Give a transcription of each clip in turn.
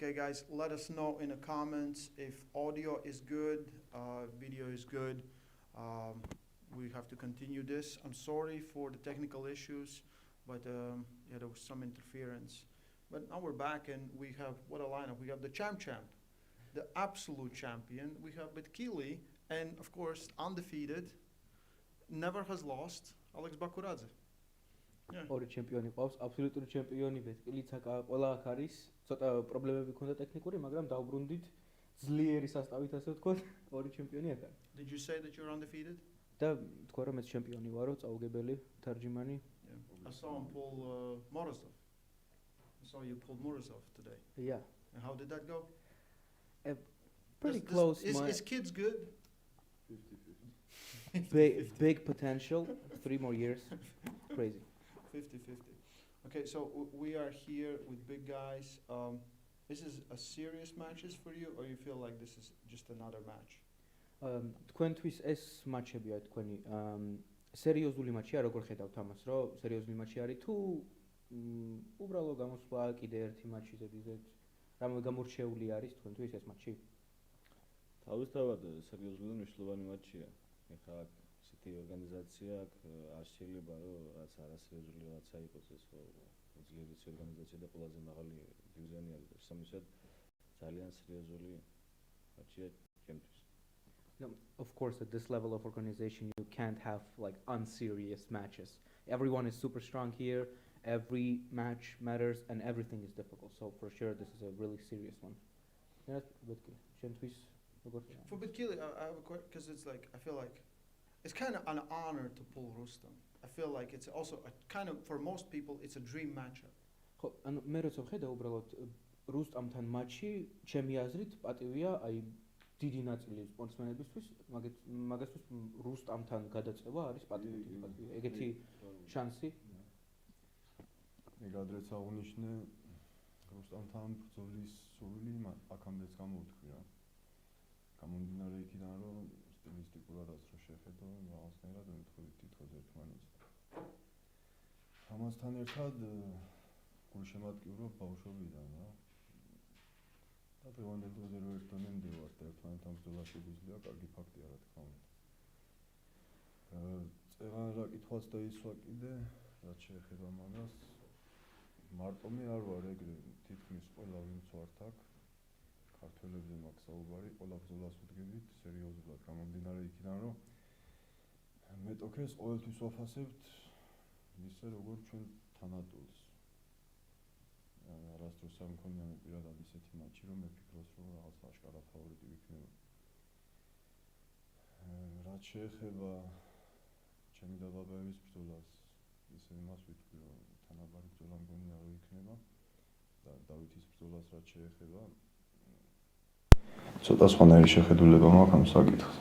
Okay, guys, let us know in the comments if audio is good, video is good. Um, we have to continue this. I'm sorry for the technical issues, but yeah, there was some interference. But now we're back, and we have, what a lineup. We have the champ, the absolute champion. We have Betkili, and of course, undefeated, never has lost, Alex Bakuradze. ორი ჩემპიონი ყავს, აბსოლუტური ჩემპიონი ბეთკილიც ყველა აქ არის. ცოტა პრობლემები ქონდა ტექნიკური, მაგრამ დაუბრუნდით ძლიერი სასტავით, ასე ვთქვათ, ორი ჩემპიონი აქ არის. Did you say that you're undefeated? და თქვა რომ მეც ჩემპიონი ვარო, წაუგებელი, თარჯიმანი. I saw him pull Morozov. I saw you pull Morozov today. Yeah. And how did that go? Pretty close. Is kids good? 50-50. Big potential, 3 more years. Crazy. 50-50. Okay, so we are here with big guys. This is a serious matches for you, or you feel like this is just another match? თქვენთვის ეს მატჩებია თქვენი სერიოზული მატჩია, როგორ ხედავთ ამას, რომ სერიოზული მატჩი არის თუ უბრალო გამოსვლა კიდე ერთი მატჩი ზედიზედ, რამე გამორჩეული არის თქვენთვის ეს მატჩი? თავისთავად სერიოზული მნიშვნელოვანი მატჩია. ეხლა ისეთი ორგანიზაცია არ შეიძლება რომ რაც არასერიოზული რაღაცა იყოს ეს ძლიერი ორგანიზაცია და ყველაზე მაღალი დივიზიონი არის. სამისად ძალიან სერიოზული მატჩია ჩემთვის. No, of course, at this level of organization, you can't have like unserious matches. Everyone is super strong here. Every match matters, and everything is difficult. So for sure, this is a really serious one. Yeah, for Betkili, I have a question because it's like I feel like it's kind of an honor to pull Rustam. I feel like it's also a kind of for most people, it's a dream matchup. ხო, ანუ მე როცა ვხედა უბრალოდ რუსტამთან მატჩი, ჩემი აზრით პატივია, აი დიდი ნაწილი სპორტსმენებისთვის, მაგასთვის რუსტამთან გადაწევა არის პატივი. ეგეთი შანსი. მე გადრეც აღნიშნე რუსტამთან ბრძოლის სურვილი აქამდეც გამოვთქვი რა. გამომდინარე იქიდან რომ სტილისტიკურადაც რო შეხედო, რაღაცნაირად მეთქოლით თითქოს ერთმანეთს. ამასთან ერთად გულშემატკივრო ბავშვობიდან რა. და დღევანდელ დროზე რო ერთმანეთამდე ვარ და ერთმანეთთან ბრძოლა შეგვიძლია, კარგი ფაქტია რა თქმა უნდა. წეღან რა კითხვაც დაისვა კიდე, რაც შეეხება მაგას. მარტო მე არ ვარ ეგრე, თითქმის ყველა ვინც ვართ აქ. ქართველებზე მაქვს საუბარი, ყველა ბრძოლას ვდგებით სერიოზულად გამომდინარე იქიდან, რომ მეტოქეს ყოველთვის ვაფასებთ ისე როგორც ჩვენ თანატოლს. არასდროს არ მქონია მე პირადად ისეთი მატჩი, რომ მე ფიქრობს, რომ რაღაც აშკარა ფავორიტი ვიქნება. რაც შეეხება ჩემი და ბაბაების ბრძოლას, ისე იმას ვიტყვი, რომ თანაბარი ბრძოლა მგონია რომ იქნება და დავითის ბრძოლას რაც შეეხება ცოტა სხვანაირი შეხედულება მაქვს ამ საკითხს.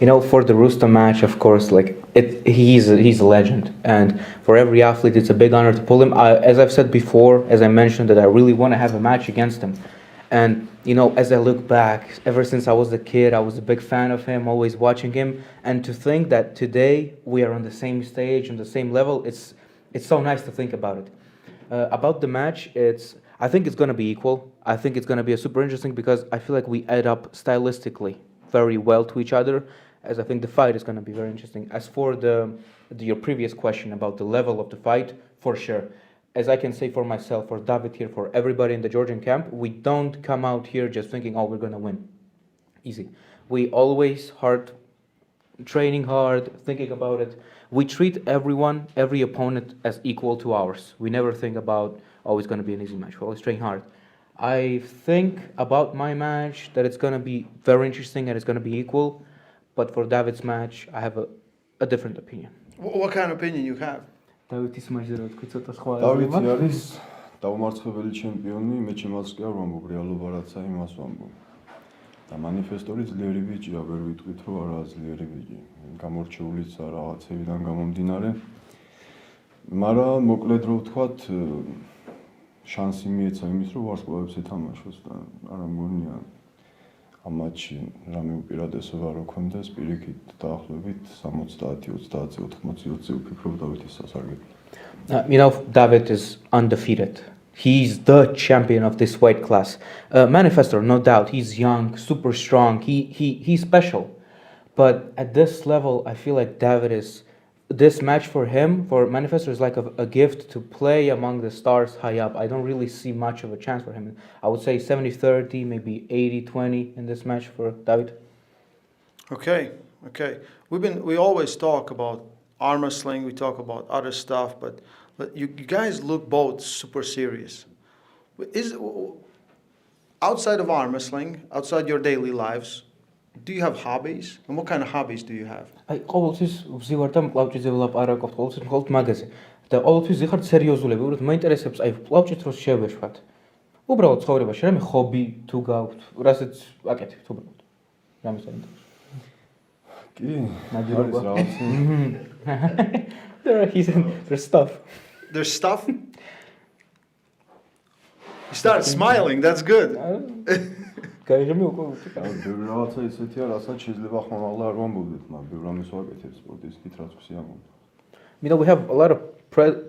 You know, for the Rustam match, of course, like he's a legend, and for every athlete, it's a big honor to pull him. As I've said before, as I mentioned, that I really want to have a match against him. And you know, as I look back, ever since I was a kid, I was a big fan of him, always watching him. And to think that today we are on the same stage, on the same level, it's so nice to think about it. About the match, I think it's going to be equal. I think it's going to be super interesting because I feel like we add up stylistically very well to each other. As I think the fight is going to be very interesting. As for your previous question about the level of the fight, for sure. As I can say for myself, for David here, for everybody in the Georgian camp, we don't come out here just thinking, oh, we're going to win. Easy. We always training hard, thinking about it. We treat everyone, every opponent as equal to ours. We never think about, oh, it's going to be an easy match. We always train hard. I think about my match that it's going to be very interesting and it's going to be equal. But for David's match, I have a different opinion. What kind of opinion you have? David's match is a დავით არის დაუმარცხებელი ჩემპიონი, მე ჩემს კი არ ვამბობ, რეალობა რაცა იმას ვამბობ. და მანიფესტორი ძლიერი ბიჭია, ვერ ვიტყვით რომ არა ძლიერი ბიჭი. გამორჩეულიც რაღაცებიდან გამომდინარე. მაგრამ მოკლედ რო ვთქვათ, შანსი მიეცა იმის რომ ვარსკვლავებს ეთამაშოს და არა მგონია ამ მატჩში რამე უპირატესობა რო ქონდეს, პირიქით დაახლოებით 70-30-80-20 ვფიქრობ დავითის სასარგებლოდ. You know, David is undefeated. He's the champion of this weight class. Manifestor, no doubt, he's young, super strong. He's special. But at this level, I feel like David is. This match for him, for Manifestor, is like a gift to play among the stars high up. I don't really see much of a chance for him. I would say 70-30, maybe 80-20 in this match for David. Okay. We always talk about arm wrestling. We talk about other stuff, but you guys look both super serious. Is outside of arm wrestling, outside your daily lives, do you have hobbies? And what kind of hobbies do you have? აი ყოველთვის ვზივარ და მკლავჭიზე ვლაპარაკობ, ყოველთვის მხოლოდ მაგაზე. და ყოველთვის ვიხართ სერიოზულები, უბრალოდ მაინტერესებს აი მკლავჭით რო შევეშვათ. უბრალოდ ცხოვრებაში რამე ხობი თუ გაქვთ, რასაც აკეთებთ უბრალოდ. რამე საინტერესო. კი, ნაჯერობა. არის რაღაც. There's stuff. There's stuff? You started smiling, that's good. გაიღები უკვე. ბევრი რაღაცა ისეთია, რასაც შეიძლება ხმამაღლა არ ვამბობდეთ, მაგრამ ბევრი რამეს ვაკეთებ სპორტის კით, რაც ვსიამოვნებთ. We have a lot of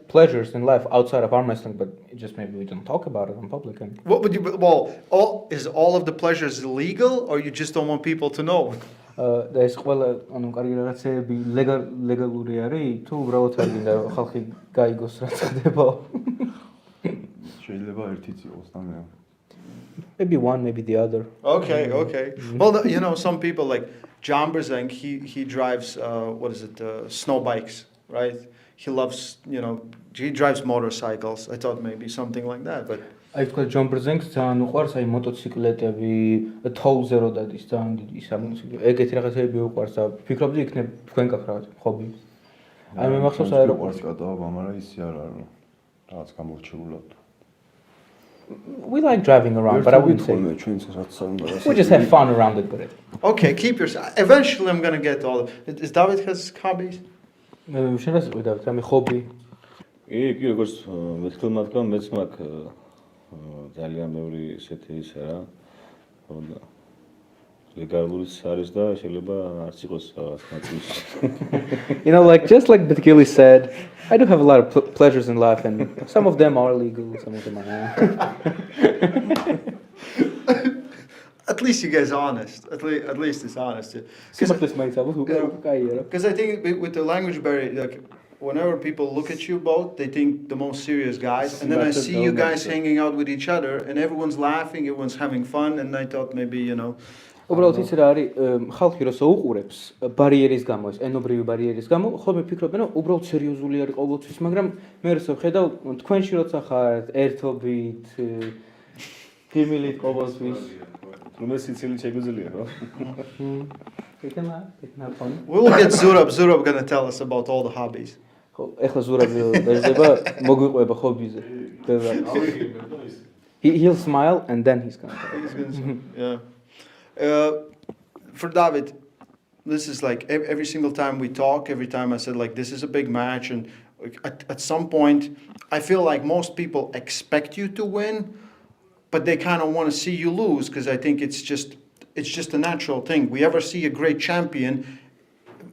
pleasures in life outside of arm wrestling, but just maybe we don't talk about it in public. And What would you? Is all of the pleasures illegal, or you just don't want people to know? და ეს ყველა ანუ კარგი რაღაცეები ლეგალური არის თუ უბრალოდ არ გინდა ხალხი გაიგოს რა ხდება? შეიძლება ერთიც იყოს და მე. Maybe one, maybe the other. Okay. Well, you know, some people like John Brzenk, he drives snow bikes, right? He loves, he drives motorcycles. I thought maybe something like that, but აი თქვა ჯონ ბრზენკს ძალიან უყვარს აი მოტოციკლეტები, თოულზე რო დადის ძალიან დიდი ის ამოცილი. ეგეთი რაღაცები უყვარს და ფიქრობდი იქნებ თქვენ გაქვთ რაღაც ხობი. აი მე მახსოვს აეროპორტში გადავა, მაგრამ ისი არ არის რაღაც გამორჩეულად. We like driving around, but I wouldn't say. We just have fun around it, but okay, keep your. Eventually, I'm gonna get all of it. Is David has hobbies? შენ რას ვიდავთ? რამე ხობი? კი, როგორც მეთქილმა თქვა, მეც მაქვს ძალიან ბევრი ისეთი ისე რა. Rivalries არის და შეიძლება არც იყოს რაღაც ნაწილში. Like just like Methodical said, I do have a lot of pleasures in life, and some of them are legal, some of them are not. At least you guys are honest. At least it's honest. Because I think with the language barrier, like whenever people look at you both, they think the most serious guys, and then I see you guys hanging out with each other, and everyone's laughing, everyone's having fun, and I thought maybe უბრალოდ ის რა არის ხალხი როცა უყურებს ბარიერის გამო ეს ენობრივი ბარიერის გამო ხოლმე ფიქრობენ რომ უბრალოდ სერიოზული არის ყოველთვის მაგრამ მე როცა ხედავ თქვენში როცა ხართ ერთობით გიმილით ყოველთვის რომელი სიცილი შეგვიძლია რა We'll get Zurab gonna tell us about all the hobbies. ხო ეხლა ზურაბი დაждდება მოგვიყვება ხობიზე He'll smile and then he's gonna yeah. For David, this is like every single time we talk, every time I said like this is a big match, and at some point I feel like most people expect you to win, but they kind of want to see you lose because I think it's just a natural thing. We ever see a great champion,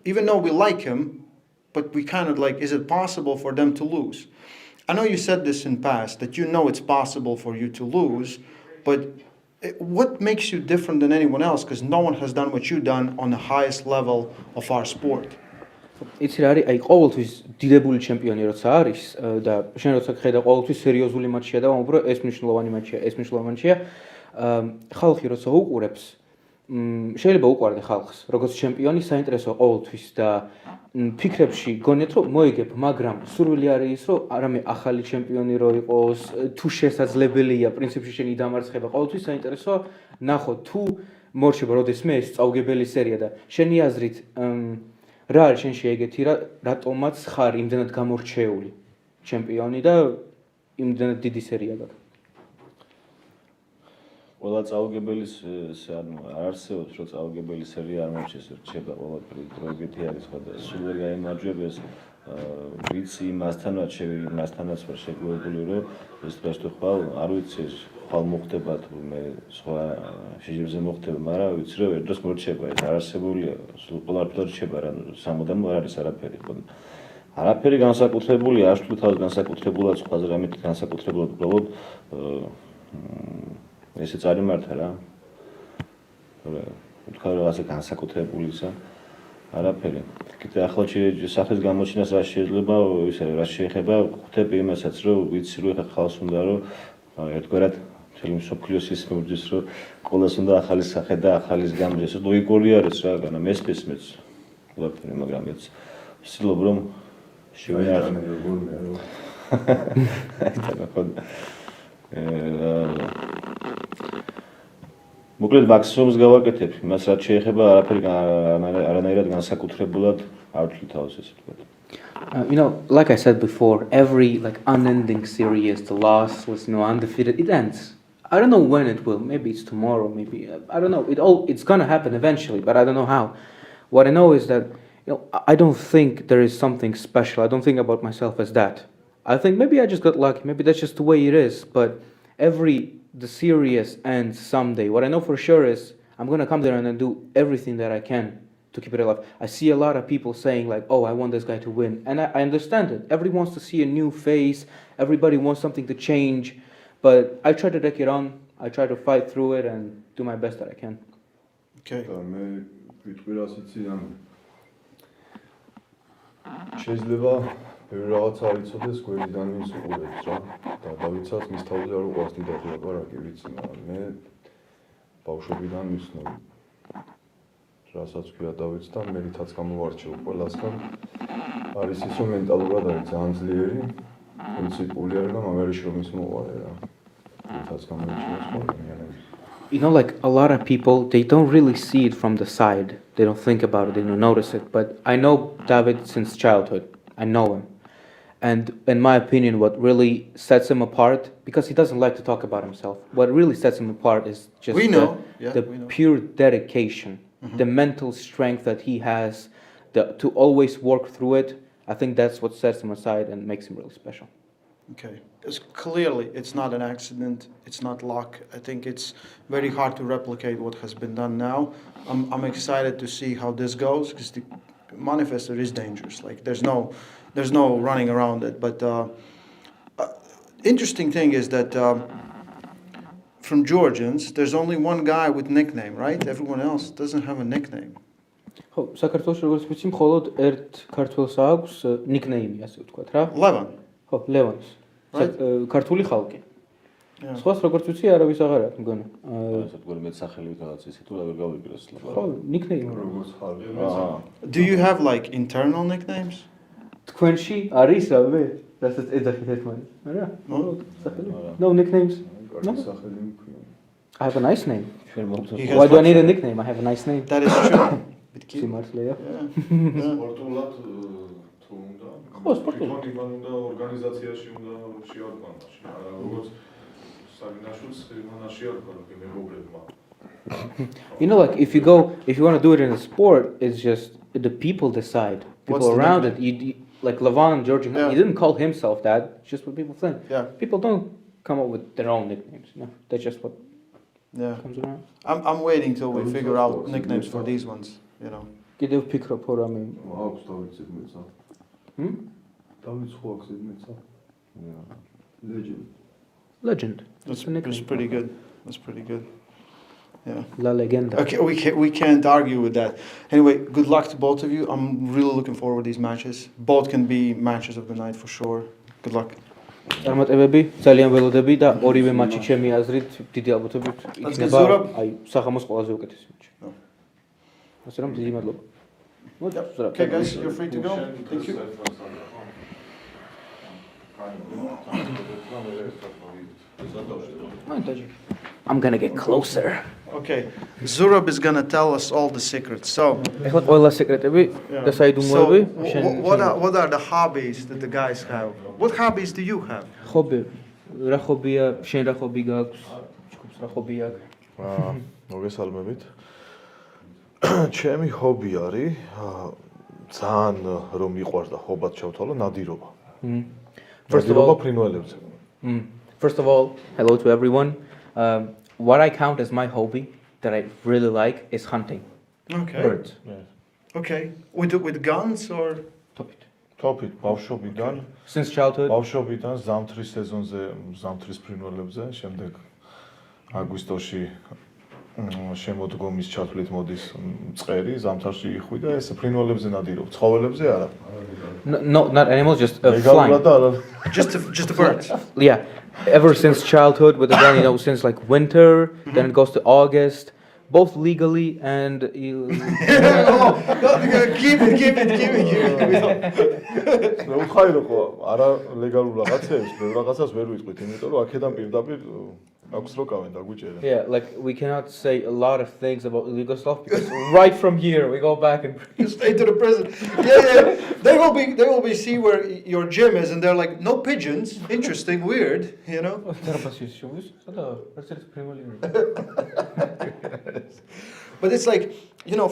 even though we like him, but we kind of like, is it possible for them to lose? I know you said this in past, that you know it's possible for you to lose, but what makes you different than anyone else? Because no one has done what you've done on the highest level of our sport. იცი რა არის, აი ყოველთვის დიდებული ჩემპიონი როცა არის და შენ როცა ხედა ყოველთვის სერიოზული მატჩია და უბრალოდ ეს მნიშვნელოვანი მატჩია, ხალხი როცა უყურებს, შეიძლება უყვარდე ხალხს, როგორც ჩემპიონი საინტერესო ყოველთვის და ფიქრებში გონიათ რომ მოიგებ, მაგრამ სურვილი არის ის რომ არამე ახალი ჩემპიონი რო იყოს, თუ შესაძლებელია პრინციპში შენი დამარცხება, ყოველთვის საინტერესოა ნახო თუ მორჩება როდესმე ეს წაუგებელი სერია და შენი აზრით რა არის შენში ეგეთი რატომაც ხარ იმდენად გამორჩეული ჩემპიონი და იმდენად დიდი სერია გაქვს ყველა წაუგებელის ანუ არ არსებობს რომ წაუგებელი სერია არ მოჩეს რჩება ყველაფერი დროებითი არის ხო და სულ ვერ გაიმარჯვებს ვიცი იმასთანაც იმასთანაც ვარ შეგვიძლია რომ ეს დღეს თუ ხვალ არ ვიცი ხვალ მოხდება თუ მე სხვა შეჯიბრზე მოხდება მაგრამ ვიცი რომ ერთდროს მორჩება ეს არ არსებულია სულ ყველაფერი რჩება რა სამუდამ არ არის არაფერი ხო არაფერი განსაკუთრებული, არ ვთქვი თავს განსაკუთრებულად, სხვაზე რამით განსაკუთრებულად, უბრალოდ ესე წარიმართა რა. ვთქვა რაღაცა განსაკუთრებულისა. არაფერი. კიდე ახლა სახლის გამოჩინას რა შეიძლება, ისე რა შეიძლება, ხვდები იმასაც, რომ ვიცი რომ ეხლა ხალხს უნდა რომ ერთგვარად მთელი მსოფლიოს ის მოვიდეს, რომ ყველას უნდა ახალი სახე და ახალი გამბრი. ეს ლოგიკური არის რა, განა მესმის მეც. ყველაფერი, მაგრამ მეც ვცდილობ რომ შევინარჩუნო როგორია რომ მოკლედ მაქსიმუმს გავაკეთებ, იმას რაც შეეხება არაფერი არანაირად განსაკუთრებულად არ ვთვლი თავს ესე ვთქვათ. Like I said before, every unending series, the lossless, undefeated, it ends. I don't know when it will. Maybe it's tomorrow. Maybe I don't know. It's gonna happen eventually, but I don't know how. What I know is that I don't think there is something special. I don't think about myself as that. I think maybe I just got lucky. Maybe that's just the way it is. But the series ends someday. What I know for sure is I'm gonna come there and then do everything that I can to keep it alive. I see a lot of people saying oh, I want this guy to win. And I understand it. Everyone wants to see a new face. Everybody wants something to change. But I try to take it on. I try to fight through it and do my best that I can. Okay. შეიძლება ბევრი რაღაცა არ იცოდეს გვერდიდან ვინც უყურებს რა და დავიცავთ მის თავზე არ უყვარს დიდად ლაპარაკი ვიცი მაგრამ მე ბავშვობიდან ვიცნობ რასაც ქვია დავიც და მე რითაც გამოვარჩევ ყველასგან არის ის რომ მენტალურად არის ძალიან ძლიერი პრინციპული არის და მაგარიში რომ ის მოყარე რა რითაც გამოვარჩევს ყველანაირად a lot of people, they don't really see it from the side. They don't think about it, they don't notice it. But I know David since childhood. I know him. And in my opinion, what really sets him apart, because he doesn't like to talk about himself, what really sets him apart is just the pure dedication, the mental strength that he has, to always work through it. I think that's what sets him aside and makes him really special. Okay. Clearly, it's not an accident. It's not luck. I think it's very hard to replicate what has been done now. I'm excited to see how this goes because the manifester is dangerous. There's no running around it. But interesting thing is that from Georgians, there's only one guy with nickname, right? Everyone else doesn't have a nickname. ხო, საქართველოს როგორც ვიცი, მხოლოდ ერთ ქართველს აქვს nickname-ი, ასე ვთქვათ რა. Levan. ხო, ლევანს. ქართული ხალხი. სხვას როგორც ვიცი, არავის აღარ აქვს მგონი. ასე თქვენ მე სახელით რაღაც ისე თუ ვერ გავიგრეს ლაპარაკი. ხო, nickname. როგორც ხალხი. Do you have internal nicknames? თქვენში არის რავი? რასაც ეძახით ერთმანეთს. არა? No nicknames. No. სახელი მქვია. I have a nice name. Why do I need a nickname? I have a nice name. That is true. სიმართლეა. სპორტულად თუ უნდა. ხო, სპორტულად. თვითონ უნდა ორგანიზაციაში უნდა შეარკვანაში. არა როგორც საგინაშვილს ხერხანა შეარკვანა მეგობრებმა. If you want to do it in a sport, it's just the people decide. People around it. Like Levan, George, he didn't call himself that. It's just what people think. Yeah. People don't come up with their own nicknames. That's just what comes around. I'm waiting till we figure out nicknames for these ones. კიდევ ვფიქრობ რამე. აქვს დავიცეთ მეცა. დავიც ხო აქვს მეცა. Legend. That's pretty good. That's pretty good. Yeah. La legenda. Okay, we can't argue with that. Anyway, good luck to both of you. I'm really looking forward to these matches. Both can be matches of the night for sure. Good luck. წარმატებები, ძალიან ველოდები და ორივე მატჩი ჩემი აზრით დიდი ალბათობით იქნება საღამოს ყველაზე უკეთესი მატჩი. ასე რომ დიდი მადლობა. Okay guys, you're free to go. Thank you. I'm gonna get closer. Okay, Zurab is gonna tell us all the secrets. So, ეხლა ყველა სეკრეტები და საიდუმლოები what are the hobbies that the guys have? What hobbies do you have? ხობი. რა ხობია? შენ რა ხობი გაქვს? ჯგუფს რა ხობი აქვს? მოგესალმებით. ჩემი ჰობი არის ძალიან რომ მიყვარს და ხობად ჩავთვალო ნადირობა. First of all, hello to everyone. What I count as my hobby that I really like is hunting. Okay. Birds. Okay. With guns or? თოფით ბავშვობიდან Since childhood? ბავშვობიდან ზამთრის სეზონზე ზამთრის ფრინველებზე, შემდეგ აგვისტოში შემოდგომის ჩათვლით მოდის წყერი, ზამთარში იხვი და ეს ფრინველებზე ნადირობ, ცხოველებზე არა. No, not animals, just flying. ლეგალურად და არა. Just the birds. Yeah, ever since childhood, but then since like winter, then it goes to August, both legally and Oh, keep it. უხაირო ხო, არა ლეგალურ რაღაცებს, ბევრ რაღაცას ვერ ვიტყვით, იმიტომ რომ აქედან პირდაპირ აქვს რო კავენ დაგვიჭერენ. yeah, like we cannot say a lot of things about illegal stuff because right from here we go back and Straight to the prison. Yeah. They will be see where your gym is, and they're like, no pigeons. Interesting, weird. But it's like,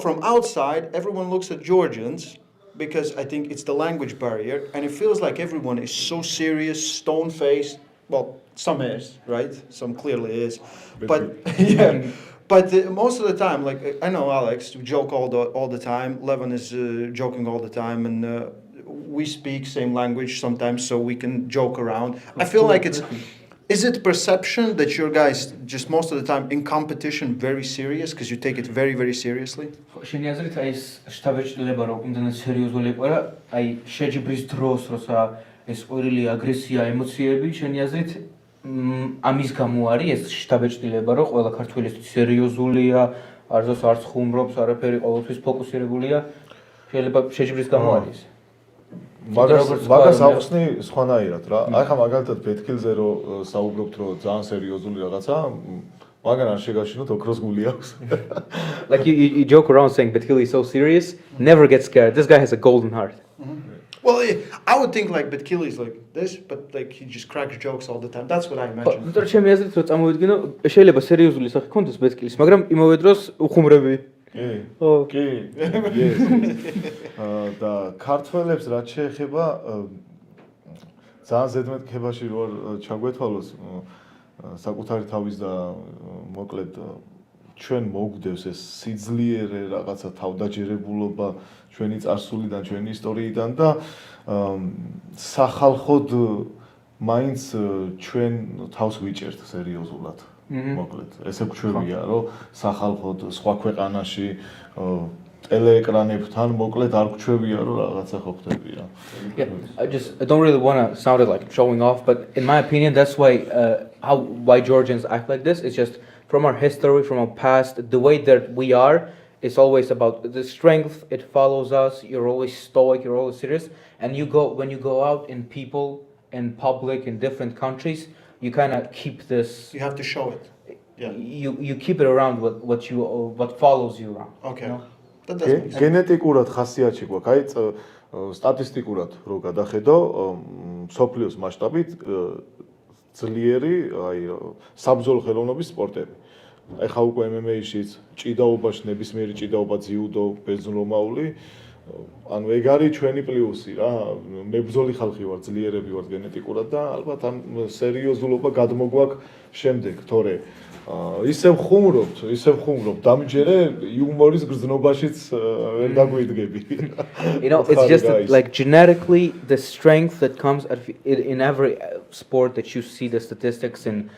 from outside, everyone looks at Georgians because I think it's the language barrier, and it feels like everyone is so serious, stone-faced. Well, some is, right? Some clearly is. But yeah. But most of the time, like I know Alex, we joke all the time. Levin is joking all the time, and we speak same language sometimes, so we can joke around. I feel like is it perception that your guys just most of the time in competition very serious because you take it very, very seriously? შენი აზრით აი ეს შტაბეჭდილება რომ იმდანაც სერიოზული იყო რა, აი შეჯიბრის დროს როცა ეს ყვირილი აგრესია, ემოციები, შენი აზრით ამის გამო არის ეს შტაბეჭდილება რომ ყველა ქართველი სერიოზულია, არც არც ხუმრობს, არაფერი ყოველთვის ფოკუსირებულია, შეიძლება შეჯიბრის გამო არის. მაგას ახსნი სხვანაირად რა. აი ხა მაგალითად ბეთქილზე რომ საუბრობთ რომ ძალიან სერიოზული რაღაცა, მაგან არ შეგაშინოთ ოქროს გული აქვს. Like you joke around saying Betkili is so serious, never get scared. This guy has a golden heart. Well, I would think like Betkili is like this, but like he just cracks jokes all the time. That's what I imagine. But ჩემი აზრით რომ წამოვიდგინო, შეიძლება სერიოზული სახე ქონდეს Betkilis, მაგრამ იმავე დროს უხუმრები. კი. და ქართველებს რაც შეეხება ძალიან ზედმეტ ქებაში რო ჩაგვეთვალოს საკუთარი თავის და მოკლედ ჩვენ მოგვდევს ეს სიძლიერე რაღაცა თავდაჯერებულობა ჩვენი წარსულიდან, ჩვენი ისტორიიდან და სახალხოდ მაინც ჩვენ თავს ვიჭერთ სერიოზულად. მოკლედ, ესე გვჩვევია, რომ სახალხოდ სხვა ქვეყანაში ტელეეკრანებთან მოკლედ არ გვჩვევია, რომ რაღაცა ხო ხდებია. Yeah, I don't really want to sound it like showing off, but in my opinion, that's why why Georgians act like this. It's just from our history, from our past, the way that we are. It's always about the strength. It follows us. You're always stoic. You're always serious. And when you go out in people, in public, in different countries, you kind of keep this. You have to show it. Yeah. You keep it around what follows you around. Okay. You know? That does make sense. გენეტიკურად ხასიათი გვაქვს. აი სტატისტიკურად რო გადახედო, სოფლიოს მასშტაბით ძლიერი, აი საბრძოლო ხელოვნების სპორტები. აი ხა უკვე MMA-შიც, ჭიდაობაში, ნებისმიერი ჭიდაობა, ძიუდო, ბერძნულომაული, ანუ ეგ არის ჩვენი პლუსი რა. მებრძოლი ხალხი ვარ, ძლიერები ვარ გენეტიკურად და ალბათ ამ სერიოზულობა გადმოგვაქვს შემდეგ, თორე ისევ ხუმრობთ, დამჯერე იუმორის გრძნობაშიც ვერ დაგვიდგები. It's just that, like genetically the strength that comes in every sport that you see the statistics in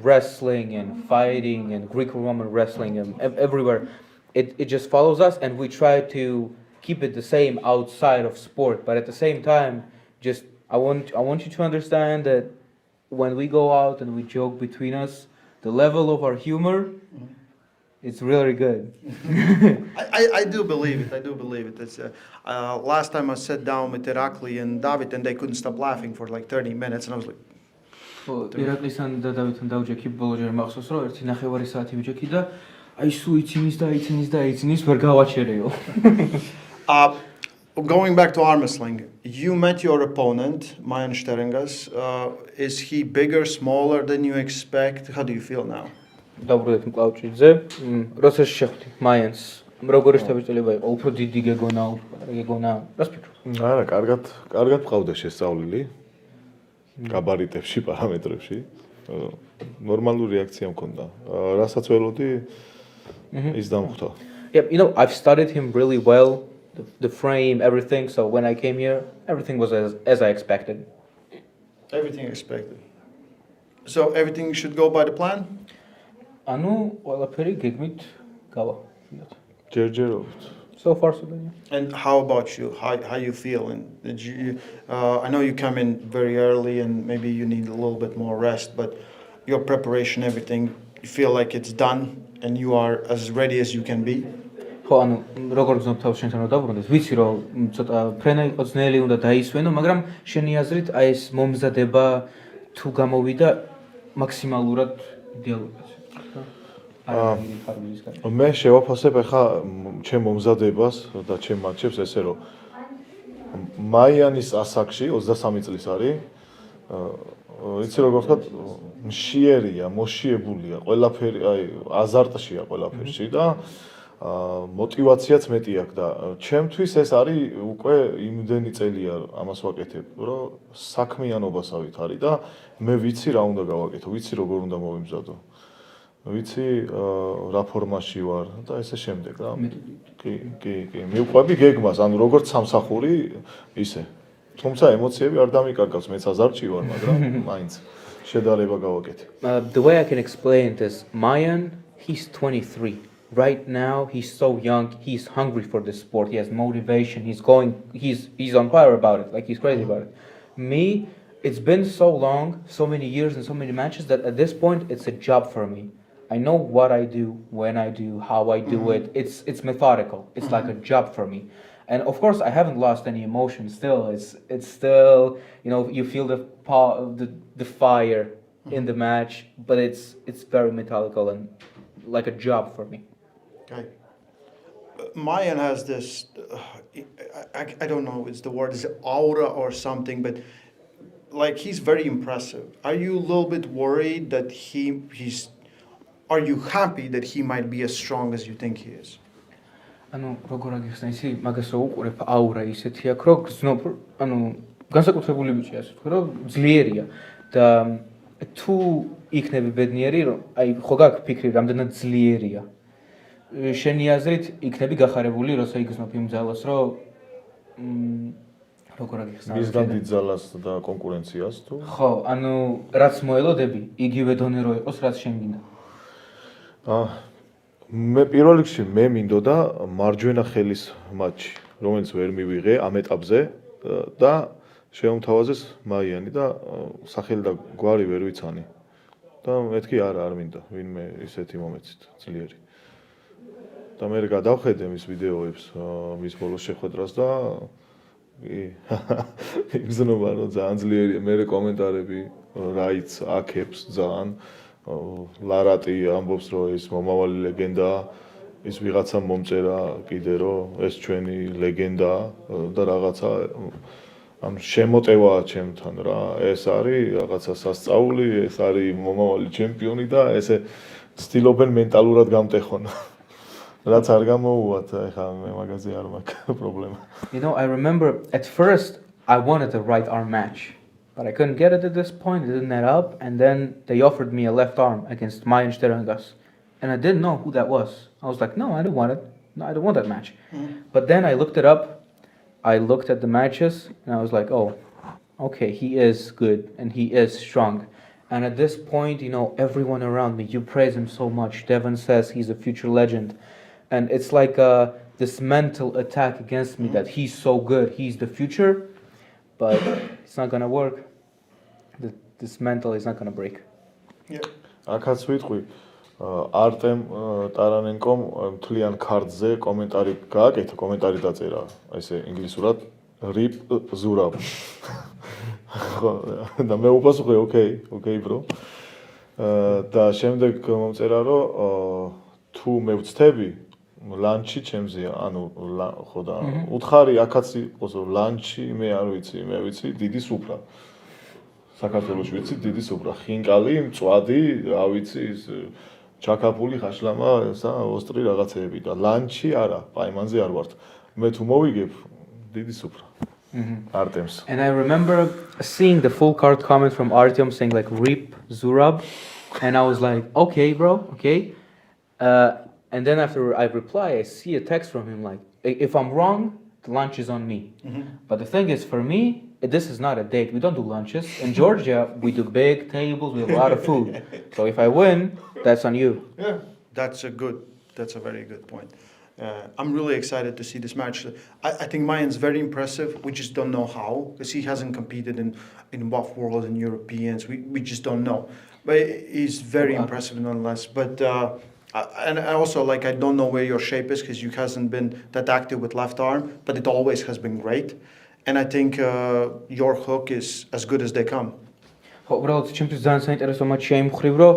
wrestling and fighting and Greek-Roman wrestling and everywhere, it just follows us, and we try to keep it the same outside of sport, but at the same time, just I want you to understand that when we go out and we joke between us, the level of our humor, it's really good. I do believe it. It's last time I sat down with Irakli and David, and they couldn't stop laughing for like 30 minutes, and I was like. ირაკლისთან და დავითთან დავჯექი ბოლოჯერ მახსოვს რომ ერთი ნახევარი საათი ვიჯექი და აი სულ იცინს ვერ გავაჩერეო. Going back to Armwrestling, you met your opponent, Mayan Steringas. Is he bigger, smaller than you expect? How do you feel now? დავბრუნდით მკლავჭიძე, როცა შეხვდი Mayans, როგორი შთაბეჭდილება იყო, უფრო დიდი გეგონა, რას ფიქრობ? არა, კარგად მყავდა შესწავლილი. გაბარიტებში, პარამეტრებში. ნორმალური რეაქცია მქონდა. რასაც ველოდი, ის დამხვდა. Yeah, I've studied him really well the frame, everything. So when I came here, everything was as I expected. Everything expected. So everything should go by the plan? ანუ ყველაფერი გეგმით გავა. ჯერჯერობით. So far so good. And how about you? How you feel? And did you? I know you come in very early, and maybe you need a little bit more rest. But your preparation, everything, you feel like it's done, and you are as ready as you can be. ხო, ანუ როგორ გზნობ თავს შენთან რომ დავბრუნდეს, ვიცი რომ ცოტა ფრენა იყო ძნელი, უნდა დაისვენო, მაგრამ შენი აზრით აი ეს მომზადება თუ გამოვიდა მაქსიმალურად იდეალურად. მე შევაფასებ ახლა ჩემ მომზადებას და ჩემ მატჩებს ესე რომ მაიანის ასაკში 23 წლის არის. იცი როგორ ვთქვა, მშიერია, მოშიებულია, ყველაფერი, აი აზარტშია ყველაფერში და мотивაციაც მეტი აქვს და ჩემთვის ეს არის უკვე იმდენი წელია ამას ვაკეთებ, რომ საქმიანობასავით არის და მე ვიცი რა უნდა გავაკეთო, ვიცი როგორ უნდა მოვიმზადო. ვიცი რა ფორმაში ვარ და ესე შემდეგ რა. კი, მივყვები გეგმას, ანუ როგორც სამსახური ისე. თუმცა ემოციები არ დამიკარგავს, მეც აზარტში ვარ, მაგრამ მაინც შედარება გავაკეთე. The way I can explain this, Mayan, he's 23. Right now, he's so young. He's hungry for this sport. He has motivation. He's on fire about it. Like he's crazy about it. Me, it's been so long, so many years and so many matches that at this point, it's a job for me. I know what I do, when I do, how I do it. It's methodical. It's like a job for me. And of course, I haven't lost any emotion. Still, it's still, you feel the fire in the match, but it's very methodical and like a job for me. Okay. Mayan has this, I don't know, it's the word is aura or something, but like he's very impressive. Are you a little bit worried that are you happy that he might be as strong as you think he is? ანუ როგორ აგიხსნა ისი მაგას რო უყურებ აურა ისეთი აქვს რომ გზნობ ანუ განსაკუთრებული ბიჭია ასე ვთქვა რომ ძლიერია და თუ იქნები ბედნიერი რომ აი ხო გაქვს ფიქრი რამდენად ძლიერია შენი აზრით იქნები გახარებული როცა იგზნობ იმ ძალას რომ როგორ აგიხსნა მისგან დიდ ძალას და კონკურენციას თუ ხო ანუ რაც მოელოდები იგივე დონე რო იყოს რაც შენ გინდა მე პირველ რიგში მე მინდოდა მარჯვენა ხელის მატჩი, რომელიც ვერ მივიღე ამ ეტაპზე და შეუმთავაზეს მაიანი და სახელი და გვარი ვერ ვიცანი. და მეთქი არ მინდა, ვინმე ისეთი მომეცით ძლიერი. და მე გადავხედე მის ვიდეოებს, მის ბოლოს შეხვედრას და იგზნობა რომ ძალიან ძლიერია, მე კომენტარები რაიც აქებს ძალიან ლარატი ამბობს რომ ეს მომავალი ლეგენდაა ის ვიღაცა მომწერა კიდე რომ ეს ჩვენი ლეგენდაა და რაღაცა ანუ შემოტევაა ჩემთან რა ეს არის რაღაცა სასწაული ეს არის მომავალი ჩემპიონი და ესე ცდილობენ მენტალურად გამტეხონ რაც არ გამოუვათ ეხლა მე მაგაზე არ მაქვს პრობლემა I remember at first I wanted a right arm match but I couldn't get it at this point. It didn't net up, and then they offered me a left arm against Mayan Sterangas, and I didn't know who that was. I was like, no, I don't want it. No, I don't want that match. But then I looked it up. I looked at the matches, and I was like, oh, okay, he is good and he is strong. And at this point, everyone around me, you praise him so much. Devon says he's a future legend, and it's like this mental attack against me that he's so good, he's the future. But it's not gonna work. This mental is not gonna break. Yeah. აქაც ვიტყვი არტემ ტარანენკომ მთლიან ქარდზე კომენტარი გააკეთა, კომენტარი დაწერა, ესე ინგლისურად rip zurab. და მე უპასუხე, okay, bro. და შემდეგ მომწერა, რომ თუ მე ვწდები ლანჩი ჩემზეა, ანუ ხო და უთხარი აქაც იყოს ლანჩი, მე არ ვიცი, მე ვიცი დიდი სუფრა. საქართველოში ვიცი დიდი სუფრა, ხინკალი, მწვადი, რა ვიცი, ის ჩაკაპული ხაშლამა, ოსტრი რაღაცეები და ლანჩი არა, პაიმანზე არ ვართ. მე თუ მოვიგებ დიდი სუფრა. Artem's. And I remember seeing the full card comment from Artem saying like rip Zurab, and I was like, okay, bro, okay. And then after I reply, I see a text from him like, if I'm wrong, the lunch is on me. Mhm. But the thing is, for me, this is not a date. We don't do lunches. In Georgia, we do big tables. We have a lot of food. So if I win, that's on you. Yeah, that's a very good point. I'm really excited to see this match. I think Mayan's very impressive. We just don't know how, because he hasn't competed in both world and Europeans. We just don't know. But he's very impressive nonetheless. But and I also, like, I don't know where your shape is, because you hasn't been that active with left arm, but it always has been great. And I think your hook is as good as they come. ხო, უბრალოდ ჩემთვის ძალიან საინტერესო მატჩია იმ მხრივ, რომ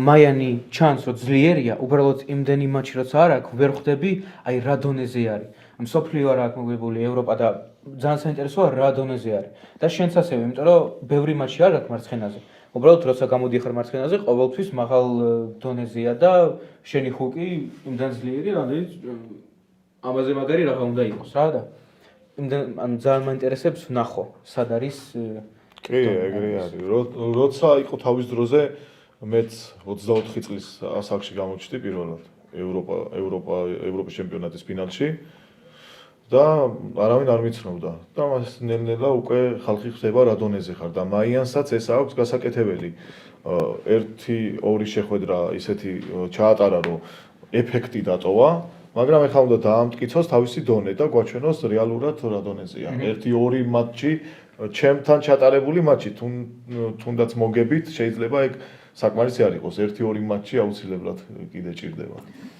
მაიანი ჩანს, რომ ძლიერია, უბრალოდ იმდენი მატჩი რაც არ აქვს, ვერ ხვდები, აი რა დონეზე არის. მსოფლიო არ აქვს მოგებული, ევროპა და ძალიან საინტერესოა რა დონეზე არის. და შენც ასევე, იმიტომ რომ ბევრი მატჩი არ აქვს მარცხენაზე. უბრალოდ როცა გამოდიხარ მარცხენაზე, ყოველთვის მაღალ დონეზეა და შენი ხუკი იმდან ძლიერი, რამდენიც ამაზე მაგარი რაღა უნდა იყოს, რა და იმდან ანუ ძალიან მაინტერესებს ვნახო, სად არის კი, ეგრე არის. როცა იყო თავის დროზე მეც 24 წლის ასაკში გამოჩნდი პირველად ევროპის ჩემპიონატის ფინალში და არავინ არ მიცნობდა და მას ნელ-ნელა უკვე ხალხი ხდება რა დონეზე ხარ და მაიანსაც ეს აქვს გასაკეთებელი. ერთი ორი შეხვედრა ისეთი ჩაატარა, რომ ეფექტი დატოვა, მაგრამ ეხლა უნდა დაამტკიცოს თავისი დონე და გვაჩვენოს რეალურად რა დონეზეა. ერთი ორი მატჩი ჩემთან ჩატარებული მატჩი თუნდაც მოგებით შეიძლება ეგ საკმარისი არ იყოს. ერთი ორი მატჩი აუცილებლად კიდე ჭირდება.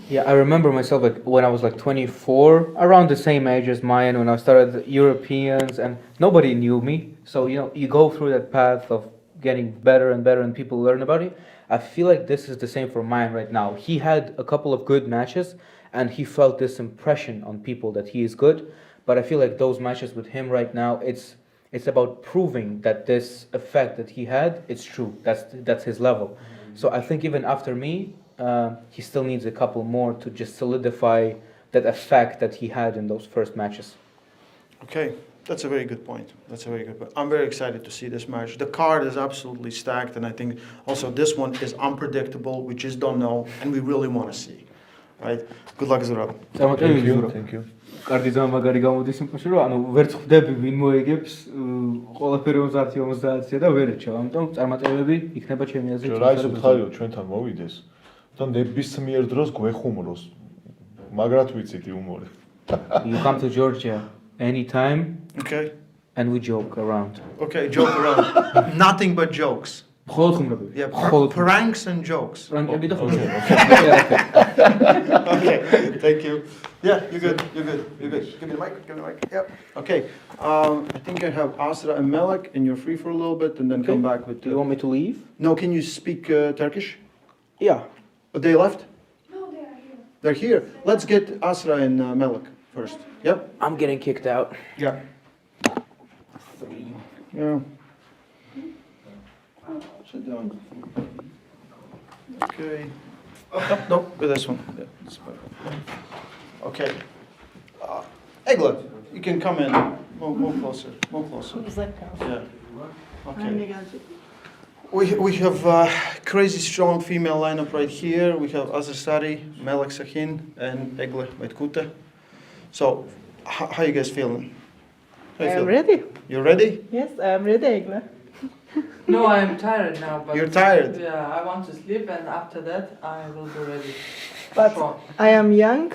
Yeah, I remember myself like when I was like 24, around the same age as Mayan when I started Europeans and nobody knew me. So, you go through that path of getting better and better and people learn about it. I feel like this is the same for Mayan right now. He had a couple of good matches and he felt this impression on people that he is good. But I feel like those matches with him right now, it's about proving that this effect that he had, it's true. That's his level. So I think even after me, he still needs a couple more to just solidify that effect that he had in those first matches. Okay, that's a very good point. I'm very excited to see this match. The card is absolutely stacked, and I think also this one is unpredictable. We just don't know, and we really want to see. Right? Good luck, Zurab. Thank you. კარგი ძალიან მაგარი გამოდის იმაში, რომ ანუ ვერც ხვდები ვინ მოიგებს ყველაფერი 50-50 და ვერ ეჩევ. ამიტომ წარმატებები იქნება ჩემი აზრით. რა ის უთხარი რომ ჩვენთან მოვიდეს და ნებისმიერ დროს გვეხუმროს. მაგრად ვიცით იუმორი. You come to Georgia anytime. Okay. And we joke around. Okay, joke around. Nothing but jokes. მხოლოდ ხუმრობები. Yeah, pranks and jokes. პრანკები და ხუმრობები. Okay, thank you. Yeah, you're good. Give me the mic. Yep. Okay. I think I have Asra and Melek, and you're free for a little bit, and then come back with. Do you want me to leave? No, can you speak Turkish? Yeah. They left? No, they are here. They're here. Let's get Asra and Melek first. Yep. I'm getting kicked out. Yeah. Yeah. Sit down. Okay. Nope, with this one. Yeah, this one. Okay. Egla, you can come in. Move closer. Yeah. Okay. We have a crazy strong female lineup right here. We have Azar Melek Sahin, and Egla Metkute. So, how you guys feeling? I'm ready. You ready? Yes, I'm ready, Egla. No, I'm tired now. But You're tired? Yeah, I want to sleep, and after that, I will be ready. But Sure. I am young.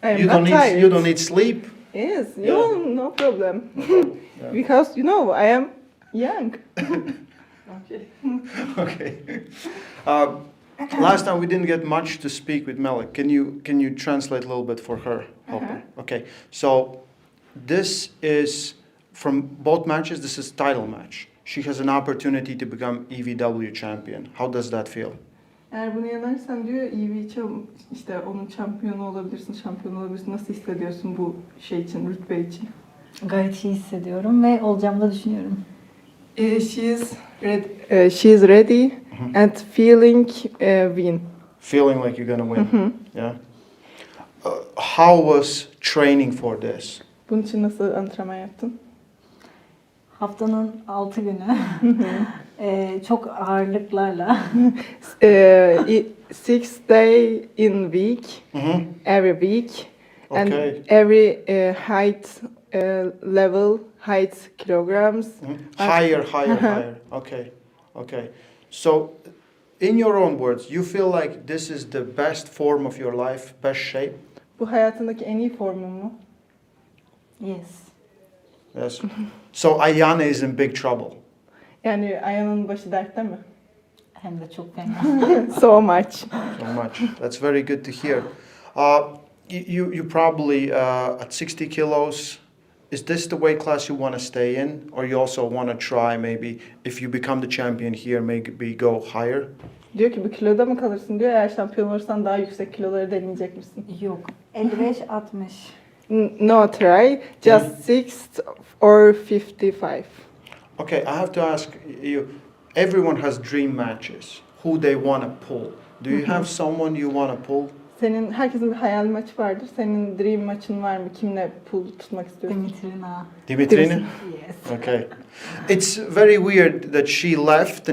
I am not tired. You don't need sleep. Yes, Yeah. no problem. Yeah. Because I am young. Okay. Okay. Last time we didn't get much to speak with Melek. Can you translate a little bit for her? Okay. So this is from both matches. This is title match. She has an opportunity to become EVW champion. How does that feel? Eğer bunu yenersen diyor işte onun şampiyonu olabilirsin, Nasıl hissediyorsun bu şey için, rütbe için? Gayet iyi hissediyorum ve olacağımı da düşünüyorum. She is ready and feeling win. Feeling like you're gonna win. Yeah. How was training for this? Bunun için nasıl antrenman yaptın? Haftanın 6 günü çok ağırlıklarla 6 days in week, every week, And Okay. every height level, height kilograms. Higher, higher. Okay. Okay. So, in your own words, you feel like this is the best form of your life, best shape? Bu hayatındaki en iyi formun mu? Yes. Yes. So, Ayana is in big trouble. Yani Aya'nın başı dertte mi? Hem de çok fena. So much. So much. That's very good to hear. You probably at 60 kilos. Is this the weight class you want to stay in, or you also want to try maybe if you become the champion here, maybe go higher? Diyor ki bu kiloda mı kalırsın diyor. Eğer şampiyon olursan daha yüksek kiloları deneyecek misin? Yok. 55-60. No try. Just 6 or 55. Okay, I have to ask you. Everyone has dream matches. Who they want to pull? Do you have someone you want to pull? Herkesin bir hayal maçı vardır. Senin dream maçın var mı? Kimle pool tutmak istiyorsun? Dimitrina. Dimitrina? Yes. Okay. It's very weird that she left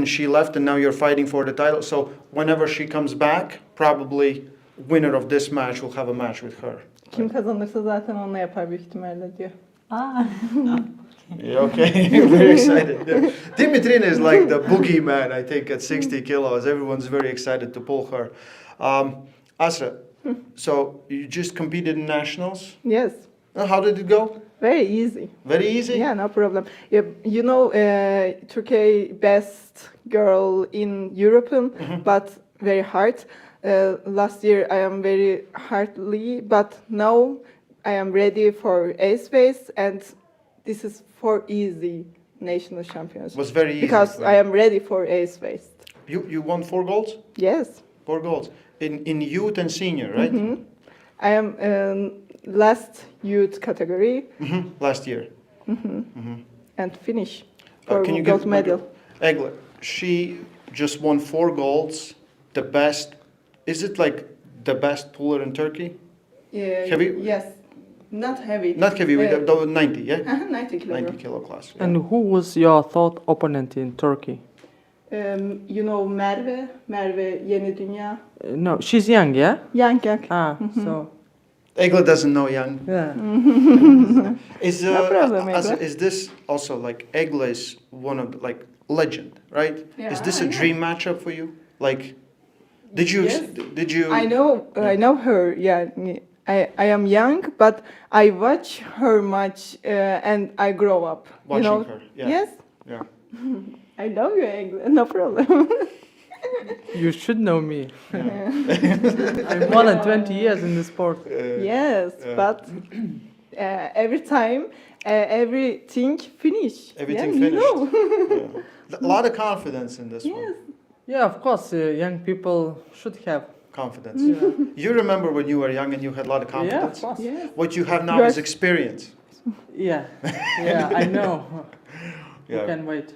and now you're fighting for the title. So whenever she comes back, probably winner of this match will have a match with her. Kim kazanırsa zaten onunla yapar büyük ihtimalle diyor. Aa. Yeah, okay. Very excited. Yeah. Dimitrina is like the boogeyman, I think, at 60 kilos. Everyone's very excited to pull her. Asra, so you just competed in nationals? Yes. How did it go? Very easy. Very easy? Yeah, no problem. You know, Turkey best girl in Europe, but very hard. Last year I am very hardly, but now I am ready for ace race, and this is for easy national championships. Was very easy. Because I am ready for ace race. You won 4 golds? Yes. 4 golds. In youth and senior, right? I am last youth category Last year. and finish for Can you gold give medal. Egla, she just won 4 golds, the best. Is it like the best puller in Turkey? Heavy? Yes. Not heavy. Not heavy, the 90, yeah? 90 kilogram. 90 kilo class. Yeah. And who was your thought opponent in Turkey? You know Merve Yeni Dünya. No, she's young, yeah? Young. So Egla doesn't know young. yeah. Is No problem, Egla. is this also like Egla is one of like legend, right? Yeah, Is this a I know. dream matchup for you? Like, did you Yes. did you? I know her. Yeah, I am young, but I watch her much and I grow up. Watching you know? her, yeah. Yes. Yeah. I love you, Egla. No problem. You should know me. I'm more than 20 years in the sport. Yes, but every time everything finish. Everything yeah, finished. You know. Yeah. A lot of confidence in this Yes. one. Yeah, of course, young people should have. Confidence. You remember when you were young and you had a lot of Yeah, of confidence? course. Yes. What you have now Yes. is experience. Yeah, yeah, I know. Yeah. You can wait.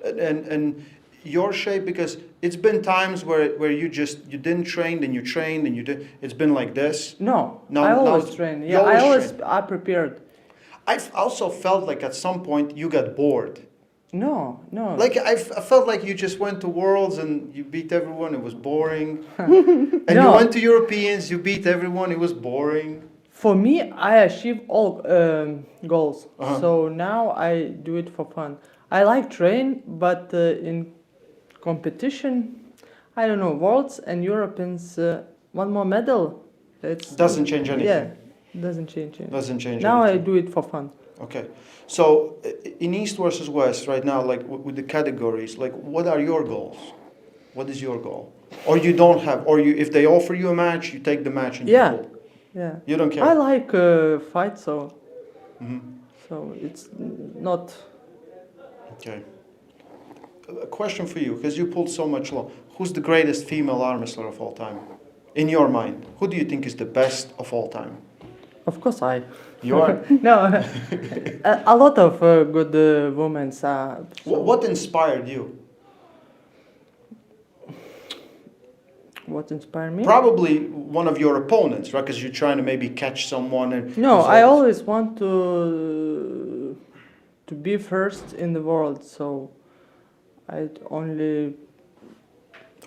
And your shape, because it's been times where you didn't train, then you trained, and you did. It's been like this. No, No, I no, always train. you Yeah, I always always train. I prepared. I've also felt like at some point you got bored. No. Like I felt like you just went to Worlds and you beat everyone. It was boring. And you No. went to Europeans. You beat everyone. It was boring. For me, I achieve all goals. Uh-huh. So now I do it for fun. I like train, but in competition, I don't know, Worlds and Europeans, one more medal. It's Doesn't change anything. Yeah, doesn't change it. Doesn't change Now anything. I do it for fun. Okay. So in East versus West right now, like with the categories, like what are your goals? What is your goal? Or you don't have, or you if they offer you a match, you take the match and Yeah. you pull. Yeah. You don't care. I like fight, so Mhm. so it's not. Okay. A question for you, because you pulled so much long. Who's the greatest female arm wrestler of all time? In your mind, who do you think is the best of all time? Of course, I. You are. No, a lot of good women. What inspired you? What inspired me? Probably one of your opponents, right? Because you're trying to maybe catch someone and. No, I always want to be first in the world, so I only.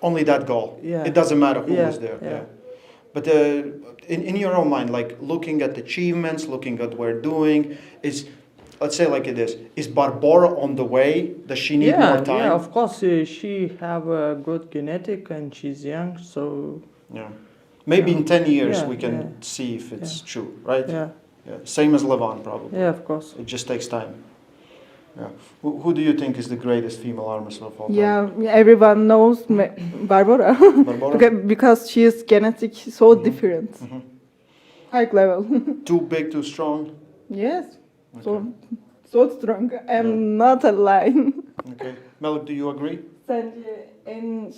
Only that goal. Yeah. It doesn't matter who Yeah, was there. yeah. But in your own mind, like looking at achievements, looking at what we're doing, let's say like it is Barbara on the way? Does she need more time? Yeah, of course. She have a good genetic and she's young, so Yeah. Maybe in 10 years Yeah, we can yeah. see if it's true, right? yeah, Same as Levan, probably. yeah, of course. It just takes time. Yeah. Who do you think is the greatest female arm wrestler of all time? Yeah, everyone knows Barbara. Barbara? Because she is genetic so different. Mhm. High level. Too big, too strong? Yes. Okay. So strong. I'm not a lie. Okay. Melek, do you agree? Sence en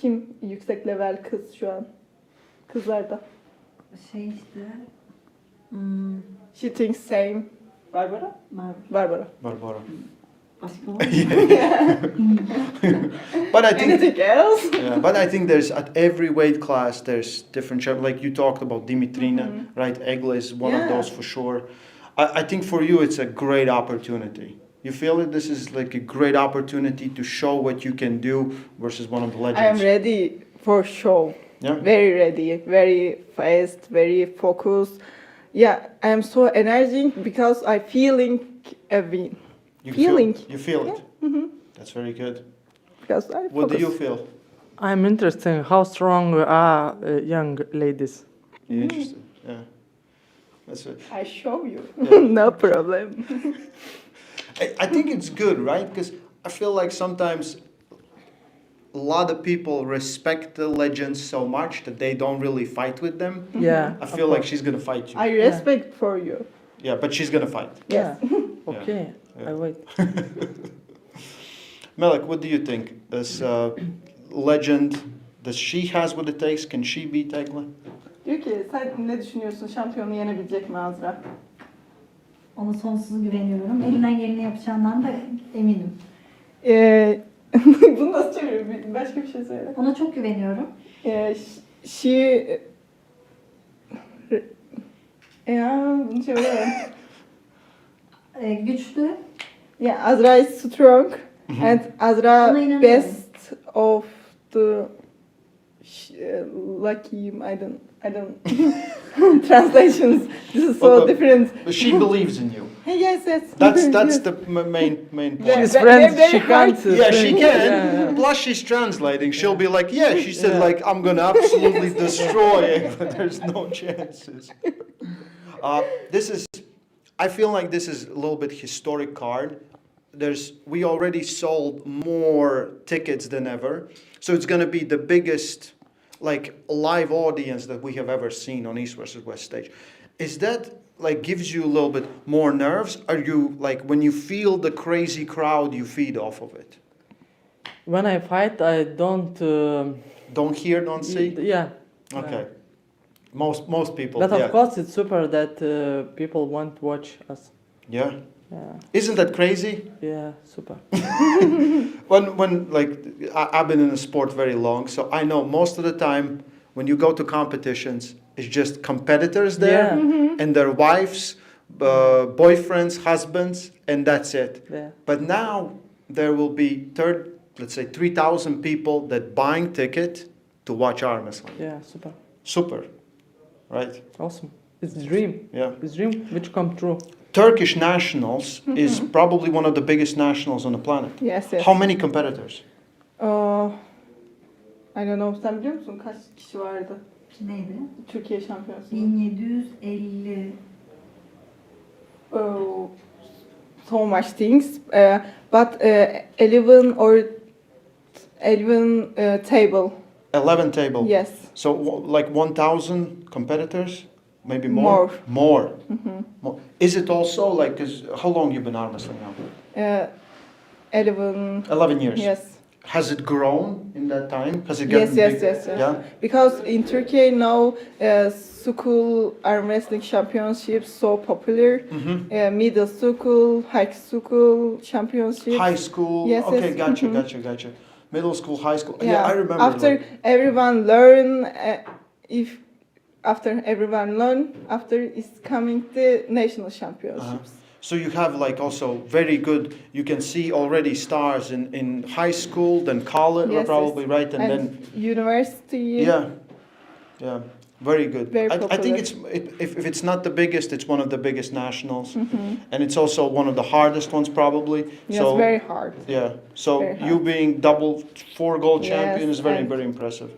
kim yüksek level kız şu an? Kızlarda. Şey işte. She thinks same. Barbara? Barbara. Barbara. Başka var But I think Anything else? yeah, but I think there's at every weight class there's different like you talked about Dimitrina, right? Egla is one of Yeah. those for sure. I think for you it's a great opportunity. You feel it? This is like a great opportunity to show what you can do versus one of the legends. I am ready for show. Yeah. Very ready, very fast, very focused. Yeah, I am so energetic because I feeling a win. You Feeling. you feel it. That's very good. Because I What do focus. you feel? I'm interested in how strong are young ladies. You interested? Yeah. That's it. I show you. Yeah. No problem. I think it's good, right? Because I feel like sometimes a lot of people respect the legends so much that they don't really fight with them. Yeah. I feel like she's gonna fight you. I respect for you. Yeah, but she's gonna fight. Yeah. Okay. Yeah. I wait. Melek, what do you think? Does legend, does she has what it takes? Can she beat Egla? Diyor ki sen ne düşünüyorsun? Şampiyonu yenebilecek mi Azra? Ona sonsuz güveniyorum. Elinden geleni yapacağından da eminim. Bunu nasıl çeviriyorum? Başka bir şey söyle. Ona çok güveniyorum. She... Ya bunu çeviremem. Güçlü. Yeah, Azra is strong and Azra Ona inanıyorum. best of the lucky. I don't translations. This is so Okay. different. But she believes in you. Yes. That's Yes. the main point. She's Very- French. very She hard. can't. Yeah, she French. can. Yeah. Plus, she's translating. She'll be like, "Yeah," she said, Yeah. "Like I'm gonna absolutely destroy it, but there's no chances." This is, I feel like this is a little bit historic card. We already sold more tickets than ever, so it's gonna be the biggest, like live audience that we have ever seen on East versus West stage. Is that like gives you a little bit more nerves? Are you like when you feel the crazy crowd, you feed off of it? When I fight, I don't. Don't hear, don't see? Yeah. Okay. Most people, But yeah. of course, it's super that people want to watch us. Yeah. Yeah. Isn't that crazy? Yeah. Super. When like, I've been in the sport very long, so I know most of the time when you go to competitions, it's just competitors there Yeah. and their wives, boyfriends, husbands, and that's it. Yeah. But now there will be let's say 3,000 people that buying ticket to watch arm wrestling. Yeah. Super. Super, right? Awesome. It's dream. Yeah. It's dream which come true. Turkish nationals is probably one of the biggest nationals on the planet. Yes. How many competitors? I don't know. Sen biliyor musun kaç kişi vardı Neydi? Türkiye şampiyonası? 1750. So much things, but 11 or 11 table. 11 table. Yes. So like 1,000 competitors, maybe more. More. More. Is it also like? 'Cause how long you been arm wrestling now? 11. 11 years. Yes. Has it grown in that time? Has it gotten Yes. big? Yeah. Because in Turkey now, school arm wrestling championships so popular. Middle school, high school championships. High school. Yes, Okay, yes. gotcha. Middle school, high school. Yeah, I remember. After like- everyone learn, after is coming the national championships. So you have like also very good. You can see already stars in high school, then college, Yes, probably right, and then University. yeah. Very good. Very I think popular. if it's not the biggest, it's one of the biggest nationals, and it's also one of the hardest ones probably. Yes, So very hard. yeah. So Very you hard. being double 4-goal Yes, champion is very and very impressive.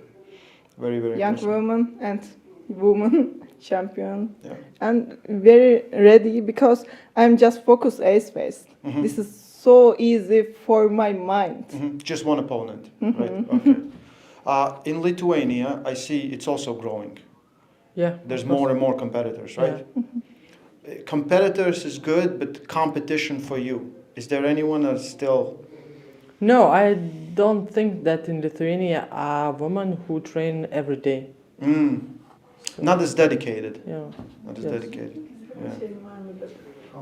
Very very Young impressive. woman and woman champion. Yeah. And very ready because I'm just focused ace based. This is so easy for my mind. Just one opponent, right? Okay. In Lithuania, I see it's also growing. Yeah. There's of course. more and more competitors, right? Competitors is good, but competition for you. Is there anyone that's still? No, I don't think that in Lithuania are women who train every day. Not as dedicated. Yeah. Not as Yes. dedicated. Yeah.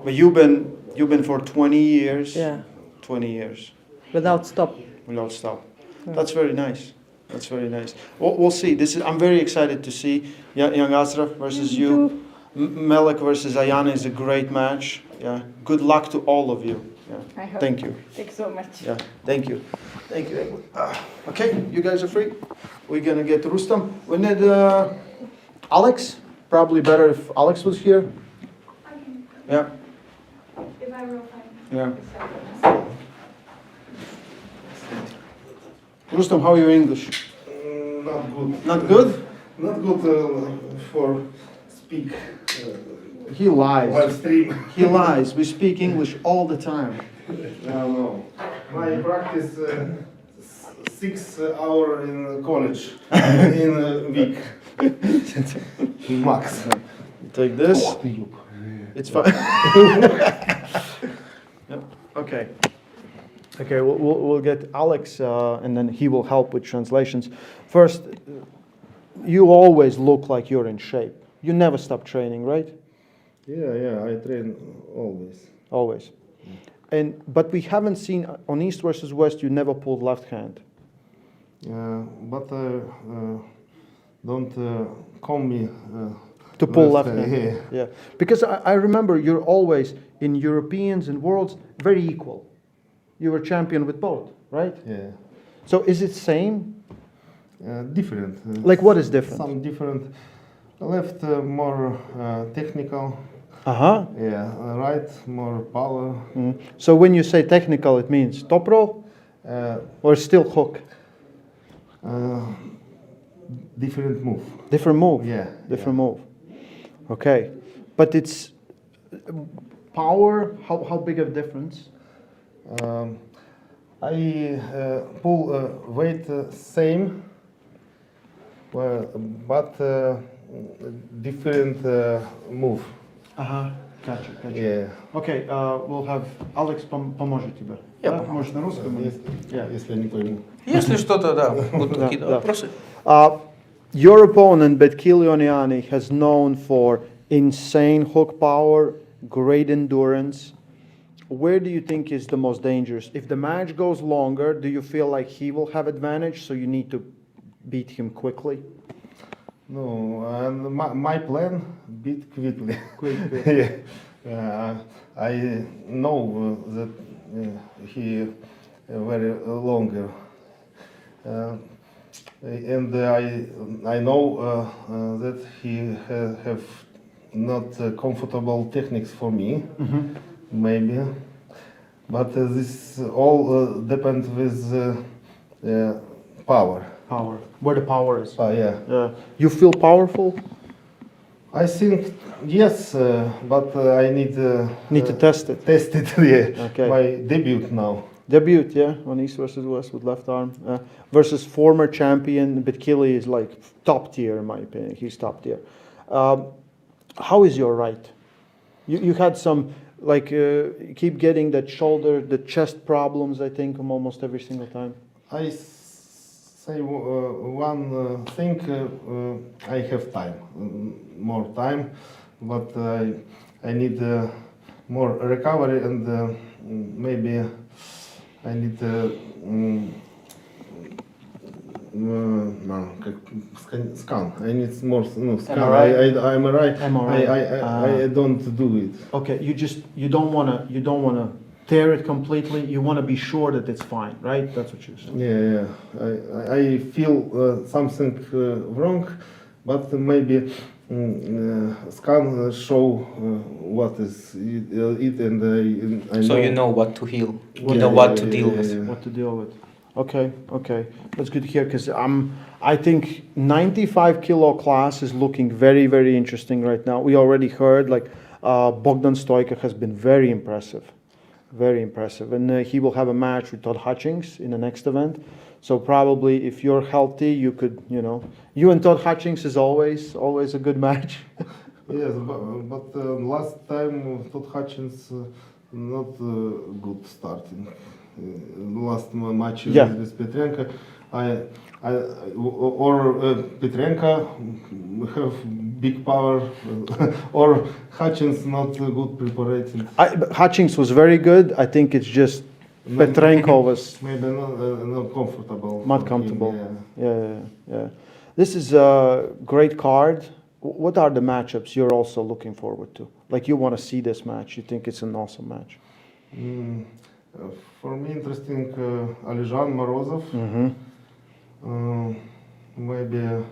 But you've been for 20 years. Yeah. 20 years Without stop. without stop. That's very nice. That's very nice. We'll see. I'm very excited to see Young Asraf versus you. Melek versus Ayana is a great match. Yeah. Good luck to all of you. Yeah. I hope. Thank you. Thanks so much. Yeah. Thank you. Thank you. Okay, you guys are free. We're gonna get Rustam. We need Alex. Probably better if Alex was here. Yeah. If I will find Yeah. Rustam, how are you English? Not good. Not good? Not good for speak He lies. while stream. He lies. We speak English all the time. No. My practice 6 hour in college in a week. Max. Take this. It's fine. Yep. Okay. Okay, we'll get Alex, and then he will help with translations. First, you always look like you're in shape. You never stop training, right? Yeah, I train always. Always. But we haven't seen on East versus West. You never pulled left hand. But don't call me To pull left hand. Yeah. Yeah. Because I remember you're always in Europeans and worlds very equal. You were champion with both, right? Yeah. So is it same? Different. Like what is different? Some different. Left more technical. Uh-huh. Yeah. Right more power. So when you say technical, it means top roll or still hook? Different move. Different move. Yeah. Different move. Okay. But it's power, how big of a difference? I pull weight same, but different move. Ага, gotcha. Yeah. Okay, we'll have Alex поможет тебе. Да? Может на русском? Если не пойму. Если что-то, да, будут Да, какие-то да. вопросы. Your opponent, Betkilioniani, has known for insane hook power, great endurance. Where do you think is the most dangerous? If the match goes longer, do you feel like he will have advantage, so you need to beat him quickly? No, and my plan beat quickly. Quickly. Yeah. I know that he very longer, and I know that he have not comfortable techniques for me, maybe, but this all depends with power. Power. Where the power is. Yeah. You feel powerful? I think yes, but I need to test it. Test it, yeah. Okay. My debut now. Debut, yeah, on East versus West with left arm. Versus former champion, Betkili is like top tier in my opinion. He's top tier. How is your right? You had some, like, keep getting that shoulder, the chest problems, I think, almost every single time. I say one thing, I have time, more time, but I need more recovery and maybe I need scan. I need more scan. MRI? I'm right. MRI. I don't do it. Okay, you don't wanna tear it completely. You wanna be sure that it's fine, right? That's what you're saying. Yeah. I feel something wrong, but maybe scan show what is it, and I So know. you know what to heal. Yeah, You know what to deal with. What to deal with. Okay, okay. That's good to hear because I think 95 kilo class is looking very, very interesting right now. We already heard like Bogdan Stoica has been very impressive. Very impressive. And he will have a match with Todd Hutchings in the next event. So probably if you're healthy, you could, you and Todd Hutchings is always a good match. Yes, but last time Todd Hutchins not good starting. Last match with Petrenko, Petrenko have big power, or Hutchins not good prepared. Hutchings was very good. I think it's just Petrenko was maybe not comfortable. not comfortable. Yeah. This is a great card. What are the matchups you're also looking forward to? Like you want to see this match? You think it's an awesome match? For me, interesting Alijan Morozov. Maybe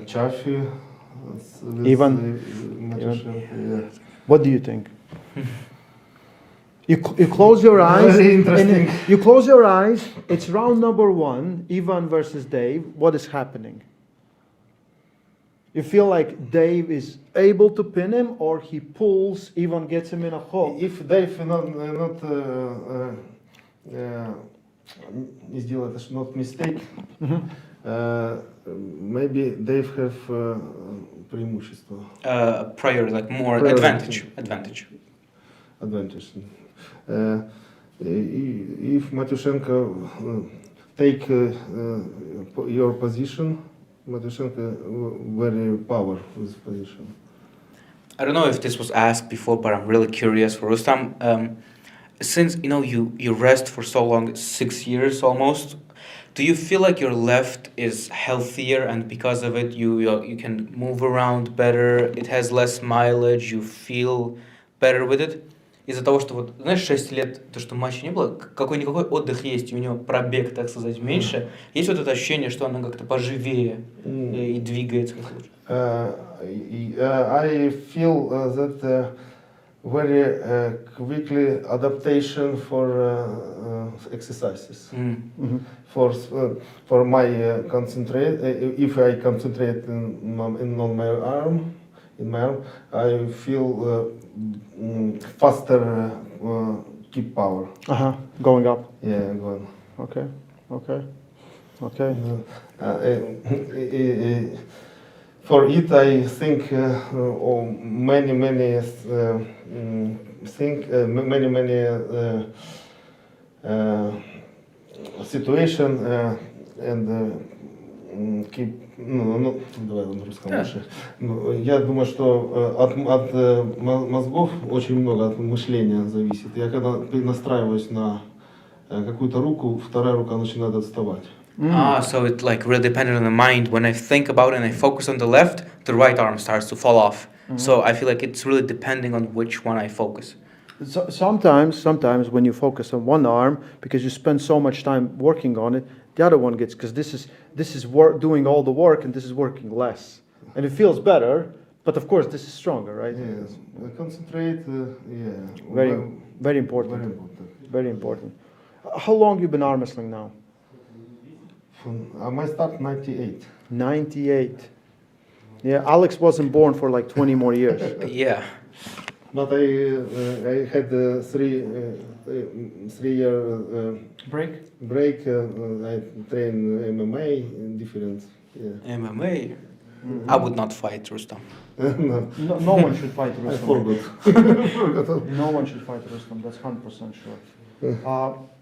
Chafi. Ivan. What do you think? You close your eyes. Very interesting. And you close your eyes. It's round number 1. Ivan versus Dave. What is happening? You feel like Dave is able to pin him, or he pulls, Ivan gets him in a hook. If Dave not not mistake, maybe Dave have преимущество. Prior, like more Priority. advantage. If Matyushenko take your position, Matyushenko very powerful position. I don't know if this was asked before, but I'm really curious for Rustam. Since you rest for so long, 6 years almost, do you feel like your left is healthier, and because of it you can move around better, it has less mileage, you feel better with it? Из-за того, что вот, знаешь, 6 лет, то, что матча не было, какой-никакой отдых есть, у него пробег, так сказать, меньше, есть вот это ощущение, что она как-то поживее и двигается как лучше? I feel that very quickly adaptation for exercises. For my concentrate, if I concentrate in my arm, I feel faster keep power. Going up. Yeah, going. Okay. For it, I think many situation and keep. Давай на русском лучше. Я думаю, что от мозгов очень много от мышления зависит. Я когда настраиваюсь на какую-то руку, вторая рука начинает отставать. So it like really dependent on the mind. When I think about it and I focus on the left, the right arm starts to fall off. So I feel like it's really depending on which one I focus. So, sometimes when you focus on one arm, because you spend so much time working on it, the other one gets, because this is doing all the work and this is working less, and it feels better. But of course, this is stronger, right? Yes, concentrate. Very important. Very important. How long you been arm wrestling now? I might start 98. 98. Yeah, Alex wasn't born for like 20 more years. Yeah. But I had 3 year Break. I train MMA in different. Yeah. MMA? I would not fight Rustam. No one should fight I Rustam. forgot. No one should fight Rustam. That's 100% sure.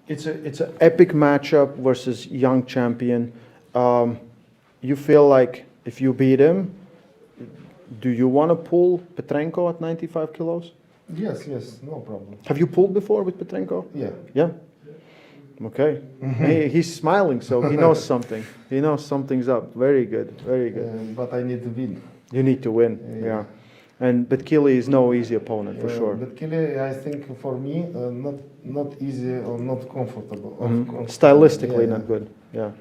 It's an epic matchup versus young champion. You feel like if you beat him, do you want to pull Petrenko at 95 kilos? Yes, no problem. Have you pulled before with Petrenko? Yeah. Yeah? Okay. He's smiling, so he knows something. He knows something's up. Very good. But I need to win. You need to win, yeah. But Kili is no easy opponent, for sure. But Kili, I think for me, not easy or not comfortable. Stylistically not good, yeah.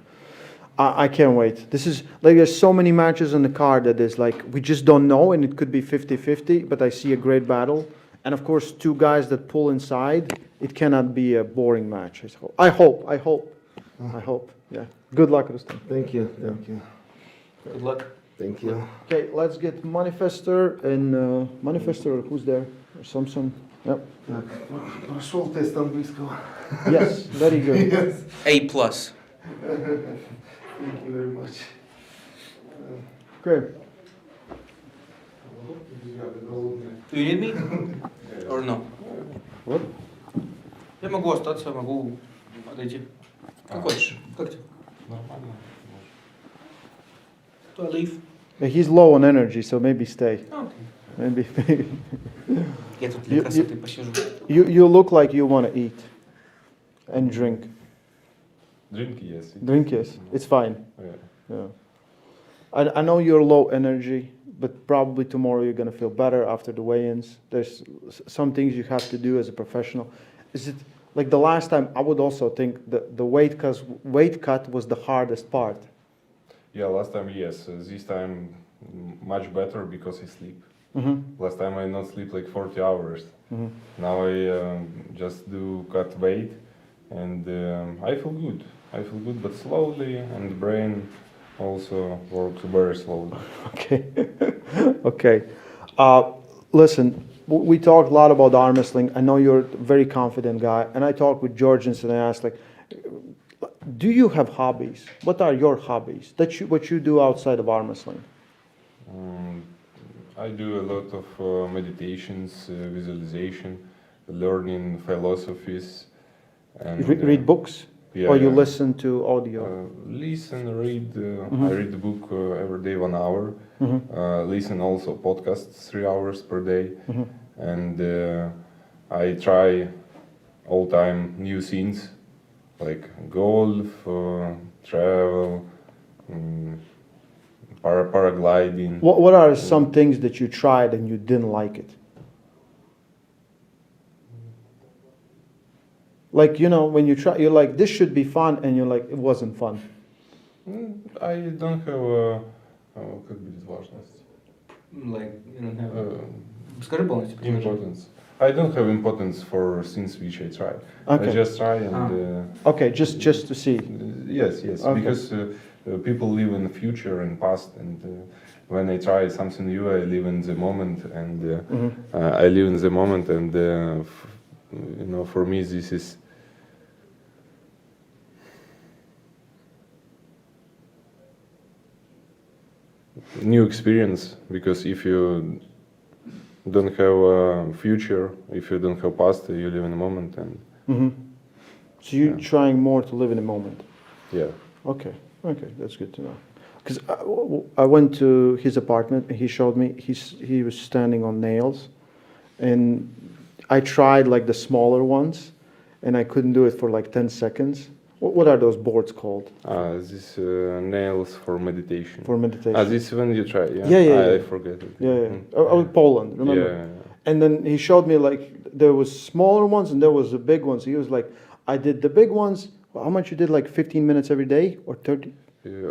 I can't wait. This is like there's so many matches on the card that is like we just don't know, and it could be 50-50, but I see a great battle. And of course, two guys that pull inside, it cannot be a boring match. I hope. Yeah. Good luck, Rustam. Thank you. Thank you. Good luck. Thank you. Okay, let's get Manifester and Manifester. Who's there? Or Samson. Yep. Так, прошел тест английского. Yes, very good. Yes. A+. Thank you very much. Okay. Do you need me? Or no? What? Я могу остаться, могу отойти. Как хочешь. Как тебе? Нормально. Do I leave? He's low on energy, so maybe stay. Okay. Maybe. Я тут для красоты посижу. You look like you want to eat and drink. Drink, yes. Drink, yes. It's fine. Yeah. Yeah. I know you're low energy, but probably tomorrow you're going to feel better after the weigh-ins. There's some things you have to do as a professional. Is it like the last time? I would also think the weight cut was the hardest part. Yeah, last time, yes. This time, much better because I sleep. Mm-hmm. Last time I not sleep like 40 hours. Mm-hmm. Now I just do cut weight, and I feel good. I feel good, but slowly, and the brain also works very slowly. Okay. Okay. Listen, we talked a lot about arm wrestling. I know you're a very confident guy, and I talked with Georgians and I asked, like, do you have hobbies? What are your hobbies? What you do outside of arm wrestling? I do a lot of meditations, visualization, learning philosophies, and Read books? Yeah, Or you yeah. listen to audio? Listen, read. Mm-hmm. I read the book every day 1 hour. Mm-hmm. Listen also podcasts 3 hours per day, Mm-hmm. and I try all time new scenes like golf, travel, paragliding. What are some things that you tried and you didn't like it? Like, you know, when you try, you're like, this should be fun, and you're like, it wasn't fun. I don't have как будет важность? Like, you don't have... Скажи полностью. Importance. I don't have importance for scenes which I try. Okay. I just try and. Okay, just to see. Yes, Okay. because people live in the future and past, and when I try something new, I live in the moment, and I live in the moment, and you know, for me, this is. New experience, because if you don't have a future, if you don't have past, you live in the moment, and So you're trying more to live in the moment. yeah. Okay, that's good to know. Because I went to his apartment and he showed me he was standing on nails, and I tried like the smaller ones, and I couldn't do it for like 10 seconds. What are those boards called? This nails for meditation. For meditation. This when you try, yeah? Yeah. I forget it. Yeah. I was Poland, remember? Yeah. And then he showed me like there was smaller ones and there was the big ones. He was like, I did the big ones. How much you did? Like 15 minutes every day or 30?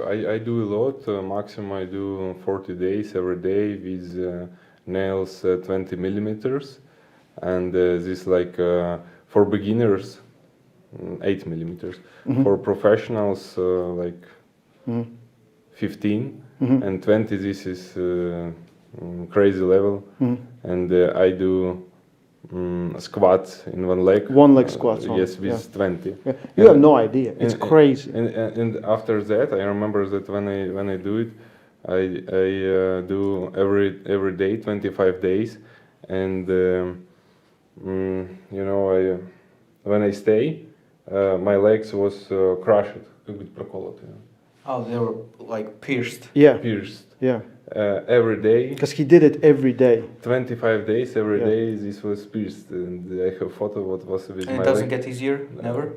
I do a lot. Maximum I do 40 days every day with nails 20 millimeters, and this like for beginners 8 millimeters. For professionals like 15 and 20. This is crazy level, and I do squats in one leg. One leg squats. Yes, with 20. Yeah. You have no idea. It's crazy. And after that, I remember that when I do it, I do every day 25 days, and you know, when I stay, my legs was crushed, как быть проколоты. Oh, they were like pierced. Yeah. Pierced. Yeah. Every day. Because he did it every day. 25 days every day. This was pierced, and I have photo what was with And my it doesn't leg. get easier, never?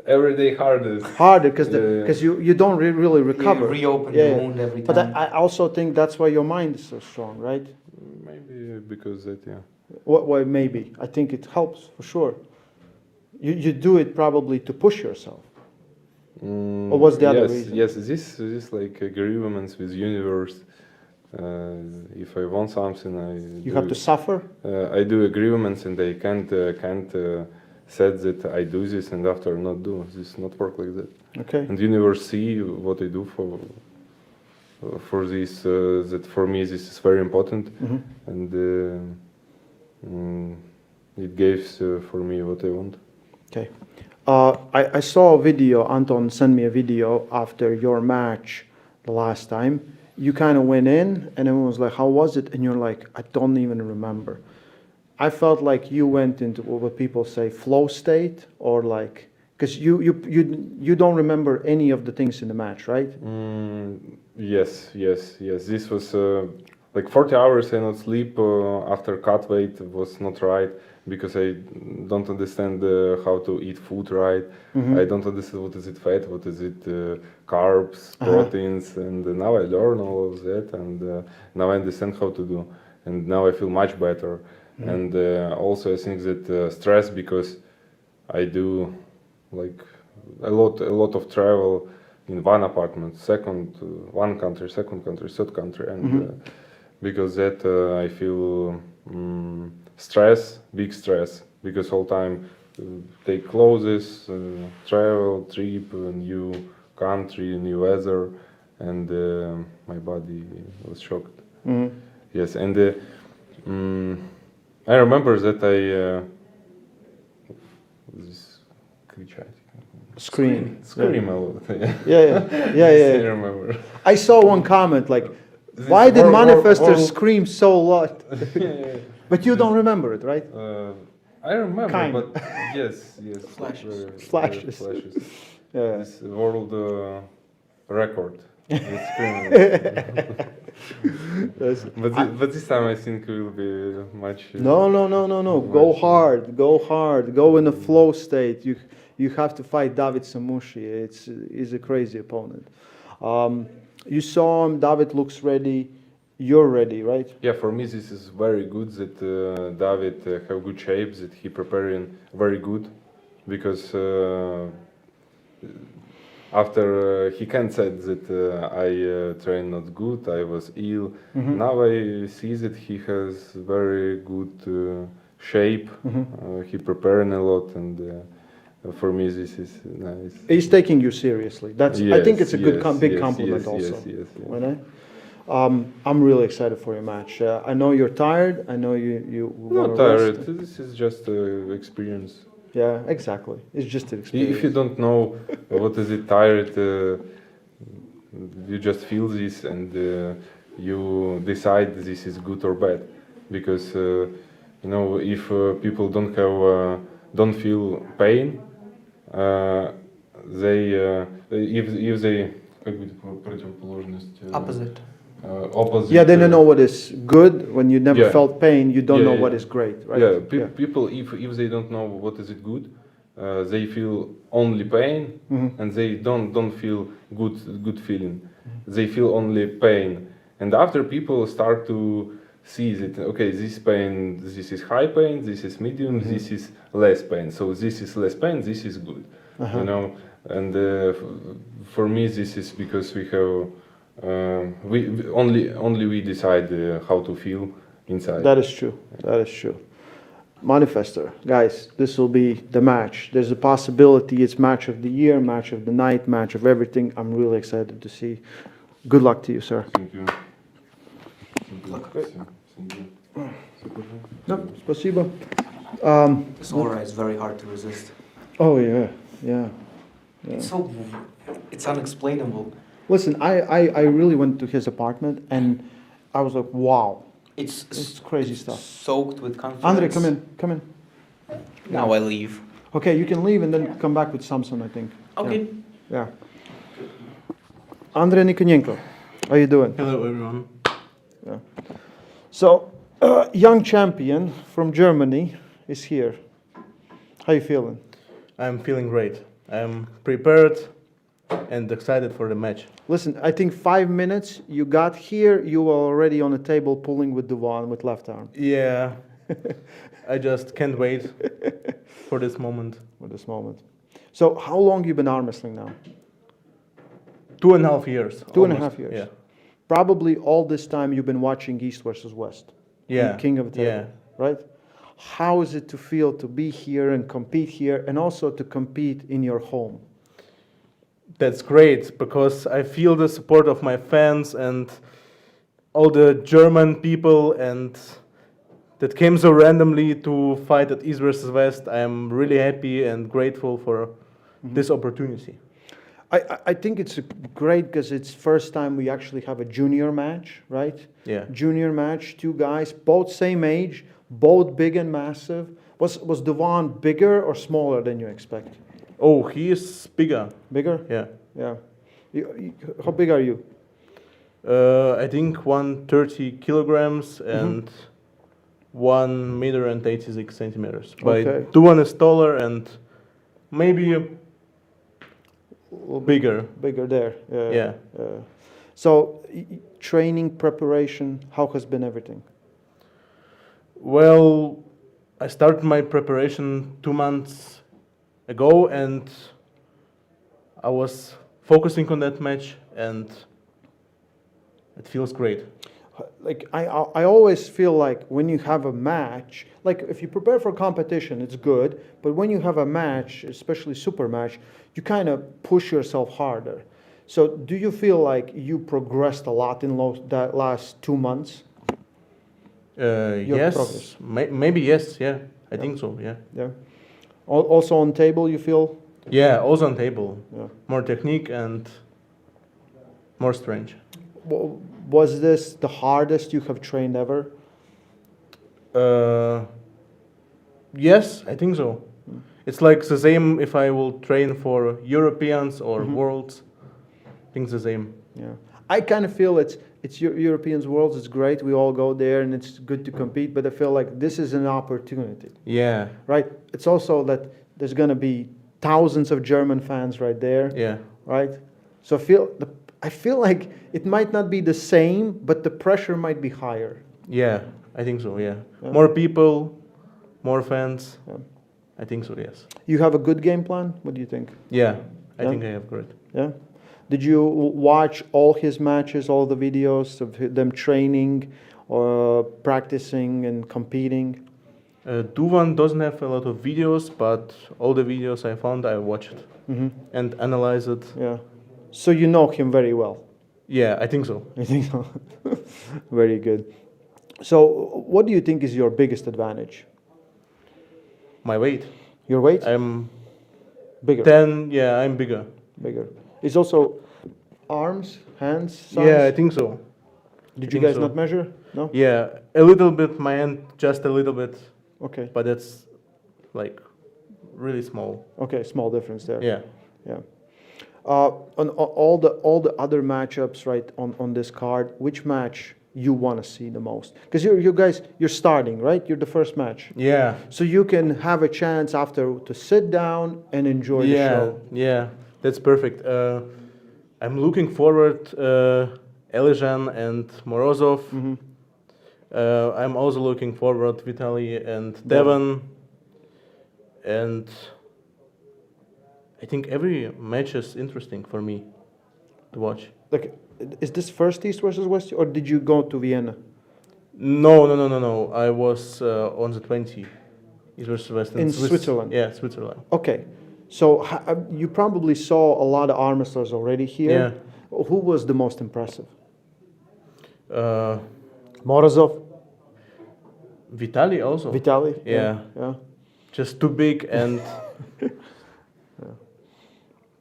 Every day harder. Harder because you don't really recover. You reopen the wound every time. But I also think that's why your mind is so strong, right? Maybe because that, yeah. Why maybe. I think it helps for sure. You do it probably to push yourself. Or was the other yes, reason? Yes, this like agreements with universe. If I want something, You have to suffer? I do agreements, and I can't said that I do this and after not do. This not work like that. Okay. And universe see what I do for this. That for me this is very important, and it gives for me what I want. Okay. I saw a video. Anton sent me a video after your match the last time. You kind of went in, and everyone was like, "How was it?" And you're like, "I don't even remember." I felt like you went into what people say flow state, or like, because you don't remember any of the things in the match, right? Yes. This was like 40 hours I not sleep after cut weight was not right because I don't understand how to eat food right. I don't understand what is it fat, what is it carbs, proteins, and now I learn all of that, and now I understand how to do, and now I feel much better. And also I think that stress, because I do like a lot of travel in one apartment, one country, second country, third country, and because that I feel big stress, because all time take clothes, travel, trip, new country, new weather, and my body was shocked. Yes, and I remember that I scream a lot. Yeah. I remember. I saw one comment like, "Why did Manifester scream so a lot?" But you don't remember it, right? I remember, Kind. but yes, Flashes. Yeah. This world record. But this time I think it will be much. No. Go hard. Go in a flow state. You have to fight David Samushi. He's a crazy opponent. You saw him. David looks ready. You're ready, right? Yeah, for me this is very good that David have good shape, that he preparing very good, because after he can't say that I train not good, I was ill. Now I see that he has very good shape. He preparing a lot, and for me this is nice. He's taking you seriously. I think it's a big compliment also. Yes. Right? I'm really excited for your match. I know you're tired. I know you Not tired. This is just experience. Yeah, exactly. It's just an experience. If you don't know what is it tired, you just feel this, and you decide this is good or bad. Because if people don't feel pain, if they Opposite. Opposite. Yeah, they don't know what is good. When you never Yeah. felt pain, you don't know what Yeah. is great, right? Yeah, people, if they don't know what is it good, they feel only pain, and they don't feel good feeling. They feel only pain, and after people start to see that, okay, this pain, this is high pain, this is medium, this is less pain. So this is less pain, this is good, And for me, this is because we have. We decide how to feel inside. That is true. Manifester, guys, this will be the match. There's a possibility it's match of the year, match of the night, match of everything. I'm really excited to see. Good luck to you, sir. Thank you. No, спасибо. This aura is very hard to resist. Oh yeah. It's unexplainable. Listen, I really went to his apartment and I was like, wow. It's crazy stuff. Soaked with confidence. Andre, come in. Now I leave. Okay, you can leave and then come back with Samson, I think. Okay. Yeah. Andre Nikonenko, how you doing? Hello, everyone. Yeah. So, young champion from Germany is here. How you feeling? I'm feeling great. I'm prepared and excited for the match. Listen, I think 5 minutes you got here, you were already on the table pulling with Duvan with left arm. Yeah, I just can't wait for this moment. So how long you been arm wrestling now? 2.5 years. 2.5 almost. years. Yeah. Probably all this time you've been watching East versus West. Yeah. King of the Table, Yeah. right? How is it to feel to be here and compete here, and also to compete in your home? That's great because I feel the support of my fans and all the German people and that came so randomly to fight at East versus West. I am really happy and grateful for this opportunity. I think it's great because it's first time we actually have a junior match, right? Yeah. Junior match, two guys, both same age, both big and massive. Was Devon bigger or smaller than you expect? Oh, he is bigger. Bigger? Yeah. Yeah. How big are you? I think 130 kilograms and 1 meter and 86 centimeters. Okay. But Duan is taller and maybe a bigger. Bigger there. Yeah. So training, preparation, how has been everything? Well, I started my preparation 2 months ago and I was focusing on that match and it feels great. Like I always feel like when you have a match, like if you prepare for competition, it's good, but when you have a match, especially super match, you kind of push yourself harder. So do you feel like you progressed a lot in that last 2 months? Yes, progress? maybe yes, yeah, I think so, yeah. Yeah. Also on table, you feel? Yeah, also on table. Yeah. More technique and more strength. Was this the hardest you have trained ever? Yes, I think so. It's like the same if I will train for Europeans or Worlds. I think the same. Yeah, I kind of feel it's Europeans Worlds. It's great. We all go there and it's good to compete. But I feel like this is an opportunity. Yeah. Right. It's also that there's gonna be thousands of German fans right there. Yeah. Right. So I feel like it might not be the same, but the pressure might be higher. Yeah, I think so. Yeah. More people, more fans. Yeah. I think so. Yes. You have a good game plan. What do you think? Yeah, I think I have great. Yeah. Did you watch all his matches, all the videos of them training or practicing and competing? Duvan doesn't have a lot of videos, but all the videos I found, I watched and analyzed it. Yeah. So you know him very well. Yeah, I think so. I think so. Very good. So what do you think is your biggest advantage? My weight. Your weight? I'm bigger. I'm bigger. Bigger. It's also arms, hands, size? Yeah, I think so. Did you guys not measure? No? Yeah, a little bit, my hand, just a little bit. Okay. But it's like really small. Okay, small difference there. Yeah. Yeah. On all the other matchups, right, on this card, which match you want to see the most? Because you guys, you're starting, right? You're the first match. Yeah. So you can have a chance after to sit down and enjoy the show. Yeah, that's perfect. I'm looking forward Elizhan and Morozov. I'm also looking forward Vitaly and Devon. And I think every match is interesting for me to watch. Like, is this first East versus West, or did you go to Vienna? No. I was on the 20 East versus West in Switzerland. Yeah, Switzerland. Okay, so you probably saw a lot of arm wrestlers already here. Yeah. Who was the most impressive? Morozov. Vitaly also. Vitaly. Yeah. Yeah. Just too big and.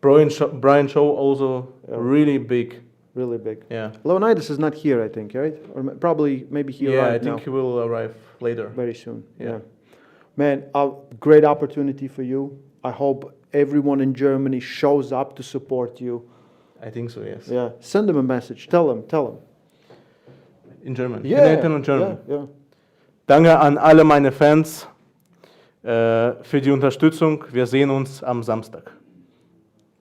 Brian Shaw also really big. Really big. Yeah. Leonidas is not here, I think, right? Or probably maybe he arrived. Yeah, I think he will arrive later. Very soon. Yeah. Man, a great opportunity for you. I hope everyone in Germany shows up to support you. I think so, yes. Yeah. Send them a message. Tell them. In German. Yeah. In German. Yeah. Danke an alle meine Fans für die Unterstützung. Wir sehen uns am Samstag.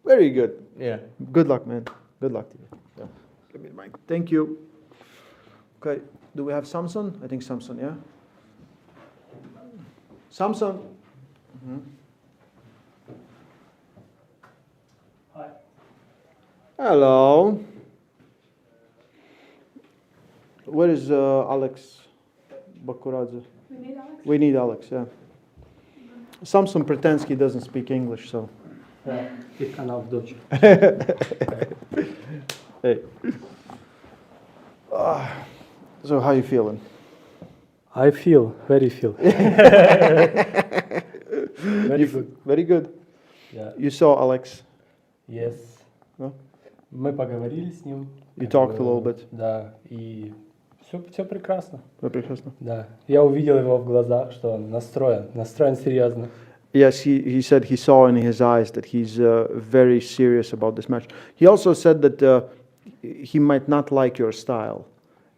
Very good. Yeah. Good luck, man. Good luck to you. Yeah. Give me the mic. Thank you. Okay. Do we have Samson? I think Samson, yeah? Samson. Hi. Hello. Where is Alex Bakuradze? We need Alex, yeah. Samson pretends he doesn't speak English, so. Ich kann auf Deutsch. Hey. So how you feeling? I feel, very feel. Very good. Very good. Yeah. You saw Alex? Yes. No? Мы поговорили с ним. You talked a little bit. Да, и все прекрасно. Very прекрасно. Да. Я увидел его в глазах, что он настроен серьезно. Yes, he said he saw in his eyes that he's very serious about this match. He also said that he might not like your style.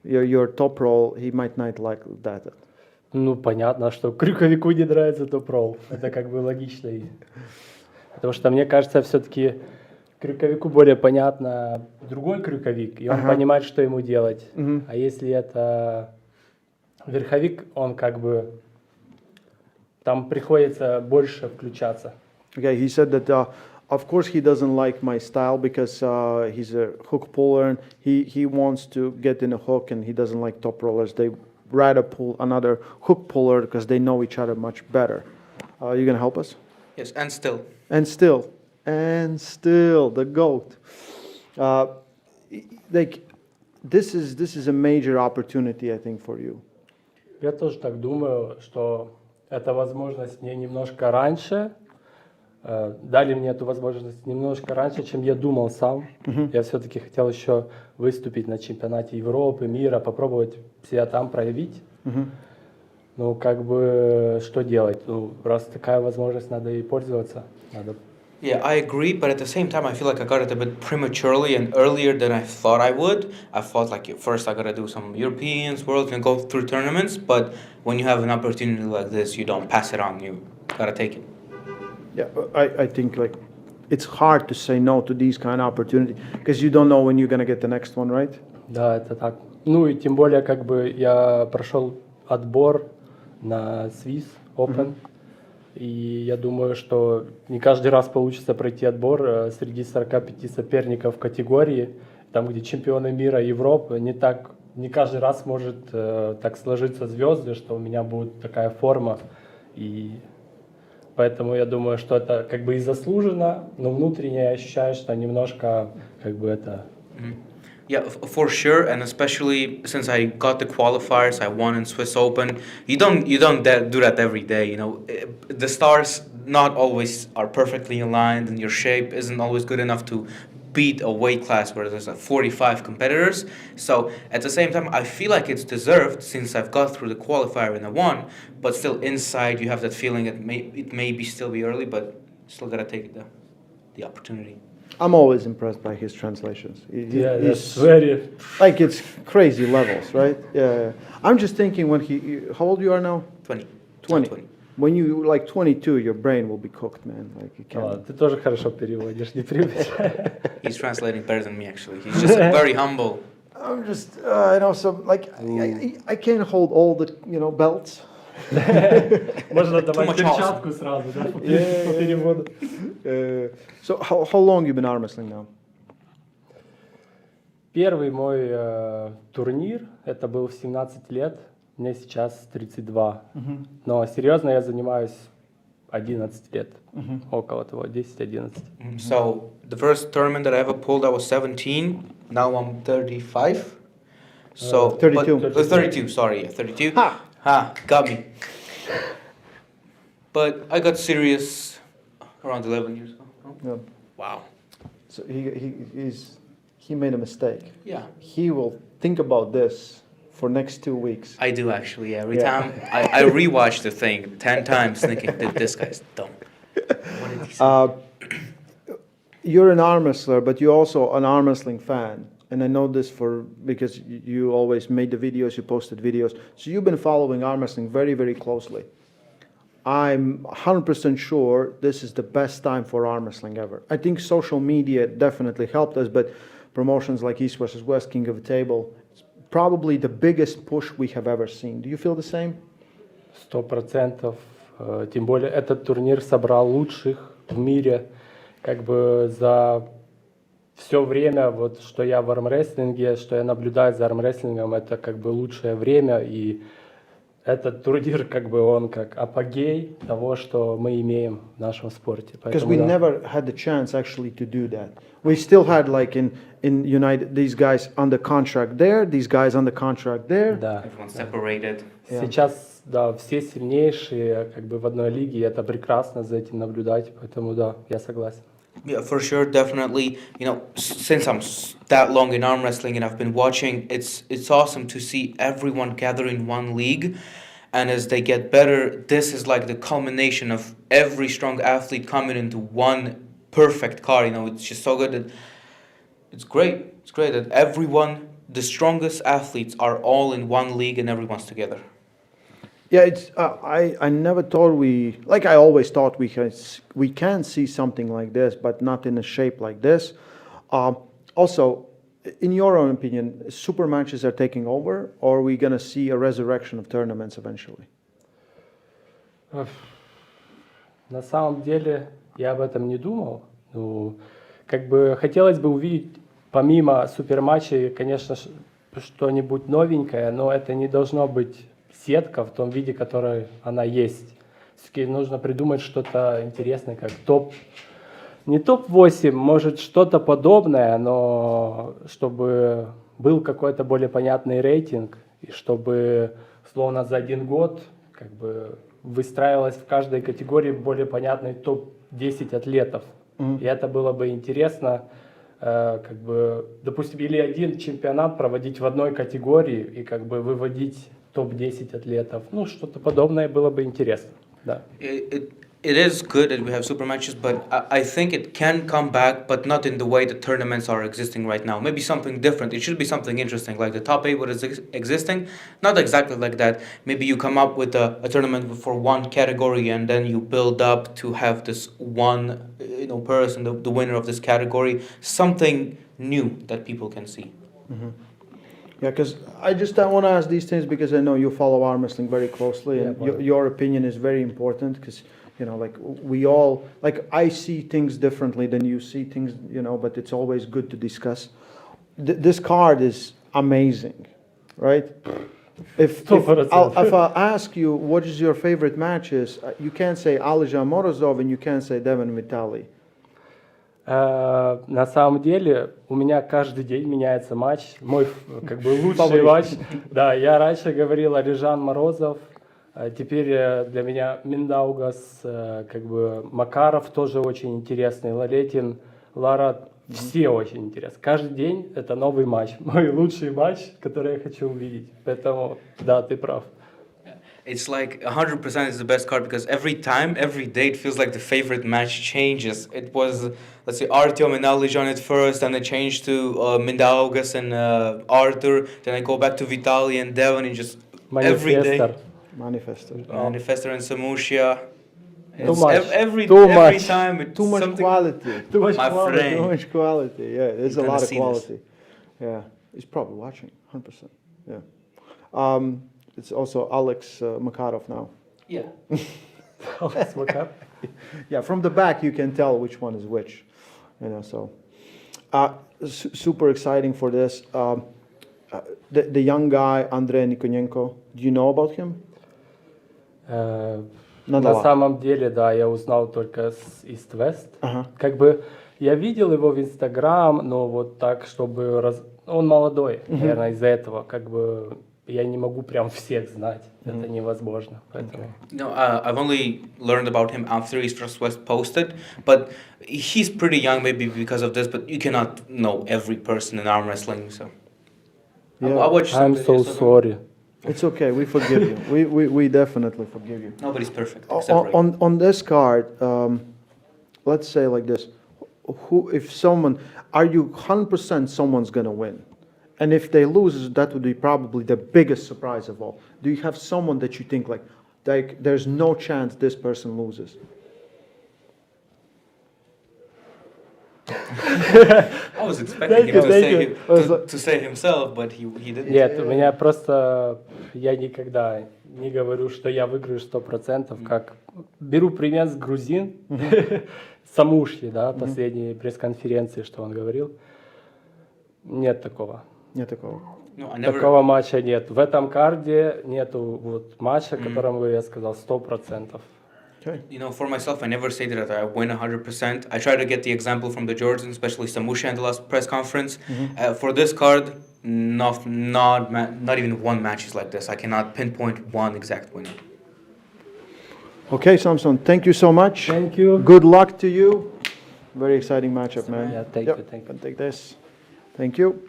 Your top roll, he might not like that. Ну, понятно, что крюковику не нравится топ-ролл. Это как бы логично. Потому что, мне кажется, все-таки крюковику более понятно другой крюковик, и он понимает, что ему делать. А если это верховик, он как бы... Там приходится больше включаться. Okay, he said that of course he doesn't like my style because he's a hook puller and he wants to get in a hook and he doesn't like top rollers. They rather pull another hook puller because they know each other much better. You gonna help us? Yes, and still. And still, the GOAT. Like this is a major opportunity, I think, for you. Я тоже так думаю, что эта возможность мне немножко раньше, дали мне эту возможность немножко раньше, чем я думал сам. Я все-таки хотел еще выступить на чемпионате Европы, мира, попробовать себя там проявить. Ну, как бы, что делать? Ну, раз такая возможность, надо и пользоваться. Надо. Yeah, I agree, but at the same time, I feel like I got it a bit prematurely and earlier than I thought I would. I thought like first I gotta do some Europeans, Worlds, and go through tournaments. But when you have an opportunity like this, you don't pass it on. You gotta take it. Yeah, I think like it's hard to say no to these kind of opportunities because you don't know when you're gonna get the next one, right? Да, это так. Ну и тем более, как бы я прошел отбор на Swiss Open. И я думаю, что не каждый раз получится пройти отбор среди 45 соперников в категории, там, где чемпионы мира, Европы, не каждый раз может так сложиться звезды, что у меня будет такая форма. И поэтому я думаю, что это как бы и заслуженно, но внутренне я ощущаю, что немножко как бы это... Yeah, for sure, and especially since I got the qualifiers, I won in Swiss Open. You don't do that every day, you know. The stars not always are perfectly aligned, and your shape isn't always good enough to beat a weight class where there's like 45 competitors. So at the same time, I feel like it's deserved since I've got through the qualifier and I won. But still, inside you have that feeling that it may still be early, but still gotta take the opportunity. I'm always impressed by his translations. Yeah, that's very... Like it's crazy levels, right? Yeah. I'm just thinking how old you are now? 20. 20. When you like 22, your brain will be cooked, man. Like you can't. Ты тоже хорошо переводишь, не привыкай. He's translating better than me, actually. He's just very humble. I'm just, I know some, like, I can't hold all the, belts. Можно давать перчатку сразу, да, по переводу. So how long you been arm wrestling now? Первый мой турнир, это был в 17 лет, мне сейчас 32. Но серьезно я занимаюсь 11 лет, около того, 10-11. So the first tournament that I ever pulled, I was 17. Now I'm 35. So 32. 32, sorry, 32. Got me. But I got serious around 11 years ago. Yeah. Wow. So he made a mistake. Yeah. He will think about this for next 2 weeks. I do actually. Every time I rewatch the thing 10 times, thinking that this guy's dumb. What did he say? You're an arm wrestler, but you're also an arm wrestling fan. And I know this because you always made the videos, you posted videos. So you've been following arm wrestling very, very closely. I'm 100% sure this is the best time for arm wrestling ever. I think social media definitely helped us, but promotions like East vs. West, King of the Table, it's probably the biggest push we have ever seen. Do you feel the same? 100%. Тем более этот турнир собрал лучших в мире. Как бы за все время, вот, что я в армрестлинге, что я наблюдаю за армрестлингом, это как бы лучшее время, и этот турнир, как бы он как апогей того, что мы имеем в нашем спорте. Because we never had the chance actually to do that. We still had like in United these guys under contract there, these guys under contract there. Да. Everyone's separated. Сейчас, да, все сильнейшие как бы в одной лиге, и это прекрасно за этим наблюдать, поэтому да, я согласен. Yeah, for sure, definitely. You know, since I'm that long in arm wrestling and I've been watching, it's awesome to see everyone gather in one league, and as they get better, this is like the culmination of every strong athlete coming into one perfect car. You know, it's just so good. That it's great. It's great that everyone, the strongest athletes, are all in one league and everyone's together. Yeah, it's I never thought I always thought we can see something like this, but not in a shape like this. Also, in your own opinion, super matches are taking over, or are we gonna see a resurrection of tournaments eventually? На самом деле я об этом не думал. Ну, как бы хотелось бы увидеть помимо суперматчей, конечно, что-нибудь новенькое, но это не должно быть сетка в том виде, которой она есть. Все-таки нужно придумать что-то интересное, как не топ-8, может что-то подобное, но чтобы был какой-то более понятный рейтинг, и чтобы, словно за один год, как бы выстраивалось в каждой категории более понятный топ-10 атлетов. И это было бы интересно, как бы, допустим, или один чемпионат проводить в одной категории и как бы выводить топ-10 атлетов. Ну, что-то подобное было бы интересно. Да. It is good that we have super matches, but I think it can come back, but not in the way the tournaments are existing right now. Maybe something different. It should be something interesting, like the top 8 what is existing. Not exactly like that. Maybe you come up with a tournament for one category, and then you build up to have this one, person, the winner of this category. Something new that people can see. Mm-hmm. Yeah, because I want to ask these things because I know you follow arm wrestling very closely, and your opinion is very important because. We all, I see things differently than you see things, but it's always good to discuss. This card is amazing, right? If I ask you what is your favorite matches, you can't say Alijan Morozov and you can't say Devon Vitali. На самом деле у меня каждый день меняется матч, мой как бы лучший матч. Да, я раньше говорил Алижан Морозов. Теперь для меня Миндаугас, как бы Макаров тоже очень интересный, Лалетин, Лара, все очень интересны. Каждый день это новый матч, мой лучший матч, который я хочу увидеть. Поэтому, да, ты прав. It's like 100% is the best card because every time, every day, it feels like the favorite match changes. It was, let's say, Artyom and Alijan at first, then it changed to Mindaugas and Arthur, then I go back to Vitaly and Devon and just every day. Manifestor and Samusha. Too much. Every time it's too much quality. Too much quality. Too much quality. Yeah, there's a lot of quality. Yeah, he's probably watching 100%. Yeah. It's also Alex Makarov now. Yeah. Alex Makarov. Yeah, from the back you can tell which one is which. So super exciting for this. The young guy Andrei Nikonenko. Do you know about him? На самом деле, да, я узнал только с East West. Как бы я видел его в Инстаграм, но вот так, чтобы он молодой, наверное, из-за этого, как бы я не могу прям всех знать, это невозможно. Поэтому. No, I've only learned about him after East West posted, but he's pretty young, maybe because of this, but you cannot know every person in arm wrestling, so. Yeah. I'm so sorry. It's okay. We forgive you. We definitely forgive you. Nobody's perfect. On this card, let's say like this: are you 100% someone's gonna win? And if they lose, that would be probably the biggest surprise of all. Do you have someone that you think like there's no chance this person loses? I was expecting him to say himself, but he didn't. Нет, у меня просто, я никогда не говорю, что я выиграю 100%, как беру пример с грузин, Самушьи, да, последней пресс-конференции, что он говорил. Нет такого. Нет такого. No, I never. Такого матча нет. В этом карде нету вот матча, которому я сказал 100%. Okay. You know, for myself, I never say that I win 100%. I try to get the example from the Georgians, especially Samusha in the last press conference. For this card, not even one match is like this. I cannot pinpoint one exact winner. Okay, Samson, thank you so much. Thank you. Good luck to you. Very exciting matchup, man. Yeah, thank Yep. you, thank you. Can take this. Thank you.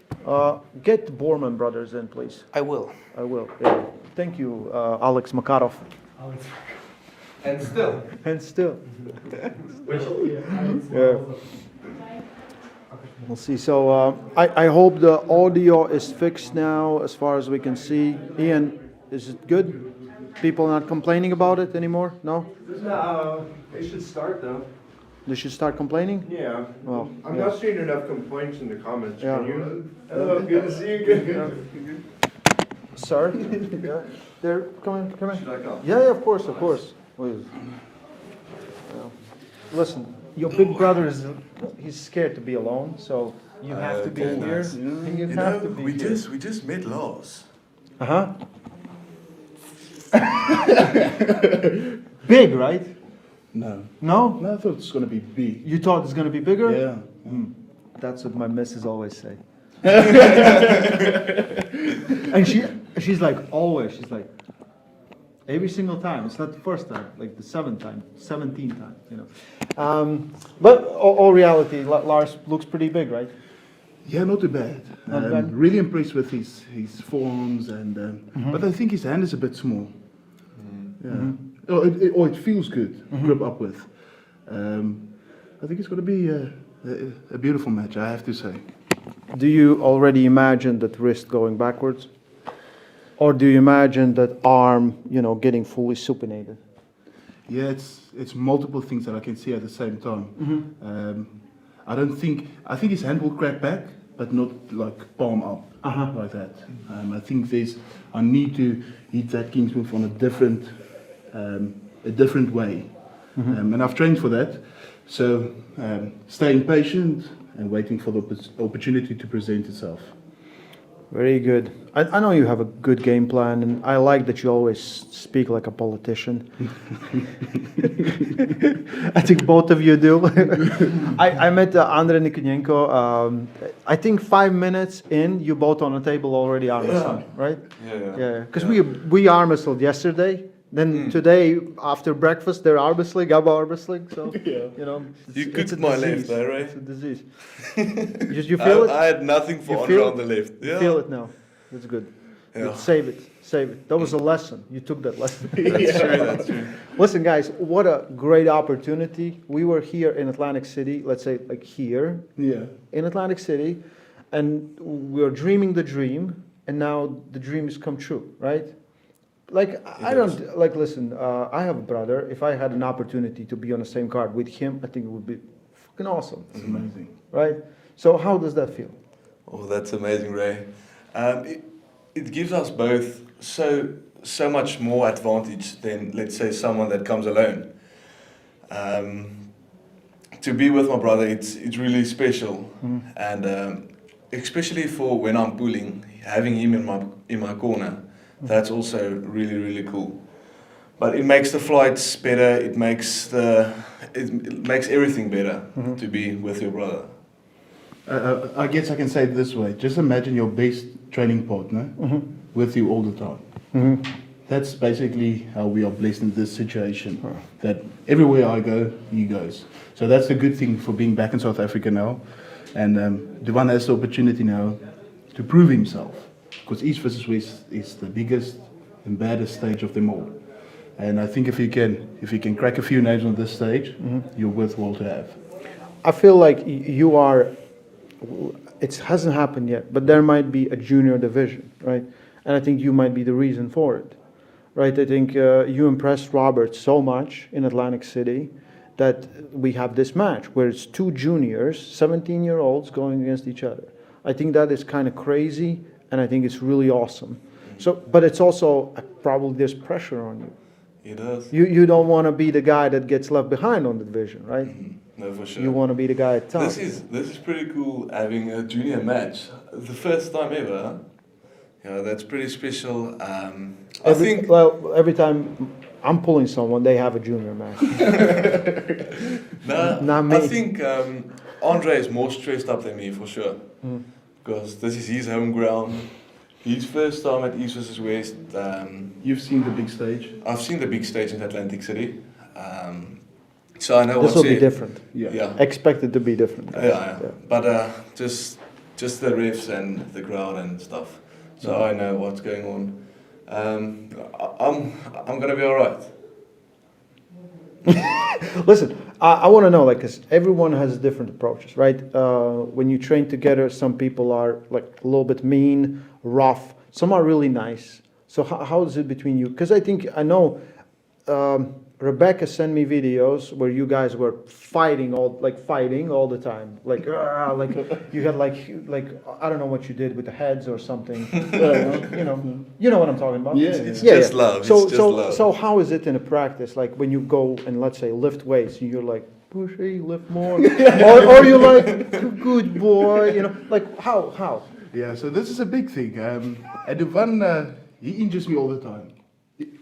Get the Borman brothers in, please. I will. I will. Yeah. Thank you, Alex Makarov. And still. And still. Yeah. We'll see. So I hope the audio is fixed now as far as we can see. Ian, is it good? People not complaining about it anymore? No? No, they should start though. They should start complaining? Yeah. Well, I'm yeah. not seeing enough complaints in the comments. Yeah. Can you? Hello, good to see you. Good. Sir? Yeah. They're coming. Should I go? Yeah, of course, of course. Please. Yeah. Listen, your big brother he's scared to be alone, so you have to be Okay, here. nice. You have to be we here. just met last. Uh-huh. Big, right? No. No? No, I thought it was going to be big. You thought it's going to be bigger? Yeah. That's what my missus always say. And she's like, always, she's like, every single time. It's not the first time, like the 7th time, 17th time, you know. But all reality, Lars looks pretty big, right? Yeah, not too bad. Not bad? Really impressed with his forearms, and but I think his hand is a bit small. Yeah. Oh, it feels good to grip up with. I think it's going to be a beautiful match, I have to say. Do you already imagine that wrist going backwards? Or do you imagine that arm, getting fully supinated? Yeah, it's multiple things that I can see at the same time. I think his hand will crack back, but not like palm up like that. I think I need to hit that king's move on a different way, and I've trained for that. So staying patient and waiting for the opportunity to present itself. Very good. I know you have a good game plan, and I like that you always speak like a politician. I think both of you do. I met Andrei Nikonenko. I think 5 minutes in, you both on the table already arm wrestling, right? Yeah. Because we arm wrestled yesterday. Then today, after breakfast, they're arm wrestling, I'm arm wrestling. So, You cooked my left, though, right? It's a disease. You feel it? I had nothing for Andre on the left. You feel it now. That's good. Yeah. Good. Save it. That was a lesson. You took that lesson. That's true. Listen, guys, what a great opportunity. We were here in Atlantic City, let's say like here, in Atlantic City, and we were dreaming the dream, and now the dream has come true, right? Like, listen, I have a brother. If I had an opportunity to be on the same card with him, I think it would be fucking awesome. It's amazing. Right? So how does that feel? Oh, that's amazing, Ray. It gives us both so much more advantage than, let's say, someone that comes alone. To be with my brother, it's really special, and especially for when I'm pulling, having him in my corner. That's also really, really cool. But it makes the flights better. It makes everything better to be with your brother. I guess I can say it this way. Just imagine your best training partner with you all the time. That's basically how we are blessed in this situation. That everywhere I go, he goes. So that's the good thing for being back in South Africa now. And Devan has the opportunity now to prove himself. Because East versus West is the biggest and baddest stage of them all. And I think if you can crack a few names on this stage, you're worthwhile to have. I feel like you are, it hasn't happened yet, but there might be a junior division, right? And I think you might be the reason for it, right? I think you impressed Robert so much in Atlantic City that we have this match where it's two juniors, 17-year-olds going against each other. I think that is kind of crazy, and I think it's really awesome. So, but it's also probably there's pressure on you. He does. You don't want to be the guy that gets left behind on the division, right? No, for sure. You want to be the guy at top. This is pretty cool having a junior match. The first time ever. Yeah, that's pretty special. I think every time I'm pulling someone, they have a junior match. no, Not me. I think Andre is more stressed up than me for sure. Because this is his home ground. His first time at East vs West. You've seen the big stage? I've seen the big stage in Atlantic City. So I know This what's will be it. different. Yeah. Expect it to be different. Yeah. But just the riffs and the crowd and stuff. So I know what's going on. I'm gonna be all right. Listen, I want to know, like, because everyone has different approaches, right? When you train together, some people are like a little bit mean, rough. Some are really nice. So how is it between you? Because I know Rebecca sent me videos where you guys were fighting all the time, like you had like I don't know what you did with the heads or something. You know what I'm talking about. It's just love. So how is it in a practice? Like when you go and let's say lift weights, and you're like, pushy, lift more, or you're like, good boy, like how? Yeah, so this is a big thing. And Ivan, he injures me all the time.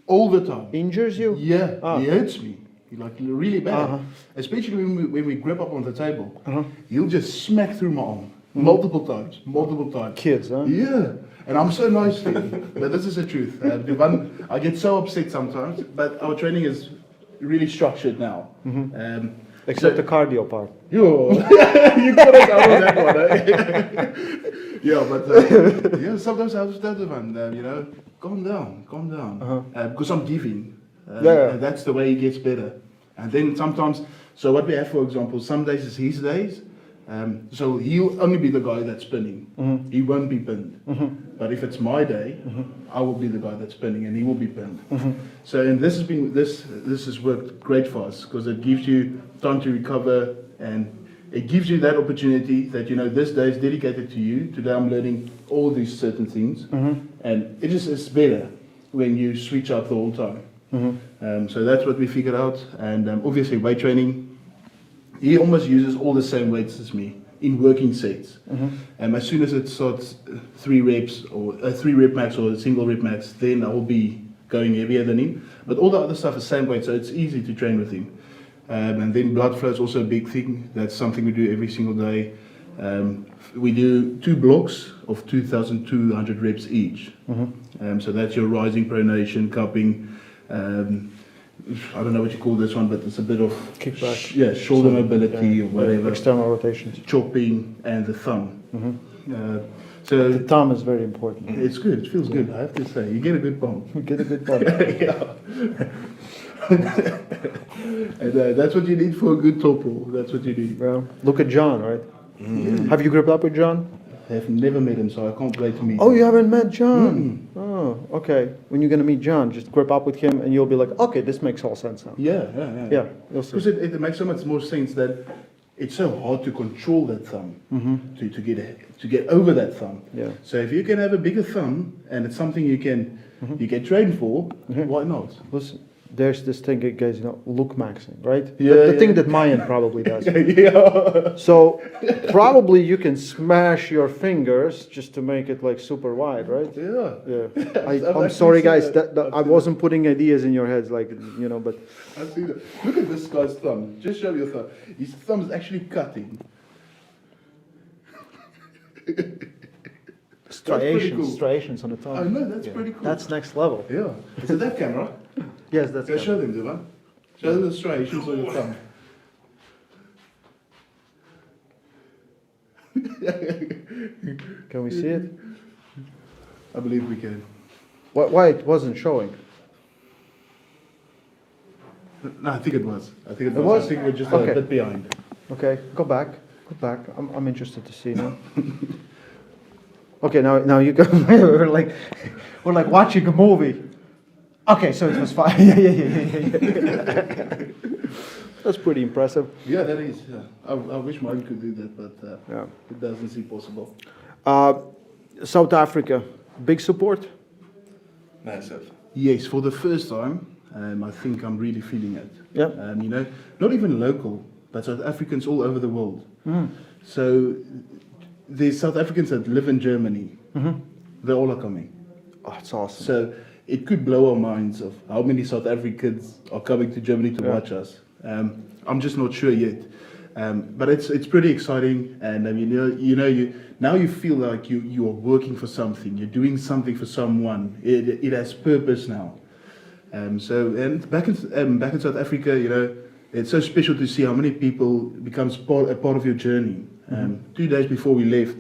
All the time. Injures you? Yeah, he hurts me. He like really bad. Especially when we grab up on the table. He'll just smack through my arm. Multiple times. Kids, huh? Yeah. And I'm so nice to him. But this is the truth. I get so upset sometimes, but our training is really structured now. Except the cardio part. You got us out on that one, eh? Yeah, but sometimes I was that one, calm down. Because I'm giving. And that's the way he gets better. And then sometimes, so what we have, for example, some days is his days. So he'll only be the guy that's spinning. He won't be pinned. But if it's my day, I will be the guy that's spinning and he will be pinned. So and this has worked great for us because it gives you time to recover and it gives you that opportunity that this day is dedicated to you. Today I'm learning all these certain things, and it just is better when you switch up the whole time. So that's what we figured out, and obviously weight training. He almost uses all the same weights as me in working sets. As soon as it starts 3 reps or a 3 rep max or a single rep max, then I will be going heavier than him. But all the other stuff is same weight, so it's easy to train with him. And then blood flow is also a big thing. That's something we do every single day. We do 2 blocks of 2,200 reps each. So that's your rising, pronation, cupping. I don't know what you call this one, but it's a bit of kickback. Shoulder mobility or whatever. External rotations. Chopping and the thumb. So the thumb is very important. It's good. It feels good. I have to say, you get a good bump. You get a good bump. And that's what you need for a good top roll. That's what you need. Well, look at John, right? Have you gripped up with John? I have never met him, so I can't wait to meet him. Oh, you haven't met John? Oh, okay. When you're going to meet John, just grip up with him and you'll be like, okay, this makes all sense now. Yeah. Because it makes so much more sense that it's so hard to control that thumb, to get over that thumb. Yeah. So if you can have a bigger thumb and it's something you get trained for, why not? Listen, there's this thing, guys, look maxing, right? The thing that Mayan probably does. So probably you can smash your fingers just to make it like super wide, right? Yeah. I'm sorry, guys. That I wasn't putting ideas in your heads, like but. I see that. Look at this guy's thumb. Just show your thumb. His thumb is actually cutting. Striations on the thumb. I know, that's pretty cool. That's next level. Yeah. Is it that camera? Yes, that's. Show them, Divan. Show them the striations on your thumb. Can we see it? I believe we can. Why it wasn't showing? No, I think it was. I think It was? I think we're just Okay. a bit behind. Okay, go back. I'm interested to see now. Okay, now you go. we're like watching a movie. Okay, so it was fine. Yeah. That's pretty impressive. Yeah, that is. Yeah. I wish mine could do that, but it doesn't seem possible. South Africa, big support? Massive. Yes, for the first time, I think I'm really feeling it. Yeah. You know, not even local, but South Africans all over the world. Mm. So there's South Africans that live in Germany. Mhm. They all are coming. Oh, it's awesome. So it could blow our minds of how many South Africans are coming to Germany to watch us. I'm just not sure yet. But it's pretty exciting, and now you feel like you are working for something. You're doing something for someone. It has purpose now. And back in South Africa, you know, it's so special to see how many people becomes a part of your journey. 2 days before we left,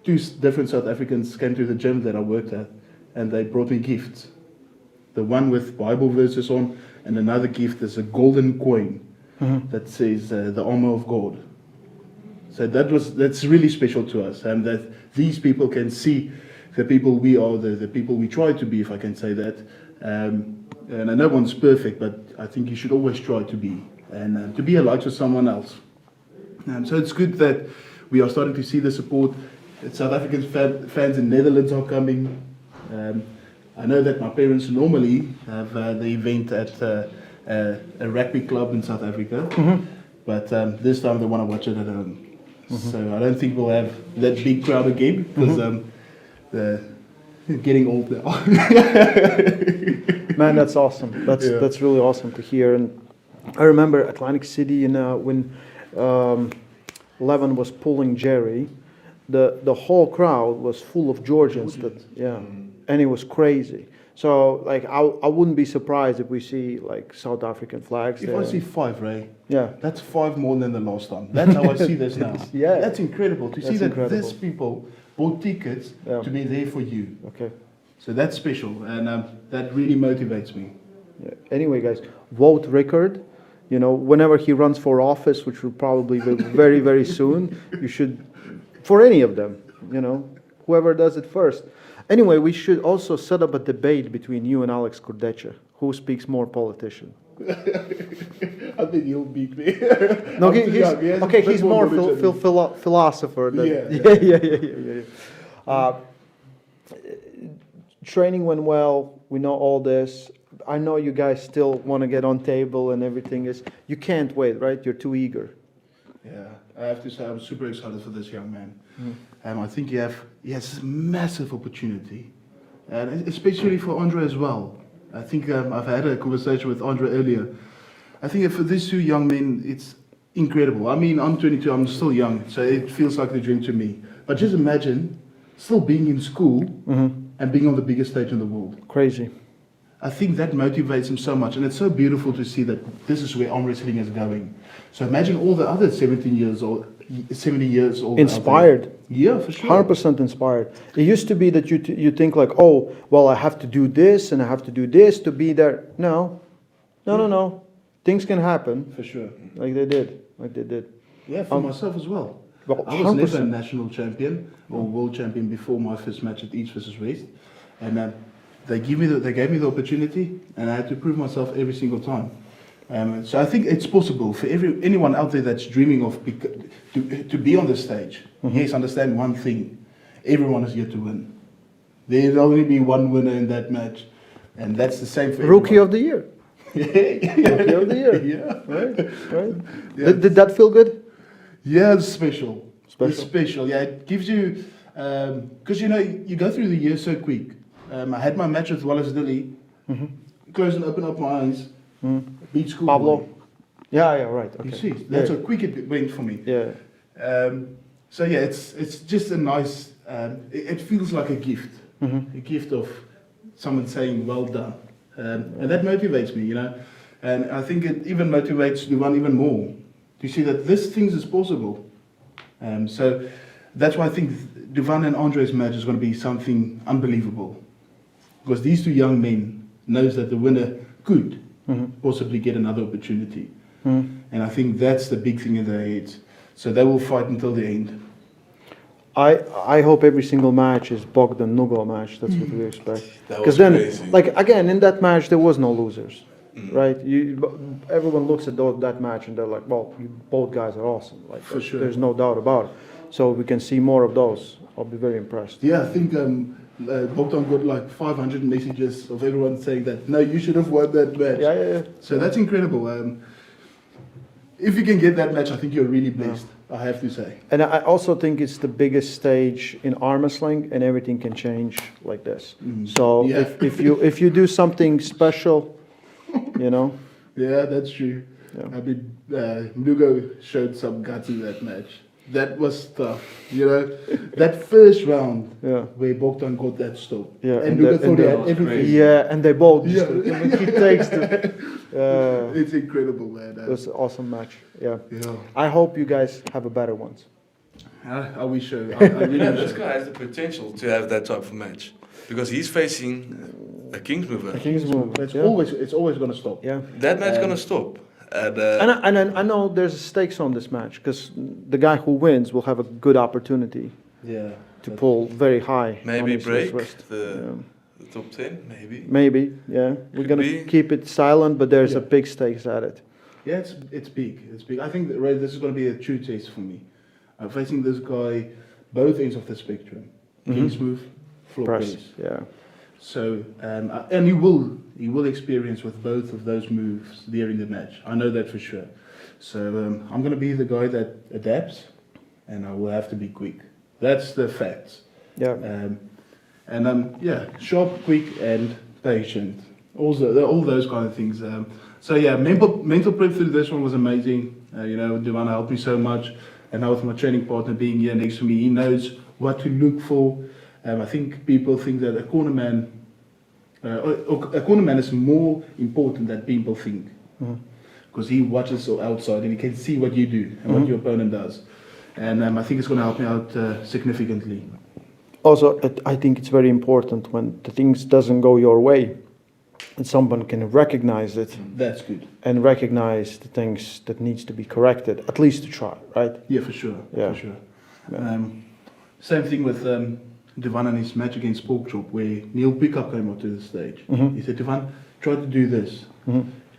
2 different South Africans came to the gym that I worked at, and they brought me gifts. The one with Bible verses on, and another gift is a golden coin that says the armor of God. So that's really special to us, and that these people can see the people we are, the people we try to be, if I can say that. And I know one's perfect, but I think you should always try to be, and to be a light for someone else. So it's good that we are starting to see the support. South African fans in Netherlands are coming. I know that my parents normally have the event at a rugby club in South Africa, but this time they want to watch it at home. So I don't think we'll have that big crowd again, because they're getting old now. Man, that's awesome. That's really awesome to hear. And I remember Atlantic City, you know, when Levin was pulling Jerry, the whole crowd was full of Georgians. And it was crazy. So like I wouldn't be surprised if we see like South African flags. If I see 5, Ray, yeah, that's 5 more than the last time. That's how I see this now. Yeah, that's incredible to see that incredible. these people bought tickets to be there for you. Okay, so that's special, and that really motivates me. Yeah. Anyway, guys, vote Rickard. You know, whenever he runs for office, which will probably be very, very soon, you should, for any of them, you know, whoever does it first. Anyway, we should also set up a debate between you and Alex Kurdecha. Who speaks more politician? I think he'll beat me. No, he's more philosopher. Than, yeah. Training went well. We know all this. I know you guys still want to get on table and everything is. You can't wait, right? You're too eager. Yeah, I have to say I'm super excited for this young man. I think he has a massive opportunity, and especially for Andre as well. I think I've had a conversation with Andre earlier. I think for these 2 young men, it's incredible. I mean, I'm 22, I'm still young, so it feels like a dream to me. But just imagine still being in school and being on the biggest stage in the world. Crazy. I think that motivates him so much, and it's so beautiful to see that this is where Armwrestling is going. So imagine all the other 70 years old. Inspired. Yeah, for sure. 100% inspired. It used to be that you think like, oh, well, I have to do this and I have to do this to be there. No. Things can happen. For sure. Like they did. Yeah, for myself as well. I was never a national champion or world champion before my first match at East versus West, and they gave me the opportunity, and I had to prove myself every single time. So I think it's possible for anyone out there that's dreaming of to be on the stage. Yes, understand one thing: everyone is here to win. There'll only be one winner in that match, and that's the same for Rookie everyone. of the year. Rookie of the year. Yeah. Right. Yeah. Did that feel good? Yeah, it's special. It's special. Yeah, it gives you because you go through the year so quick. I had my match with Wallace Dilly, close and open up my eyes, beat school. Pablo. Yeah, right. Okay. You see, that's how quick it went for me. Yeah. So yeah, it's just a nice. It feels like a gift, a gift of someone saying well done, and that motivates me, and I think it even motivates Duvan even more to see that this things is possible. So that's why I think Duvan and Andre's match is going to be something unbelievable, because these 2 young men knows that the winner could possibly get another opportunity, and I think that's the big thing in their heads. So they will fight until the end. I hope every single match is Bogdan Nugal match. That's what we expect. Because then, crazy. Like again, in that match there was no losers, right? Everyone looks at that match and they're like, well, both guys are awesome. Like for sure, there's no doubt about it. So we can see more of those. I'll be very impressed. Yeah, I think Bogdan got like 500 messages of everyone saying that, no, you should have won that match. Yeah. So that's incredible. If you can get that match, I think you're really blessed, I have to say. And I also think it's the biggest stage in arm wrestling, and everything can change like this. So Yeah. if you do something special, you know. Yeah, that's true. I mean, Lugo showed some guts in that match. That was tough, you know. That first round where Bogdan got that stop. Yeah, and Lugo thought he had everything. Yeah, and they both. Yeah. He takes the. It's incredible, man. It was an awesome match. Yeah. Yeah. I hope you guys have a better ones. I wish so. I really Yeah, wish this so. guy has the potential to have that type of match because he's facing a King's mover. A King's move. It's always going to stop. Yeah. That match gonna stop. And, And I know there's stakes on this match because the guy who wins will have a good opportunity. Yeah. To pull very high. on maybe his break wrist. the top 10, maybe. Maybe, yeah. We're Could gonna be. keep it silent, but there's a Yeah. big stakes at it. Yeah, it's big. It's big. I think that this is going to be a true test for me. I'm facing this guy both ends of the spectrum. King's move, floor Press, press. yeah. So and he will experience with both of those moves during the match. I know that for sure. So I'm going to be the guy that adapts, and I will have to be quick. That's the facts. Yeah. Sharp, quick, and patient. Also, all those kind of things. So yeah, mental prep through this one was amazing. You know, Divana helped me so much, and now with my training partner being here next to me, he knows what to look for. I think people think that a cornerman is more important than people think, because he watches outside and he can see what you do and what your opponent does, and I think it's going to help me out significantly. Also, I think it's very important when the things doesn't go your way, and someone can recognize it. That's good. And recognize the things that needs to be corrected, at least to try, right? Yeah, for sure. Yeah. For sure. Same thing with Devan and his match against Pork Chop, where Neil Pickup came onto the stage. He said, Devan, try to do this.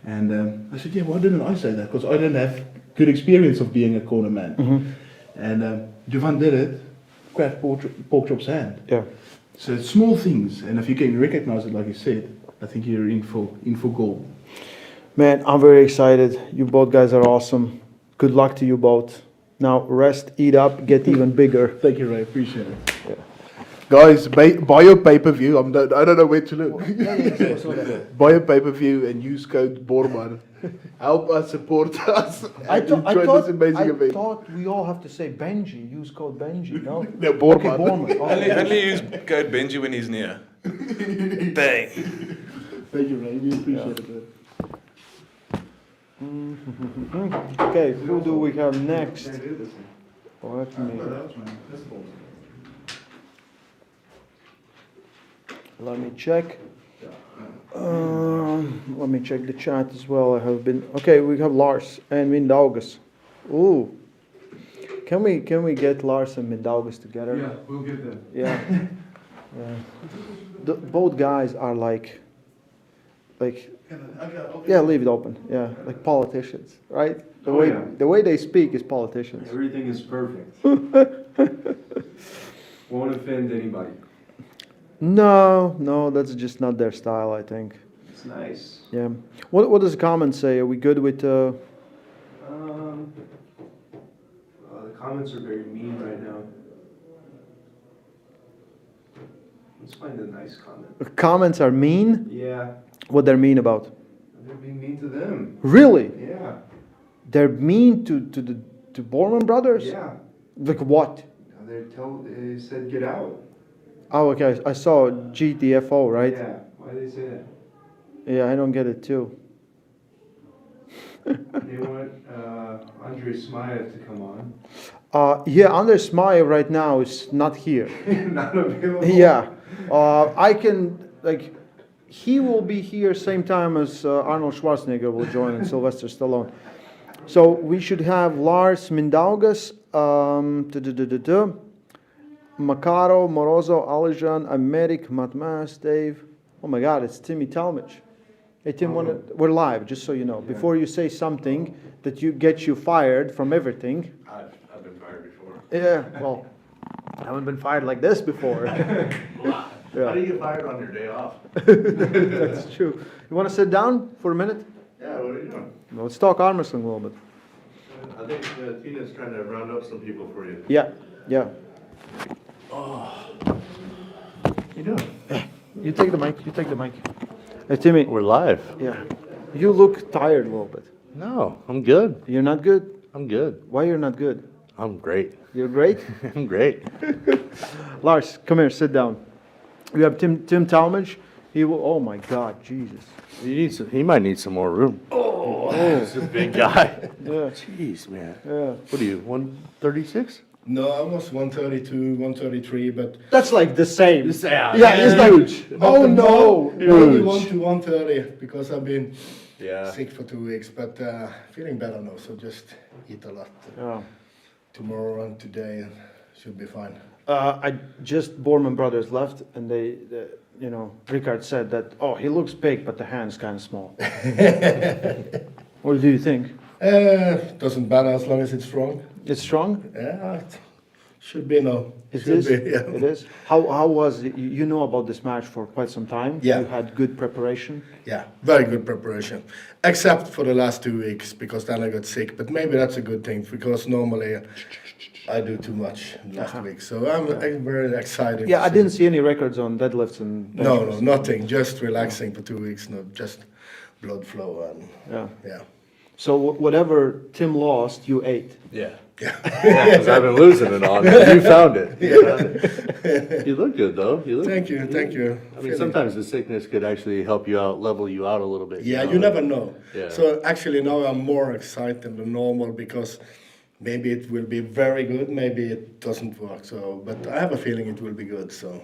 And I said, yeah, why didn't I say that? Because I didn't have good experience of being a corner man. And Devan did it, grabbed Pork Chop's hand. Yeah. So it's small things, and if you can recognize it, like you said, I think you're in for gold. Man, I'm very excited. You both guys are awesome. Good luck to you both. Now rest, eat up, get even bigger. Thank you, Ray. Appreciate it. Yeah. Guys, buy your pay-per-view. I don't know where to look. Buy a pay-per-view and use code BORMAN. Help us, support us. I enjoy this amazing event. thought we all have to say Benji. Use code Benji. No. No, Borman. Okay, Borman. Only use code Benji when he's near. Bang. Thank you, Ray. We appreciate it, man. Okay, who do we have next? Let me check. Let me check the chat as well. Okay, we have Lars and Mindaugas. Ooh. Can we get Lars and Mindaugas together? Yeah, we'll get them. Yeah. Both guys are like yeah, leave it open. Yeah, like politicians, right? The way they speak is politicians. Everything is perfect. Won't offend anybody. No, that's just not their style, I think. It's nice. Yeah. What does the comment say? Are we good with The comments are very mean right now. Let's find a nice comment. comments are mean? Yeah. What they're mean about? They're being mean to them. Really? Yeah. They're mean to Borman brothers? Yeah. Like what? They said get out. Oh, okay. I saw GTFO, right? Yeah. Why did they say that? Yeah, I don't get it too. They want Andrei Smaya to come on. Yeah, Anders Smaya right now is not here. Not available. Yeah. I can, he will be here same time as Arnold Schwarzenegger will join and Sylvester Stallone. So we should have Lars Mindaugas, Makaro, Morozo, Alijan, Amerik, Matmas, Dave. Oh my God, it's Timmy Talmadge. Hey Tim, we're live, just so you know. Yeah. Before you say something that gets you fired from everything. I've been fired before. Yeah, well, I haven't been fired like this before. Yeah. How do you get fired on your day off? That's true. You want to sit down for a minute? Yeah, what are you doing? Well, let's talk arm wrestling a little bit. I think Tina's trying to round up some people for you. Yeah, yeah. Oh. You doing? You take the mic. You take the mic. Hey, Timmy. We're live. Yeah. You look tired a little bit. No, I'm good. You're not good? I'm good. Why you're not good? I'm great. You're great? I'm great. Lars, come here, sit down. We have Tim Talmadge. He will. Oh my God, Jesus. He might need some more room. Oh, He's a big guy. Yeah. Jeez, man. Yeah. What are you, 136? No, I was 132, 133, but that's like the same. Yeah, it's huge. Like, oh no, maybe huge. 1 to 130 because I've been Yeah. sick for 2 weeks, but feeling better now. So just eat a lot Yeah. tomorrow and today, and should be fine. I just Borman brothers left, and they you know, Ricard said that. Oh, he looks big, but the hand's kind of small. What do you think? Doesn't matter as long as it's strong. It's strong. Yeah, it should be no. It should is. Be, yeah. It is. How was it? You know about this match for quite some time. Yeah. You had good preparation. Yeah, very good preparation, except for the last 2 weeks because then I got sick. But maybe that's a good thing because normally I do too much last week. So I'm very excited. Yeah, to I see. didn't see any records on deadlifts and. No, bench. nothing. Just relaxing for 2 weeks. No, just blood flow and yeah. So whatever Tim lost, you ate. Yeah. Yeah, because I've been losing it on. You found it. You look good though. You look. Thank you, thank you. I mean, sometimes the sickness could actually help you out, level you out a little bit. Yeah, know? you never know. Yeah. So actually now I'm more excited than normal because maybe it will be very good, maybe it doesn't work. So, but I have a feeling it will be good. So.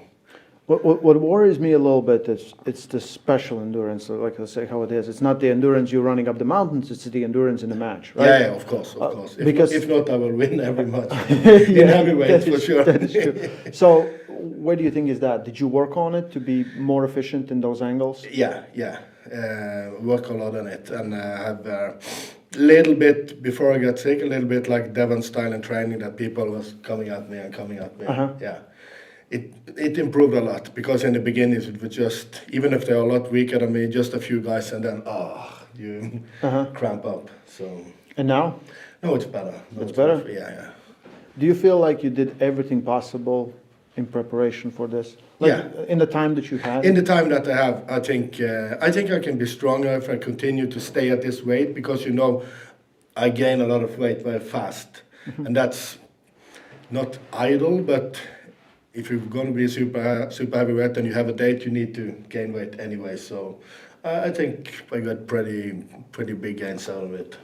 What worries me a little bit is it's the special endurance, like I say, how it is. It's not the endurance you're running up the mountains; it's the endurance in the match, right? Yeah, of course, of course. If not, I will win every match in heavyweight for sure. That is true. So, where do you think is that? Did you work on it to be more efficient in those angles? Yeah. Work a lot on it, and have a little bit before I got sick, a little bit like Devon style in training that people was coming at me. Uh-huh. Yeah. It improved a lot because in the beginning it was just, even if they're a lot weaker than me, just a few guys and then you cramp up. So. And now? No, it's better. No, It's better? Yeah. Do you feel like you did everything possible in preparation for this? In the time that you had? In the time that I have, I think I can be stronger if I continue to stay at this weight because I gain a lot of weight very fast, and that's not idle, but if you're going to be super heavyweight and you have a date, you need to gain weight anyway. So I think I got pretty big gains out of it.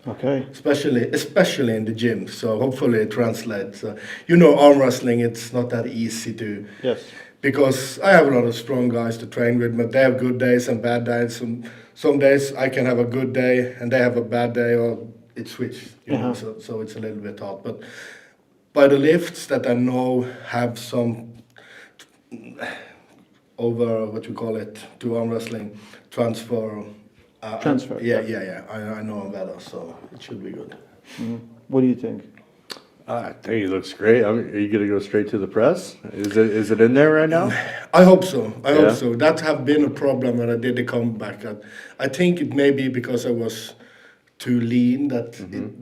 Okay. Especially in the gym. So hopefully it translates. Arm wrestling, it's not that easy to. Yes. Because I have a lot of strong guys to train with, but they have good days and bad days. Some days I can have a good day and they have a bad day, or it switches. So it's a little bit hard. But by the lifts that I know have some over what you call it to arm wrestling transfer. Transfer. Yeah. I know I'm better, so it should be good. Mm-hmm. What do you think? I think he looks great. Are you going to go straight to the press? Is it in there right now? I hope so. I hope so. That have been a problem when I did the comeback. I think it may be because I was too lean that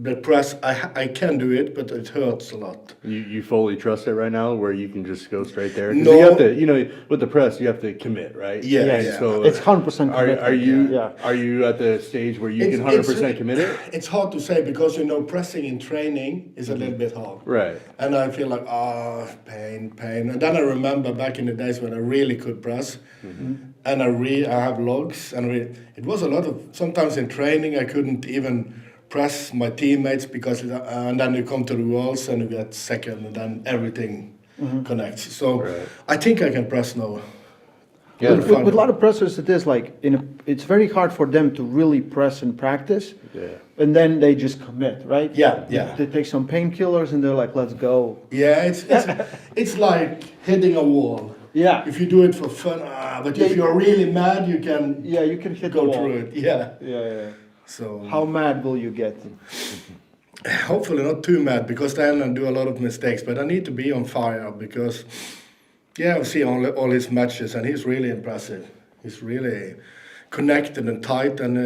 the press I can do it, but it hurts a lot. You fully trust it right now, where you can just go straight there? No. You have to, with the press, you have to commit, right? Yeah. So it's 100% commitment. Are you at the stage where you can 100% commit it? It's hard to say because pressing in training is a little bit hard. Right. And I feel like pain, and then I remember back in the days when I really could press, and I have logs, and it was a lot of sometimes in training I couldn't even press my teammates because and then you come to the walls and you get second, and then everything connects. So I think I can press now. Yeah. With a lot of pressers, it is like it's very hard for them to really press in practice. Yeah. And then they just commit, right? Yeah. They take some painkillers and they're like, "Let's go." Yeah, it's like hitting a wall. Yeah. If you do it for fun, but if you're really mad, you can. Yeah, you can hit go the wall. through it. Yeah. Yeah. So. How mad will you get? Hopefully not too mad because then I do a lot of mistakes. But I need to be on fire because Yeah, I see all his matches, and he's really impressive. He's really connected and tight, and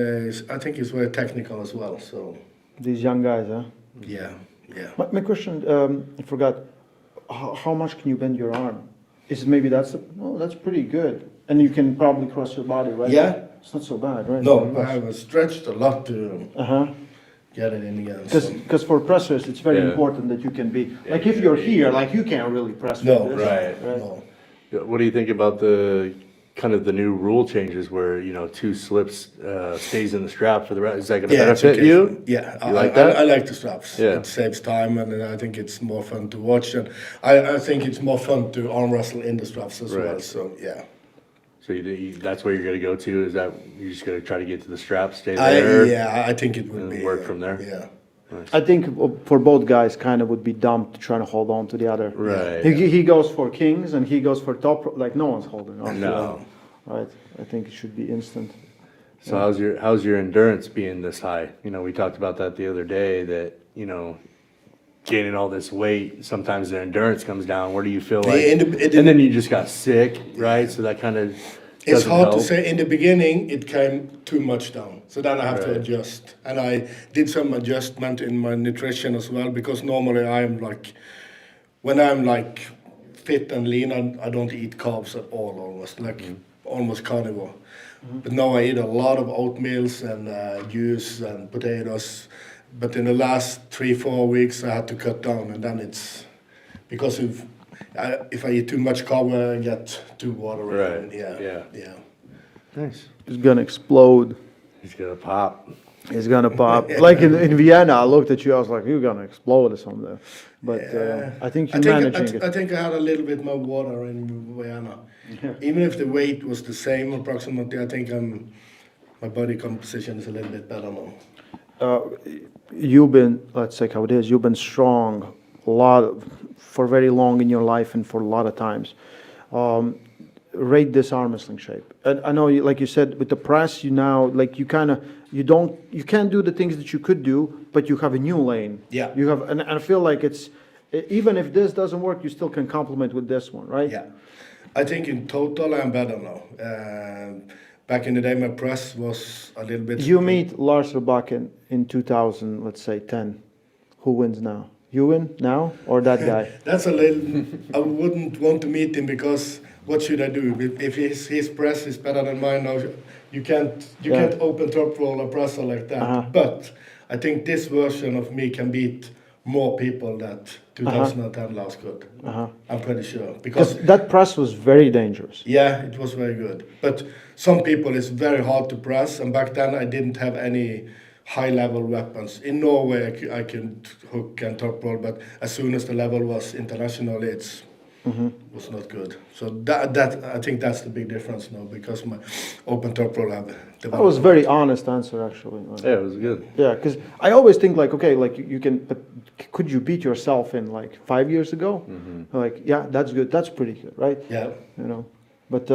I think he's very technical as well. So These young guys, huh? yeah, yeah. My question, I forgot. How much can you bend your arm? Is it maybe that's pretty good, and you can probably cross your body, right? Yeah. It's not so bad, right? No, I have stretched a lot to Uh-huh. get it in again. Because for pressers, it's very Yeah. important that you can be, like if you're here, like you can't really press No, like this, right. No. Yeah, what do you think about the kind of the new rule changes where, you know, 2 slips stays in the strap for the rest? Is that going to Yeah, it's benefit okay. you? Yeah, You like that? I like the straps. Yeah. It saves time, and I think it's more fun to watch. And I think it's more fun to arm wrestle in the straps as Right. well. So yeah. So that's where you're going to go to? Is that you're just going to try to get to the strap, stay there? I think it would and be work from there? Yeah. I think for both guys, kind of would be dumb to try to hold on to the other. Right. He goes for kings and he goes for top. Like no one's holding on. No. To them, right. I think it should be instant. So how's your endurance being this high? You know, we talked about that the other day. That, you know, gaining all this weight, sometimes their endurance comes down. Where do you feel like? And then you just got sick, right? So that kind of It's hard to help. say. In the beginning, it came too much down. So then I have to Right. adjust. And I did some adjustment in my nutrition as well, because normally when I'm like fit and lean, I don't eat carbs at all, almost, like almost carnivore. But now I eat a lot of oatmeals and juice and potatoes. But in the last 3-4 weeks, I had to cut down, and then it's because if I eat too much carb, I get too watery. Right. And yeah. Nice. He's gonna explode. He's gonna pop. He's gonna pop. Like in Vienna, I looked at you. I was like, "You're gonna explode or something." But I think you're managing it. I think I had a little bit more water in Vienna. Yeah. Even if the weight was the same approximately, I think my body composition is a little bit better now. You've been, let's say how it is. You've been strong for very long in your life and for a lot of times. Rate this arm wrestling shape. And I know, like you said, with the press, you can't do the things that you could do, but you have a new lane. Yeah. You have, and I feel like it's, even if this doesn't work, you still can complement with this one, right? Yeah. I think in total I'm better now. Back in the day, my press was a little bit. You meet Lars Rebakken in 2000, let's say 10. Who wins now? You win now or that guy? That's a little. I wouldn't want to meet him, because what should I do? If his press is better than mine now, you can't open top roll or presser like that. Uh-huh. But I think this version of me can beat more people that 2010 Lars could. I'm pretty sure, because that press was very dangerous. yeah, it was very good. But some people it's very hard to press, and back then I didn't have any high-level weapons. In Norway, I can hook and top roll, but as soon as the level was international, it was not good. So that I think that's the big difference now, because my open top roll have developed. That was a very honest answer, actually. Yeah, it was good. Yeah, because I always think like, okay, like you can, but could you beat yourself in like 5 years ago? Like, yeah, that's good. That's pretty good, right? Yeah. You know, but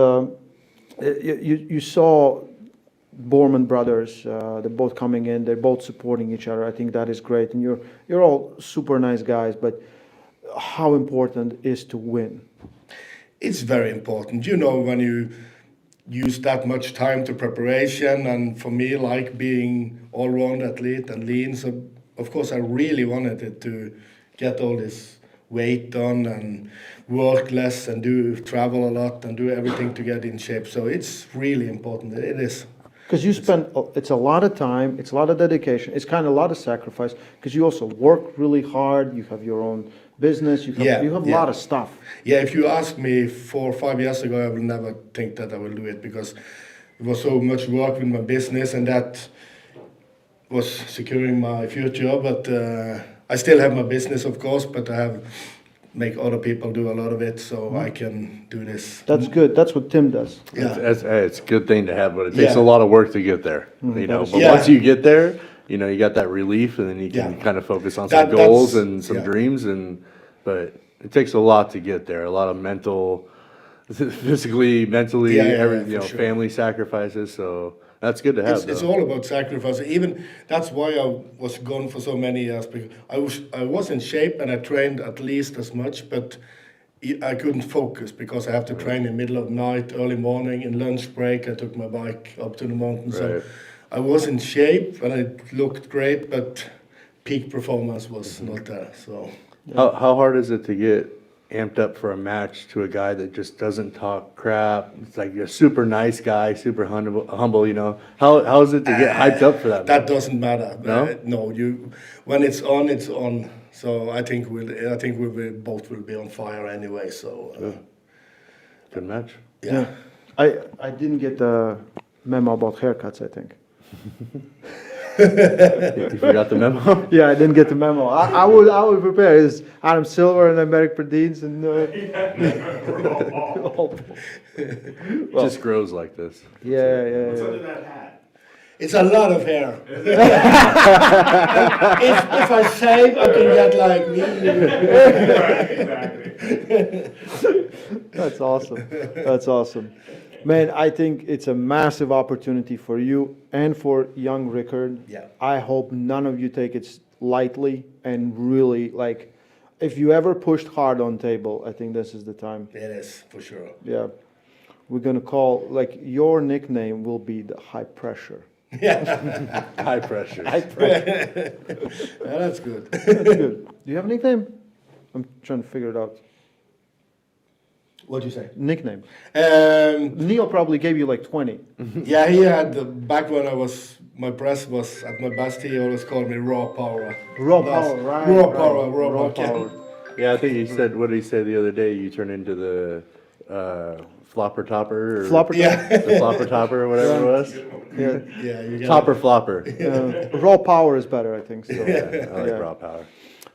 you saw Borman brothers. They're both coming in. They're both supporting each other. I think that is great, and you're all super nice guys. But how important is to win? It's very important. You know, when you use that much time to preparation, and for me, like being all-round athlete and lean, so of course I really wanted it to get all this weight done and work less and travel a lot and do everything to get in shape. So it's really important. It is. Because you spend, it's a lot of time, it's a lot of dedication, it's kind of a lot of sacrifice, because you also work really hard, you have your own business, you have a lot of stuff. Yeah, if you ask me 4 or 5 years ago, I will never think that I will do it, because it was so much work with my business, and that was securing my future. But I still have my business, of course, but I have make other people do a lot of it, so I can do this. That's good. That's what Tim does. Yeah. It's a good thing to have, but it takes a lot of work to get there. You know, but once you get there, you know, you got that relief, and then you can kind of focus on some goals and some dreams. But it takes a lot to get there. A lot of mental, physically, mentally, family sacrifices. So that's good to have. It's all about sacrifice. Even that's why I was gone for so many years, because I was in shape and I trained at least as much. But I couldn't focus because I have to train in the middle of the night, early morning, in lunch break. I took my bike up to the mountains. Right. So I was in shape and it looked great, but peak performance was not there. So How hard is it to get amped up for a match to a guy that just doesn't talk crap? It's like you're a super nice guy, super humble, you know. How is it to get hyped up for that? that doesn't matter. No? No. You when it's on, it's on. So I think both will be on fire anyway. So Good match. yeah. I didn't get the memo about haircuts, I think. You forgot the memo? Yeah, I didn't get the memo. I would prepare. It's Adam Silver and then Merrick Perdines and It just grows like this. yeah. What's under that hat? It's a lot of hair. if I shave, I can get like me. That's awesome. That's awesome. Man, I think it's a massive opportunity for you and for young Rickard. Yeah. I hope none of you take it lightly and really, like, if you ever pushed hard on table, I think this is the time. It is, for sure. Yeah. We're going to call, like, your nickname will be the high pressure. Yeah. High pressure. High pressure. Yeah, that's good. That's good. Do you have a nickname? I'm trying to figure it out. What'd you say? Nickname. Um, Neil probably gave you like 20. yeah, he had back when my press was at my best. He always called me Raw Power. Raw Power, right. Raw right. Power, Raw Raw Power. Power. Yeah, I think he said, what did he say the other day? You turn into the flopper topper? Or Flopper Yeah. The flopper topper or whatever it was? Yeah. Yeah, you got Topper flopper. Raw Power is better, I think. So. Yeah, I like Yeah. raw power.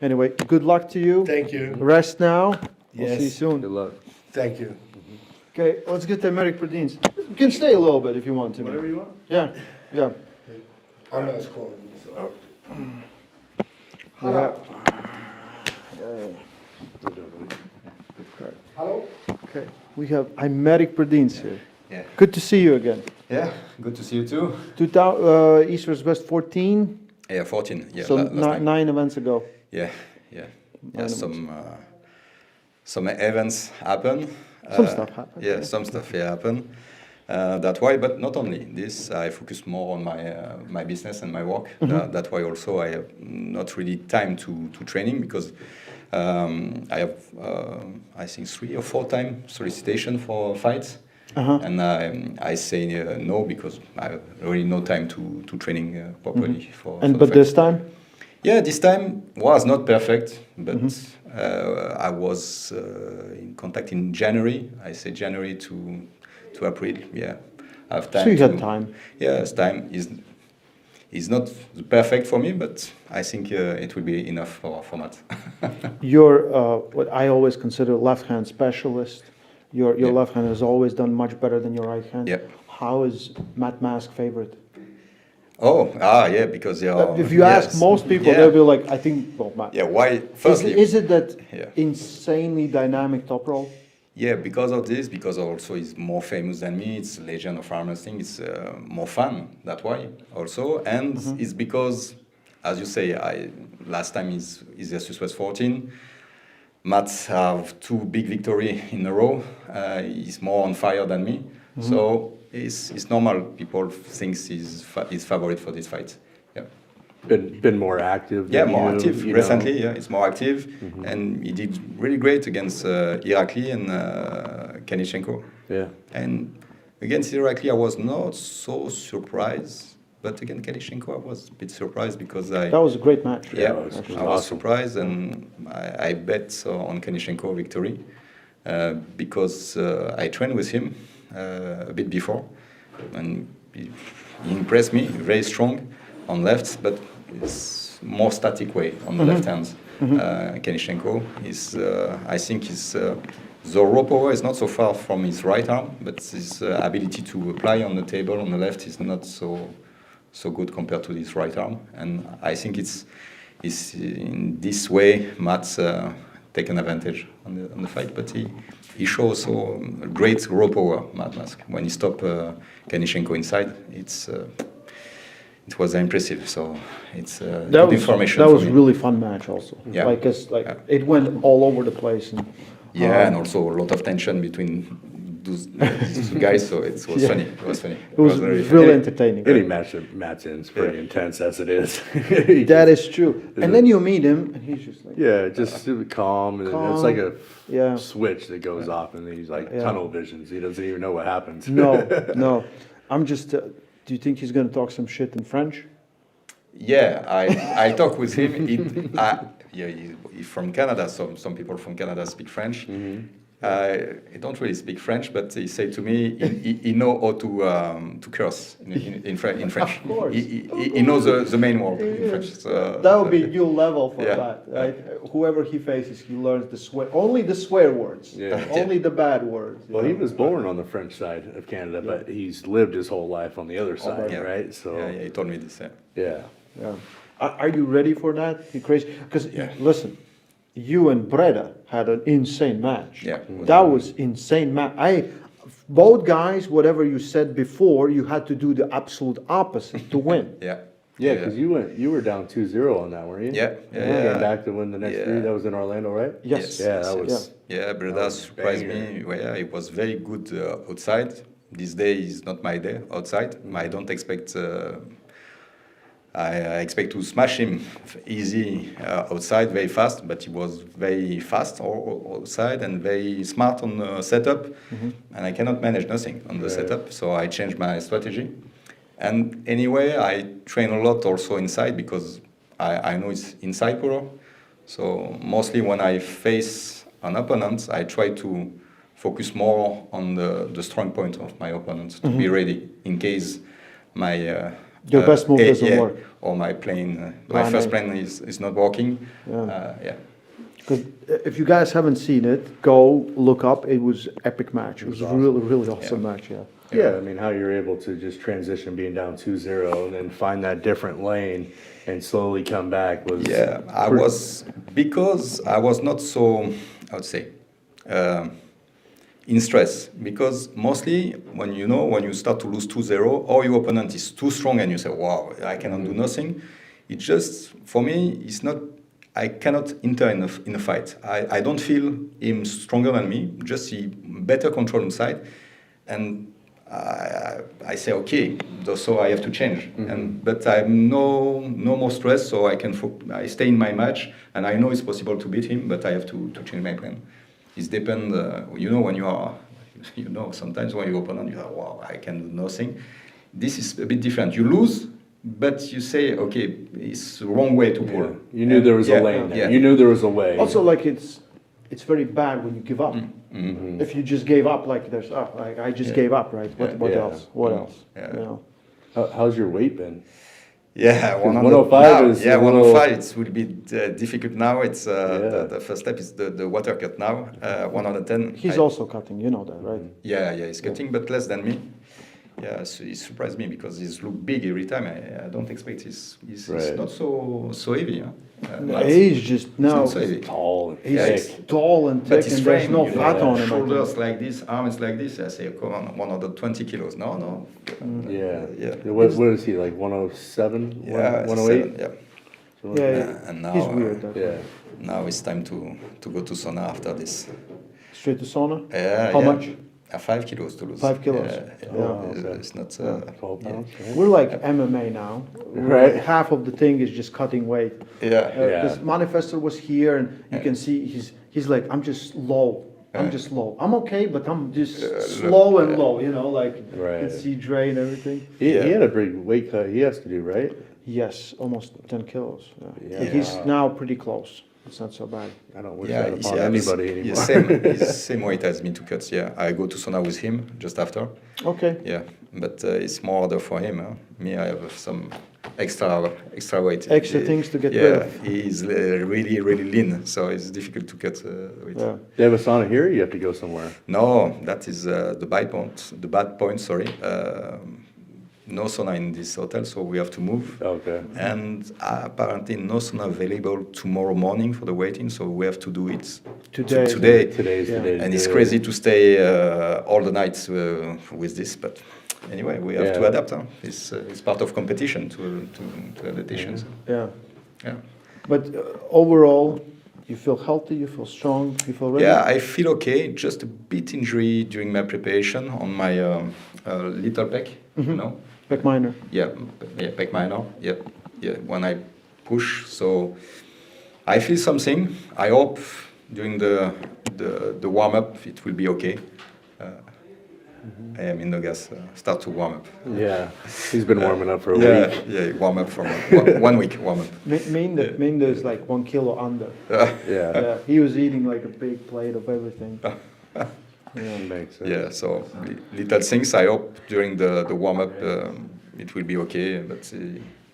Anyway, good luck to you. Thank you. Rest now. We'll Yes. see you soon. Good luck. Thank you. Okay, let's get the Merrick Perdines. You can stay a little bit if you want to. Whatever you want. Yeah, yeah. I'm not calling. So. Yeah. Hello. Okay, we have Merrick Perdines here. Yeah. Good to see you again. Yeah, good to see you too. East was West 14. Yeah, 14. Yeah, So last night. 9 events ago. Yeah, yeah. Yeah, Nine some events happen. Some stuff happened. Yeah, some stuff happen. That's why, but not only this. I focus more on my business and my work. Mhm. That's why also I have not really time to training because I have I think 3 or 4 times solicitation for fights. Uh-huh. And I say no because I have really no time to training properly Mhm. for And the but fight. this time? Yeah, this time was not perfect, but Mhm. I was in contact in January. I say January to April. Yeah, I have time. So you had time. Yeah, time is not perfect for me, but I think it will be enough for Matt. You're what I always consider left-hand specialist. Your Yeah. left hand has always done much better than your right hand. Yeah. How is Matt Mask favorite? Yeah, because If you ask most people, they'll be like, I think, well, Matt. Yeah, why? Is Firstly, it, is it that Yeah. insanely dynamic top roll? Yeah, because of this, because also he's more famous than me. It's legend of Armwrestling. It's more fun that way also, and it's because, as you say, last time his versus was 14. Matt have 2 big victory in a row. He's more on fire than me, so it's normal. People think he's favorite for this fight. Yeah. Been more active. Yeah, than more you, active you recently. know. Yeah, it's more active, and he did really great against Irakli and Kanichenko. Yeah. And against Irakli, I was not so surprised, but against Kanichenko, I was a bit surprised because That was a great match. Yeah, it was I was awesome. surprised, and I bet on Kanichenko victory because I trained with him a bit before, and he impressed me. Very strong on left, but it's more static way on the left hand. Kanichenko is, I think, the raw power is not so far from his right arm, but his ability to apply on the table on the left is not so good compared to his right arm. And I think it's in this way Matt's taken advantage on the fight, but he shows so great raw power, Matt Mask. When he stopped Kanichenko inside, it was impressive. So it's good information. That for was me. really fun match also. Yeah. It went all over the place, and Yeah, and also a lot of tension between these two guys, so it was funny. It was funny. It was very really entertaining. Any match ends pretty intense as it is. That is true. And then you meet him, and he's just like just calm. And it's like a switch that goes off, and he's like tunnel visions. He doesn't even know what happens. No. I'm just. Do you think he's going to talk some shit in French? Yeah, I talk with him. He's from Canada, so some people from Canada speak French. I don't really speak French, but he said to me he know how to curse in French. Of course. He knows the main word in French. So, that would be new level for that, right? Whoever he faces, he learns only the swear words, only the bad words. Well, he was born on the French side of Canada, but he's lived his whole life on the other side, right? So he told me this. Yeah. Are you ready for that? You crazy? Because listen, you and Breda had an insane match. Yeah, that was insane match. Both guys, whatever you said before, you had to do the absolute opposite to win. Yeah, because you were down 2-0 on that, weren't you? Yeah. Came back to win the next three. That was in Orlando, right? Yes. Yeah, that was. Yeah, Breda surprised me. Well, yeah, it was very good outside. This day is not my day outside. I don't expect. I expect to smash him easy outside, very fast, but he was very fast outside and very smart on the setup, and I cannot manage nothing on the setup, so I changed my strategy. And anyway, I train a lot also inside because I know it's inside power. So mostly when I face an opponent, I try to focus more on the strong point of my opponent to be ready in case my your best move doesn't work, or my plane, my first plane is not working. Because if you guys haven't seen it, go look up. It was epic match. It was awesome. Really awesome match. Yeah, I mean, how you're able to just transition being down 2-0 and then find that different lane and slowly come back was. Yeah, because I was not so, I would say, in stress, because mostly when you start to lose 2-0 or your opponent is too strong and you say, wow, I cannot do nothing, it just, for me, it's not, I cannot enter in a fight. I don't feel him stronger than me, just he better control inside, and I say, okay, so I have to change. But I'm no more stressed, so I stay in my match, and I know it's possible to beat him, but I have to change my plan. It depends, when you are, sometimes when your opponent, you are, wow, I can do nothing. This is a bit different. You lose, but you say, okay, it's the wrong way to pull. You knew there was a lane there. You knew there was a way. Also, like, it's very bad when you give up. If you just gave up, like, I just gave up, right? What else? What else? How's your weight been? Yeah, 105 is 105. It will be difficult now. It's the first step is the water cut now. 110. He's also cutting, you know that, right? Yeah, he's cutting, but less than me. Yeah, so he surprised me because he's look big every time. I don't expect he's not so heavy. He's just now so tall and thick. Tall and thick, and there's no fat on him. Shoulders like this, arms like this. I say, come on, 120 kilos. No. Yeah. What is he, like 107? Yeah, 108? And now, he's weird. Now it's time to go to sauna after this. Straight to sauna? How much? 5 kilos to lose. 5 kilos. It's not 12 pounds. We're like MMA now. Right. Half of the thing is just cutting weight. Because Manifestor was here, and you can see he's like, I'm just low. I'm just low. I'm okay, but I'm just slow and low. You can see Dre and everything. He had a big weight cut. He has to do, right? Yes, almost 10 kilos. He's now pretty close. It's not so bad. I don't wish that upon anybody anymore. He's same weight as me to cut. Yeah, I go to sauna with him just after. Okay. Yeah, but it's more harder for him. Me, I have some extra weight. Extra things to get rid of. Yeah, he's really lean, so it's difficult to cut weight. Do they have a sauna here, or you have to go somewhere? No, that is the bad point. Sorry. No sauna in this hotel, so we have to move. Okay. And apparently no sauna available tomorrow morning for the waiting, so we have to do it today. Today's the day. And it's crazy to stay all the night with this, but anyway, we have to adapt. It's part of competition to adaptation. Yeah. But overall, You feel healthy, you feel strong, you feel ready? Yeah, I feel okay. Just a bit injury during my preparation on my little pec, you know. Pec minor. Yeah, pec minor. Yeah. When I push, so I feel something. I hope during the warm up it will be okay. I am in the gas. Start to warm up. Yeah, he's been warming up for a week. Yeah, warm up for 1 week. Warm up. Minda is like 1 kilo under. Yeah. He was eating like a big plate of everything. Makes sense. Yeah, so little things. I hope during the warm up it will be okay. But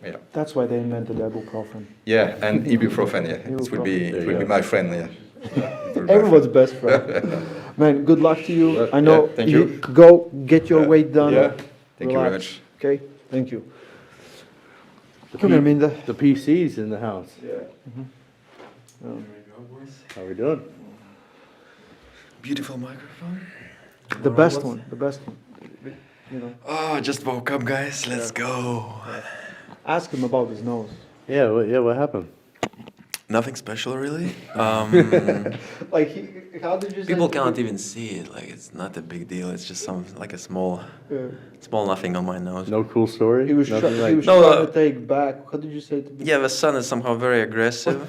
yeah. That's why they invented ibuprofen. Yeah, and ibuprofen. Yeah, it will be my friend. Yeah. Everyone's best friend. Man, good luck to you. I know. Thank you. Go get your weight done. Yeah. Thank you very Relax. much. Okay. Thank you. Come here, Minda. The PC's in the house. Yeah. How we doing? Beautiful microphone. The best one. The best one. You know. Oh, just woke up, guys. Let's go. Ask him about his nose. Yeah. What happened? Nothing special, really. Like, how did you say? People cannot even see it. Like, it's not a big deal. It's just like a small nothing on my nose. No cool story. He was, Nothing he was trying to take back. How did you say to me? Yeah, the son is somehow very aggressive.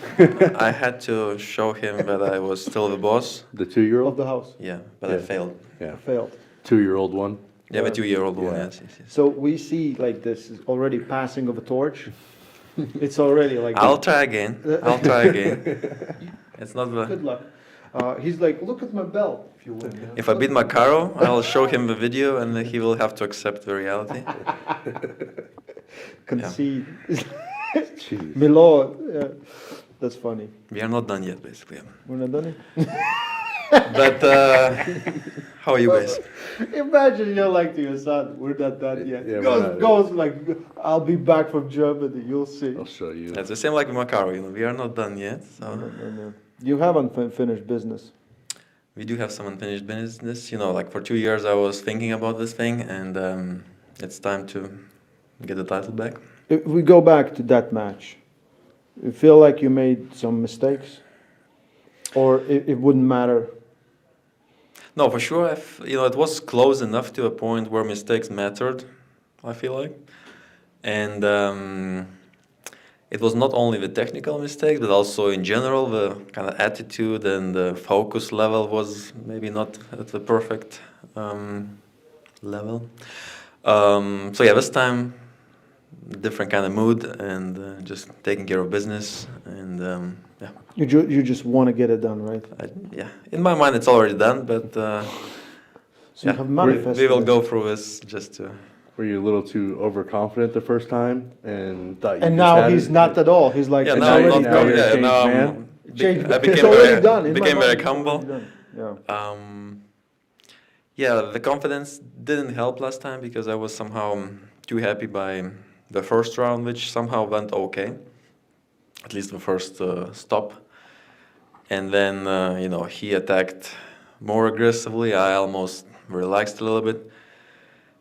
I had to show him that I was still the boss. The 2-year-old of the house. Yeah, but I failed. Yeah. Failed. 2-year-old one. Yeah, the 2-year-old one. Yes. So we see like this is already passing of a torch. It's already like. I'll try again. It's not the. Good luck. He's like, look at my belt. If you win. If I beat Macaro, I'll show him the video, and he will have to accept the reality. Concede. Milord. Yeah. That's funny. We are not done yet, basically. We're not done yet. But how are you guys? Imagine you're like to your son, we're not done yet. Yeah, goes like, I'll be back from Germany, you'll see. I'll show you. It's the same like with Macaro, we are not done yet. So. No. You have unfinished business. We do have some unfinished business. Like for 2 years I was thinking about this thing, and it's time to get the title back. If we go back to that match, you feel like you made some mistakes? Or it wouldn't matter? No, for sure. It was close enough to a point where mistakes mattered, I feel like. And it was not only the technical mistakes, but also in general, the kind of attitude and the focus level was maybe not at the perfect level. So yeah, this time, different kind of mood and just taking care of business and yeah. You just want to get it done, right? Yeah, in my mind it's already done, but so yeah, you have manifested we will it. go through this just to. Were you a little too overconfident the first time and thought you And just now had he's it? not at all. He's like, Yeah, it's now I'm already not done. good. Yeah, now man. I became It's already done. very, In my became very mind, it's humble. already done. Yeah. Yeah, the confidence didn't help last time because I was somehow too happy by the first round, which somehow went okay, at least the first stop. And then, he attacked more aggressively. I almost relaxed a little bit.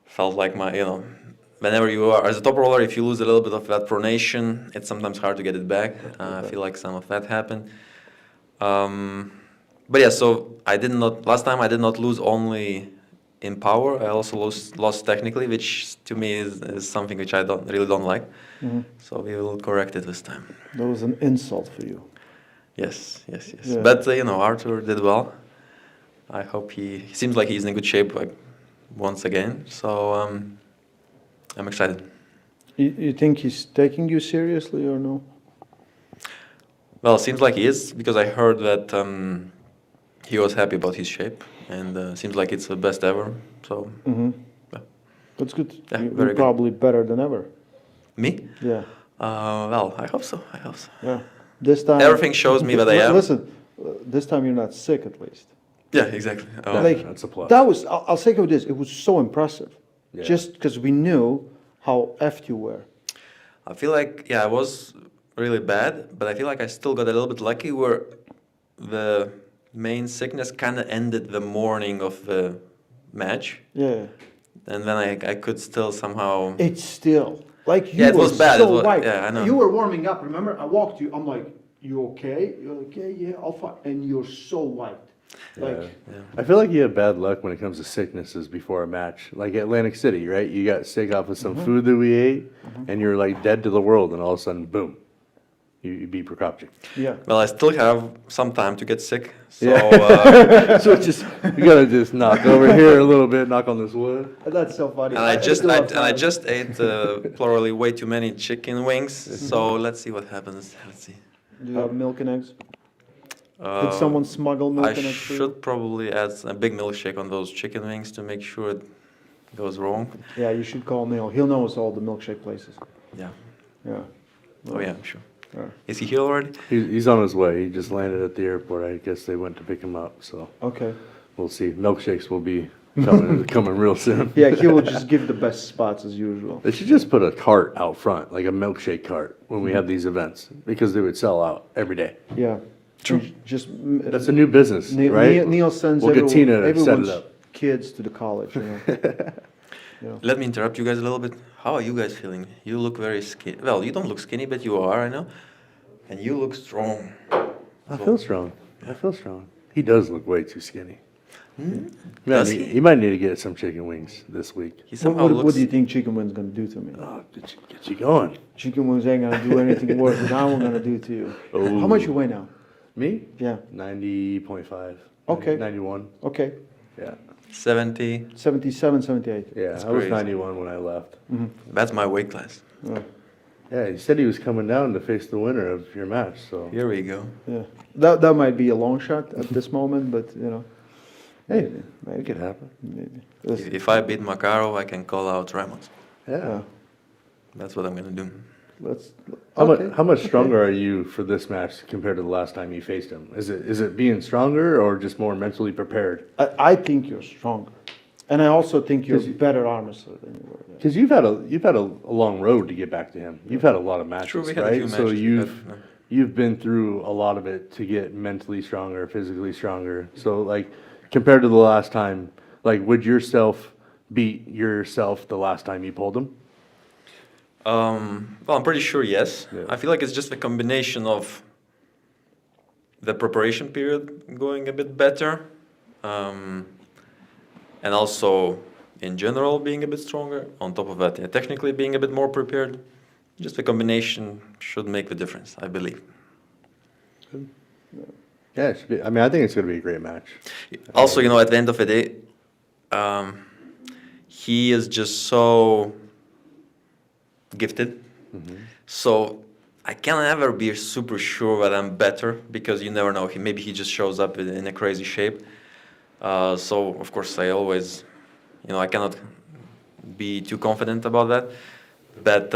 Felt like whenever you are, as a top roller, if you lose a little bit of that pronation, it's sometimes hard to get it back. I feel like some of that happened. But yeah, so last time I did not lose only in power, I also lost technically, which to me is something which I really don't like. Mhm. So we will correct it this time. That was an insult for you. Yes. Yeah. But Arthur did well. I hope he seems like he's in good shape once again. So I'm excited. You think he's taking you seriously or no? Well, it seems like he is because I heard that he was happy about his shape and seems like it's the best ever. So yeah. That's good. Yeah, You're very good. probably better than ever. Me? Yeah. Well, I hope so. Yeah. This time. Everything shows me that I am. Listen, this time you're not sick at least. Yeah, exactly. That's a plus. That was. I'll say it this. It was so impressive. Yeah. Just because we knew how effed you were. I feel like, I was really bad, but I feel like I still got a little bit lucky where the main sickness kind of ended the morning of the match. Yeah. And then I could still somehow. It's still like you Yeah, it was were bad. so It was, white. yeah, I know. You were warming up. Remember, I walked you. I'm like, you okay? You're like, yeah, I'll fight. And you're so white. Like, I feel like you have bad luck when it comes to sicknesses before a match. Like Atlantic City, right? You got sick off of some food that we ate, and you're like dead to the world, and all of a sudden, boom, you beat Prokopchik. Yeah. Well, I still have some time to get sick. So, So it's just you gotta just knock over here a little bit, knock on this wood. That's so funny. and I just ate plurally way too many chicken wings. So let's see what happens. Let's see. Do you have milk and eggs? Did someone smuggle milk I and eggs for you? should probably add a big milkshake on those chicken wings to make sure it goes wrong. Yeah, you should call Neil. He'll know us all the milkshake places. Yeah. Yeah. Oh yeah, I'm sure. Yeah. Is he here already? He's on his way. He just landed at the airport. I guess they went to pick him up. So Okay. we'll see. Milkshakes will be coming real soon. Yeah, he will just give the best spots as usual. They should just put a cart out front, like a milkshake cart, when we have these events, because they would sell out every day. Yeah. True. Just That's a new business, right? Neil sends We'll get Tina to set it everyone's up. kids to the college. You know? Let me interrupt you guys a little bit. How are you guys feeling? You look very skinny. Well, you don't look skinny, but you are, I know. And you look strong. I feel strong. I feel strong. He does look way too skinny. Hmm? He might need to get some chicken wings this week. What do you think chicken wings gonna do to me? Oh, get you going. Chicken wings ain't gonna do anything worse than I'm gonna do to you. Oh. How much you weigh now? Me? Yeah. 90.5. Okay. 91. Okay. Yeah. 70. 77, 78. Yeah, That's I was crazy. 91 when I left. That's my weight class. Yeah, he said he was coming down to face the winner of your match, so. Here we go. Yeah. That might be a long shot at this moment, but you know. Hey, it could happen. If I beat Makarov, I can call out Ramos. Yeah. That's what I'm gonna do. How much stronger are you for this match compared to the last time you faced him? Is it being stronger or just more mentally prepared? I think you're stronger, and I also think you're a better arm wrestler than you were. Because you've had a long road to get back to him. You've had a lot of matches, True, we had a few right? So matches. you've been through a lot of it to get mentally stronger, physically stronger. So like compared to the last time, like would yourself beat yourself the last time you pulled him? Well, I'm pretty sure yes. Yeah. I feel like it's just a combination of the preparation period going a bit better, and also in general being a bit stronger. On top of that, yeah, technically being a bit more prepared. Just the combination should make the difference, I believe. Yeah, it should be. I mean, I think it's going to be a great match. Also, you know, at the end of the day, he is just so gifted. So I can never be super sure that I'm better because you never know. Maybe he just shows up in a crazy shape. So of course I always, you know, I cannot be too confident about that. But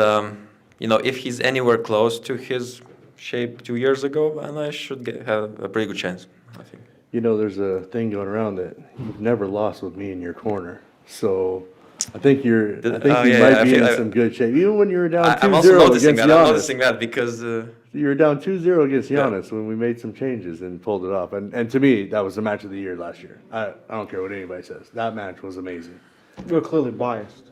you know, if he's anywhere close to his shape 2 years ago, then I should have a pretty good chance, I think. You know, there's a thing going around that you've never lost with me in your corner. So I think you might be in some good shape. Even when you were down 2-0 I'm also noticing against that. Giannis. I'm noticing that because You were down 2-0 against Giannis when we made some changes and pulled it off. And to me, that was the match of the year last year. I don't care what anybody says. That match was amazing. You're clearly biased.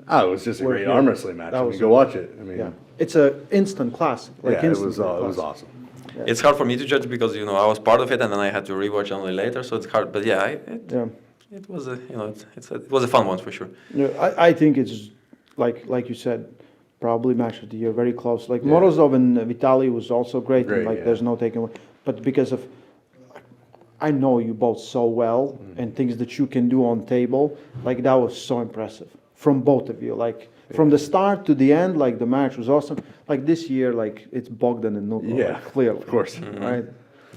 Oh, it was just a great arm wrestling match. I mean, go watch it. I mean, yeah. It's an instant classic. Like yeah, instant it was awesome. Yeah. it's hard for me to judge because, you know, I was part of it and then I had to rewatch only later, so it's hard. But yeah, it was a, you know, it was a fun one for sure. Yeah, I think it's like you said, probably match of the year, very close. Like Morozov and Vitaly was also great and like there's no taking away. But because of, I know you both so well and things that you can do on table, like that was so impressive from both of you. Like from the start to the end, like the match was awesome. Like this year, like it's Bogdan and Nuko, like, clearly, of course, right?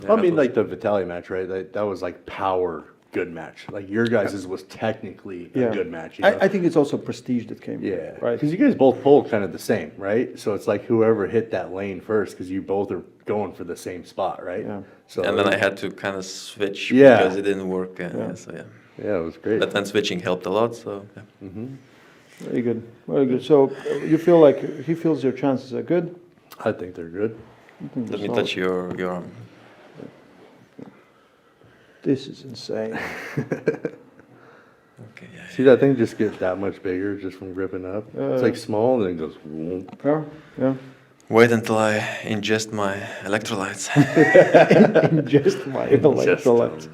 I mean, like the Vitaly match, right? That was like power good match. Like your guys' was technically a good match. You know? I think it's also prestige that came. Yeah, right. Because you guys both pulled kind of the same, right? So it's like whoever hit that lane first, because you both are going for the same spot, right? Yeah. So and then I had to kind of switch Yeah. because it didn't work. So yeah, it was great. But then switching helped a lot. So yeah. Very good, very good. So you feel like he feels your chances are good? I think they're good. Let me touch your arm. This is insane. Okay. Yeah. See that thing just get that much bigger just from gripping up? It's like small and then it goes. Whoop. Yeah, yeah. Wait until I ingest my electrolytes. Ingest my electrolytes.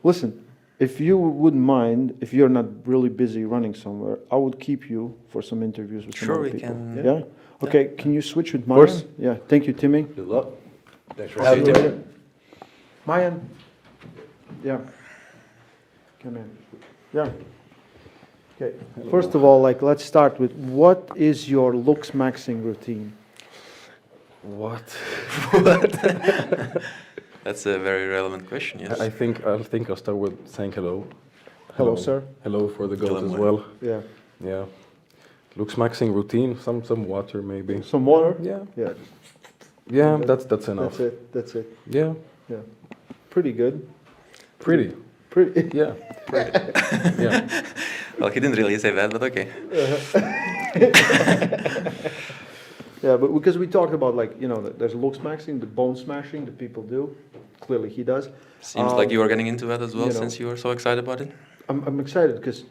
Listen, if you wouldn't mind, if you're not really busy running somewhere, I would keep you for some interviews with some Sure, other we people. can. Yeah? Okay, can you switch with Of course. Mayan? Yeah, thank you, Timmy. Good luck. Thanks for See you having me. later. Mayan. Yeah. Come in. Yeah. Okay. First of all, like, let's start with what is your looks maxing routine? What? That's a very relevant question, yes. I think I'll start with saying hello. Hello, sir. Hello for the girls Hello, as Maya. well. Yeah. Yeah. Looks maxing routine, some water maybe. Some water? Yeah. Yeah. Yeah, that's enough. That's it. Yeah. Yeah. Pretty good. Pretty. Pretty. Yeah. Yeah. Well, he didn't really say that, but okay. Yeah, but because we talked about, like, you know, there's looks maxing, the bone smashing that people do. Clearly he does. Seems like you are getting into that as well, you know, since you are so excited about it. I'm excited because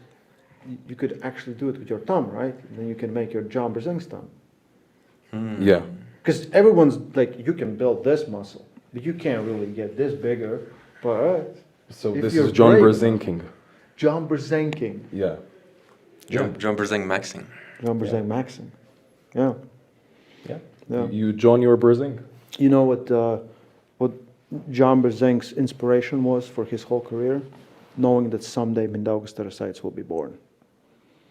you could actually do it with your thumb, right? And then you can make your John Brzezinski's thumb. Yeah. Because everyone's like, you can build this muscle, but you can't really get this bigger. But So if this you're is John brave Brzezinski. John Brzezinski. Yeah. John Brzezinski maxing. John Brzezinski maxing. Yeah. Yeah. Yeah. You John your Brzink? You know what John Brzezinski's inspiration was for his whole career? Knowing that someday Mindaugas Tarasaits will be born.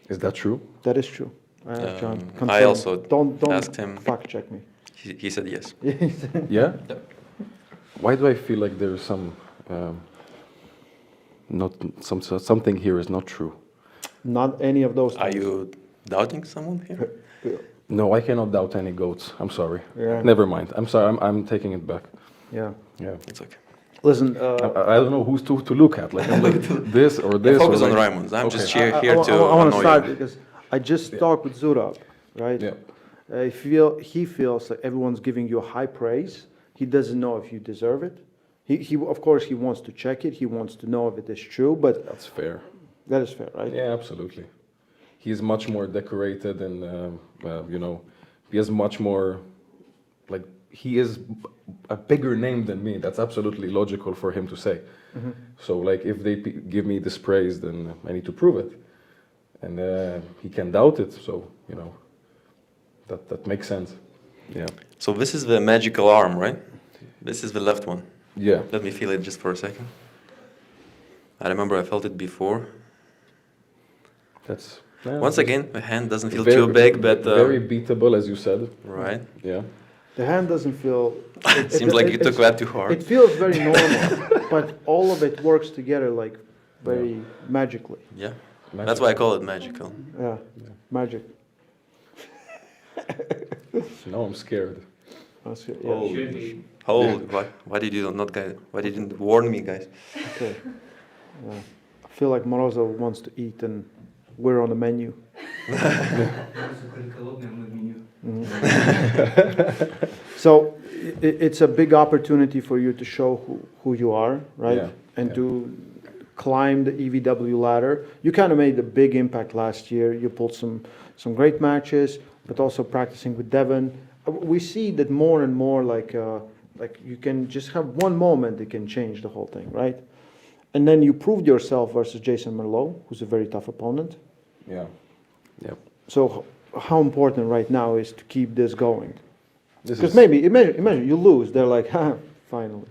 Is that true? That is true. John, I confirm. also don't asked him. fact check me. He said yes. Yeah? Why do I feel like there's some something here is not true? Not any of those. Are you doubting someone here? No, I cannot doubt any goats. I'm sorry. Yeah. Never mind. I'm sorry. I'm taking it back. Yeah. Yeah. It's okay. Listen, I don't know who's to look at. Like, I'm like this or this. Focus or on like, Raimunds. I'm okay. just here I to want to annoy start you. because I just talked with Zurab, right? Yeah. He feels like everyone's giving you high praise. He doesn't know if you deserve it. He of course he wants to check it. He wants to know if it is true. But that's fair. That is fair, right? Yeah, absolutely. He's much more decorated and you know, he has much more, like, he is a bigger name than me. That's absolutely logical for him to say. Mhm. So, like, if they give me this praise, then I need to prove it. And he can doubt it, so, you know, that makes sense. Yeah. So this is the magical arm, right? This is the left one. Yeah. Let me feel it just for a second. I remember I felt it before. That's... Once again, the hand doesn't feel very, too big, but... very beatable, as you said. Right. Yeah. The hand doesn't feel... Seems like you took that too hard. It feels very normal, but all of it works together, like, very magically. Yeah. That's why I call it magical. Yeah, magic. Now I'm scared. Holy, why did you not, guys? Why didn't you warn me, guys? Okay. I feel like Morozov wants to eat and we're on the menu. So it's a big opportunity for you to show who you are, right? Yeah. And to climb the EVW ladder. You kind of made a big impact last year. You pulled some great matches, but also practicing with Devon. We see that more and more, like you can just have one moment that can change the whole thing, right? And then you proved yourself versus Jason Merlot, who's a very tough opponent. Yeah. Yeah. So how important right now is to keep this going? This Because is- maybe imagine you lose, they're like, ha, finally.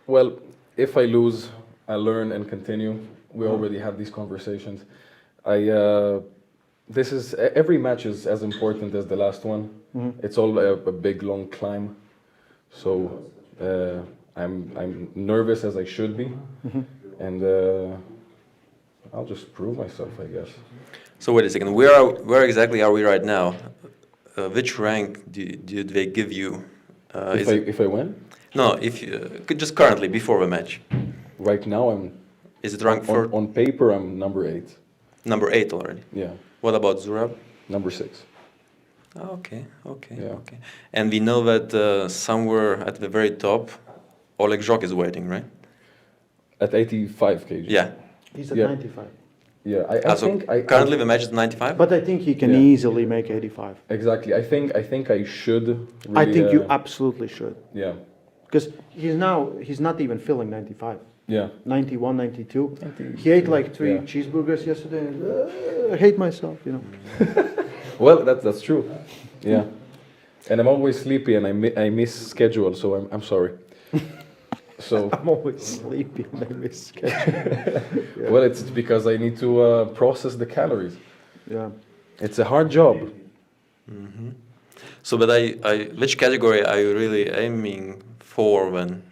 Well, if I lose, I learn and continue. We already had these conversations. This is every match is as important as the last one. Mhm. It's all a big long climb, so I'm nervous as I should be, Mhm. and I'll just prove myself, I guess. So wait a second. Where exactly are we right now? Which rank do they give you? If I win? No, if you, just currently before the match. Right now I'm. Is it ranked on paper? I'm number 8. Number 8 already. Yeah. What about Zurab? Number 6. Okay. Yeah. Okay. And we know that somewhere at the very top, Oleg Zhok is waiting, right? At 85 kg. Yeah. He's at Yeah. 95. Yeah, I think currently the match is 95. But I think he can easily make 85. Exactly. I think I should. Really, I think you absolutely should. Yeah. Because he's not even filling 95. Yeah. 91, 92. He ate like 3 cheeseburgers yesterday. And, I hate myself, you know. Well, that's true. Yeah. And I'm always sleepy and I miss schedule, so I'm sorry. So I'm always sleepy and I miss schedule. Well, it's because I need to process the calories. Yeah. It's a hard job. Mm-hmm. So, but which category are you really aiming for when?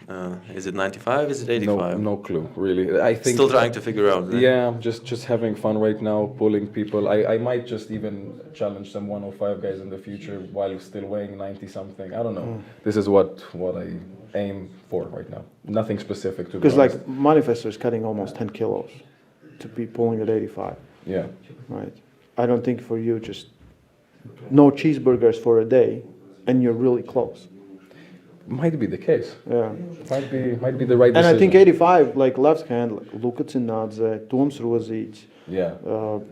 Is it 95? Is it 85? No clue, really. I think still trying to figure out. Right? Yeah, I'm just having fun right now, pulling people. I might just even challenge some 105 guys in the future while still weighing 90 something. I don't know. This is what I aim for right now. Nothing specific to. Because like Manifesto is cutting almost 10 kilos to be pulling at 85. Yeah. Right. I don't think for you just no cheeseburgers for a day, and you're really close. Might be the case. Yeah. Might be the right decision. And I think 85, like left hand, like Luka Tsinadze, Toms Ruazic, yeah,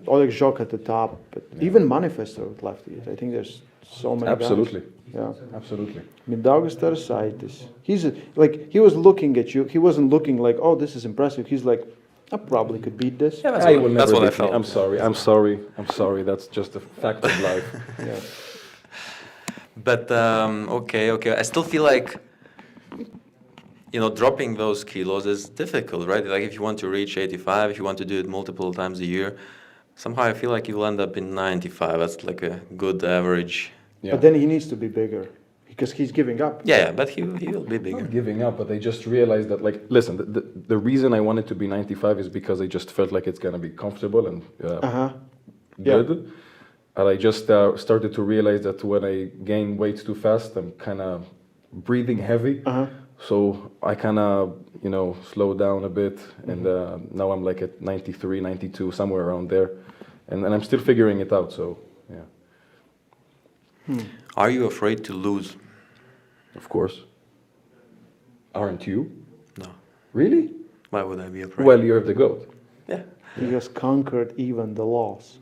Oleg Zhok at the top, but even Manifesto with lefties. I think there's so many Absolutely. guys. Yeah. Absolutely. Mindaugas Tarasaitis. He was looking at you. He wasn't looking like, oh, this is impressive. He's like, I probably could beat this. Yeah, I will that's never what I beat felt. me. I'm sorry. That's just a fact of life. Yeah. But okay. I still feel like, dropping those kilos is difficult, right? Like if you want to reach 85, if you want to do it multiple times a year, somehow I feel like you'll end up in 95. That's like a good average. Yeah. But then he needs to be bigger because he's giving up. Yeah, but he will be bigger. Not giving up, but I just realized that, like, listen, the reason I wanted to be 95 is because I just felt like it's gonna be comfortable and good. Yeah. And I just started to realize that when I gain weight too fast, I'm kind of breathing heavy. So I kind of, slow down a bit. And now I'm like at 93, 92, somewhere around there. And I'm still figuring it out, so yeah. Are you afraid to lose? Of course. Aren't you? No. Really? Why would I be afraid? Well, you're the GOAT. Yeah. He has conquered even the loss.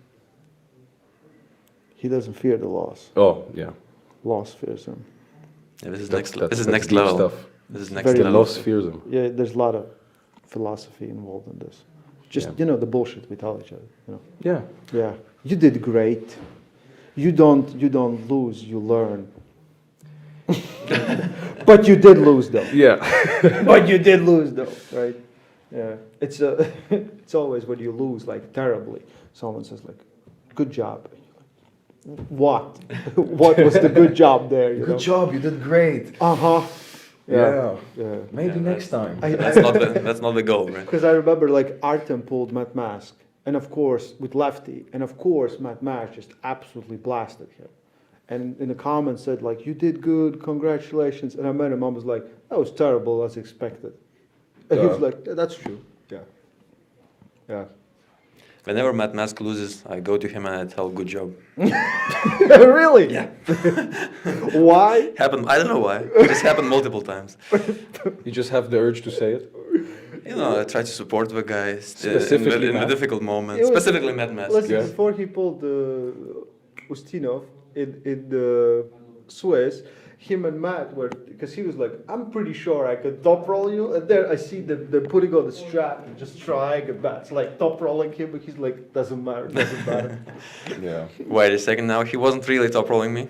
He doesn't fear the loss. Oh, yeah. Loss fears him. Yeah, this is That's next deep level. stuff. This is next Very level. Loss fears him. Yeah, there's a lot of philosophy involved in this. Just, the bullshit we tell each other. Yeah. Yeah. You did great. You don't lose, you learn. But you did lose though. Yeah. But you did lose though, right? Yeah. It's it's always when you lose like terribly. Someone says like, "Good job." What? What was the good job there? Good job, you did great. Yeah. Maybe next time. That's not the goal, right? Because I remember like Artem pulled Matt Mask, and of course with lefty, and of course Matt Mask just absolutely blasted him. And in the comments said like, "You did good, congratulations." And I met him, I was like, "That was terrible as expected." And he was like, "That's true." Yeah. Whenever Matt Mask loses, I go to him and I tell, "Good job." Really? Yeah. Why? Happened. I don't know why. It just happened multiple times. You just have the urge to say it? I try to support the guys Specifically in the Matt? difficult moments. Specifically Matt Mask. Listen, before he pulled Ustinov in the Swiss, him and Matt were, because he was like, "I'm pretty sure I could top roll you," and there I see they're putting on the strap and just trying, and Matt's like top rolling him, but he's like, doesn't matter. Yeah. Wait a second now. He wasn't really top rolling me.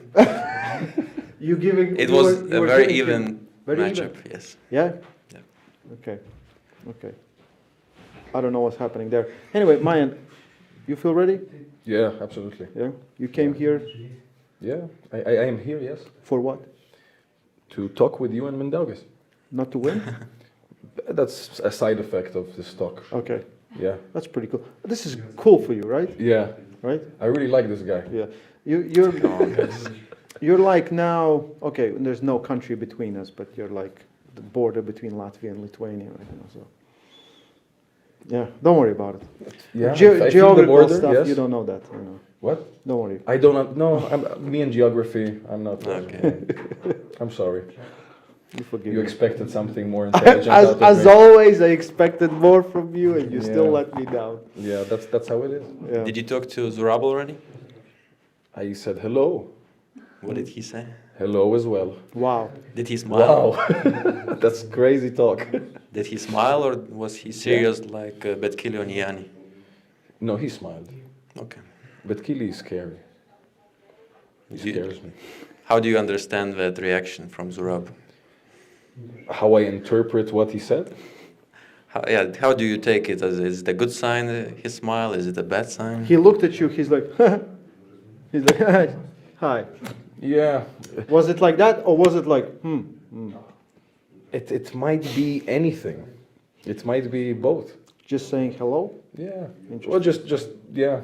You giving? It you was were- you a were very giving even him- very matchup. even? Yes. Yeah. Yeah. Okay. I don't know what's happening there. Anyway, Mayan, you feel ready? Yeah, absolutely. Yeah. You came here Yeah, I am here, yes. for what? To talk with you and Mindaugas. Not to win? That's a side effect of this talk. Okay. Yeah. That's pretty cool. This is cool for you, right? Yeah. Right? I really like this guy. Yeah. You're like now, okay, there's no country between us, but you're like the border between Latvia and Lithuania right now, so. Yeah, don't worry about it. Yeah, I feel the Geographical border, stuff, yes. you don't know that. What? Don't worry. I don't know. Me and geography, I'm not. Okay. I'm sorry. You forgive You me. expected something more intelligent As, out of as me. always, I expected more from you, and you still Yeah. let me down. Yeah, that's how it is. Yeah. Did you talk to Zurab already? I said hello. What did he say? Hello as well. Wow. Did he smile? Wow. That's crazy talk. Did he smile or was he serious like Betkili or Niani? No, he smiled. Okay. But Kili is scary. He scares me. How do you understand that reaction from Zurab? How I interpret what he said? How do you take it? Is it a good sign, his smile? Is it a bad sign? He looked at you, he's like, he's like, hi. Yeah. Was it like that, or was it like, It might be anything. It might be both. Just saying hello? Yeah. Well, just yeah.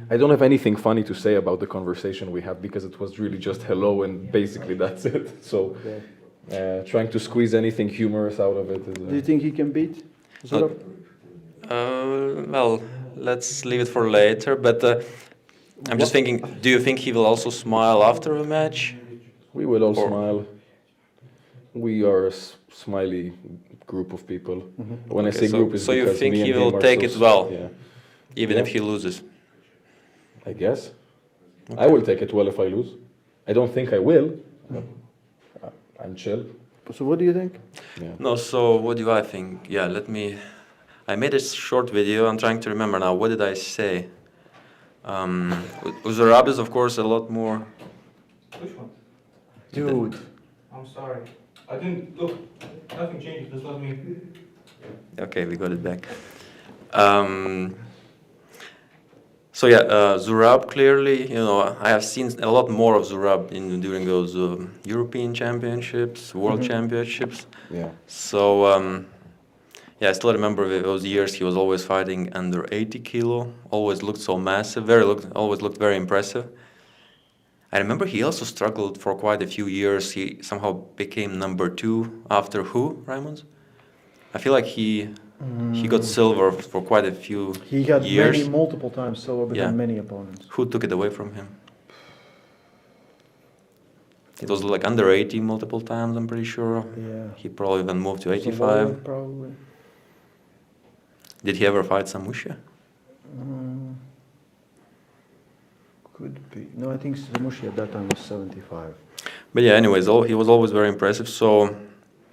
I don't have anything funny to say about the conversation we had because it was really just hello and basically that's it. So trying to squeeze anything humorous out of it is. Do you think he can beat Zurab? Well, let's leave it for later. But I'm just thinking, do you think he will also smile after the match? We will all smile. We are a smiley group of people. When I say group, it's so you because think me and he him will are take so it well, yeah. even Yeah. if he loses? I guess. I will take it well if I lose. I don't think I will. I'm chill. So what do you think? Yeah. No, so what do I think? Yeah, I made a short video. I'm trying to remember now. What did I say? Zurab is, of course, a lot more. Which one? Dude. I'm sorry. I didn't look. Nothing changed. Just let me. Okay, we got it back. So yeah, Zurab clearly, I have seen a lot more of Zurab during those European Championships, World Championships. Yeah. So yeah, I still remember those years. He was always fighting under 80 kilo. Always looked so massive. Always looked very impressive. I remember he also struggled for quite a few years. He somehow became number 2 after who, Raimons? I feel like he got silver for quite a few He had years. multiple times silver, but had many opponents. Who took it away from him? It was like under 80 multiple times, I'm pretty sure. Yeah. He probably then moved to 85. Savoy, probably. Did he ever fight Samusha? Could be. No, I think Samushi at that time was 75. But yeah, anyways, he was always very impressive. So,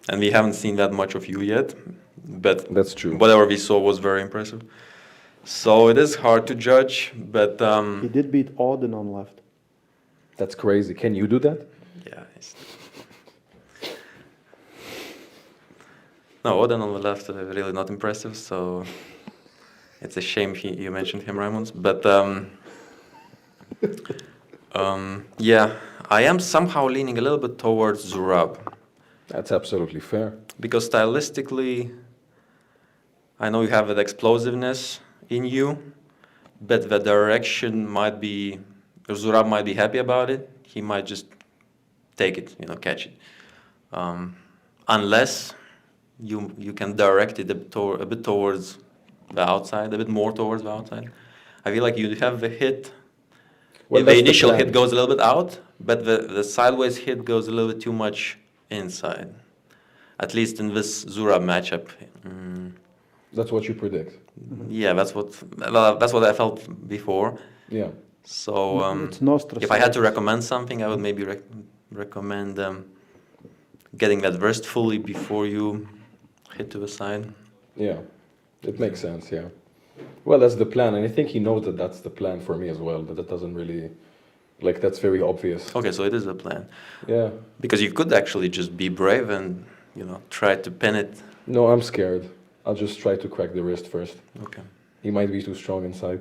and we haven't seen that much of you yet. But that's true. Whatever we saw was very impressive. So it is hard to judge, but He did beat Auden on left. That's crazy. Can you do that? Yeah. No, Auden on the left really not impressive. So it's a shame you mentioned him, Raimons. But yeah, I am somehow leaning a little bit towards Zurab. That's absolutely fair. Because stylistically, I know you have that explosiveness in you, but the direction might be, Zurab might be happy about it. He might just take it, catch it. Unless you can direct it a bit towards the outside, a bit more towards the outside. I feel like you have the hit. Well, the that's initial the plan. hit goes a little bit out, but the sideways hit goes a little bit too much inside. At least in this Zurab matchup. That's what you predict. Yeah, that's what I felt before. Yeah. So It's Nostra if I had to recommend something, I would maybe recommend getting that wrist fully before you hit to the side. Yeah, it makes sense. Yeah. Well, that's the plan, and I think he knows that that's the plan for me as well. That doesn't really, that's very obvious. Okay, so it is a plan. Yeah. Because you could actually just be brave and try to pin it. No, I'm scared. I'll just try to crack the wrist first. Okay. He might be too strong inside.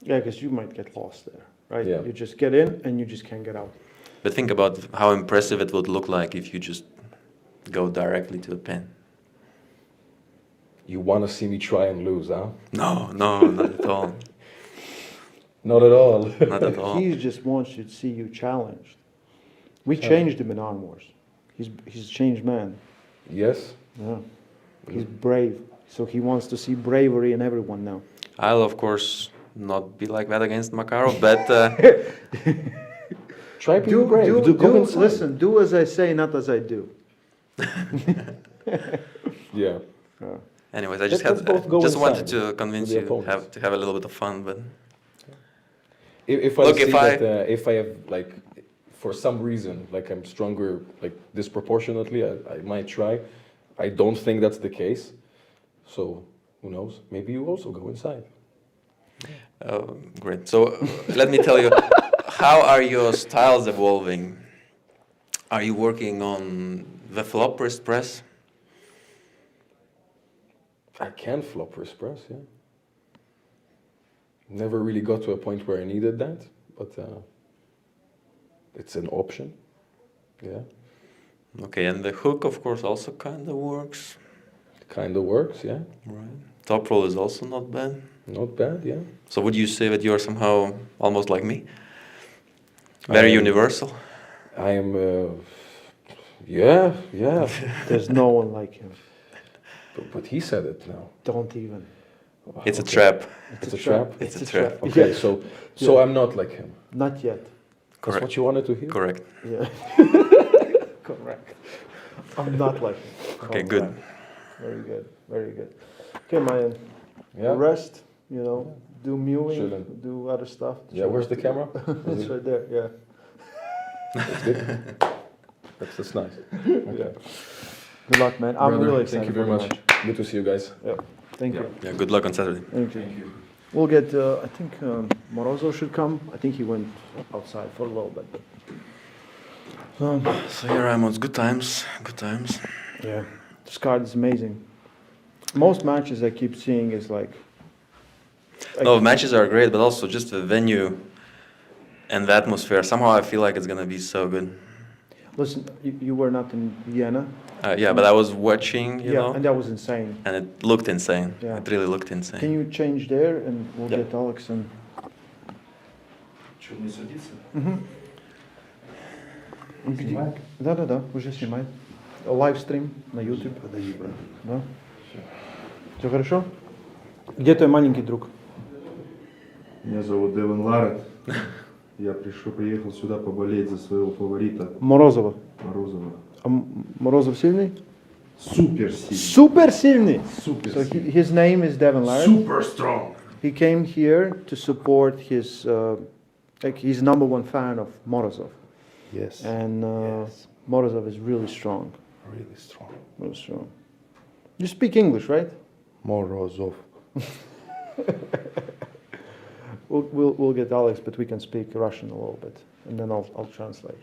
Yeah, because you might get lost there, right? Yeah. You just get in and you just can't get out. But think about how impressive it would look like if you just go directly to the pin. You want to see me try and lose, huh? No, not at all. Not at all. Not at all. He just wants to see you challenged. We changed him in Arm Wars. He's a changed man. Yes? Yeah. He's brave. So he wants to see bravery in everyone now. I'll, of course, not be like that against Makarov, but Try being brave. Go inside. Listen, do as I say, not as I do. Yeah. Anyways, I just Let's both go just wanted inside to convince with the you opponents. to have a little bit of fun, but If I Look, see if I- that if I have like for some reason like I'm stronger like disproportionately, I might try. I don't think that's the case. So who knows? Maybe you also go inside. great. So let me tell you, how are your styles evolving? Are you working on the flop wrist press? I can flop wrist press, yeah. Never really got to a point where I needed that, but it's an option. Yeah. Okay, and the hook, of course, also kind of works. Kind of works, yeah. Right. Top roll is also not bad. Not bad, yeah. So would you say that you're somehow almost like me? Very universal? I am, yeah. There's no one like him. But he said it now. Don't even. It's a trap. It's a trap? It's a trap. Okay, Yeah. so Yeah. I'm not like him. Not yet. That's what you wanted to hear? Correct. Yeah. Correct. I'm not like him. Okay, good. Very good. Very good. Okay, Mayan. Yeah. Rest, you know, do mewing, Chilling. do other stuff. Yeah, where's the camera? It's right there, yeah. That's good. That's nice. Okay. Good luck, man. I'm Brother, really excited. Thank you very for the much. match. Good to see you guys. Yep. Thank you. Yeah, good luck on Saturday. Thank you. We'll get, I think Morozov should come. I think he went outside for a little bit. So here I'm on good times. Good times. Yeah. This card is amazing. Most matches I keep seeing is like... No, matches are great, but also just the venue and the atmosphere. Somehow I feel like it's going to be so good. Listen, you were not in Vienna. Yeah, but I was watching, you know. And that was insane. And it looked insane. Yeah. It really looked insane. Can you change there and we'll Yeah. get Alex and... Что, мне садиться? Да, уже снимает. Лайвстрим на YouTube. Подожди, брат. Да. Все хорошо? Где твой маленький друг? Меня зовут Деван Ларет. Я приехал сюда поболеть за своего фаворита. Морозова. Морозова. А Морозов сильный? Супер сильный. Super сильный. Super So his name is Devin Larrett. Super strong. He came here to support his, like he's number one fan of Morozov. Yes. And Morozov is really strong. Really strong. Really strong. You speak English, right? Morozov. We'll get Alex, but we can speak Russian a little bit, and then I'll translate.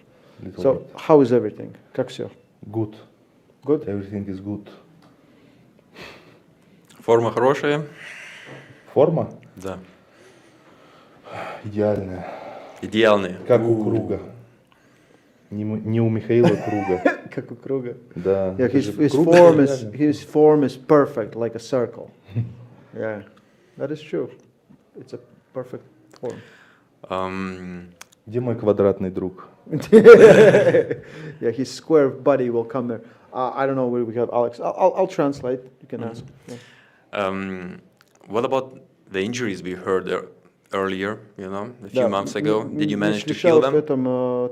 Little So, bit. how is everything? Как все? Good. Good? Everything is good. Форма хорошая? Форма? Да. Идеальная. Идеальная. Как у Круга. Не у Михаила Круга. Как у Круга. Да. Yeah, это his, же his, Круг form идеальный. his form is perfect, like a circle. Yeah, that is true. It's a perfect form. Где мой квадратный друг? Yeah, his square buddy will come there. I don't know where we have Alex. I'll translate. You can ask. Yeah. What about the injuries we heard earlier, you know, a few months ago? Did you manage to heal them?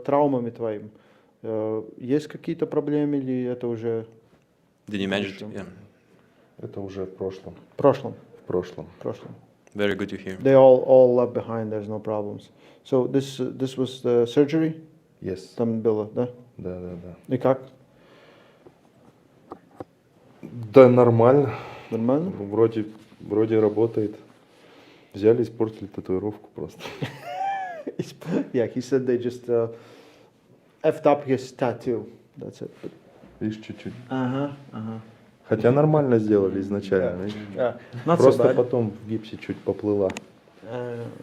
Травмами твоим. Есть какие-то проблемы или это уже... Did you manage to, yeah. Это уже в прошлом. В прошлом. В прошлом. Very good to hear. They all left behind. There's no problems. So this was the surgery? Yes. Там было, да? Да. И как? Да, нормально. Нормально? Вроде работает. Взяли, испортили татуировку просто. Yeah, he said they just effed up his tattoo. That's it. Видишь, чуть-чуть. Ага. Хотя нормально сделали изначально. видишь? Not so Просто bad. потом в гипсе чуть поплыла.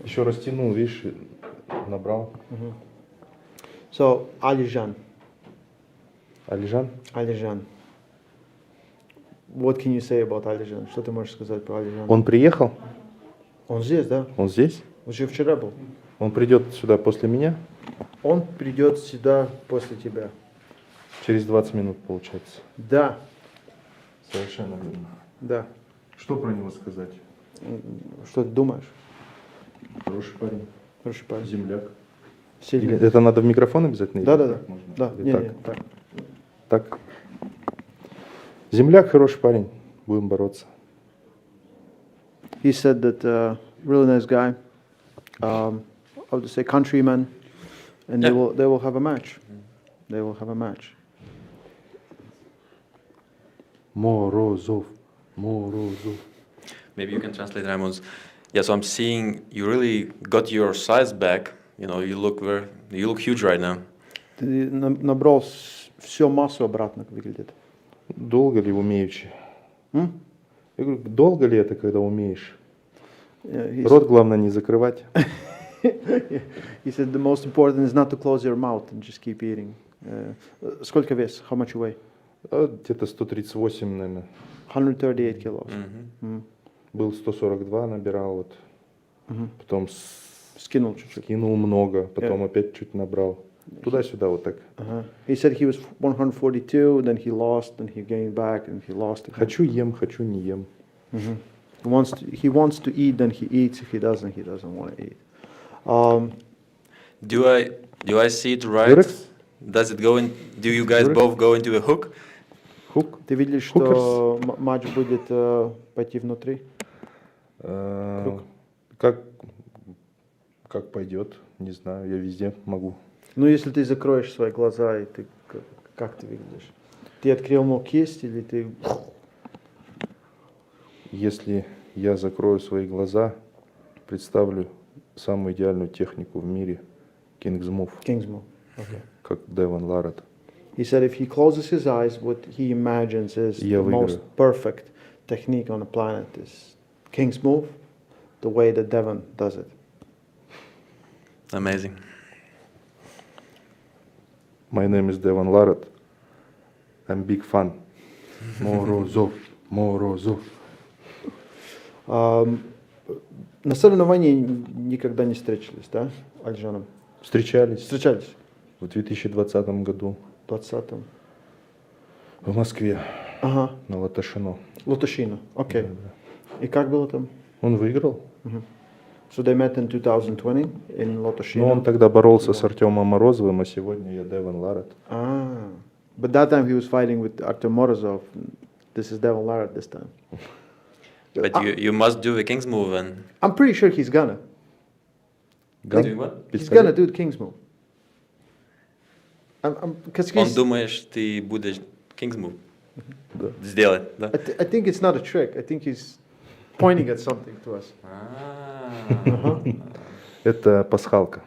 Еще растянул, видишь, набрал. So, Alijan. Алижан? Alijan. What can you say about Alijan? Что ты можешь сказать про Alijan? Он приехал? Он здесь, да? Он здесь? Он же вчера был. Он придет сюда после меня? Он придет сюда после тебя. Через 20 минут, получается. Да. Совершенно верно. Да. Что про него сказать? Что ты думаешь? Хороший парень. Хороший парень. Земляк. Сильный. Это надо в микрофон обязательно? Да, или да, да. так можно? Да, Или не, так? не, так. Так. Земляк хороший парень. Будем бороться. He said that really nice guy, I would say countryman, and they will have a match. They will have a match. Morozov. Morozov. Maybe you can translate, Ramos. Yeah, so I'm seeing you really got your size back. You know, you look huge right now. Ты набрал всю массу обратно, выглядит. Долго ли умеючи? Я говорю, долго ли это, когда умеешь? Yeah, Рот главное не закрывать. He said the most important is not to close your mouth and just keep eating. Сколько вес? How much you weigh? Где-то 138, наверное. 138 kilos. Был 142, набирал вот. Потом скинул чуть-чуть. Скинул много, потом опять чуть набрал. Туда-сюда вот так. He said he was 142, then he lost, then he gained back, and he lost again. Хочу ем, хочу не ем. He wants to eat, then he eats. If he doesn't want to eat. Do I see it right? Does it go in? Do you guys both go into a hook? Hook. Ты видишь, что матч будет пойти внутри? Как пойдет, не знаю, я везде могу. Ну, если ты закроешь свои глаза, и ты как ты выглядишь? Ты открыл кисть или ты? Если я закрою свои глаза, представлю самую идеальную технику в мире — King's Move. King's Move. Okay. Как Девон Ларет. He said if he closes his eyes, what he imagines is the most perfect technique on the planet is King's Move, the way that Devon does it. Amazing. My name is Devon Laret. I'm big fan. Morozov, Morozov. На соревновании никогда не встретились, да, Альжаном? Встречались. Встречались. В 2020 году. В 2020. В Москве. Ага. На Латашино. Латашино, окей. Да, да. И как было там? Он выиграл. So they met in 2020 in Lotashino. Но он тогда боролся с Артемом Морозовым, а сегодня я Девон Ларет. But that time he was fighting with Artem Morozov. This is Devon Laret this time. But you must do the King's Move then. I'm pretty sure he's gonna. Do what? He's gonna do the King's Move. Он думаешь, ты будешь King's Move сделать, да? I think it's not a trick. I think he's pointing at something to us. Это пасхалка.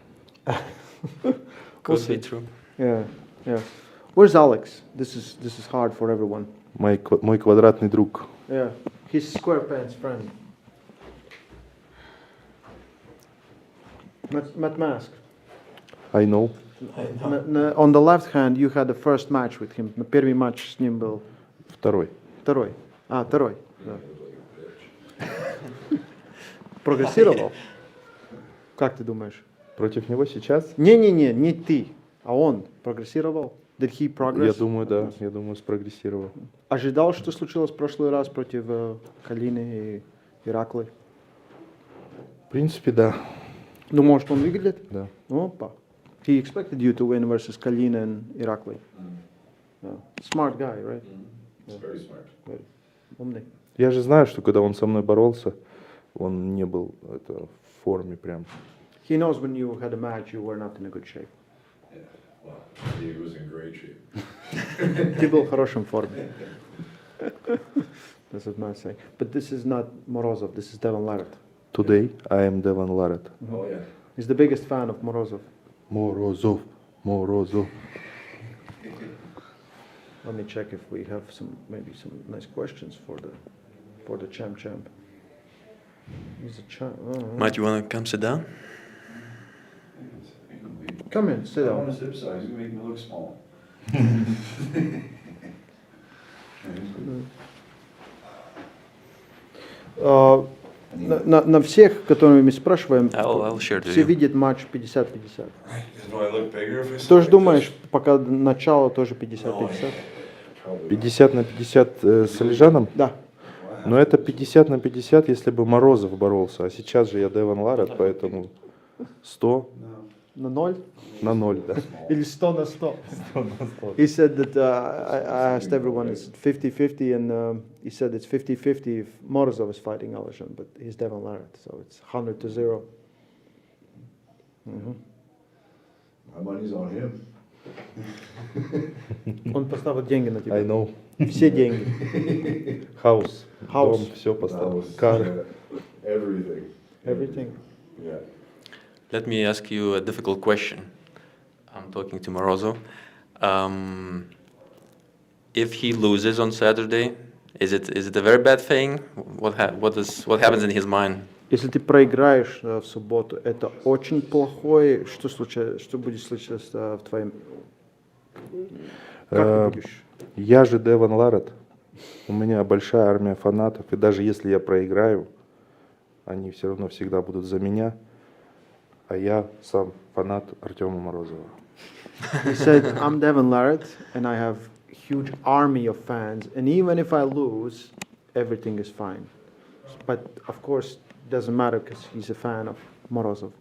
Could be true. Yeah, yeah. Where's Alex? This is hard for everyone. Мой квадратный друг. Yeah, his square pants friend. Matt Mask. I know. On the left hand, you had the first match with him. Первый матч с ним был. Второй. Второй. Второй. Да. Прогрессировал? Как ты думаешь? Против него сейчас? Не ты, а он прогрессировал? Did he progress? Я думаю, да. Я думаю, спрогрессировал. Ожидал, что случилось в прошлый раз против Калины и Ираклы? В принципе, да. Ну, может, он выиграет? Да. Опа. He expected you to win versus Kalina and Irakli. Yeah. Smart guy, right? Very smart. Very. Умный. Я же знаю, что когда он со мной боролся, он не был в форме прям. He knows when you had a match, you were not in a good shape. Yeah, well, he was in great shape. Ты был в хорошем форме. That's what I'm saying. But this is not Morozov, this is Devon Laret. Today, I am Devon Laret. Oh, yeah. He's the biggest fan of Morozov. Morozov, Morozov. Let me check if we have maybe some nice questions for the champ. He's a champ. Matt, you wanna come sit down? Come in, sit I down. want his hip size. You make me look small. На всех, которыми мы спрашиваем, I'll share to все you. видят матч 50-50. Do I look bigger if I sit Тоже like думаешь, пока начало тоже 50-50? 50 на 50 с Алижаном? Да. Но это 50 на 50, если бы Морозов боролся. А сейчас же я Девон Ларет, поэтому 100. На 0? На 0, да. Или 100 на 100. 100 на 100. He said that I asked everyone, it's 50-50, and he said it's 50-50 if Morozov is fighting Aleshan, but he's Devon Larratt, so it's 100-0. My money's on him. Он поставил деньги на тебя. I know. Все деньги. House. House. Дом, все поставил. House, Car. everything. Everything. Yeah. Let me ask you a difficult question. I'm talking to Morozov. If he loses on Saturday, is it a very bad thing? What happens in his mind? Если ты проиграешь в субботу, это очень плохое. Что будет случаться в твоем... Как ты будешь? Я же Девон Ларретт. У меня большая армия фанатов, и даже если я проиграю, они все равно всегда будут за меня. А я сам фанат Артема Морозова. He said, I'm Devon Larratt, and I have a huge army of fans, and even if I lose, everything is fine. But of course, it doesn't matter because he's a fan of Morozov.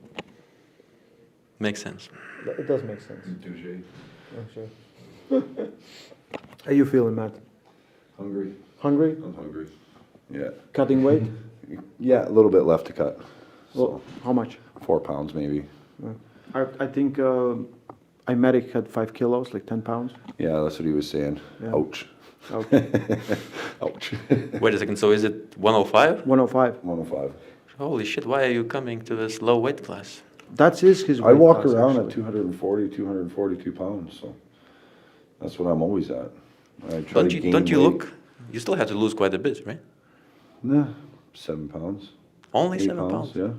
Makes sense. It does make sense. Touché. How are you feeling, Matt? Hungry. Hungry? I'm hungry. Yeah. Cutting weight? Yeah, a little bit left to cut. Well, how much? 4 pounds maybe. I think Imedic had 5 kilos, like 10 pounds. Yeah, that's what he was saying. Yeah. Ouch. Ouch. Ouch. Wait a second, so is it 105? 105. 105. Holy shit, why are you coming to this low weight class? That's his weight I walk class, around actually. at 240, 242 pounds, so that's what I'm always at. I try to gain Don't you weight. look? You still have to lose quite a bit, right? Nah, 7 pounds. Only 8 7 pounds? Yeah.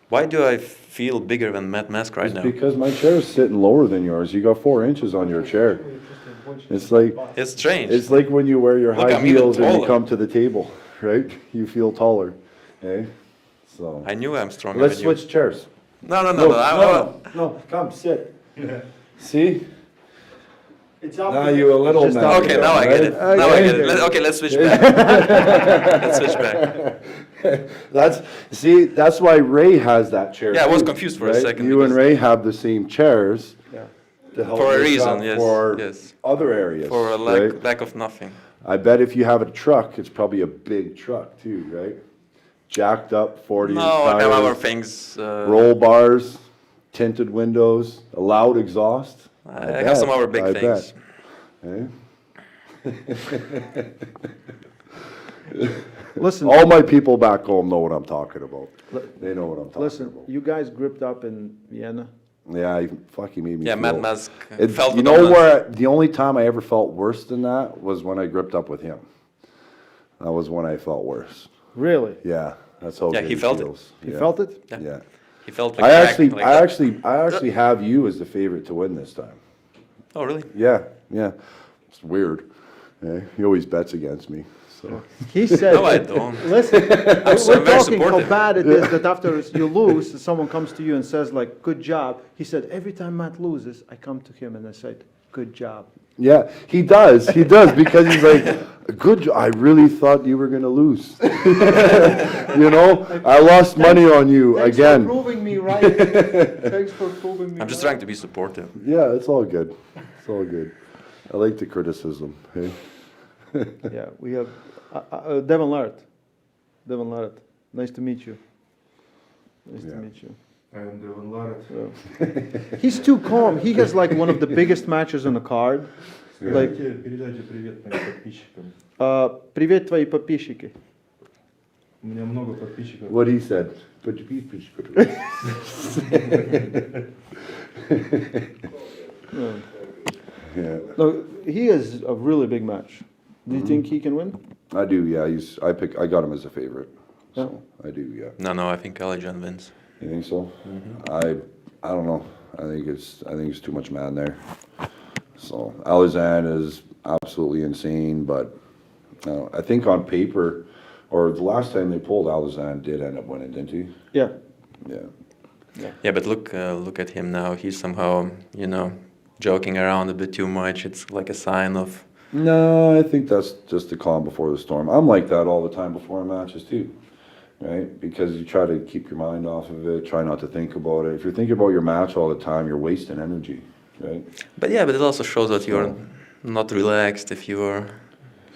Why do I feel bigger than Matt Mask right It's now? because my chair is sitting lower than yours. You got 4 inches on your chair. It's like It's strange. It's like when you wear your Look, high I'm even heels and you taller. come to the table, right? You feel taller, eh? So I knew I'm stronger let's than you. switch chairs. No. No, come sit. See? It's Now you a little Just man. Okay, now I get it. Now I get it. Okay, let's switch back. Let's switch back. That's why Ray has that chair. Yeah, I was too, confused for a right? second You and because- Ray have the same chairs. Yeah. To help For a us reason, out yes, For yes. other areas. For a right? lack of nothing. I bet if you have a truck, it's probably a big truck too, right? Jacked up 40 No, inch I have tires, other things. roll bars, tinted windows, a loud exhaust. I have some other big I things. bet. Eh? Listen. All my people back home know what I'm talking about. They know what I'm talking Listen, about. you guys gripped up in Vienna. Yeah, he fucking made me Yeah, feel. Matt Mask It, felt you the know dominance. where the only time I ever felt worse than that was when I gripped up with him. That was when I felt worse. Really? Yeah, that's how Yeah, good he felt it. feels. He Yeah. felt it? Yeah. He felt like I back actually, like I that. actually have you as the favorite to win this time. Oh, really? Yeah, yeah. It's weird. Yeah, he always bets against me. So. He said, No, I don't. Listen, I'm we're very talking how supportive. bad it is that after you lose, someone comes to you and says, like, good job. He said, every time Matt loses, I come to him and I said, good job. Yeah, he does, because he's like, good. I really thought you were gonna lose. You know, I lost money on you Thanks again. for proving me right. Thanks for proving me I'm just right. trying to be supportive. Yeah, it's all good. It's all good. I like the criticism. Hey? Yeah, we have Devon Larratt. Devon Larratt. Nice to meet you. Nice to meet you. I am Devon Larratt. He's too calm. He has like one of the biggest matches on the card. Like, Передайте привет моим подписчикам. привет твои подписчики. У меня много подписчиков. What he said. Yeah. No, he has a really big match. Do you think he can win? I do. Yeah, I got him as a favorite. So I do. Yeah. No, I think Alajan wins. You think so? I don't know. I think it's too much man there. So Alexander is absolutely insane, but I think on paper, or the last time they pulled, Alexander did end up winning, didn't he? Yeah. Yeah. Yeah, but look at him now. He's somehow, joking around a bit too much. It's like a sign of. No, I think that's just the calm before the storm. I'm like that all the time before matches too. right? Because you try to keep your mind off of it, try not to think about it. If you're thinking about your match all the time, you're wasting energy, right? But yeah, but it also shows that you're not relaxed if you are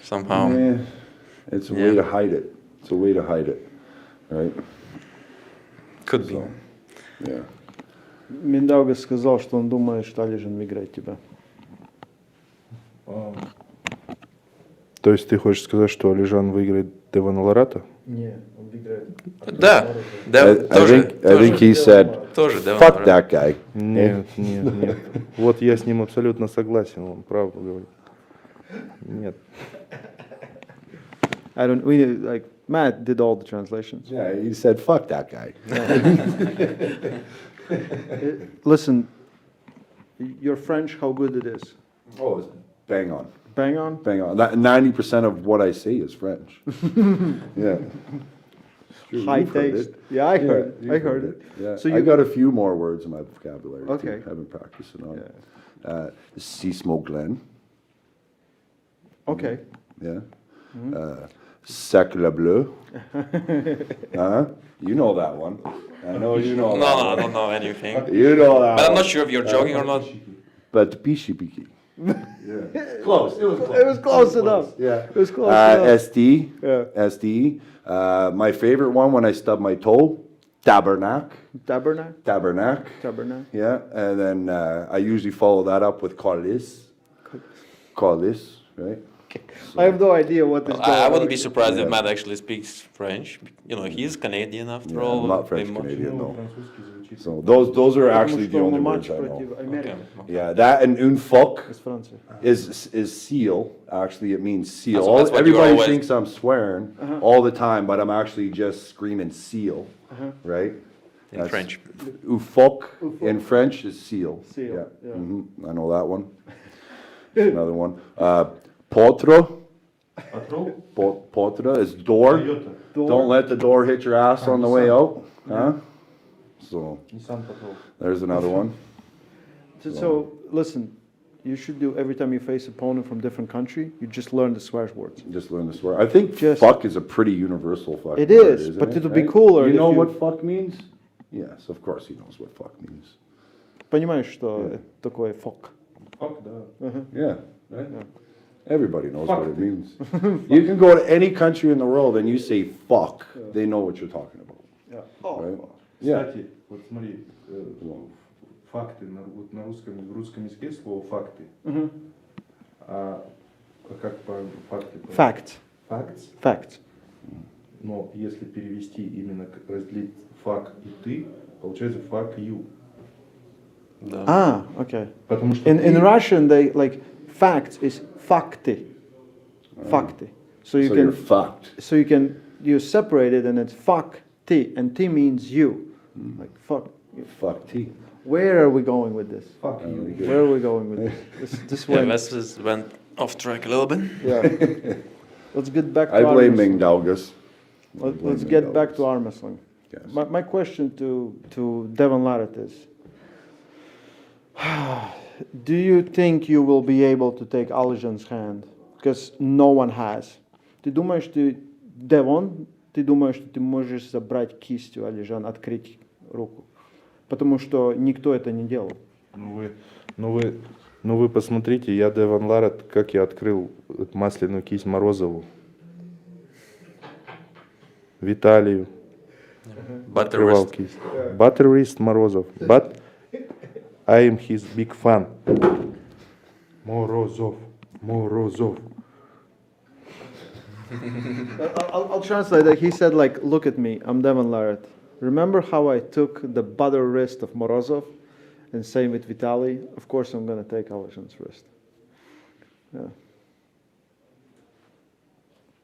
somehow. Yeah, it's a way to hide it. It's a way to hide it, right? Could be. Yeah. Миндауга сказал, что он думает, что Алижан выиграет тебя. То есть ты хочешь сказать, что Алижан выиграет Девана Ларата? Нет, он выиграет. Да, I think he said, fuck that guy. Нет. Вот я с ним абсолютно согласен, он правду говорит. Нет. Matt did all the translations. Yeah, he said, fuck that guy. Listen, your French, how good it is? Oh, it's bang on. Bang on? Bang on. 90% of what I say is French. Yeah. High You've heard taste. it. Yeah, I heard it. You've I heard it. Yeah. So I got a few more words in my vocabulary. Okay. Too. I haven't practiced it on. Sismo Glen. Okay. Yeah. Sacre Bleu. You know that one. I know you know that No, one. I don't know anything. You know that But I'm one. not sure if you're joking or not. But Pishi Piki. Yeah. Close. It was close. It was close enough. Yeah. It was close enough. SD. Yeah. SD. My favorite one when I stub my toe. Tabernacle. Tabernacle? Tabernacle. Tabernacle. Yeah. And then I usually follow that up with Colis. Colis, right? I have no idea what this guy. I wouldn't be surprised if Matt actually speaks French. You know, he's Canadian after all. I'm not French They mu- Canadian, no. So those are actually the only words I know. Yeah, that and une fuck is seal. Actually, it means seal. So that's what you Everybody always- thinks I'm swearing all the time, but I'm actually just screaming seal, right? In French. Une fuck in French is seal. Seal, Yeah, yeah. I know that one. There's another one. Potro. Potra is door. Don't let the door hit your ass on the way out. Huh? So there's another one. So listen, you should do every time you face opponent from different country, you just learn the swear words. Just learn the swear. I think fuck is a pretty universal fuck. It word, is, isn't but it, it'll be right? cooler You if know you- what fuck means? Yes, of course he knows what fuck means. Понимаешь, что это такое fuck? Fuck, да. Yeah, right? Everybody knows what it means. You can go to any country in the world and you say fuck, they know what you're talking about. Right? Yeah. Кстати, вот смотри, факты, вот на в русском языке слово факты. А как по факты? Facts. Facts? Facts. Но если перевести именно разделить фак и ты, получается fuck you. Ah, okay. Потому что in ты- Russian, they like facts is fakty. Fakty. So you So can you're fucked. So you separate it and it's fuck t, and t means you. Like fuck. Fuck t. Where are we going with this? Fuck you. Where are we going with this? This Yeah, went. Wes went off track a little bit. Yeah. Let's get back to I blame arm wrestling. Mingdaugas. Let's get back to arm wrestling. My question to Devon Larratt is, do you think you will be able to take Alijan's hand? Because no one has. Ты думаешь, Девон, ты думаешь, что ты можешь забрать кистью Алижан, открыть руку? Потому что никто это не делал. Ну вы посмотрите, я Деван Ларат, как я открыл масляную кисть Морозову. Виталию. Открывал кисть. Butterwrist Морозов. But I am his big fan. Морозов. I'll translate that. He said, like, look at me, I'm Devon Larratt. Remember how I took the butter wrist of Morozov? And same with Vitaly. Of course, I'm going to take Alijan's wrist. Yeah.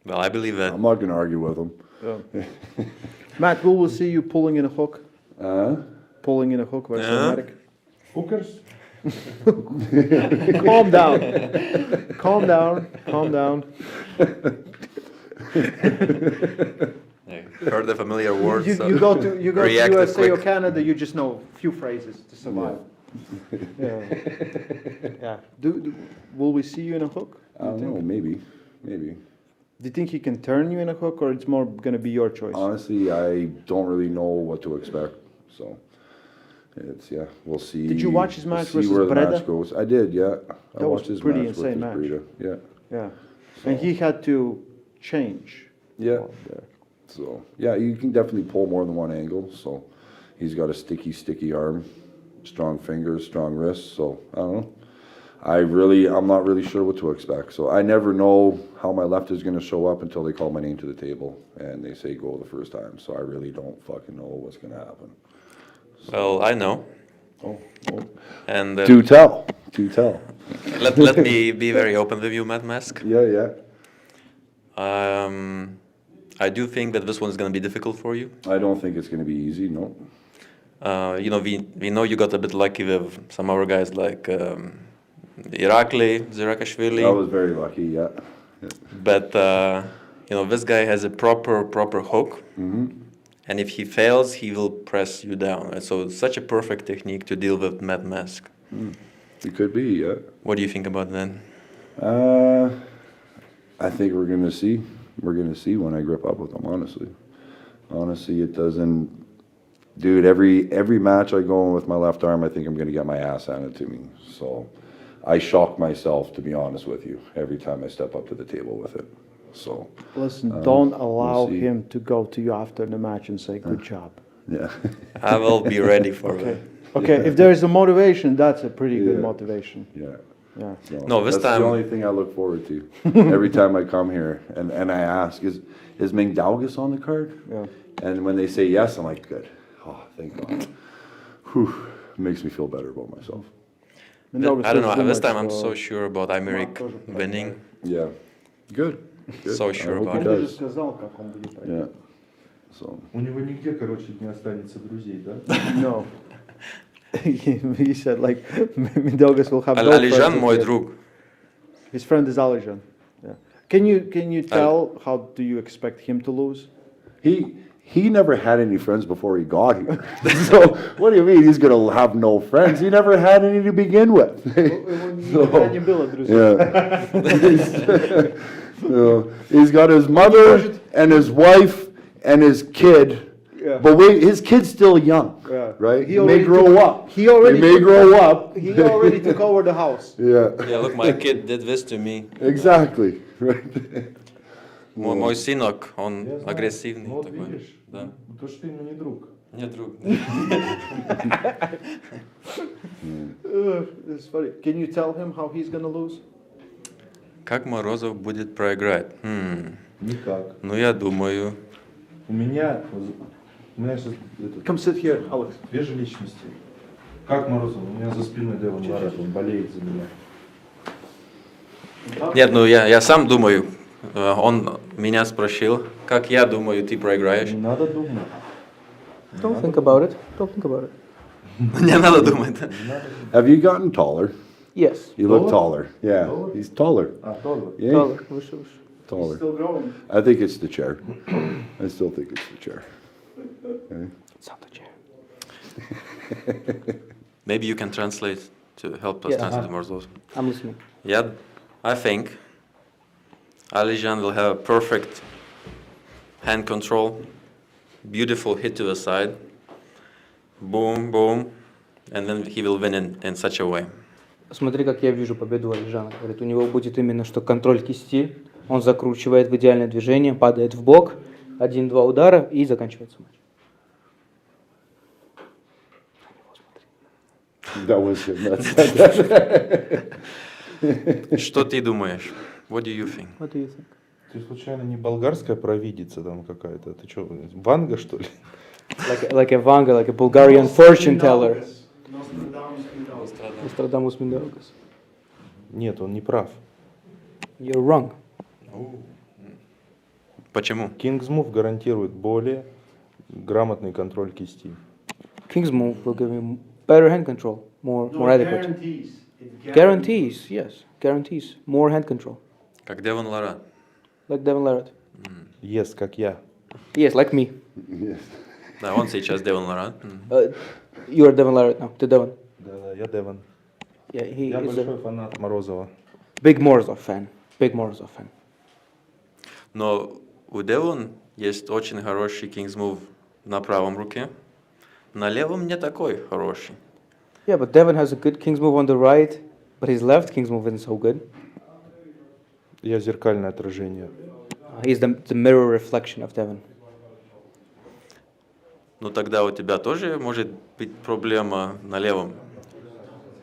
Well, I believe that. I'm not going to argue with him. Yeah. Matt, will we see you pulling in a hook? Pulling in a hook versus automatic? Hookers? Calm down. Calm down. Calm down. Heard the familiar words. You go to reacted USA or quick. Canada, you just know a few phrases to survive. Yeah. Yeah. Will we see you in a hook? I don't know, maybe. Do you think he can turn you in a hook, or it's more going to be your choice? Honestly, I don't really know what to expect. So it's we'll see. Did you watch his match versus where the Breda? match goes. I did, yeah. I That was watched his pretty match insane with match. Breda. Yeah. Yeah. And he had to change. Yeah. So yeah, you can definitely pull more than one angle. So he's got a sticky arm, strong fingers, strong wrists. So I don't know. I'm not really sure what to expect. So I never know how my left is going to show up until they call my name to the table and they say go the first time. So I really don't fucking know what's going to happen. Well, I know. Oh. And Do tell. let me be very open with you, Matt Mask. Yeah. I do think that this one is going to be difficult for you. I don't think it's going to be easy. No. We know you got a bit lucky with some other guys like Irakli, Zirakashvili. I was very lucky. Yeah. But this guy has a proper hook. Mm-hmm. And if he fails, he will press you down. And so it's such a perfect technique to deal with Mad Mask. It could be, yeah. What do you think about that? I think we're going to see. We're going to see when I grip up with him, honestly. Honestly, it doesn't... Dude, every match I go in with my left arm, I think I'm going to get my ass handed to me. So I shock myself, to be honest with you, every time I step up to the table with it. So listen, don't allow we'll him to go to you after the match and say, good job. Yeah. I will be ready for Okay. that. Okay, if there is a motivation, that's a pretty good motivation. Yeah. Yeah. So No, this that's time- the only thing I look forward to every time I come here. And I ask, is Mingdaugas on the card? Yeah. And when they say yes, I'm like, good. Oh, thank God. Whew. Makes me feel better about myself. I don't know. This time I'm so sure about Amerik winning. Yeah. Good. So I sure hope about he it. does. Yeah. So. У него нигде, короче, не останется друзей, да? No. He said like Mindaugas will have no Alijan, friends мой again. друг. His friend is Alijan. Yeah. Can you tell how do you expect him to lose? He never had any friends before he got here. So what do you mean he's gonna have no friends? He never had any to begin with. So, he's got his mother and his wife and his kid. Yeah. But wait, his kid's still young, right? He may grow up. He already may grow up. He already took over the house. Yeah. Yeah, look, my kid did this to me. Exactly. Right. Мой сынок, он агрессивный Вот такой. видишь, Да. то что ты ему не друг. Не друг. It's funny. Can you tell him how he's gonna lose? Как Морозов будет проиграть? Никак. Ну, я думаю... У меня сейчас Come sit here, Alex. две же личности. Как Морозов? У меня за спиной Девон Ларат, он болеет за меня. Нет, ну я сам думаю. Он меня спросил, как я думаю, ты проиграешь. Не надо думать. Don't think about it. Don't think about it. Не надо думать. Have you gotten taller? Yes. You look taller. Yeah, he's taller. Taller. Yeah. Taller. Выше. Taller. Still growing. I think it's the chair. I still think it's the chair. Okay. It's not the chair. Maybe you can translate to help us Yes. translate Morzov. I'm listening. Yeah, I think Alijan will have a perfect hand control, beautiful hit to the side, boom, boom, and then he will win in such a way. Смотри, как я вижу победу Алижана. Говорит, у него будет именно что контроль кисти, он закручивает в идеальное движение, падает в бок, 1-2 удара и заканчивается матч. That was him. That said that. Что ты думаешь? What do you think? What do you think? Ты случайно не болгарская провидица там какая-то? Ты что, Ванга, что ли? Like a Vanga, like a Bulgarian fortune teller. Nostradamus Mindaugas. Нет, он не прав. You're wrong. Почему? King's Move гарантирует более грамотный контроль кисти. King's move will give him better hand control, more adequate. Guarantees, yes, guarantees more hand control. Как Девон Ларат. Like Devon Larratt. Yes, как я. Yes, like me. Yes. Да, он сейчас Девон Ларат. You are Devon Larratt now. Ты Devon. Да, я Девон. Yeah, he Я is большой a фанат Морозова. big Morozov fan. Big Morozov fan. Но у Девон есть очень хороший King's Move на правом руке. На левом не такой хороший. Yeah, but Devon has a good King's move on the right, but his left King's move isn't so good. Я зеркальное отражение. He's the mirror reflection of Devon. Ну тогда у тебя тоже может быть проблема на левом.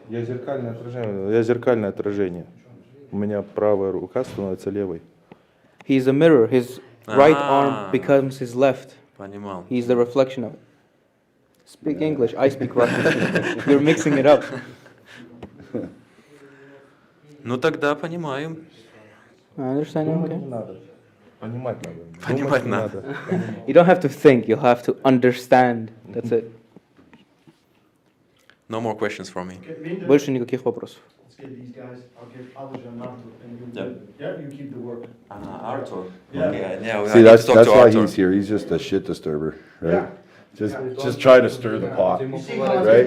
Я зеркальное отражение. У меня правая рука становится левой. He's a mirror. His right arm becomes his left. Понимал. He's the reflection of it. Speak English. I speak Russian. You're mixing it up. Ну тогда понимаем. I understand. Okay. Понимать надо. Понимать надо. You don't have to think. You'll have to understand. That's it. No more questions from me. Больше никаких вопросов. Let's get these guys. I'll give Arthur and you. Yeah. Yeah, you keep the work. Arthur. Yeah. Okay. Yeah. See, that's why he's here. He's just a shit disturber, right? Yeah. Just try to stir the pot, right?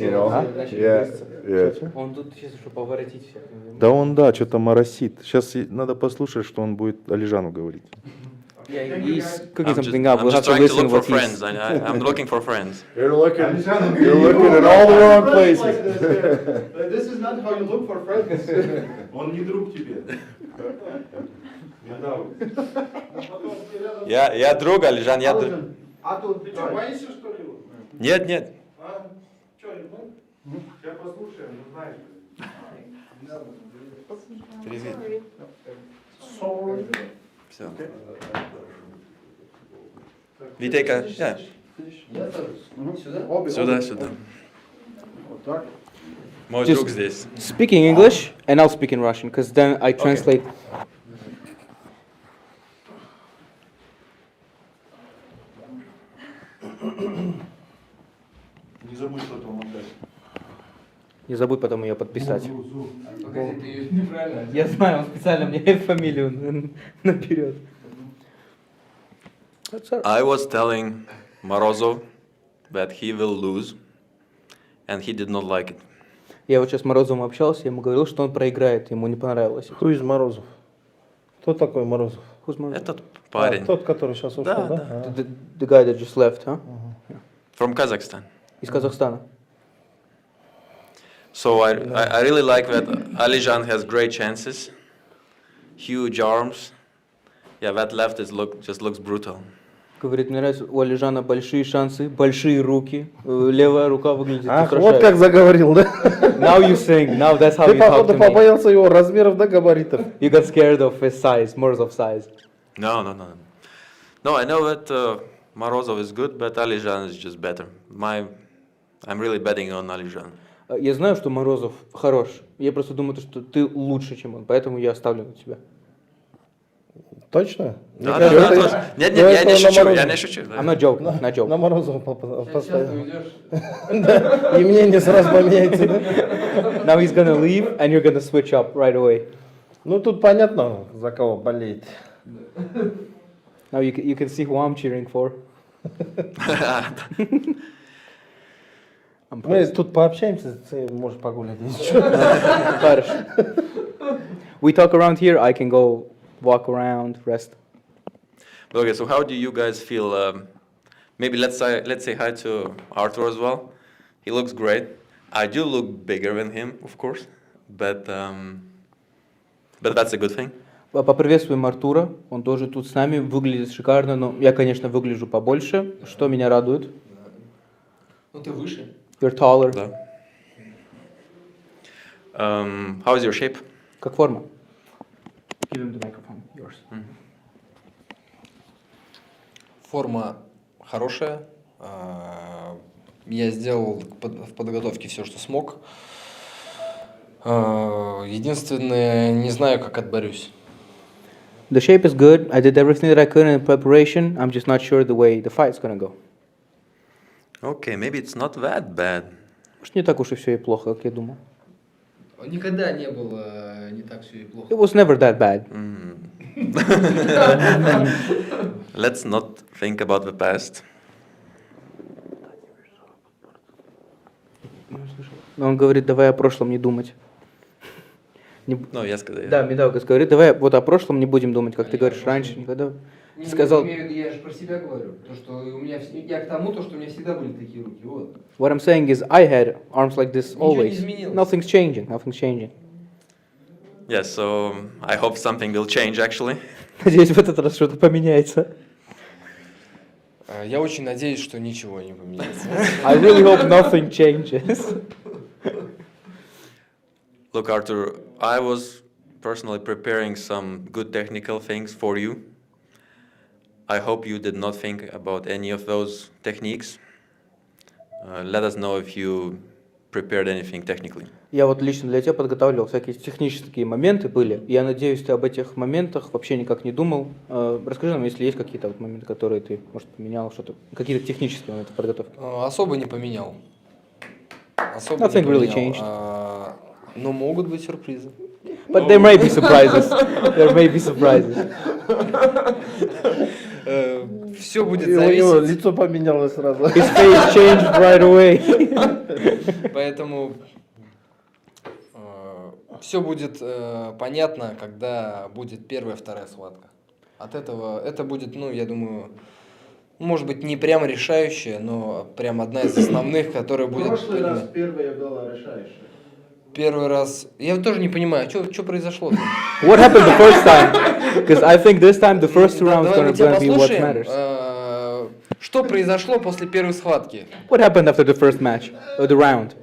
You know? Yeah, yeah. Он тут сейчас, чтобы поворотить всех. Да он, да, что-то моросит. Сейчас надо послушать, что он будет Алижану говорить. Yeah, he's cooking I'm something just, up. I'm We'll have just to trying to listen look for what he's... friends. I'm looking for friends. You're looking in all the wrong places. This is not how you look for friends. Он не друг тебе. Я друг, Алижан, я друг. А тут ты что, боишься, что ли? Нет, нет. А? Что, ну? Сейчас послушаем, ну знаешь. Привет. Все. Витейка, yeah. Сюда, сюда. Мой Just друг здесь. speaking English, and I'll speak in Russian, because then I translate. Не забудь потом отдать. Не забудь потом ее подписать. Погоди, ты ее неправильно. Я знаю, он специально мне фамилию наперед. I was telling Morozov that he will lose, and he did not like it. Я вот сейчас с Морозовым общался, я ему говорил, что он проиграет, ему не понравилось. Who is Морозов? Кто такой Морозов? Who's Morozov? Этот парень. Тот, который сейчас ушел, Да, да? The guy that just left, huh? From Kazakhstan. Из Казахстана. So I really like that Alijan has great chances, huge arms. Yeah, that left just looks brutal. Говорит, мне нравится, у Алижана большие шансы, большие руки, левая рука выглядит Ах, устрашающе. вот как заговорил, да? Now you sing, now that's how Ты, you talk походу, to me. побоялся его размеров, да, габаритов? You got scared of his size, Morozov's size. No. No, I know that Morozov is good, but Alijan is just better. I'm really betting on Alijan. Я знаю, что Морозов хорош. Я просто думаю, что ты лучше, чем он, поэтому я ставлю на тебя. Точно? Да, нет, я не шучу, I'm not joking, not joking. На Морозова поставил. И мнение сразу поменяется, да? Now he's gonna leave, and you're gonna switch up right away. Ну, тут понятно, за кого болеет. Now you can see who I'm cheering for. Мы тут пообщаемся, ты можешь погулять. Хорошо. We talk around here, I can go walk around, rest. Okay, so how do you guys feel? Maybe let's say hi to Arthur as well. He looks great. I do look bigger than him, of course, but that's a good thing. Поприветствуем Артура, он тоже тут с нами, выглядит шикарно, но я, конечно, выгляжу побольше, что меня радует. Ну ты выше. You're taller. Да. How is your shape? Как форма? Give him the microphone, yours. Форма хорошая. Я сделал в подготовке все, что смог. Единственное, не знаю, как отборюсь. The shape is good. I did everything that I could in preparation. I'm just not sure the way the fight's gonna go. Okay, maybe it's not that bad. Может, не так уж и все и плохо, как я думал. Никогда не было не так все и плохо. It was never that bad. Let's not think about the past. Но он говорит, давай о прошлом не думать. No, yesterday. Да, Медалкас говорит, давай вот о прошлом не будем думать, как ты говоришь, раньше никогда. Ты сказал... Я же про себя говорю. То, что у меня, я к тому, что у меня всегда были такие руки. Вот. What I'm saying is, I had arms like this Ничего не always. изменилось. Nothing's changing. Yes, so I hope something will change actually. Надеюсь, в этот раз что-то поменяется. Я очень надеюсь, что ничего не поменяется. I really hope nothing changes. Look, Arthur, I was personally preparing some good technical things for you. I hope you did not think about any of those techniques. Let us know if you prepared anything technically. Я вот лично для тебя подготавливал всякие технические моменты были. Я надеюсь, ты об этих моментах вообще никак не думал. Расскажи нам, если есть какие-то вот моменты, которые ты, может, поменял, что-то, какие-то технические моменты подготовки. Особо не поменял. Nothing really changed. Но могут быть сюрпризы. But there may be surprises. There may be surprises. Все будет У зависеть. него лицо поменялось сразу. His face changed right away. Поэтому все будет понятно, когда будет первая, вторая схватка. От этого это будет, ну, я думаю, может быть, не прямо решающая, но прям одна из основных, которая будет. В прошлый раз первая была решающая. Первый раз. Я тоже не понимаю, что произошло. What happened the first time? Because I think this time the first two rounds Давай мы тебя gonna be what послушаем. matters. Что произошло после первой схватки? What happened after the first match, or the round?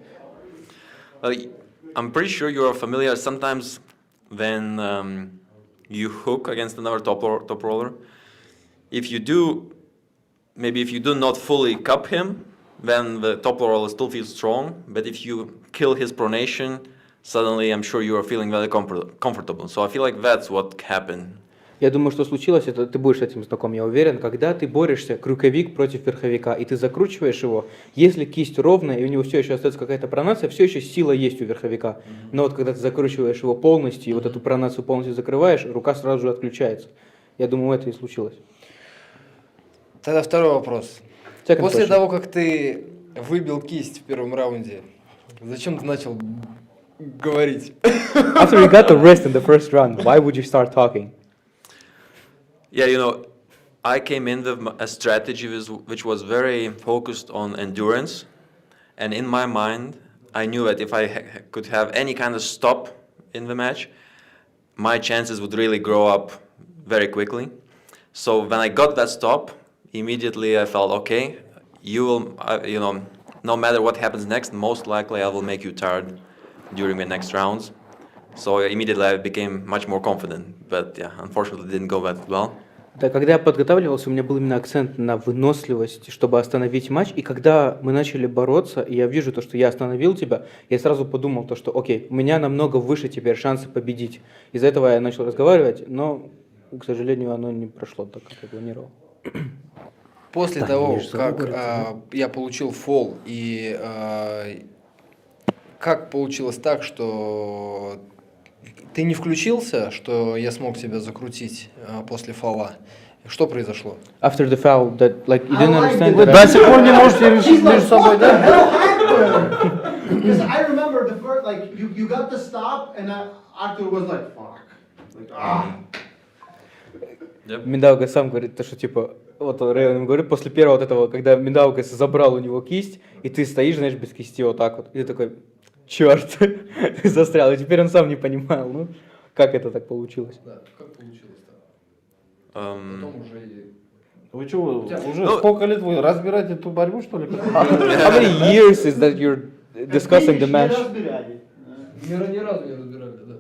I'm pretty sure you are familiar sometimes when you hook against another top roller. If you do not fully cup him, then the top roller still feels strong. But if you kill his pronation, suddenly I'm sure you are feeling very comfortable. So I feel like that's what happened. Я думаю, что случилось, это ты будешь с этим знаком, я уверен, когда ты борешься крюковик против верховика, и ты закручиваешь его, если кисть ровная, и у него все еще остается какая-то пронация, все еще сила есть у верховика. Но вот когда ты закручиваешь его полностью, и вот эту пронацию полностью закрываешь, рука сразу же отключается. Я думаю, это и случилось. Тогда второй вопрос. Second После question. того, как ты выбил кисть в первом раунде, зачем ты начал говорить? After you got the wrist in the first round, why would you start talking? Yeah, you know, I came in with a strategy which was very focused on endurance. And in my mind, I knew that if I could have any kind of stop in the match, my chances would really grow up very quickly. So when I got that stop, immediately I felt, okay, you will, no matter what happens next, most likely I will make you tired during the next rounds. So immediately I became much more confident. But yeah, unfortunately it didn't go that well. Да, когда я подготавливался, у меня был именно акцент на выносливость, чтобы остановить матч. И когда мы начали бороться, и я вижу то, что я остановил тебя, я сразу подумал то, что окей, у меня намного выше теперь шансы победить. Из-за этого я начал разговаривать, но, к сожалению, оно не прошло так, как я планировал. После того, как я получил фол, и как получилось так, что ты не включился, что я смог тебя закрутить после фола? Что произошло? After the foul, that like you didn't understand. Вы до сих пор не можете решить между собой, да? Because I remember the first, like you got the stop, and Arthur was like, fuck, like Медаугас сам говорит, то, что типа, вот Рейвен ему говорит, после первого вот этого, когда Медаугас забрал у него кисть, и ты стоишь, знаешь, без кисти вот так вот, и ты такой, черт, ты застрял, и теперь он сам не понимал, ну, как это так получилось. Да, как получилось-то? Потом уже... Вы что, уже сколько лет вы разбираете эту борьбу, что ли? How many years is that you're discussing the match? Ни разу не разбирали, да.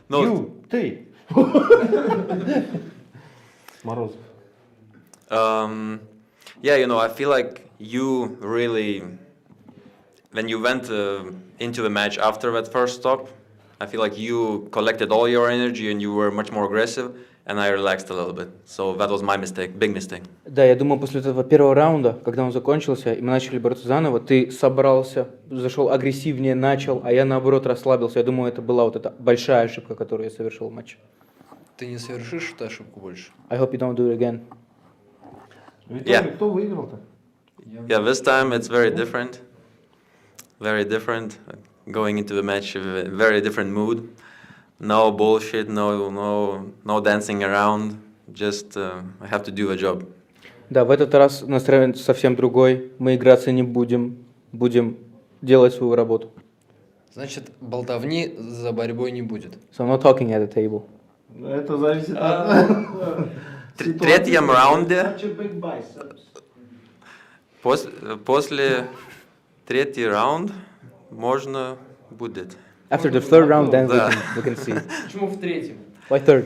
No. Ты. Морозов. Yeah, you know, I feel like you really, when you went into the match after that first stop, I feel like you collected all your energy and you were much more aggressive, and I relaxed a little bit. So that was my mistake, big mistake. Да, я думаю, после этого первого раунда, когда он закончился, и мы начали бороться заново, ты собрался, зашел агрессивнее, начал, а я наоборот расслабился. Я думаю, это была вот эта большая ошибка, которую я совершил в матче. Ты не совершишь эту ошибку больше? I hope you don't do it again. Yeah. Кто выиграл-то? Yeah, this time it's very different. Very different. going into the match with a very different mood. No bullshit, no dancing around. Just I have to do a job. Да, в этот раз настроение совсем другой. Мы играться не будем. Будем делать свою работу. Значит, болтовни за борьбой не будет. So I'm not talking at the table. Это зависит от В третьем раунде, после третий раунд, можно будет. After the third round, then Да. we can see. Почему в третьем? Why third?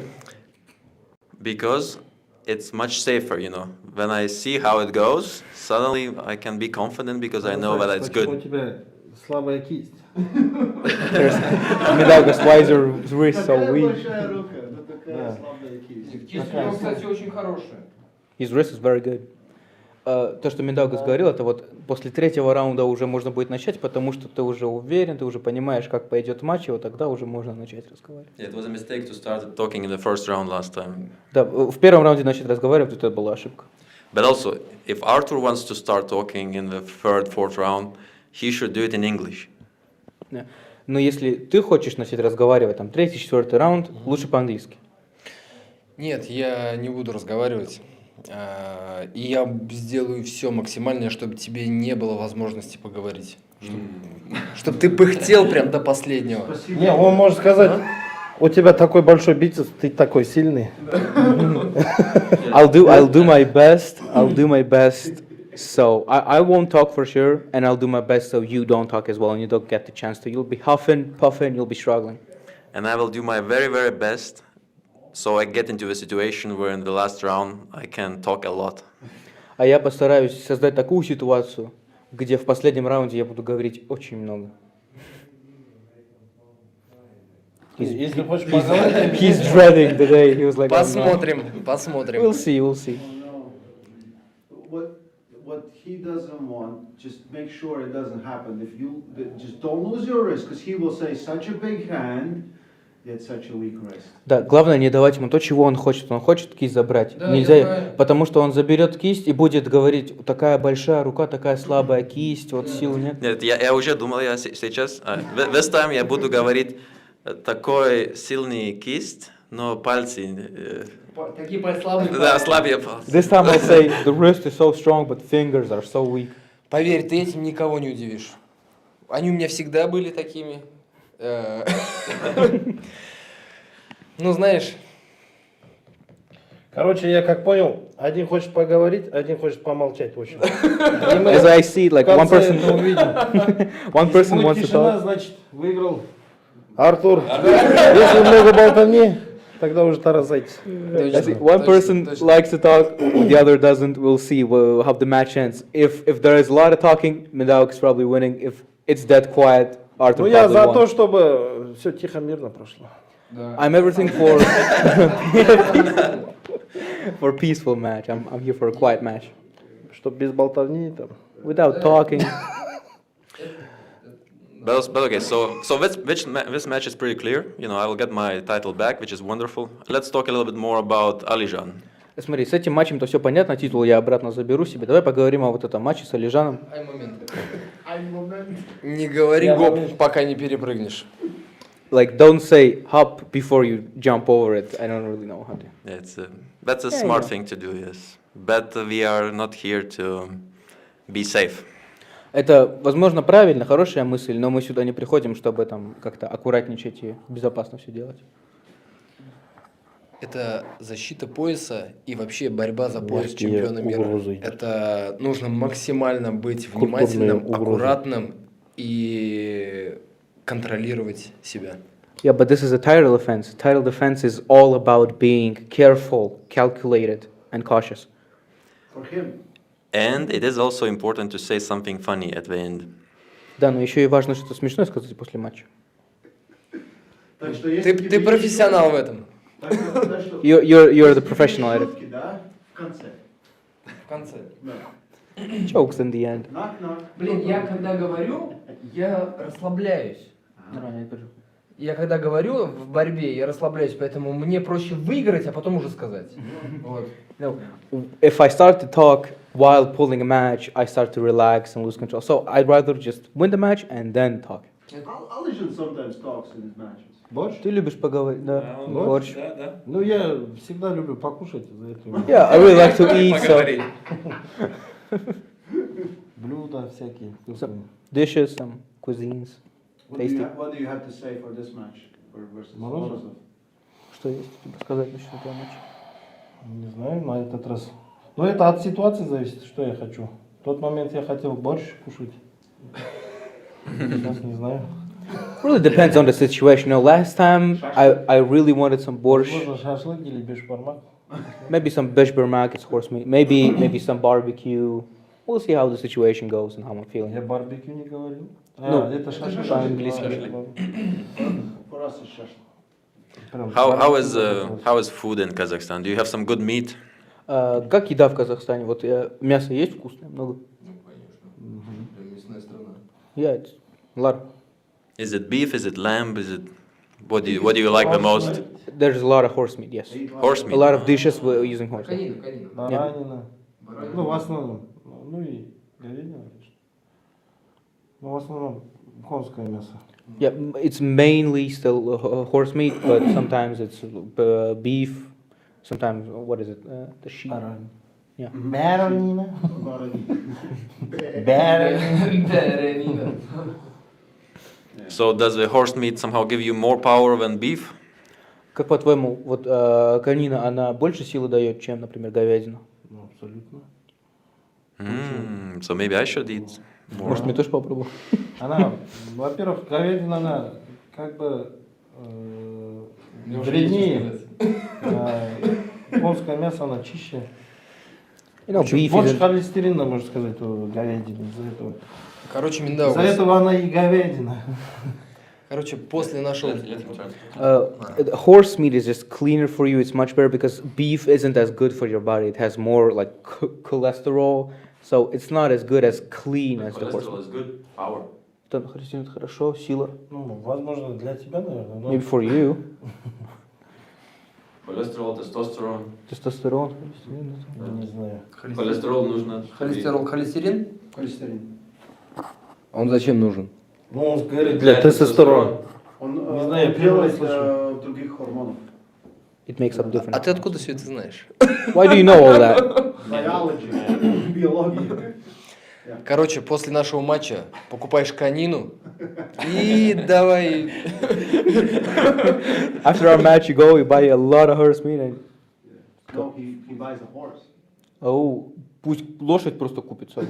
Because it's much safer, you know. When I see how it goes, suddenly I can be confident because I know that it's Почему у good. тебя слабая кисть? Медалгас, why is your wrist so weak? Большая рука, но такая слабая кисть. Кисть у него, кстати, очень хорошая. His wrist is very good. То, что Медалгас говорил, это вот после третьего раунда уже можно будет начать, потому что ты уже уверен, ты уже понимаешь, как пойдет матч, и вот тогда уже можно начать разговаривать. Yeah, it was a mistake to start talking in the first round last time. Да, в первом раунде начать разговаривать, это была ошибка. But also, if Arthur wants to start talking in the third, fourth round, he should do it in English. Да. Но если ты хочешь начать разговаривать, там, третий, четвертый раунд, лучше по-английски. Нет, я не буду разговаривать. И я сделаю все максимальное, чтобы тебе не было возможности поговорить. Чтобы ты пыхтел прям до последнего. Не, он может сказать, у тебя такой большой бицепс, ты такой сильный. I'll do my best. I'll do my best. So I won't talk for sure, and I'll do my best so you don't talk as well, and you don't get the chance to. You'll be huffing, puffing, you'll be struggling. And I will do my very, very best so I get into a situation where in the last round I can talk a lot. А я постараюсь создать такую ситуацию, где в последнем раунде я буду говорить очень много. Если хочешь поговорить, He's dreading the day. He was like, Посмотрим, посмотрим. We'll see, we'll see. What he doesn't want, just make sure it doesn't happen. If you just don't lose your wrist, because he will say such a big hand, yet such a weak wrist. Да, главное не давать ему то, чего он хочет. Он хочет кисть забрать. Да, Нельзя, потому что он заберет кисть и будет говорить, такая большая рука, такая слабая кисть, вот сил нет. Нет, я уже думал, я сейчас, this time я буду говорить такой сильный кисть, но пальцы... Такие слабые. Да, слабые пальцы. This time I'll say the wrist is so strong, but fingers are so weak. Поверь, ты этим никого не удивишь. Они у меня всегда были такими. Ну, знаешь. короче, я как понял, один хочет поговорить, один хочет помолчать, в общем. As I see, like one person wants to Тишина, talk. значит, выиграл Артур. Если много болтовни, тогда уже разойтись. One person likes to talk, the other doesn't. We'll see how the match ends. If there is a lot of talking, Medalk is probably winning. If it's dead quiet, Arthur Ну, я probably за won. то, чтобы все тихо, мирно прошло. I'm everything for for a peaceful match. I'm here for a quiet match. Чтоб без болтовни там. Without talking. But okay, so this match is pretty clear. You know, I will get my title back, which is wonderful. Let's talk a little bit more about Alijan. Смотри, с этим матчем-то все понятно, титул я обратно заберу себе. Давай поговорим о вот этом матче с Алижаном. Не говори гоп, пока не перепрыгнешь. Like, don't say hop before you jump over it. I don't really know how to. That's a Yeah, smart yeah. thing to do, yes. But we are not here to be safe. Это, возможно, правильно, хорошая мысль, но мы сюда не приходим, чтобы там как-то аккуратничать и безопасно все делать. Это защита пояса и вообще борьба за пояс Мягкие чемпиона мира. угрозы. Это нужно максимально быть Культурные внимательным, угрозы. аккуратным и контролировать себя. Yeah, but this is a title offense. Title defense is all about being careful, calculated, and cautious. For him. And it is also important to say something funny at the end. Да, но еще и важно что-то смешное сказать после матча. Так что если Ты тебе профессионал в этом. Так что You're the professional at it. шутки, да, в конце. В конце. Да. Jokes in the end. Knock-knock. Блин, я когда говорю, я расслабляюсь. Я когда говорю в борьбе, я расслабляюсь, поэтому мне проще выиграть, а потом уже сказать. Вот. No, if I start to talk while pulling a match, I start to relax and lose control. So I'd rather just win the match and then talk. Alishan sometimes talks in his matches. Борщ? Ты любишь поговорить, да? Борщ. Ну, я всегда люблю покушать, за это. Yeah, I really like to eat, so Блюда всякие вкусные. some dishes, some cuisines, tasty. What do you have to say for this match versus Morozov? Morozov? Что есть у тебя сказать насчет этого матча? Не знаю, на этот раз. Но это от ситуации зависит, что я хочу. В тот момент я хотел борщ кушать. Сейчас не знаю. Really depends on the situation. No, last time I really wanted some borscht. Возможно, шашлык или бешбармак. Maybe some beshbermak, it's horse meat. Maybe some barbecue. We'll see how the situation goes and how I'm feeling. Я барбекю не говорил. Ну, это шашлык. по-английски. For us, it's shashlik. How is food in Kazakhstan? Do you have some good meat? Как еда в Казахстане? Вот мясо есть вкусное? Много? Мясная страна. Yeah, it's a lot. Is it beef? Is it lamb? Is it what do you like the most? There's a lot of horse meat, yes. Horse meat. A lot of dishes we're using horse. Конина. Баранина. Ну, в основном. Ну и говядина, конечно. Но в основном конское мясо. Yeah, it's mainly still horse meat, but sometimes it's beef. Sometimes, what is it? The sheep. Yeah. Баранина. Баранина. So does the horse meat somehow give you more power than beef? Как по-твоему, вот конина, она больше силы дает, чем, например, говядина? Ну, абсолютно. So maybe I should eat more. Может, мне тоже попробовать? Она, во-первых, говядина, она как бы древнее. Конское мясо, она чище. Больше холестерина, можно сказать, у говядины. Из-за этого. Короче, Минда, из-за этого она и говядина. Короче, после нашего... Horse meat is just cleaner for you. It's much better because beef isn't as good for your body. It has more like cholesterol, so it's not as good as clean as the horse meat. Cholesterol is good. Power. Холестерин это хорошо, сила. Ну, возможно, для тебя, наверное. Maybe for you. Cholesterol, testosterone. Тестостерон. Не знаю. Холестерол нужно. Холестерин? Холестерин. А он зачем нужен? Ну, он говорит, для тестостерона. Он не знаю, первый слышу. Других гормонов. It makes up different. А ты откуда все это знаешь? Why do you know all that? Biology. Биология. Короче, после нашего матча покупаешь конину и давай... After our match, you go, you buy a lot of horse meat and... No, he buys a horse. Oh, пусть лошадь просто купит, sorry.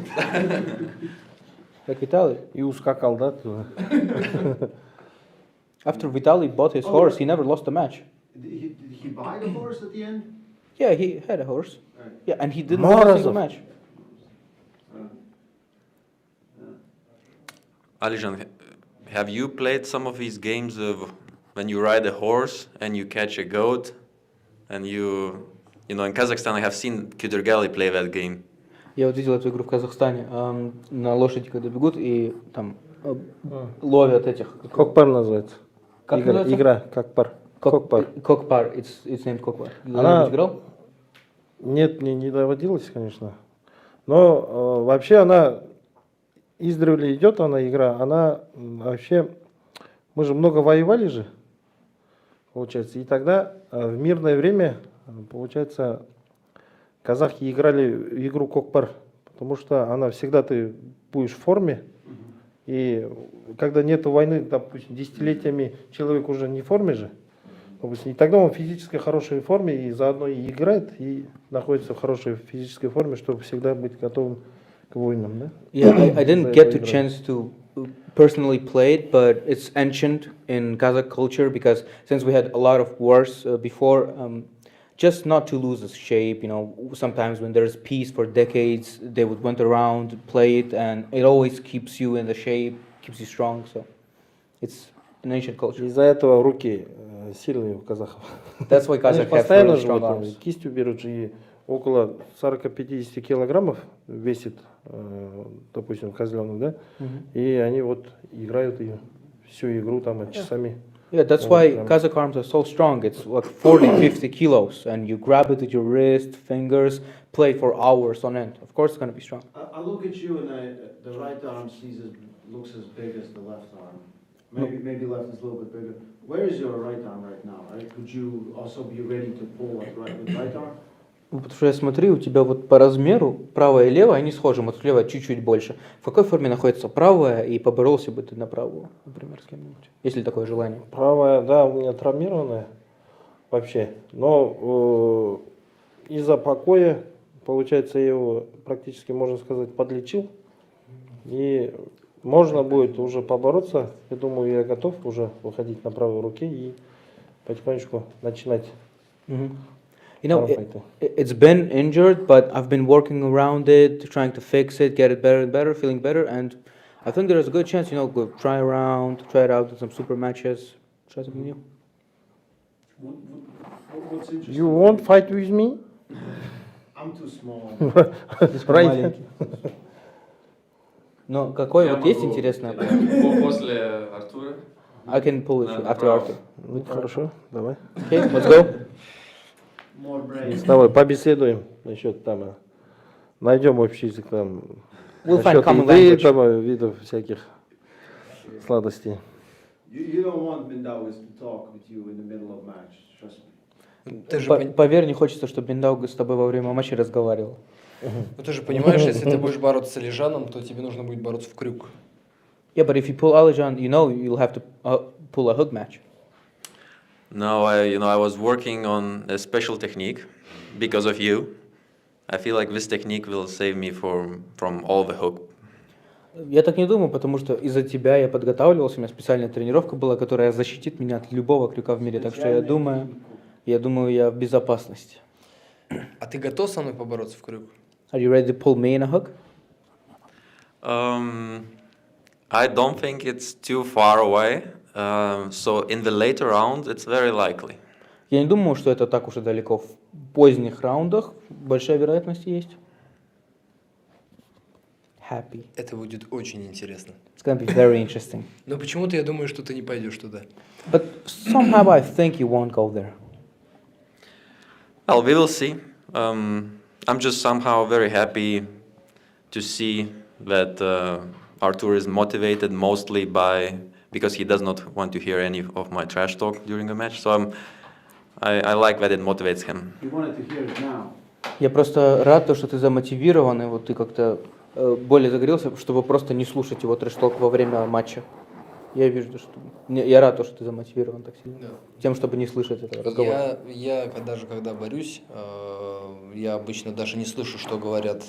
Like Vitaly. И ускакал, да, туда. After Vitaly bought his horse, he never lost a match. Did he buy the horse at the end? Yeah, he had a horse. Right. Yeah, and he didn't lose a single match. Alijan, have you played some of these games of when you ride a horse and you catch a goat, and you know, in Kazakhstan I have seen Kudurgali play that game. Я вот видел эту игру в Казахстане. На лошади, когда бегут и там ловят этих. Кокпар называется. Как называется? Игра, кокпар. Кокпар. Кокпар, it's named Кокпар. Она... играл? Нет, мне не доводилось, конечно. Но вообще она издревле идет, она игра. Она вообще... Мы же много воевали же, получается. И тогда в мирное время, получается, казахи играли в игру Кокпар, потому что она всегда ты будешь в форме, и когда нет войны, допустим, десятилетиями человек уже не в форме же, допустим, и тогда он в физической хорошей форме и заодно и играет, и находится в хорошей физической форме, чтобы всегда быть готовым к войнам, да? Yeah, I didn't get the chance to personally play it, but it's ancient in Kazakh culture because since we had a lot of wars before, just not to lose its shape, you know, sometimes when there's peace for decades, they would went around, play it, and it always keeps you in the shape, keeps you strong, so it's an ancient culture. Из-за этого руки сильные у казахов. That's why Kazakhs have постоянно really же strong вот, arms. кистью берут, и около 40-50 килограммов весит, допустим, козленок, да? И они вот играют ее всю игру там часами. Yeah, that's why Kazakh arms are so strong. It's like 40-50 kilos, and you grab it with your wrist, fingers, play for hours on end. Of course, it's going to be strong. I look at you, and the right arm looks as big as the left arm. Maybe left is a little bit bigger. Where is your right arm right now? Right? Could you also be ready to pull with right arm? Потому что я смотрю, у тебя вот по размеру правая и левая, они схожи, вот левая чуть-чуть больше. В какой форме находится правая, и поборолся бы ты на правую, например, с кем-нибудь, если такое желание? Правая, да, у меня травмированная вообще, но из-за покоя, получается, я его практически, можно сказать, подлечил, и можно будет уже побороться. Я думаю, я готов уже выходить на правой руке и потихонечку начинать. You know, it's been injured, but I've been working around it, trying to fix it, get it better and better, feeling better, and I think there's a good chance, you know, go try it out in some super matches, try something new. What's interesting? You won't fight with me? I'm too small. Right. Но какой вот есть интересное? После Артура. I can pull it after Arthur. Ну, хорошо, давай. Okay, let's go. More brain. С тобой побеседуем насчет там, найдем общий язык там, We'll find насчет common еды, language. там, видов всяких сладостей. You don't want Mindaugas to talk with you in the middle of match. Trust me. Ты же Поверь, не хочется, чтобы Биндауга с тобой во время матча разговаривал. Ну ты же понимаешь, если ты будешь бороться с Алижаном, то тебе нужно будет бороться в крюк. Yeah, but if you pull Alijan, you know you'll have to pull a hook match. No, I was working on a special technique because of you. I feel like this technique will save me from all the hook. Я так не думаю, потому что из-за тебя я подготавливался, у меня специальная тренировка была, которая защитит меня от любого крюка в мире. Так что я думаю, я в безопасности. А ты готов со мной побороться в крюк? Are you ready to pull me in a hook? I don't think it's too far away. So in the later round, it's very likely. Я не думаю, что это так уж и далеко. В поздних раундах большая вероятность есть. Happy. Это будет очень интересно. It's gonna be very interesting. Но почему-то я думаю, что ты не пойдешь туда. But somehow I think you won't go there. Well, we will see. I'm just somehow very happy to see that Artur is motivated mostly because he does not want to hear any of my trash talk during the match. So I like that it motivates him. You wanted to hear it now. Я просто рад, что ты замотивирован, и вот ты как-то более загорелся, чтобы просто не слушать его трэш-толк во время матча. Я вижу, что я рад, что ты замотивирован так сильно. Да. Тем, чтобы не слышать этого разговора. Я когда борюсь, я обычно даже не слышу, что говорят.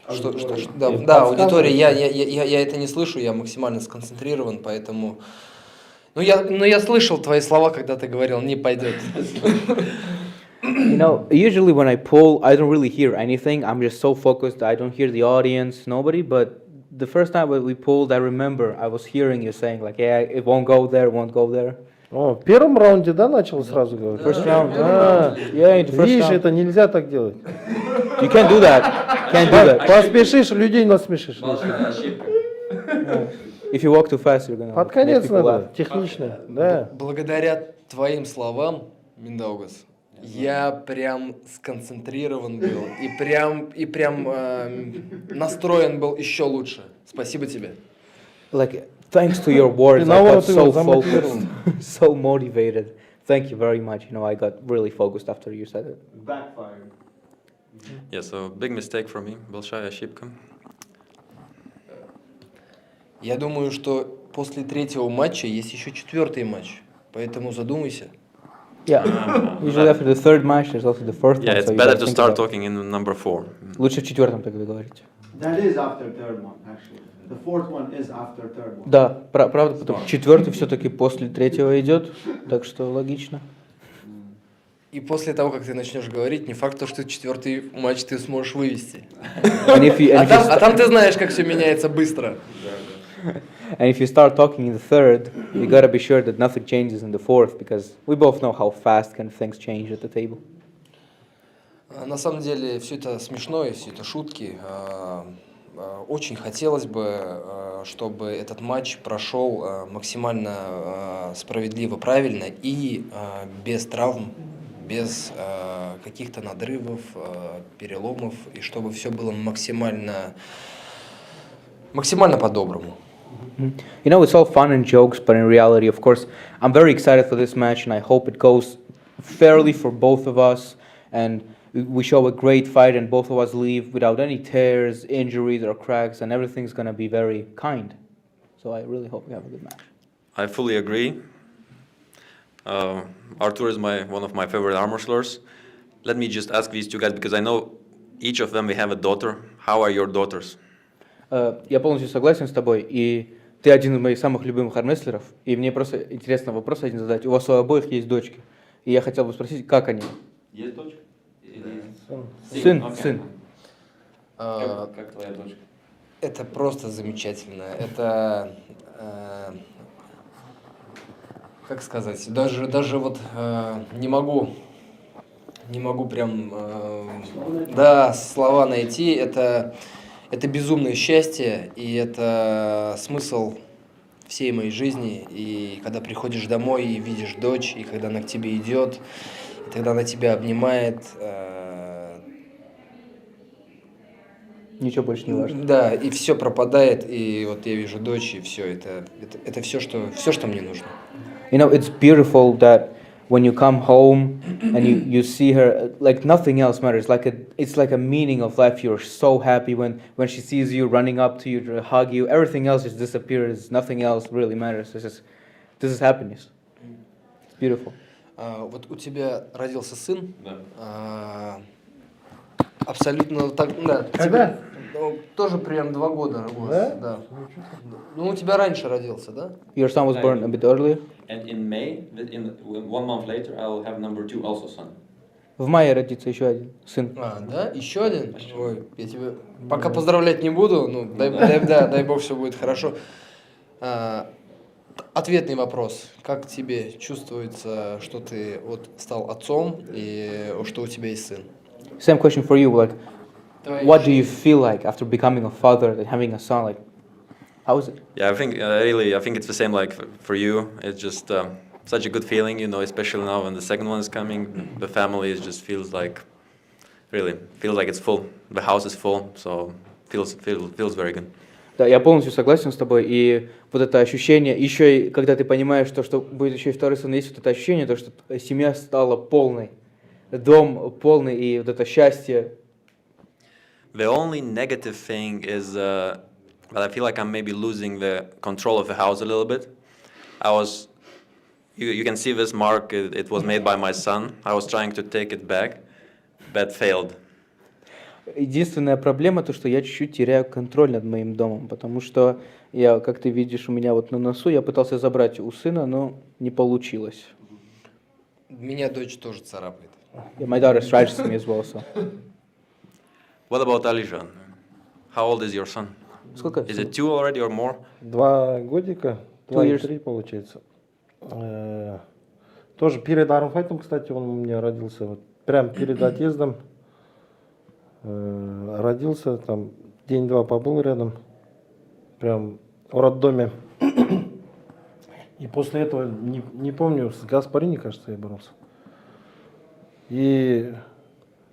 Да, аудитория, я это не слышу, я максимально сконцентрирован, поэтому. Ну я слышал твои слова, когда ты говорил, не пойдет. You know, usually when I pull, I don't really hear anything. I'm just so focused. I don't hear the audience, nobody. But the first time when we pulled, I remember I was hearing you saying like, "Yeah, it won't go there, won't go there." О, в первом раунде, да, начал сразу говорить? First round. Yeah, in the first Видишь, round. это нельзя так делать. You can't do that. Can't do that. Поспешишь, людей насмешишь. If you walk too fast, you're gonna. Под конец надо, технично, да. Благодаря твоим словам, Миндаугас, я прям сконцентрирован был и прям настроен был еще лучше. Спасибо тебе. Like, thanks to your words, I got so focused, so motivated. Thank you very much. You know, I got really focused after you said it. Backfired. Yeah, so big mistake for me. Большая ошибка. Я думаю, что после третьего матча есть еще четвертый матч, поэтому задумайся. Yeah. Usually after the third match, there's also the fourth Yeah, one. it's so you better gotta to think start about it. talking in number 4. Лучше в четвертом тогда говорить. That is after third one, actually. The fourth one is after third one. Да, правда, потом четвертый все-таки после третьего идет, так что логично. И после того, как ты начнешь говорить, не факт, что четвертый матч ты сможешь вывести. А там ты знаешь, как все меняется быстро. And if you start talking in the third, you gotta be sure that nothing changes in the fourth, because we both know how fast kind of things change at the table. На самом деле, все это смешно, и все это шутки. Очень хотелось бы, чтобы этот матч прошел максимально справедливо, правильно и без травм, без каких-то надрывов, переломов, и чтобы все было максимально по-доброму. You know, it's all fun and jokes, but in reality, of course, I'm very excited for this match, and I hope it goes fairly for both of us, and we show a great fight, and both of us leave without any tears, injuries, or cracks, and everything's gonna be very kind. So I really hope we have a good match. I fully agree. Artur is one of my favorite arm wrestlers. Let me just ask these two guys, because I know each of them we have a daughter. How are your daughters? Я полностью согласен с тобой, и ты один из моих самых любимых армрестлеров, и мне просто интересно вопрос один задать. У вас у обоих есть дочки, и я хотел бы спросить, как они? Есть дочка? Сын. Как твоя дочка? Это просто замечательно. Это, как сказать, даже вот не могу прям, да, слова найти. Это безумное счастье, и это смысл всей моей жизни. И когда приходишь домой и видишь дочь, и когда она к тебе идет, и когда она тебя обнимает, ничего больше не важно. Да, и все пропадает, и вот я вижу дочь, и все, это все, что мне нужно. You know, it's beautiful that when you come home and you see her, like nothing else matters. It's like a meaning of life. You're so happy when she sees you running up to you to hug you. Everything else just disappears. Nothing else really matters. This is happiness. It's beautiful. Вот у тебя родился сын. Да. Абсолютно так, да. Когда? Тоже примерно 2 года. Да? Ну, у тебя раньше родился, да? Your son was born a bit earlier. And in May, 1 month later, I'll have number 2 also son. В мае родится еще один сын. Да? Еще один? Ой, я тебя пока поздравлять не буду, ну, дай бог, все будет хорошо. Ответный вопрос. Как тебе чувствуется, что ты вот стал отцом и что у тебя есть сын? Same question for you. Like, what do you feel like after becoming a father and having a son? Like, how is it? Yeah, I think it's the same like for you. It's just such a good feeling, you know, especially now when the second one is coming. The family just feels like it's full. The house is full, so feels very good. Да, я полностью согласен с тобой, и вот это ощущение, еще и когда ты понимаешь, что будет еще и второй сын, есть вот это ощущение, то, что семья стала полной, дом полный, и вот это счастье. The only negative thing is that I feel like I'm maybe losing the control of the house a little bit. You can see this mark, it was made by my son. I was trying to take it back, but failed. Единственная проблема то, что я чуть-чуть теряю контроль над моим домом, потому что я, как ты видишь, у меня вот на носу, я пытался забрать у сына, но не получилось. Меня дочь тоже царапает. Yeah, my daughter scratches me as well, so. What about Alishan? How old is your son? Сколько? Is it 2 already or more? 2 годика, 2 и 3 получается. Тоже перед армфайтом, кстати, он у меня родился, вот прям перед отъездом. Родился, там день-два побыл рядом, прям в роддоме. И после этого, не помню, с Гаспарини, кажется, я боролся. И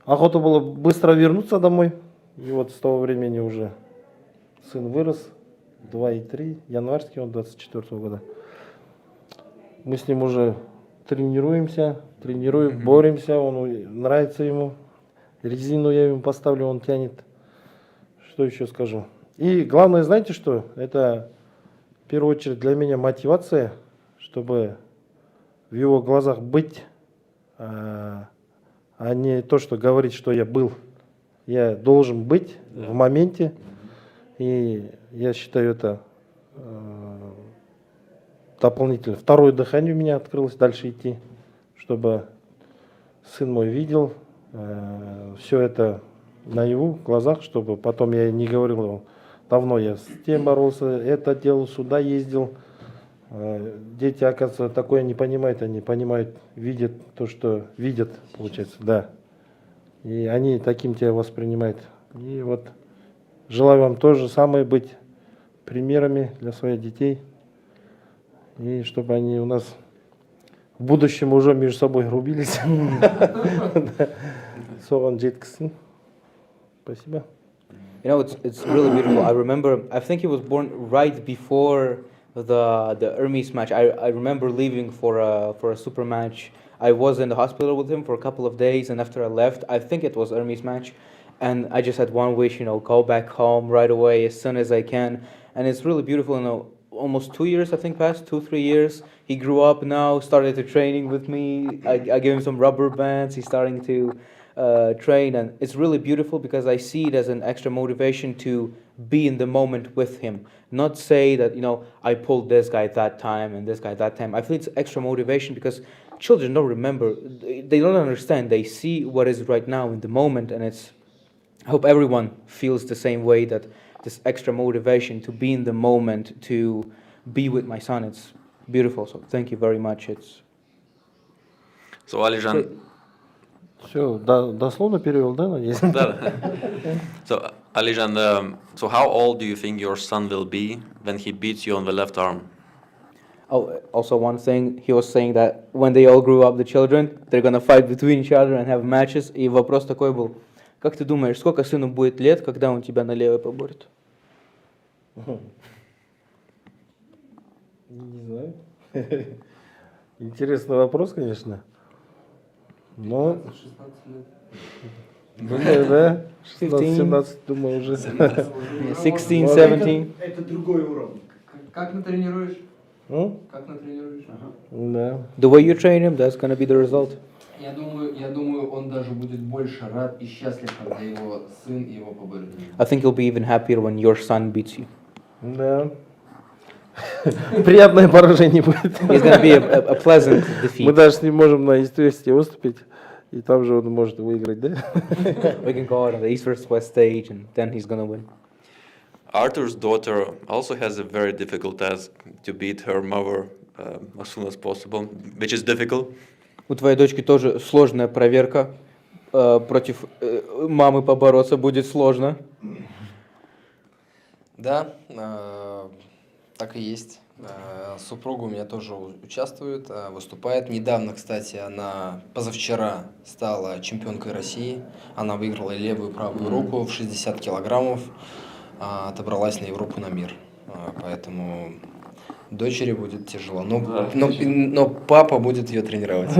охота было быстро вернуться домой. И вот с того времени уже сын вырос, 2 и 3, январский, он 24-го года. Мы с ним уже тренируемся, боремся, он нравится ему. Резину я ему поставлю, он тянет. Что еще скажу? И главное, знаете что? Это в первую очередь для меня мотивация, чтобы в его глазах быть, а не то, что говорить, что я был. Я должен быть в моменте. И я считаю, это дополнительно. Второе дыхание у меня открылось, дальше идти, чтобы сын мой видел все это наяву, в глазах, чтобы потом я не говорил, давно я с тем боролся, это делал, сюда ездил. Дети, оказывается, такое не понимают, они понимают, видят то, что видят, получается, да. И они таким тебя воспринимают. И вот желаю вам тоже самое быть примерами для своих детей. И чтобы они у нас в будущем уже между собой рубились. Соған жеткізсін. Спасибо. You know, it's really beautiful. I remember, I think he was born right before the Hermes match. I remember leaving for a super match. I was in the hospital with him for a couple of days, and after I left, I think it was Hermes match, and I just had one wish, you know, go back home right away as soon as I can. And it's really beautiful, you know. Almost 2 years, I think, passed 2-3 years. He grew up now, started to training with me. I gave him some rubber bands. He's starting to train, and it's really beautiful because I see it as an extra motivation to be in the moment with him. Not say that, you know, I pulled this guy that time and this guy that time. I feel it's extra motivation because children don't remember. They don't understand. They see what is right now in the moment, and it's. I hope everyone feels the same way, that this extra motivation to be in the moment, to be with my son. It's beautiful. So thank you very much. It's. So Alijan. Все, дословно перевел, да, надеюсь? Да. So Alijan, so how old do you think your son will be when he beats you on the left arm? Oh, also one thing, he was saying that when they all grew up, the children, they're gonna fight between each other and have matches. И вопрос такой был: как ты думаешь, сколько сыну будет лет, когда он тебя на левой поборет? Не знаю. Интересный вопрос, конечно. Но... думаю, да? 16-17, думаю, уже. 16, 17. Это другой уровень. Как натренируешь? Ну? Как натренируешь? Да. The way you train him, that's gonna be the result. Я думаю, он даже будет больше рад и счастлив, когда его сын его поборет. I think you'll be even happier when your son beats you. Да. Приятное поражение будет. It's gonna be a pleasant defeat. Мы даже не можем на East-West выступить, и там же он может выиграть, да? We can go out on the East versus West stage, and then he's gonna win. Arthur's daughter also has a very difficult task to beat her mother as soon as possible, which is difficult. У твоей дочки тоже сложная проверка. Против мамы побороться будет сложно. Да, так и есть. Супруга у меня тоже участвует, выступает. Недавно, кстати, она позавчера стала чемпионкой России. Она выиграла левую и правую руку в 60 килограммов. Отобралась на Европу, на мир. Поэтому дочери будет тяжело. Но папа будет ее тренировать.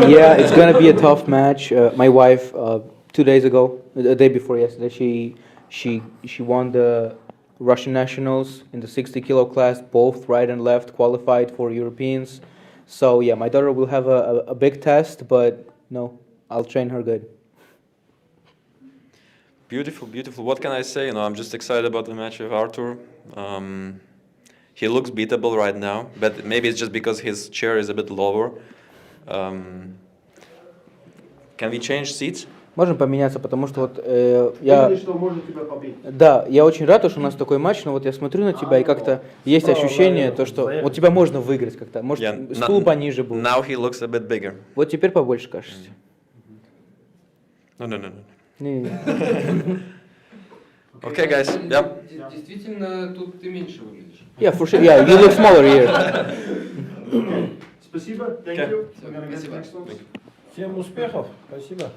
Yeah, it's gonna be a tough match. My wife, 2 days ago, a day before yesterday, she won the Russian nationals in the 60 kilo class, both right and left, qualified for Europeans. So yeah, my daughter will have a big test, but no, I'll train her good. Beautiful, beautiful. What can I say? You know, I'm just excited about the match with Arthur. He looks beatable right now, but maybe it's just because his chair is a bit lower. Can we change seats? Можем поменяться, потому что вот Я что может тебя побить. Да, я очень рад, что у нас такой матч, но вот я смотрю на тебя, и как-то есть ощущение, то, что вот тебя можно выиграть как-то. Может, стул пониже был. Now he looks a bit bigger. Вот теперь побольше кажется. No. Не. Okay, guys. Yeah. Действительно, тут ты меньше выглядишь. Yeah, for sure. Yeah, you look smaller here. Спасибо. Thank you. Спасибо. Всем успехов. Спасибо.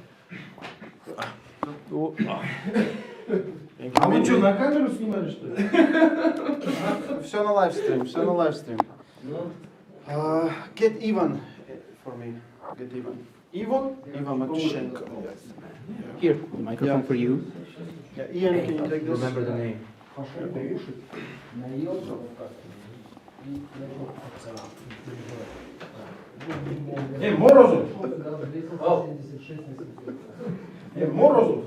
А вы что, на камеру снимали, что ли? Все на лайвстрим, все на лайвстрим. Get Ivan for me. Get Ivan. Ivan Matushenko. Here, the microphone for you. Yeah, Ian, can you take this? Remember the name. Морозов! Морозов!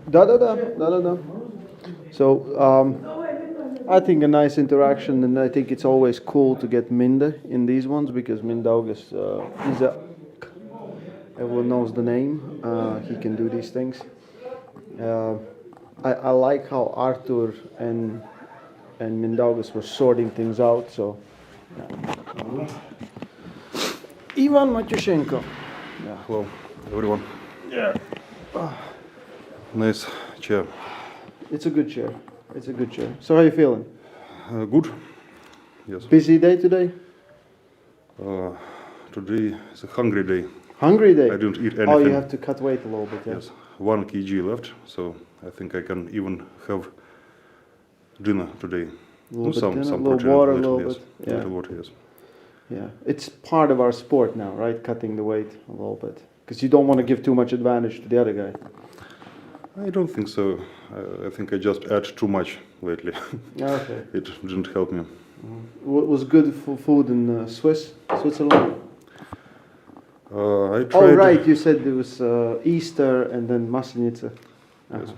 Да. So, I think a nice interaction, and I think it's always cool to get Minde in these ones, because Mindaugas is everyone knows the name. He can do these things. I like how Arthur and Mindaugas were sorting things out. So, Ivan Matushenko. Yeah, hello, everyone. Yeah. Nice chair. It's a good chair. So how are you feeling? Good. Yes. Busy day today? Today is a hungry day. Hungry day? I didn't eat anything. Oh, you have to cut weight a little bit, yeah. Yes, 1 kg left, so I think I can even have dinner today. A little bit dinner, some a little protein, water, a little, little yes, bit. Yeah. little water, yes. Yeah, it's part of our sport now, right? Cutting the weight a little bit. Because you don't want to give too much advantage to the other guy. I don't think so. I think I just ate too much lately. Okay. It didn't help me. What was good for food in Switzerland? I tried. Oh, right, you said there was Easter and then Maslenitsa. Yes.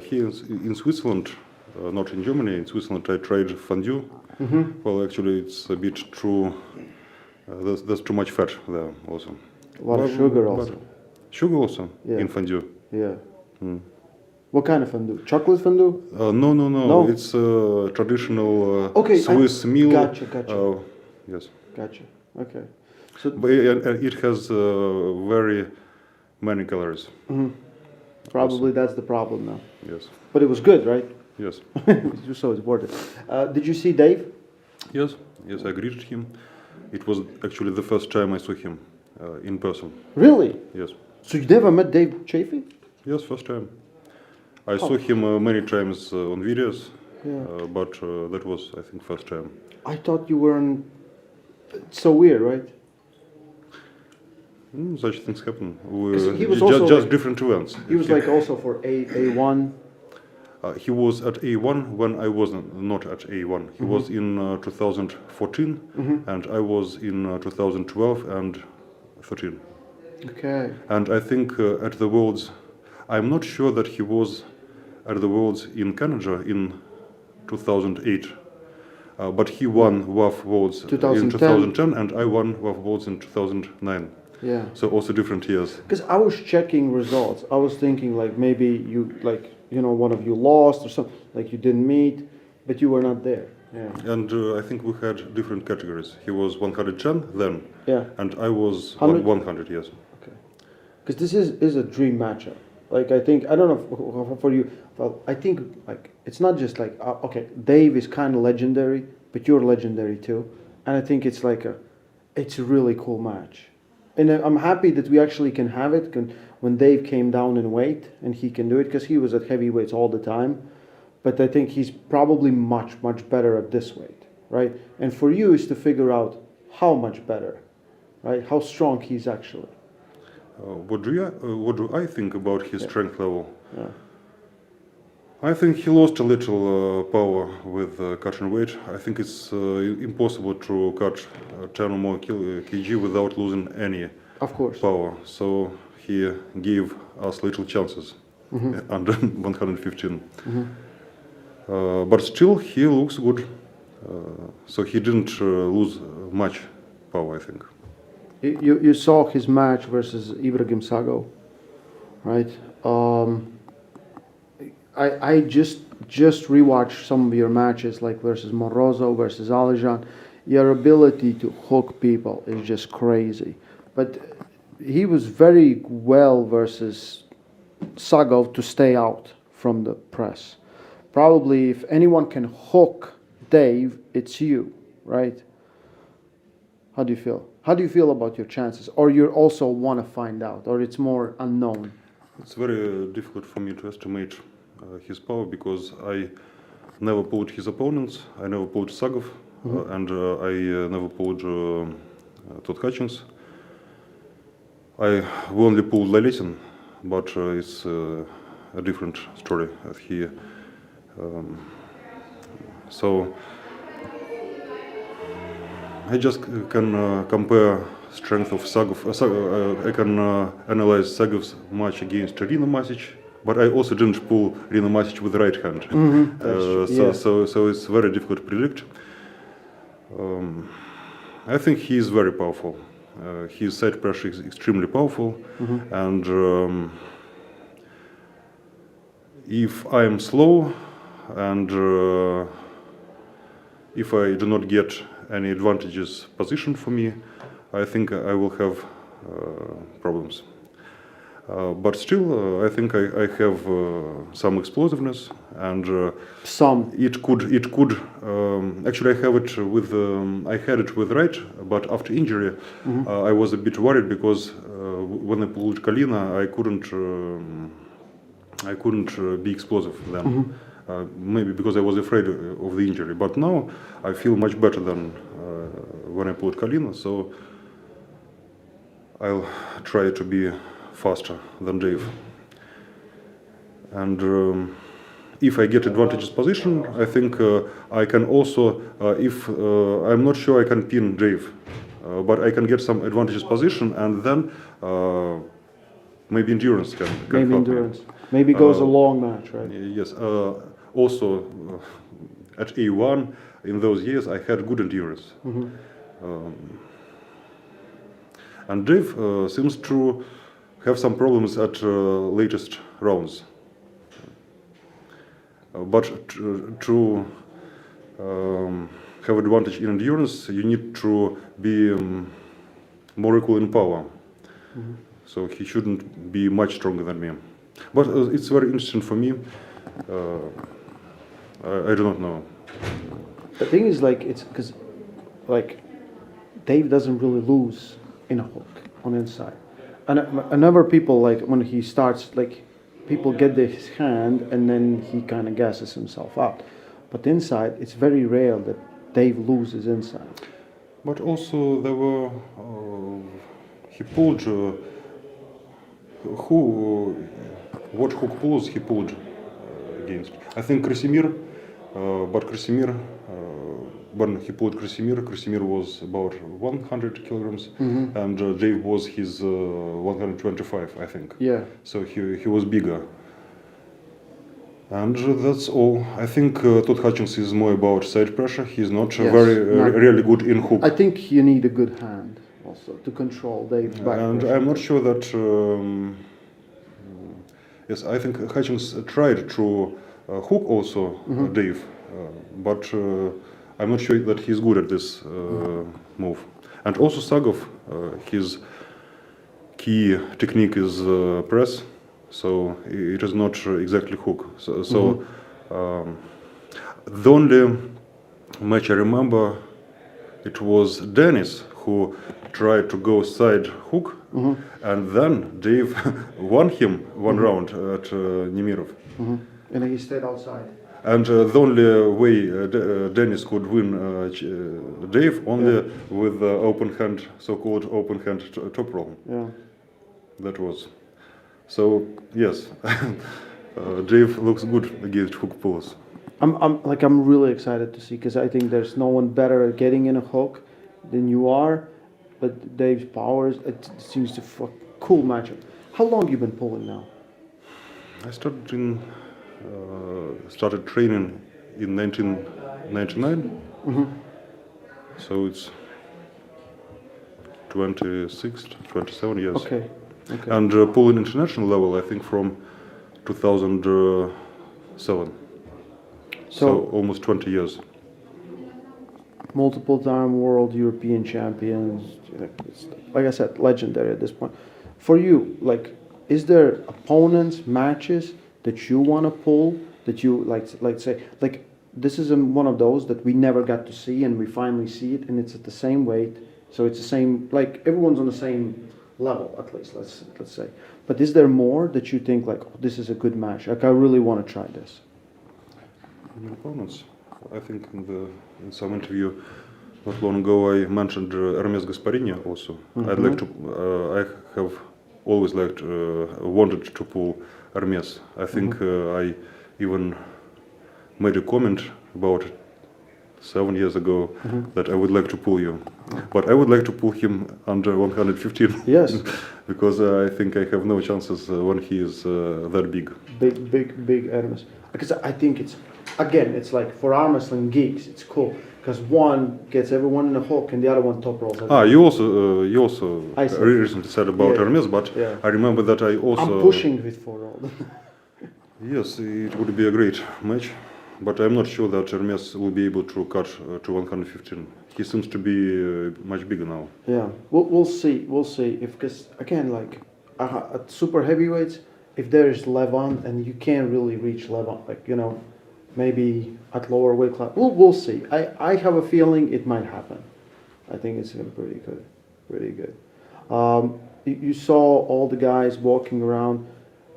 Here in Switzerland, not in Germany, in Switzerland I tried fondue. Well, actually it's a bit too, there's too much fat there also. A lot of sugar also. Sugar also Yeah. in fondue? Yeah. What kind of fondue? Chocolate fondue? No. It's traditional Swiss meal. Gotcha. Yes. Gotcha. Okay. So but it has very many calories. Probably that's the problem now. Yes. But it was good, right? Yes. So it's worth it. Did you see Dave? Yes. I greeted him. It was actually the first time I saw him in person. Really? Yes. So you never met Dave Chaffee? Yes, first time. I saw him many times on videos, Yeah. but that was, I think, first time. I thought you were in... It's so weird, right? Such things happen. He was also just like, different events. He was like also for A1. He was at A1 when I was not at A1. He was in 2014, and I was in 2012 and 13. Okay. And I think at the Worlds, I'm not sure that he was at the Worlds in Canada in 2008. But he won WAF Worlds in 2010, and I won WAF Worlds in 2009. Yeah. So also different years. Because I was checking results. I was thinking like maybe you one of you lost or something, like you didn't meet, but you were not there. Yeah. And I think we had different categories. He was 110 then, Yeah. and I was 100? 100, yes. Okay. Because this is a dream matchup. Like I think, I don't know for you, well, I think like it's not just like, okay, Dave is kind of legendary, but you're legendary too. And I think it's like it's a really cool match. And I'm happy that we actually can have it when Dave came down in weight and he can do it because he was at heavyweights all the time. But I think he's probably much better at this weight, right? And for you is to figure out how much better, right? How strong he's actually. What do I think about his strength level? Yeah. I think he lost a little power with cutting weight. I think it's impossible to cut 10 or more kg without losing any power. So he gave us little chances under 115. But still, he looks good. So he didn't lose much power, I think. You saw his match versus Ibrahim Sago, right? I just rewatched some of your matches, like versus Morozo, versus Alijan. Your ability to hook people is just crazy. But he was very well versus Sago to stay out from the press. Probably if anyone can hook Dave, it's you, right? How do you feel? How do you feel about your chances? Or you also want to find out, or it's more unknown? It's very difficult for me to estimate his power because I never pulled his opponents. I never pulled Sagov, and I never pulled Todd Hutchins. I only pulled Laletin, but it's a different story. So I just can compare strength of Sagov. I can analyze Sagov's match against Rina Masic, but I also didn't pull Rina Masic with the right hand. So it's very difficult to predict. I think he is very powerful. His side pressure is extremely powerful, and if I am slow and if I do not get any advantageous position for me, I think I will have problems. But still, I think I have some explosiveness, and some. It could. Actually, I have it with. I had it with right, but after injury, I was a bit worried because when I pulled Kalina, I couldn't be explosive then. Maybe because I was afraid of the injury. But now I feel much better than when I pulled Kalina. So I'll try to be faster than Dave. And if I get advantageous position, I think I can also, if I'm not sure I can pin Dave, but I can get some advantageous position, and then maybe endurance can maybe help endurance. me. Maybe goes a long match, right? Yes. Also, at A1, in those years, I had good endurance. And Dave seems to have some problems at latest rounds. But to have advantage in endurance, you need to be more equal in power. So he shouldn't be much stronger than me. But it's very interesting for me. I do not know. The thing is, like, it's because, like, Dave doesn't really lose in a hook on inside. And another people, like, when he starts, like, people get his hand and then he kind of gasses himself out. But inside, it's very rare that Dave loses inside. But also there were, he pulled, what hook pulls he pulled against. I think Krasimir, but Krasimir, when he pulled Krasimir was about 100 kilograms, and Dave was his 125, I think. Yeah. So he was bigger. And that's all. I think Todd Hutchings is more about side pressure. He's not really good in hook. I think you need a good hand also to control Dave's back And pressure. I'm not sure that. Yes, I think Hutchings tried to hook also Dave, but I'm not sure that he's good at this move. And also Sagov, his key technique is press, so it is not exactly hook. So the only match I remember, it was Dennis who tried to go side hook, and then Dave won him one round at Nemirov. And he stayed outside. And the only way Dennis could win Dave only with open hand, so-called open hand top roll. Yeah. That was. So yes, Dave looks good against hook pullers. I'm really excited to see, because I think there's no one better at getting in a hook than you are. But Dave's powers, it seems to cool matchup. How long you been pulling now? I started training in 1999. So it's 26, 27 years. Okay. And pulling international level, I think from 2007. So almost 20 years. Multiple time world European champions, like I said, legendary at this point. For you, like, is there opponents, matches that you want to pull, that you like say, like, this is one of those that we never got to see and we finally see it, and it's at the same weight, so it's the same, like, everyone's on the same level, at least, let's say. But is there more that you think, like, oh, this is a good match, like, I really want to try this? Opponents. I think in some interview not long ago I mentioned Hermes Gasparini also. I'd like to. I have always wanted to pull Hermes. I think I even made a comment about 7 years ago that I would like to pull you, but I would like to pull him under 115. Yes. Because I think I have no chances when he is that big. Big Hermes. Because I think it's like for Armwrestling geeks, it's cool because one gets everyone in a hook and the other one top rolls. You also recently said about Hermes, but yeah. I remember that I also. I'm pushing with 4-roll. Yes, it would be a great match, but I'm not sure that Hermes will be able to cut to 115. He seems to be much bigger now. Yeah, we'll see. We'll see. Because again, like, at super heavyweights, if there is Levon and you can't really reach Levon, like, you know, maybe at lower weight class, we'll see. I have a feeling it might happen. I think it's gonna be pretty good, pretty good. You saw all the guys walking around.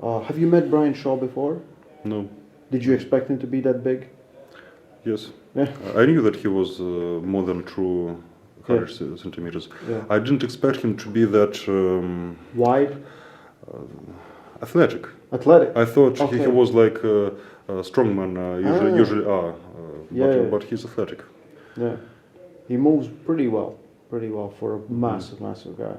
Have you met Brian Shaw before? No. Did you expect him to be that big? Yes. Yeah. I knew that he was more than true 100 centimeters. Yeah. I didn't expect him to be that wide, athletic. Athletic. I thought Okay. he was like a strongman usually are, Yeah. but he's athletic. Yeah, he moves pretty well for a massive guy.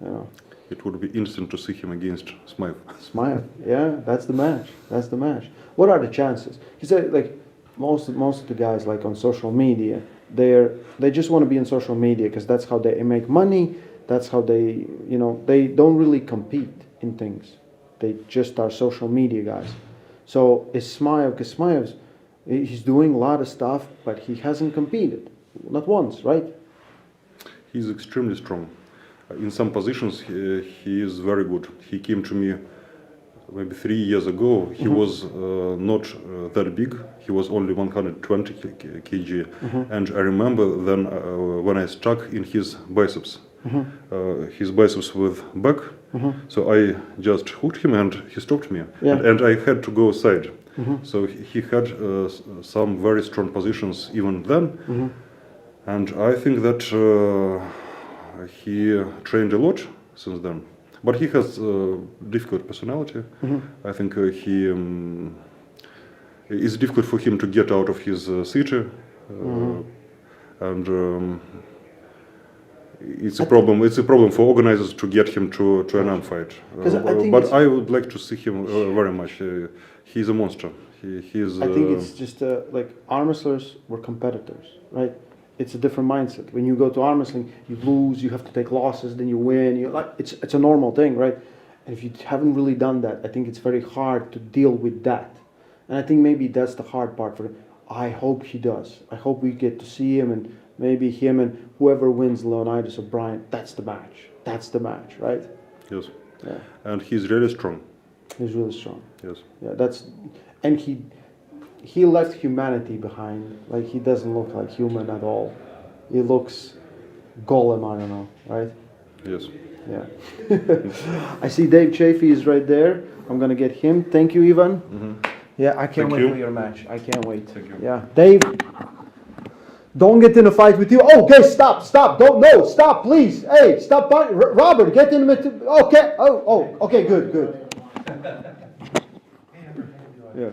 You know. It would be interesting to see him against Smythe. Smile, yeah, that's the match. That's the match. What are the chances? He said, like most of the guys, like on social media, they just want to be on social media because that's how they make money. That's how they, you know, they don't really compete in things. They just are social media guys. So is Smile, because Smile's, he's doing a lot of stuff, but he hasn't competed, not once, right? He's extremely strong. In some positions, he is very good. He came to me maybe 3 years ago. He was not that big. He was only 120 kg. And I remember then when I stuck in his biceps, his biceps with back. So I just hooked him and he stopped me. Yeah. And I had to go side. So he had some very strong positions even then. And I think that he trained a lot since then, but he has difficult personality. I think it's difficult for him to get out of his city, and it's a problem. It's a problem for organizers to get him to an arm fight. But I would like to see him very much. He's a monster. He's. I think it's just like arm wrestlers were competitors, right? It's a different mindset. When you go to arm wrestling, you lose, you have to take losses, then you win. You like it's a normal thing, right? And if you haven't really done that, I think it's very hard to deal with that. And I think maybe that's the hard part for him. I hope he does. I hope we get to see him, and maybe him and whoever wins, Leonidas or Brian. That's the match. That's the match, right? Yes. Yeah. And he's really strong. He's really strong. Yes. Yeah. And he left humanity behind. Like, he doesn't look like human at all. He looks golem, I don't know, right? Yes. Yeah. I see Dave Chafee is right there. I'm gonna get him. Thank you, Ivan. Yeah, I can't wait for your match. I can't wait. Thank you. Yeah, Dave. Don't get in a fight with you. Oh, okay, stop, stop, please. Hey, stop, Robert, get in with. Okay. Okay, good. Yeah.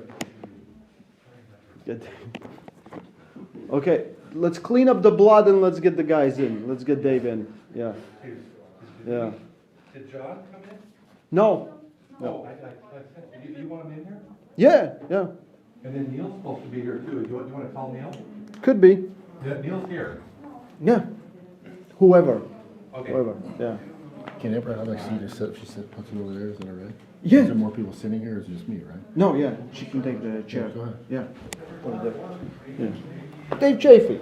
Okay, let's clean up the blood and let's get the guys in. Let's get Dave in. Yeah. Yeah. Did John come in? No. Oh, you want him in here? Yeah. And then Neil's supposed to be here too. Do you want to call Neil? Could be. Yeah, Neil's here. Yeah. Whoever. Okay. Whoever. Yeah. Can Abraham like see just sit, she said, puts it over there, is that all right? Yeah. Is there more people sitting here, or is it just me, right? No, yeah. She can take the chair. Go ahead. Yeah. Put it there. Yeah. Dave Chafee.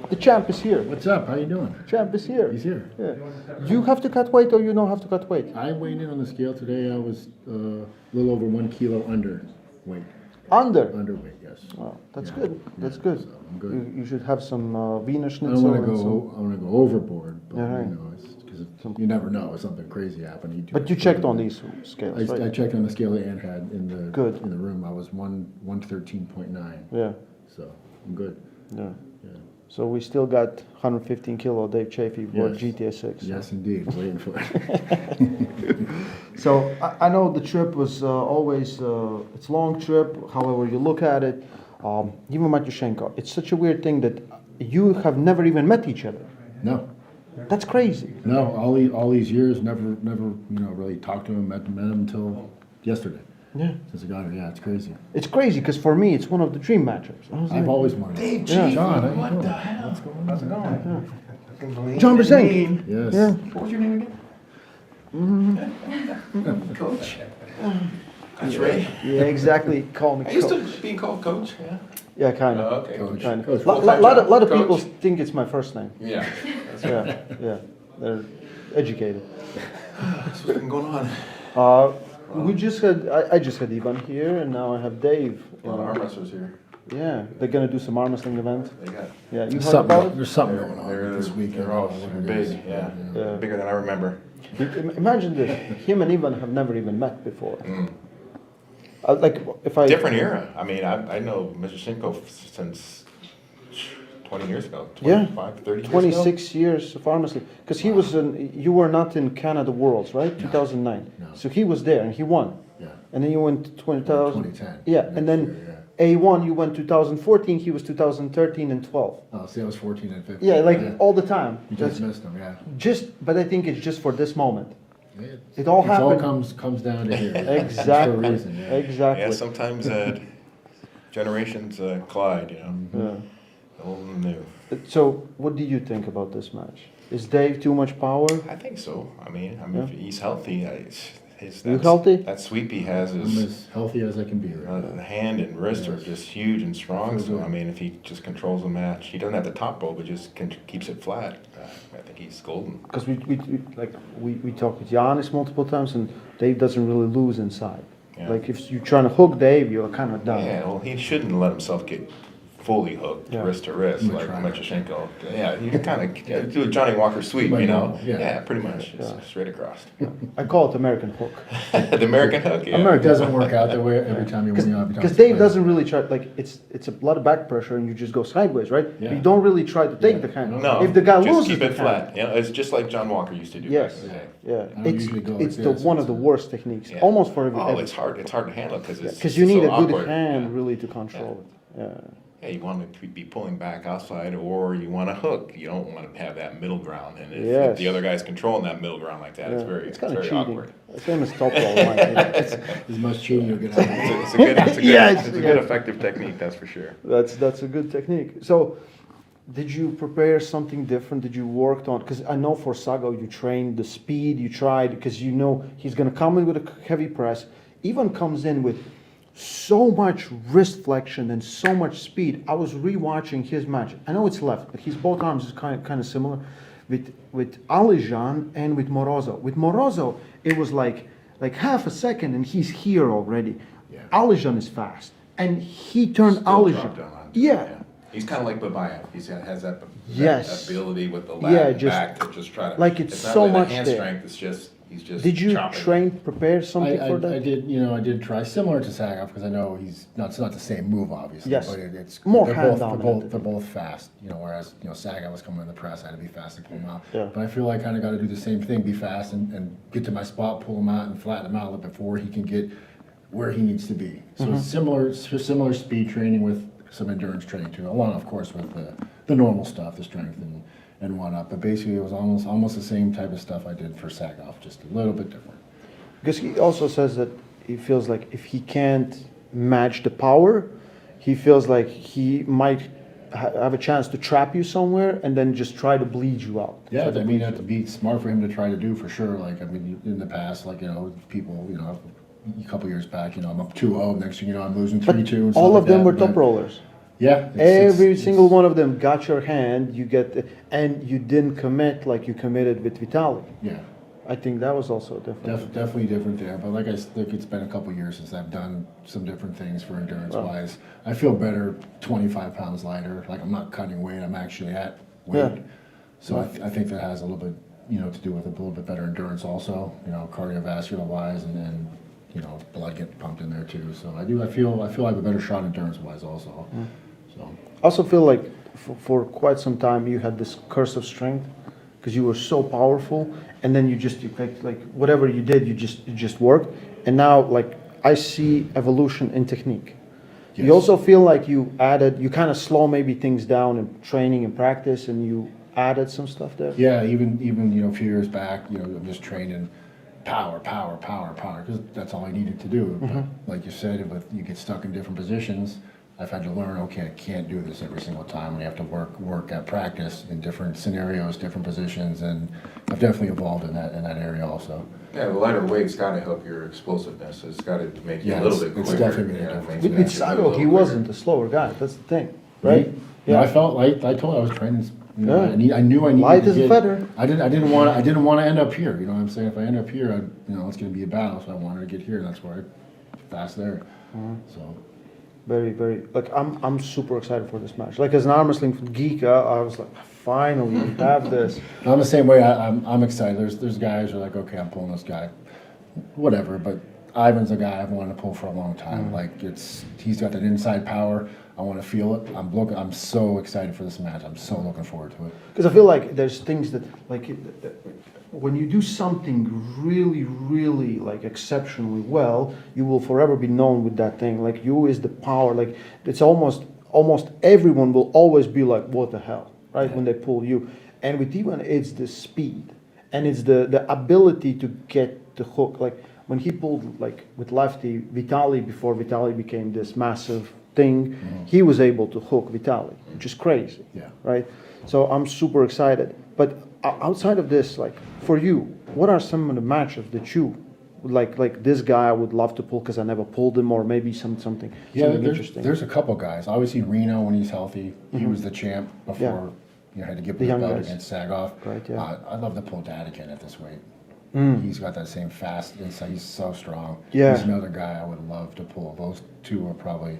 The champ is here. What's up? How you doing? Champ is here. He's here. Yeah. You have to cut weight or you don't have to cut weight? I weighed in on the scale today. I was a little over 1 kilo underweight. Underweight, yes. Oh, that's Yeah. good. That's good. So I'm good. You should have some Wiener I schnitzel. don't want and to some- go. I want to go overboard, but Yeah, right. you know, because you never know if something crazy happened. But you checked on these scales, right? I checked on the scale that Ann had in the Good. in the room. I was 113.9. Yeah. So I'm good. Yeah. Yeah. So we still got 115 kilo Dave Chafee bought Yes. GTA 6. Yes, indeed. Waiting for it. So I know the trip was always it's a long trip. However you look at it, even Matyushenko, it's such a weird thing that you have never even met each other. No. That's crazy. No, all these years, never, really talked to him, met him until yesterday. Yeah. Since I got here, yeah, it's crazy. It's crazy because for me it's one of the dream matchups. I've always wanted. Dave Yeah. Chafee, John, how you what doing? the hell? What's going on? How's it going? John Brzenk. Yes. Yeah. What was your name again? Coach. That's right. Yeah, exactly. Call me I used coach. to be called Coach. Yeah. Yeah, kind of. Oh, okay. Kind of. Coach. Lot of Coach. people think it's my first name. Yeah. Yeah, yeah. They're educated. What's been going on? We just had, I just had Ivan here, and now I have Dave. A lot of arm wrestlers here. Yeah, they're gonna do some arm wrestling event. They got. Yeah, you heard Something about go- it? There's something going on this weekend. They're all big, yeah. Bigger than I remember. Imagine this, him and Ivan have never even met before. Like, if I... Different era. I mean, I know Mr. Shinko since 20 years ago. 30 years ago. 26 years of arm wrestling. Because he was in, you were not in Canada Worlds, right? 2009. No. So he was there and he won. Yeah. And then you went to 2010. Yeah, and then A1 you went 2014, he was 2013 and 12. Oh, see, I was 14 and 15. Yeah, like all the time. You just missed them, yeah. But I think it's just for this moment. It It all happened. comes down to here. Exactly. For a reason, yeah. Exactly. Yeah, sometimes generations collide, you know. Old and new. So, what do you think about this match? Is Dave too much power? I think so. I mean, if he's healthy, You healthy? That sweep he has I'm is as healthy as I can be right now. the hand and wrist are just huge and strong. So I mean, if he just controls the match, he doesn't have the top rope, but just keeps it flat. I think he's golden. Because we talked with Giannis multiple times, and Dave doesn't really lose inside. Yeah. Like if you're trying to hook Dave, you're kind of done. Yeah, well, he shouldn't let himself get fully hooked, wrist to wrist, like Mechashenko. Yeah, you can kind of do a Johnny Walker sweep, you know? Yeah, pretty much, just straight across. I call it American hook. The American hook, yeah. American doesn't work out that way every time you win. Because Dave doesn't really try, like, it's a lot of back pressure and you just go sideways, right? Yeah. You don't really try to take the hand. No, If the guy just loses keep the it hand, flat. You know, it's just like John Walker used to do. Yes, back in the day. yeah. usually go It's like the this. one of the worst techniques, Yeah. almost for every. Oh, it's hard to handle because it's Because you need so a good awkward. hand really to control it. Yeah. Yeah, you want to be pulling back outside, or you want to hook. You don't want to have that middle ground, and if the other guy's controlling that middle ground like that, it's kind of very cheating. awkward. Same as top roll. Right? It's the most cheating you'll get out of it. It's a good, Yeah, it's a good effective technique, that's for sure. That's a good technique. So, did you prepare something different? Did you work on? Because I know for Sago you trained the speed. You tried because you know he's going to come in with a heavy press. Ivan comes in with so much wrist flexion and so much speed. I was rewatching his match. I know it's left, but his both arms is kind of similar with Alijan and with Morozo. With Morozo, it was like half a second and he's here already. Yeah. Alijan is fast, and he turned Alijan. Yeah. He's kind of like Babayev. He has that Yes. ability with the lat Yeah, and just- back to just try to. like it's not so really the much hand there. strength. It's just he's just. Did you chopping. prepare something for that? I did try similar to Sagov because I know it's not the same move obviously. Yes. But it's More they're hand both, dominant. they're both fast. Whereas Sagov was coming in the press, I had to be fast to pull him out. Yeah. But I feel like I kind of got to do the same thing, be fast and get to my spot, pull him out, and flatten him out before he can get where he needs to be. So it's similar speed training with some endurance training too, along of course with the normal stuff, the strength and whatnot. But basically it was almost the same type of stuff I did for Sagov, just a little bit different. Because he also says that he feels like if he can't match the power, he feels like he might have a chance to trap you somewhere and then just try to bleed you out. Yeah, I mean, that'd be smart for him to try to do for sure. Like, I mean, in the past, like, people, a couple years back, I'm up 2-0, next thing you know, I'm losing 3-2 and stuff All of like them that, were but- top rollers. Yeah. Every single one of them got your hand, and you didn't commit like you committed with Vitaly. Yeah. I think that was also different. Definitely different there, but like it's been a couple years since I've done some different things for endurance-wise. I feel better 25 pounds lighter, like I'm not cutting weight, I'm actually at weight. Yeah. So I think that has a little bit, to do with a little bit better endurance also, cardiovascular-wise, and then, blood getting pumped in there too. So I feel like a better shot endurance-wise also. So. I also feel like for quite some time you had this curse of strength because you were so powerful, and then you like whatever you did, you just worked, and now like I see evolution in technique. Yes. You also feel like you kind of slow maybe things down in training and practice, and you added some stuff there. Yeah, even a few years back, I'm just training power, because that's all I needed to do. But like you said, if you get stuck in different positions, I've had to learn, okay, I can't do this every single time, and you have to work at practice in different scenarios, different positions, and I've definitely evolved in that area also. Yeah, the lighter weight's got to help your explosiveness. It's got to make you Yeah, a little bit it's quicker. definitely made a difference. With Sago, he wasn't a slower guy. That's the thing, right? Yeah, I felt like I was training You know, Yeah. I knew I needed Light to as a get. feather. I didn't want to end up here. You know what I'm saying? If I end up here, it's going to be a battle. So I wanted to get here. That's why I fast there. So. Very, very. Like I'm super excited for this match. Like as an arm wrestling geek, I was like, finally we have this. I'm the same way. I'm excited. There's guys who are like, okay, I'm pulling this guy, whatever. But Ivan's a guy I've wanted to pull for a long time. Like he's got that inside power. I want to feel it. I'm so excited for this match. I'm so looking forward to it. Because I feel like there's things that like when you do something really, really like exceptionally well, you will forever be known with that thing. Like you is the power. Like it's almost everyone will always be like, what the hell, right? When they pull you. And with Ivan, it's the speed and it's the ability to get the hook. Like when he pulled like with lefty Vitali before Vitali became this massive thing, he was able to hook Vitali, which is crazy. Yeah. Right. So I'm super excited. But outside of this, like for you, what are some of the matchups that you like this guy I would love to pull because I never pulled him, or maybe something interesting? There's a couple guys. Obviously Reno when he's healthy, he was the champ before. Had to give him the belt against Sagoff. Right. Yeah. I'd love to pull Dad again at this weight. He's got that same fast insight. He's so strong. Yeah. He's another guy I would love to pull. Those two are probably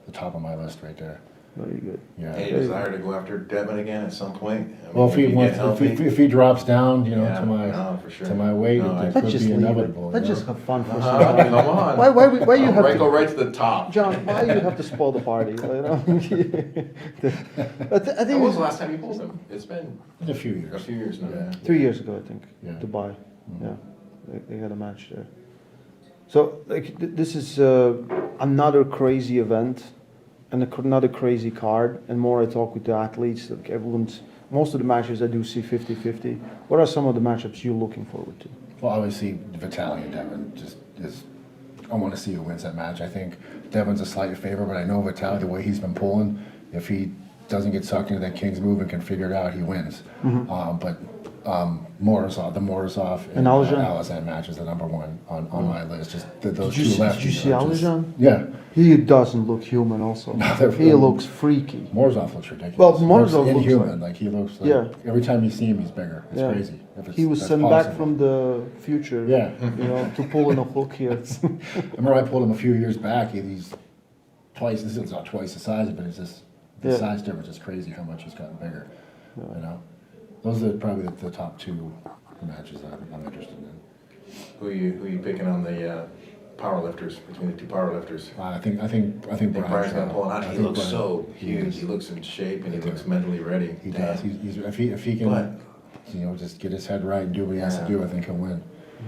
the top of my list right there. Very good. Yeah. Any desire to go after Devin again at some point? I mean, Well, if he get wants, healthy? if he drops down, Yeah, to my no, for sure. to my weight, No, it Let's could just be leave it. inevitable. Let's you just know? have fun for Come some on. Why you have Go to right to the top. John, why you have to spoil the party? You know? I When think was the last time you pulled him? It's been a few years. A few years now. Yeah. 3 years ago, I think, Yeah. Dubai. Yeah, they had a match there. So like this is another crazy event and another crazy card. And more I talk with the athletes, like most of the matches I do see 50-50. What are some of the matchups you're looking forward to? Well, obviously, Vitaly and Devin just is. I want to see who wins that match. I think Devin's a slight favorite, but I know Vitaly, the way he's been pulling, if he doesn't get sucked into that King's move and can figure it out, he wins. But Morozov and Alazan match is the number one on my list. Just those two lefties. Did you see Alazan? Yeah. He doesn't look human also. He looks freaky. Morozov looks ridiculous. Well, Morozov looks looks inhuman. Like he looks like every time you see him, he's bigger. It's crazy. He was sent back from the future. Yeah. To pull in a hook here. I remember I pulled him a few years back. He's twice. This is not twice the size, but it's just the size difference is crazy. How much he's gotten bigger. You know, those are probably the top two matches that I'm interested in. Who are you picking on the power lifters, between the two power lifters? I think Brian's gonna pull it out. He looks Brian, so huge. He looks in shape and he looks mentally ready. He does. If he can, just get his head right and do what he has to do, I think he'll win.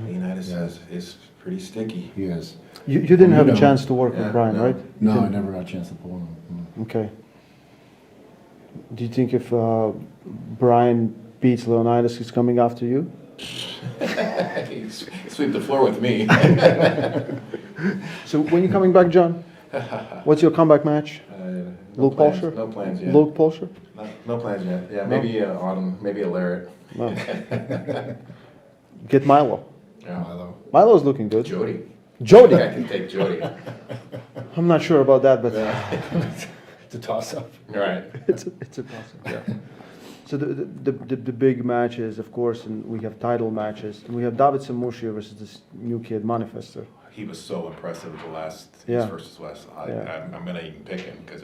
Leonidas is pretty sticky. He is. You didn't have a chance to work with Brian, right? No, I never got a chance to pull him. Okay. Do you think if Brian beats Leonidas, he's coming after you? Sweep the floor with me. So when you coming back, John? What's your comeback match? Luke Polsher? No plans yet. Luke Polsher? No plans yet. Yeah, maybe autumn, maybe a Lariat. No. Get Milo. Yeah. Milo's looking good. Jody. Jody. I think I can take Jody. I'm not sure about that, but it's a toss-up. Right. It's a toss-up. Yeah. So the big matches, of course, and we have title matches. And we have David Samushi versus this new kid, Manifester. He was so impressive at the last Yeah. his versus West. Yeah. I'm gonna even pick him because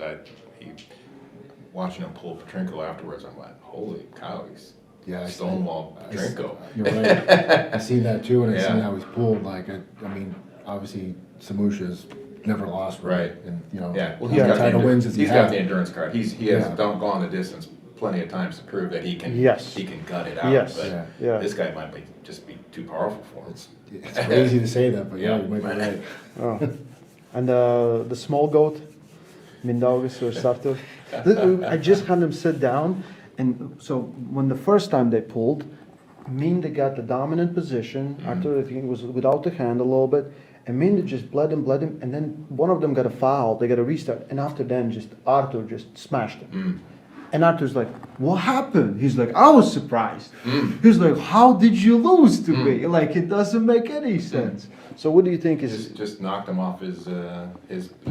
watching him pull Petrenko afterwards, I'm like, holy cow, he's Stonewall Petrenko. You're right. I've seen that too, and I've Yeah. seen how he's pulled. Like, I mean, obviously Samusha's never lost, Right. And Yeah, well, he's got title wins as he's he got had. the endurance card. He has gone the distance plenty of times to prove that he can gut it out. Yes. But Yeah. this guy might just be too powerful for him. It's crazy to say that, but yeah, you might be right. Oh. And the small goat, Mindaugas or Sartor. I just had them sit down, and so when the first time they pulled, Minda got the dominant position. Arthur, I think, was without the hand a little bit, and Minda just bled him, and then one of them got a foul. They got a restart, and after then, Arthur just smashed him. And Arthur's like, "What happened?" He's like, "I was surprised." He's like, "How did you lose to me? Like, it doesn't make any sense." So, what do you think is? Just knocked him off his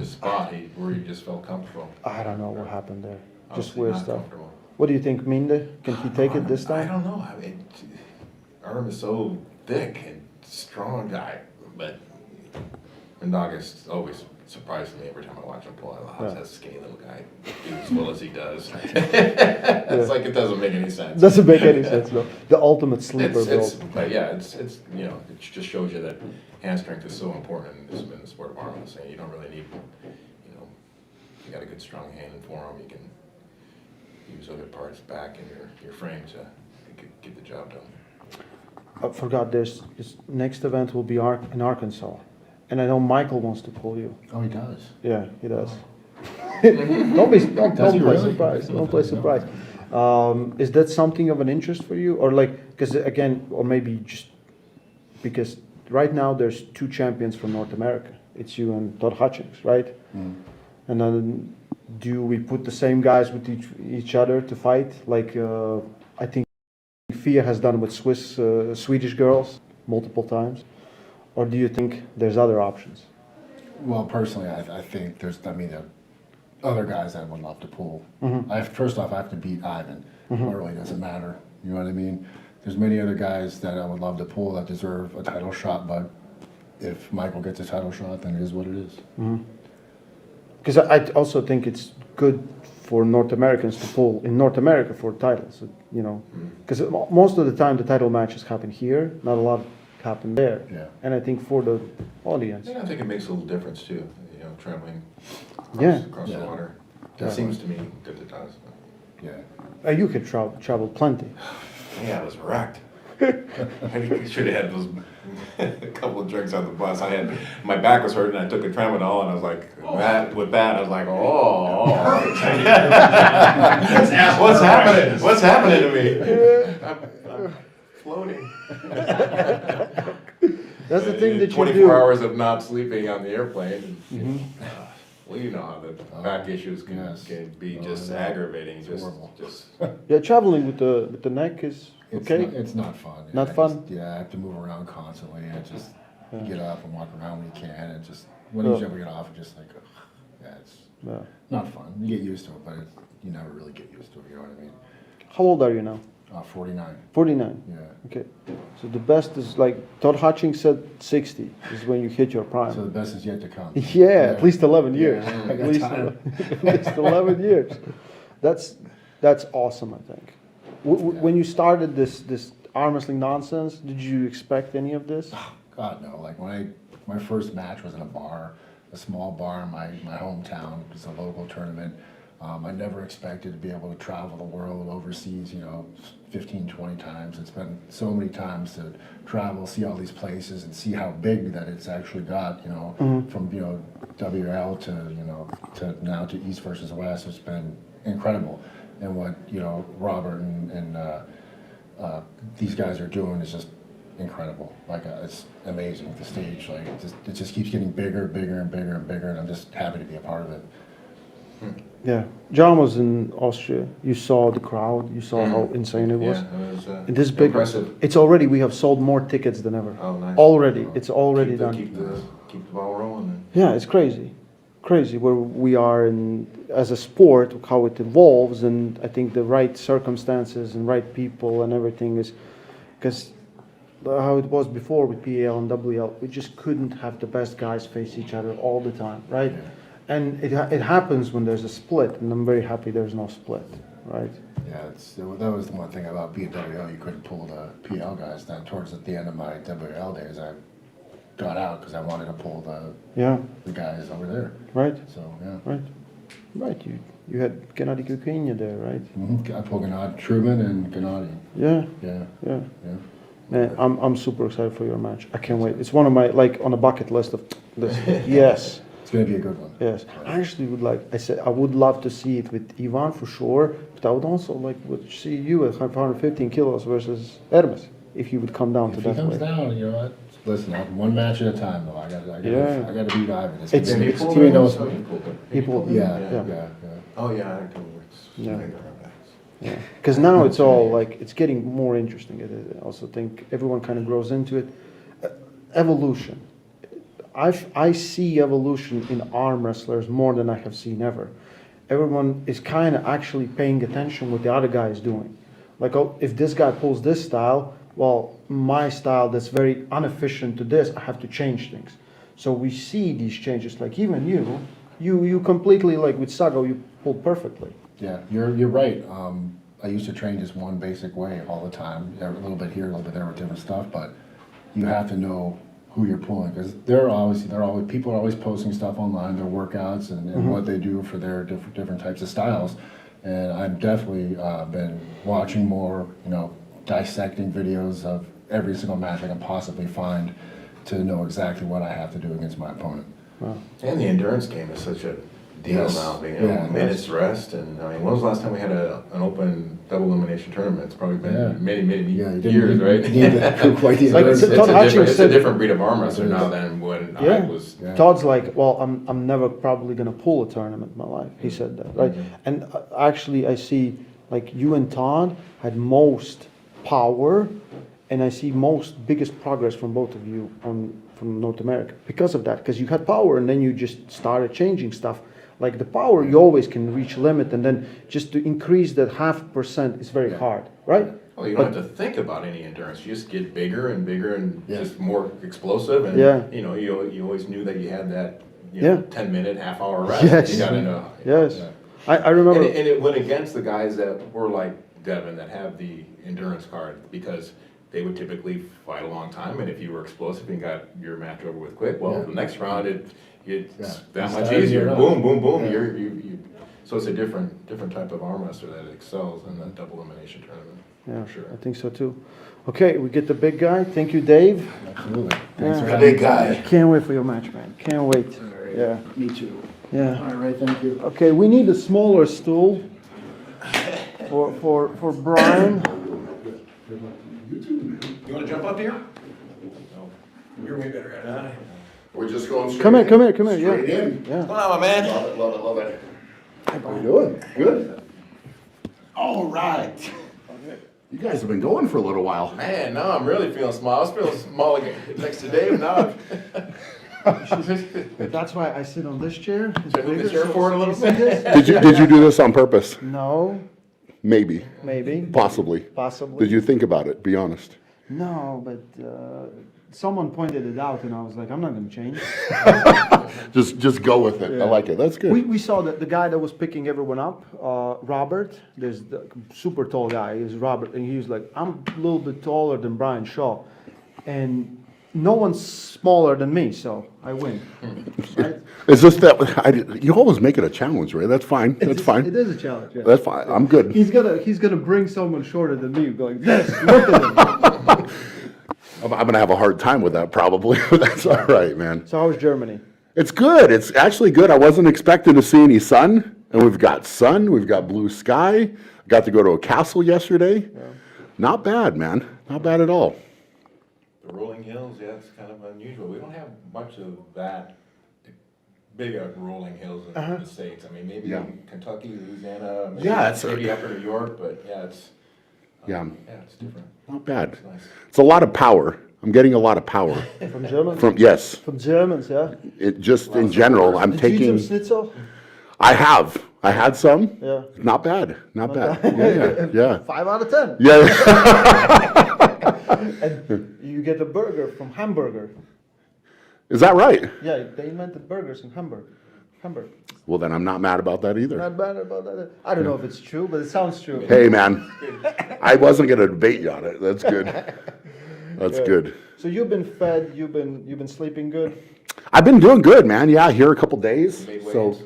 spot where he just felt comfortable. I don't know what happened there. Just Obviously weird not stuff. comfortable. What do you think, Minde? Can he take it this I time? don't know. I mean, Arm is so thick and strong guy, but Mendagas always surprises me every time I watch him pull. How's that skinny little guy do as well as he does? It's like it doesn't make any sense. Doesn't make any sense, no. The ultimate sleeper build. But yeah, it's you know, it just shows you that hand strength is so important in the sport of arm wrestling. You don't really need, you know, you got a good strong hand and forearm, you can use other parts back in your frame to get the job done. I forgot this next event will be in Arkansas. And I know Michael wants to pull you. Oh, he does? Yeah, he does. Don't play really? surprised. Don't play surprised. Is that something of an interest for you? Or like, because again, or maybe just because right now there's 2 champions from North America. It's you and Todd Hutchings, right? And then do we put the same guys with each other to fight? Like I think Fia has done with Swedish girls multiple times. Or do you think there's other options? Well, personally, I think there are other guys that I would love to pull. Mhm. First off, I have to beat Ivan. Mhm. It really doesn't matter. You know what I mean? There's many other guys that I would love to pull that deserve a title shot, but if Michael gets a title shot, then it is what it is. Because I also think it's good for North Americans to pull in North America for titles, you know. Because most of the time the title matches happen here, not a lot happen there. Yeah. And I think for the audience. Yeah, I think it makes a little difference too, you know, traveling across the water. That Yeah. seems to me that it does. Yeah. You could travel plenty. Yeah, I was wrecked. I should have had those a couple of drinks on the bus. My back was hurting. I took a tramadol, and I was like, I was like, what's happening? What's happening to me? I'm floating. That's the thing that you 24 do. hours of not sleeping on the airplane. And, well, you know how the back issues can be just aggravating. Just Yeah, traveling with the neck is okay. It's not fun. Not fun? I have to move around constantly. I just get up and walk around when you can. And just when Yeah. you ever get off, it's just like, it's Yeah. not fun. You get used to it, but you never really get used to it. You know what I mean? How old are you now? 49. 49. Yeah. Okay. So the best is like Todd Hutchings said 60 is when you hit your prime. So the best is yet to come. Yeah, at least 11 years. Yeah, I At got least, time. at least 11 years. That's awesome, I think. When you started this arm wrestling nonsense, did you expect any of this? God, no. Like my first match was in a bar, a small bar in my hometown. It was a local tournament. I never expected to be able to travel the world overseas, 15, 20 times. It's been so many times to travel, see all these places, and see how big that it's actually got, from, WL to now to East versus West. It's been incredible. And what, Robert and these guys are doing is just incredible. Like, it's amazing, the stage. Like, it just keeps getting bigger, bigger, and bigger, and bigger, and I'm just happy to be a part of it. Yeah, John was in Austria. You saw the crowd. You saw how insane it was. Yeah, it was And this big. impressive. It's already. We have sold more tickets than ever. Oh, nice. Already, it's already done. Keep the ball rolling. Yeah, it's crazy where we are in as a sport, how it evolves, and I think the right circumstances and right people and everything is because how it was before with PAL and WL, we just couldn't have the best guys face each other all the time, right? Yeah. And it happens when there's a split, and I'm very happy there's no split, right? Yeah, that was the one thing about being WL. You couldn't pull the PL guys. Then towards the end of my WL days, I got out because I wanted to pull the guys over there. Right. So yeah. Right. You had Gennady Kukinya there, right? Mm-hmm. I pulled Gennady, Truman, and Gennady. Yeah. Man, I'm super excited for your match. I can't wait. It's one of my on a bucket list of this. Yes. It's going to be a good one. Yes, I actually I would love to see it with Ivan for sure, but I would also would see you at 115 kilos versus Hermes, if you would come down to If that he comes weight. down, you know what? Listen, one match at a time, though. I got to beat Ivan. He knows. He pulled. Yeah. Oh yeah, I do. Yeah, because now it's all it's getting more interesting. I also think everyone kind of grows into it. Evolution. I see evolution in arm wrestlers more than I have seen ever. everyone is kind of actually paying attention what the other guy is doing. Like, oh, if this guy pulls this style, well, my style that's very inefficient to this, I have to change things. So we see these changes. Like even you completely, like with Sago, you pulled perfectly. Yeah, you're right. I used to train just one basic way all the time. A little bit here, a little bit there with different stuff, but you have to know who you're pulling, because people are always posting stuff online, their workouts and what they do for their different types of styles. And I've definitely been watching more, dissecting videos of every single match I can possibly find to know exactly what I have to do against my opponent. Wow. And the endurance game is such a deal now, being minutes rest. And I mean, when was the last time we had an open double elimination tournament? It's probably been many years, right? It's a different breed of arm wrestler now than when I was. Yeah. Todd's like, well, I'm never probably gonna pull a tournament in my life. He said that, right? And actually, I see like you and Todd had most power, and I see biggest progress from both of you from North America because of that. Because you had power, and then you just started changing stuff. Like the power, you always can reach limit, and then just to increase that 0.5% is very hard, right? Well, you don't have to think about any endurance. You just get bigger and bigger and just more explosive. And you always knew that you had that 10-minute, half-hour rest. Yes. You gotta know. Yes. Yeah. I remember. And it went against the guys that were like Devin that have the endurance card, because they would typically fight a long time, and if you were explosive and got your match over with quick, well, the next round it's that much easier. Boom, boom, boom. So it's a different type of arm wrestler that excels in the double elimination tournament. Yeah, for sure. I think so too. Okay, we get the big guy. Thank you, Dave. Absolutely. Thanks for the big guy. Can't wait for your match, man. Can't wait. Right. Yeah. Me too. Yeah. All right, thank you. Okay, we need a smaller stool for Brian. You want to jump up here? No. You're way better at it. We're just going straight Come here. Straight Yeah. in. Yeah. What's going on, my man? Love it. How you doing? Good. All right. You guys have been going for a little while. Man, now I'm really feeling small. I was feeling small again next to Dave. Now That's why I sit on this chair. It's Should I move the bigger, chair forward a little you see bit? this? Did you do this on purpose? No, Maybe. maybe. Possibly. Possibly. Did you think about it? Be honest. No, but someone pointed it out, and I was like, I'm not going to change. Just go with it. Yeah. I like it. That's good. We saw that the guy that was picking everyone up, Robert, there's the super tall guy, is Robert, and he was like, I'm a little bit taller than Brian Shaw, and no one's smaller than me, so I win. Right? Is this that? You always make it a challenge, right? That's fine. That's fine. It is a challenge. Yeah. That's fine. I'm good. He's gonna bring someone shorter than me, going this. Look at him. I'm gonna have a hard time with that probably, but that's all right, man. So how was Germany? It's good. It's actually good. I wasn't expecting to see any sun, and we've got sun. We've got blue sky. Got to go to a castle yesterday. Yeah. Not bad, man. Not bad at all. The rolling hills, yeah, it's kind of unusual. We don't have much of that big of rolling hills in the States. I mean, maybe in Kentucky, Louisiana, maybe upper New York, but it's different. Not bad. It's nice. It's a lot of power. I'm getting a lot of power. From Germans? Yes. From Germans, yeah. It just in general, I'm Did taking. you eat some schnitzel? I have. I had some. Yeah. Not bad. Not bad. Yeah. 5 out of 10. Yeah. And you get a burger from Hamburger. Is that right? Yeah, they invented burgers in Hamburg. Well, then I'm not mad about that either. Not bad about that. I don't know if it's true, but it sounds true. Hey, man. I wasn't going to debate you on it. That's good. That's good. So you've been fed. You've been sleeping good. I've been doing good, man. Yeah, here a couple days. So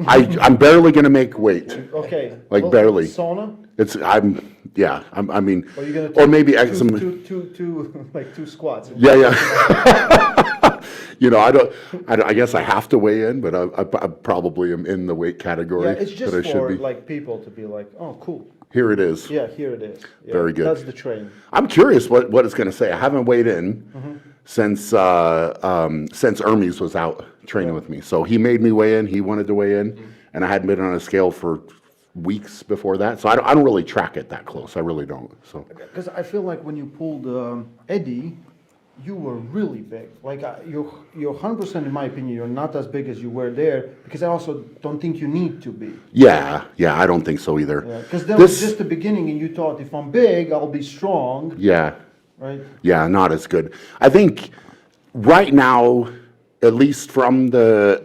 I'm barely going to make weight. Okay. Like barely. Sauna. I mean, Or, you're gonna or maybe some. two squats. Yeah. I guess I have to weigh in, but I probably am in the weight category. Yeah, it's just that I should for be. like people to be like, oh, cool. Here it is. Yeah, here it is. Yeah, Very good. That's the train. I'm curious what it's going to say. I haven't weighed in since Hermes was out training with me. So he made me weigh in. He wanted to weigh in, and I hadn't been on a scale for weeks before that. So I don't really track it that close. I really don't. So Because I feel like when you pulled Eddie, you were really big. Like you're 100% in my opinion. You're not as big as you were there because I also don't think you need to be. Yeah, I don't think so either. Because that was just the beginning, and you thought if I'm big, I'll be strong. Yeah. Right. Yeah, not as good. I think right now, at least from the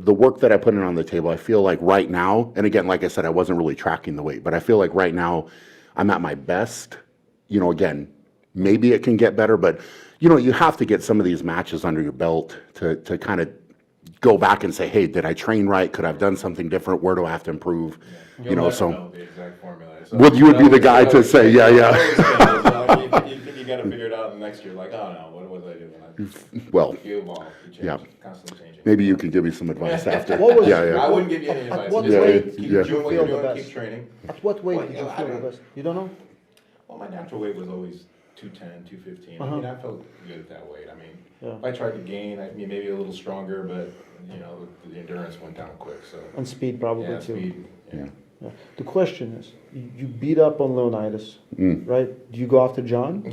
work that I put in on the table, I feel like right now, and again, like I said, I wasn't really tracking the weight, but I feel like right now I'm at my best. You know, again, maybe it can get better, but you know, you have to get some of these matches under your belt to kind of go back and say, hey, did I train right? Could I have done something different? Where do I have to improve? You'll You know, never so know the exact formula. So you would be the guy to say, yeah. You think you got to figure it out, and next year, like, oh no, what was I doing? Well, You evolve, you change, yeah. constantly changing. Maybe you can give me some advice after. I wouldn't give you any At advice. what Just weight keep did doing you what feel you're the doing, best? keep training. At what weight Well, did you I feel the don't- best? You don't know? Well, my natural weight was always 210, 215. I mean, I felt good at that weight. I mean, Yeah. if I tried to gain, I'd be maybe a little stronger, but you know, the endurance went down quick. So And speed probably yeah, too. speed. Yeah. Yeah. The question is, you beat up on Leonidas, right? Do you go after John?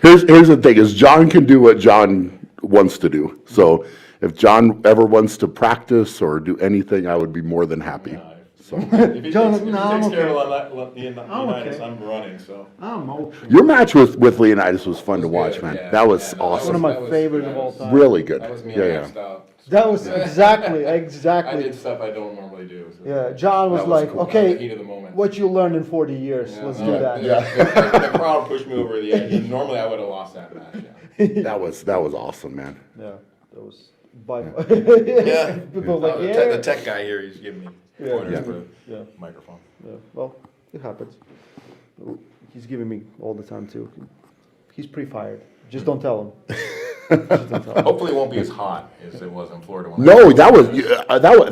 Here's the thing: is John can do what John wants to do. So if John ever wants to practice or do anything, I would be more than happy. So If he John, takes, if he no, I'm takes care okay. of I'm Leonidas, okay. I'm running. So I'm okay. your match with Leonidas was fun to watch, man. yeah, that was yeah, no, awesome. One of my favorites of all time. Really good. That was me Yeah, maxed yeah. out. That was Yeah. exactly. I did stuff I don't normally do. So Yeah, John was that like, cool. okay, The heat of the moment. what you learned in 40 years, let's do that. The crowd pushed me over the edge. And normally I would have lost that match. Yeah. That was awesome, man. Yeah, that was by Yeah. People were like, the, yeah. the tech guy here, he's giving me Yeah. pointers Yeah. for the Yeah. microphone. Yeah, well, it happens. He's giving me all the time too. He's pre-fired. Just don't tell him. Just don't tell him. Hopefully it won't be as hot as it was in Florida. When No, I that was was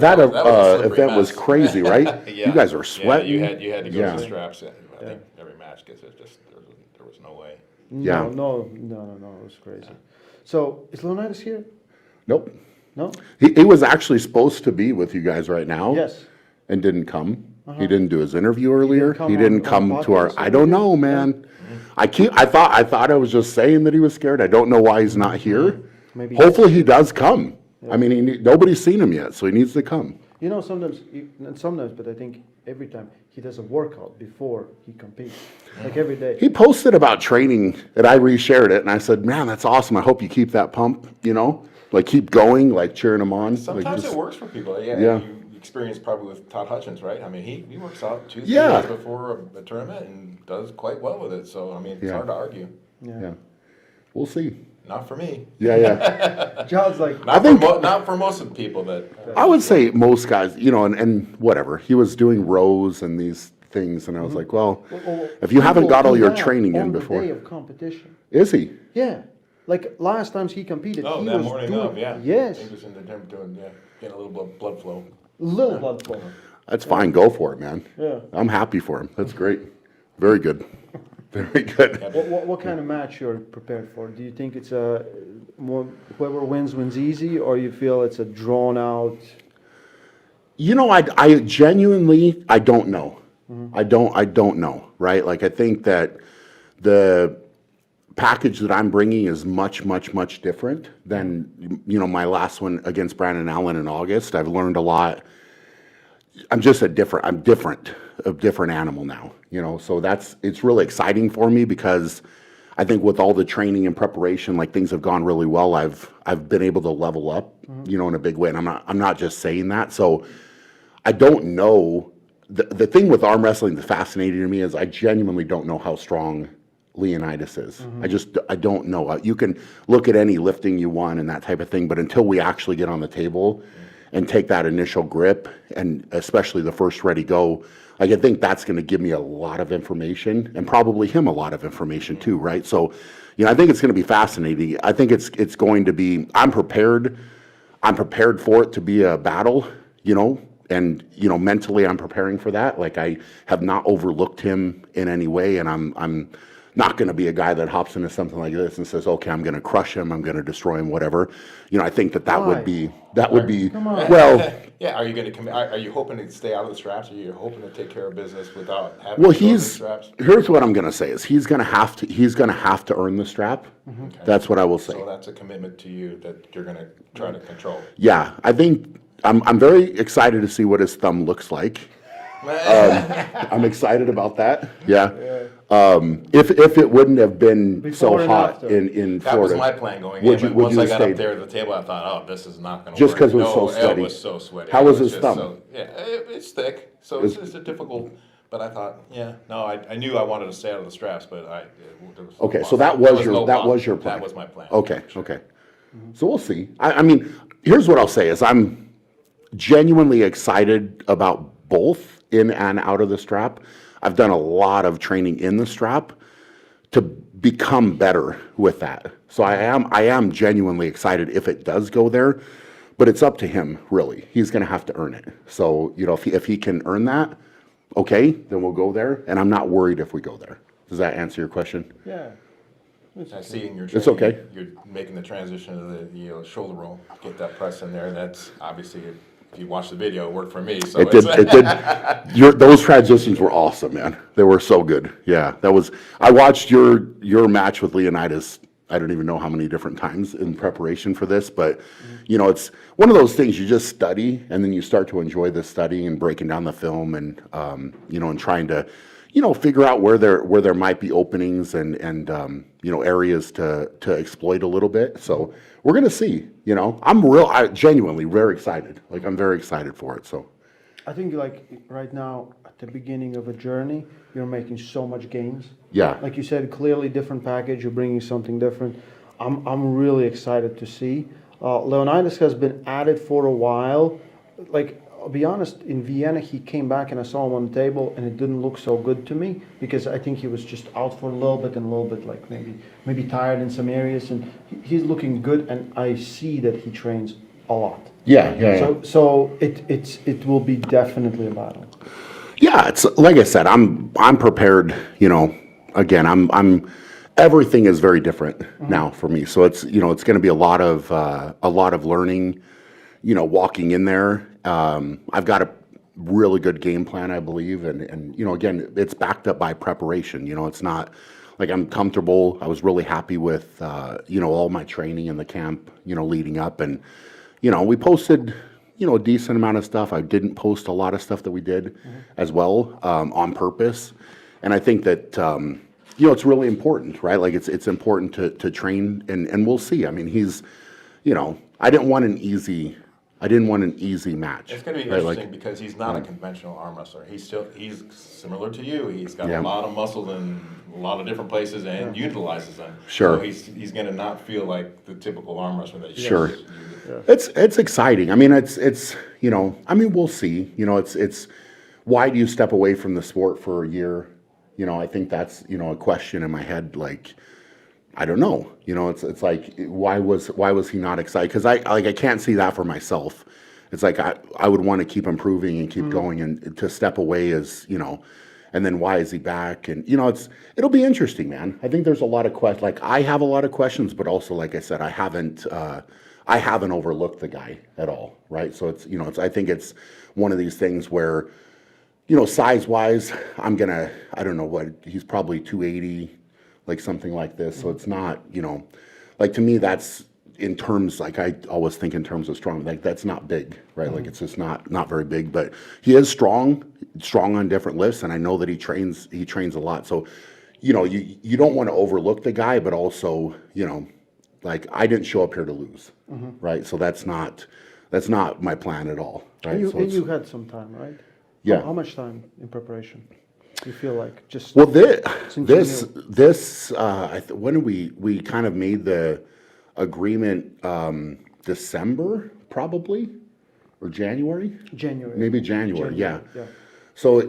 that a slippery event was mess. crazy, right? Yeah. You guys were sweating. Yeah, you had to go Yeah. to the straps. I think every match gets it. Just there was no way. Yeah. No, it was crazy. So, is Leonidas here? Nope. No? He was actually supposed to be with you guys right now. Yes. And didn't come. Uh-huh. He didn't do his interview earlier. come He on- didn't on come to our. podcast I don't earlier? know, man. I thought I was just saying that he was scared. I don't know why he's not here. Maybe- Hopefully he does come. I mean, nobody's seen him yet, so he needs to come. You know, sometimes, but I think every time he does a workout before he competes, like every day. He posted about training, and I reshared it, and I said, "Man, that's awesome. I hope you keep that pump. You know, like keep going, like cheering him on." Sometimes like just, it works for people. Yeah. Yeah. You experienced probably with Todd Hutchins, right? I mean, he works out 2-3 Yeah. days before a tournament and does quite well with it. So I mean, it's Yeah. hard to argue. Yeah. We'll see. Not for me. Yeah. John's like, Not for most of the people that. I would say most guys, you know, and whatever. He was doing rows and these things, and I was like, well, if you haven't got all your training in before, On the day of competition. is he? Yeah. Like last times he competed, Oh, he that was morning doing, of, yeah. Yes. He was in the gym doing, getting a little blood flow. Little blood flow. That's fine. Go for it, man. Yeah. I'm happy for him. That's great. Very good. Very good. What kind of match you're prepared for? Do you think it's a whoever wins easy, or you feel it's a drawn out? You know, I genuinely, I don't know. Mhm. I don't know, right? Like, I think that the package that I'm bringing is much different than, you know, my last one against Brandon Allen in August. I've learned a lot. I'm different, a different animal now, you know, so it's really exciting for me because I think with all the training and preparation, like things have gone really well. I've been able to level up, you know, in a big way. And I'm not just saying that. So I don't know. The thing with arm wrestling that's fascinating to me is I genuinely don't know how strong Leonidas is. I don't know. You can look at any lifting you want and that type of thing, but until we actually get on the table and take that initial grip, and especially the first ready go, like I think that's going to give me a lot of information, and probably him a lot of information too, right? So, you know, I think it's going to be fascinating. I think it's going to be. I'm prepared for it to be a battle, you know, and you know, mentally I'm preparing for that. Like I have not overlooked him in any way, and I'm not going to be a guy that hops into something like this and says, okay, I'm going to crush him, I'm going to destroy him, whatever. I think that would be, well, Yeah, are you going to commit? Are you hoping to stay out of the straps? Are you hoping to take care of business without having well, to go to the straps? here's what I'm going to say is he's going to have to earn the strap. Okay. That's what I will say. So that's a commitment to you that you're going to try to control. Yeah, I think I'm very excited to see what his thumb looks like. I'm excited about that. Yeah. If it wouldn't have been Before so and hot after. in That Florida, was my plan going would in. you, But would once you I have got up stayed? there at the table, I thought, oh, this is not going to Just work. 'cause it was so No, sweaty. It was so sweaty. How It was his just thumb? It's thick. So it's a difficult. But I thought, I knew I wanted to stay out of the straps, but there was no Okay, so possible- that there was your no that possible- was your plan. That was my plan. Okay, okay. So we'll see. I mean, here's what I'll say: is I'm genuinely excited about both in and out of the strap. I've done a lot of training in the strap to become better with that. So I am genuinely excited if it does go there, but it's up to him really. He's going to have to earn it. So if he can earn that, okay, then we'll go there. And I'm not worried if we go there. Does that answer your question? Yeah. I see in your It's training, okay. You're making the transition to the shoulder roll, get that press in there. That's obviously, if you watch the video, it worked for me. So It did. Those transitions were awesome, man. They were so good. Yeah, I watched your match with Leonidas. I don't even know how many different times in preparation for this, but it's one of those things you just study, and then you start to enjoy the study and breaking down the film, and and trying to figure out where there might be openings and areas to exploit a little bit. So we're gonna see. I'm genuinely very excited. Like I'm very excited for it. So I think like right now at the beginning of a journey, you're making so much gains. Yeah. Like you said, clearly different package. You're bringing something different. I'm really excited to see. Leonidas has been at it for a while. Like I'll be honest, in Vienna he came back and I saw him on the table and it didn't look so good to me because I think he was just out for a little bit and a little bit like maybe tired in some areas, and he's looking good and I see that he trains a lot. Yeah. So it will be definitely a battle. Yeah, it's like I said, I'm prepared. Again, I'm everything is very different now for me. So it's it's going to be a lot of learning. Walking in there, I've got a really good game plan, I believe, and again, it's backed up by preparation. It's not like I'm comfortable. I was really happy with all my training in the camp, leading up, and we posted a decent amount of stuff. I didn't post a lot of stuff that we did as well on purpose, and I think that it's really important, right? Like it's important to train, and we'll see. I mean, he's I didn't want an easy match. It's going to be right? interesting because he's not a conventional arm wrestler. He's similar to you. He's got a lot of muscles in a lot of different places and utilizes them. Sure. So he's going to not feel like the typical arm wrestler that you Sure. It's exciting. I mean, it's we'll see. It's why do you step away from the sport for a year? I think that's a question in my head. Like, I don't know. It's like why was he not excited? Because I can't see that for myself. It's like I would want to keep improving and keep going, and to step away is and then why is he back? And it'll be interesting, man. I think there's a lot of questions. Like I have a lot of questions, but also like I said, I haven't overlooked the guy at all, right? So it's I think it's one of these things where size wise, I don't know what he's probably 280. Like something like this. So it's not, like to me, that's in terms, like I always think in terms of strong, like that's not big, right? Like it's just not very big, but he is strong on different lifts. And I know that he trains a lot. So, you don't want to overlook the guy, but also, like I didn't show up here to lose, right? So that's not my plan at all, right? And you had some time, right? Yeah. How much time in preparation? You feel like just well since this when we kind of made the agreement December probably or January maybe January. Yeah. So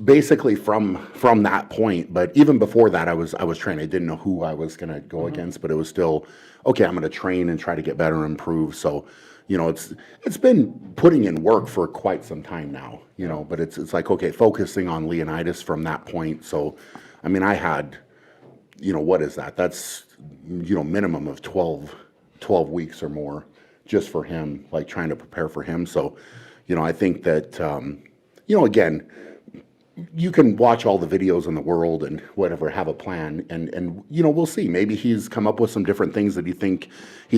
basically from that point, but even before that I was training. I didn't know who I was going to go against, but it was still okay, I'm going to train and try to get better and improve. So it's been putting in work for quite some time now, but it's like, okay, focusing on Leonidas from that point. So, I mean, I had, what is that? That's, minimum of 12 weeks or more just for him, like trying to prepare for him. So, I think that, again, you can watch all the videos in the world and whatever, have a plan, and we'll see. Maybe he's come up with some different things that he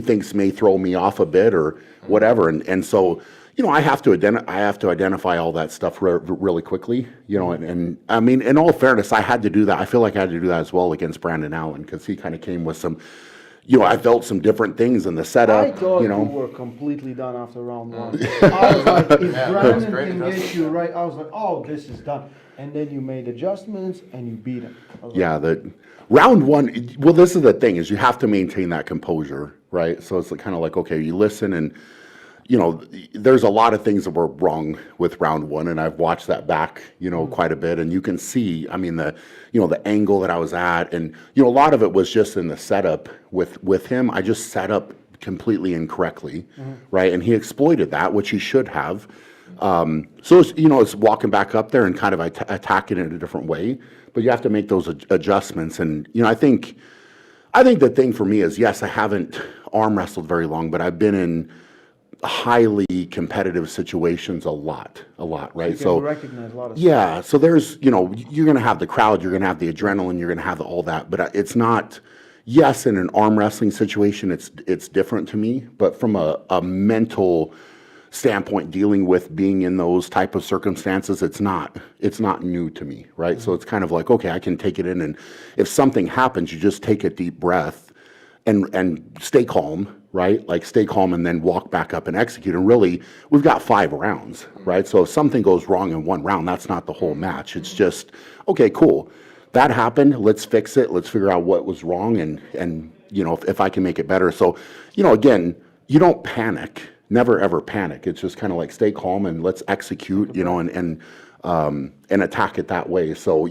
thinks may throw me off a bit or whatever. And so, I have to identify all that stuff really quickly, and I mean, in all fairness, I had to do that. I feel like I had to do that as well against Brandon Allen, because he kind of came with some, I felt some different things in the setup. I thought you were completely done after round one. I was like, if Brandon can get you right, I was like, oh, this is done. And then you made adjustments and you beat him. Yeah, the round one. Well, this is the thing: is you have to maintain that composure, right? So it's kind of like, okay, you listen, and there's a lot of things that were wrong with round one, and I've watched that back, quite a bit, and you can see, I mean, the angle that I was at, and a lot of it was just in the setup with him. I just set up completely incorrectly, right? And he exploited that, which he should have. So it's, it's walking back up there and kind of attacking it in a different way, but you have to make those adjustments. And, I think the thing for me is, yes, I haven't arm wrestled very long, but I've been in highly competitive situations a lot, right? So you can recognize a lot of stuff. So there's, you're going to have the crowd, you're going to have the adrenaline, you're going to have all that, but it's not, yes, in an arm wrestling situation, it's different to me, but from a mental standpoint, dealing with being in those type of circumstances, it's not new to me, right? So it's kind of like, okay, I can take it in, and if something happens, you just take a deep breath and stay calm, right? Like stay calm and then walk back up and execute. And really, we've got 5 rounds, right? So if something goes wrong in one round, that's not the whole match. It's just, okay, cool. That happened. Let's fix it. Let's figure out what was wrong, and if I can make it better. So, again, you don't panic. Never ever panic. It's just kind of like stay calm and let's execute, and attack it that way. So,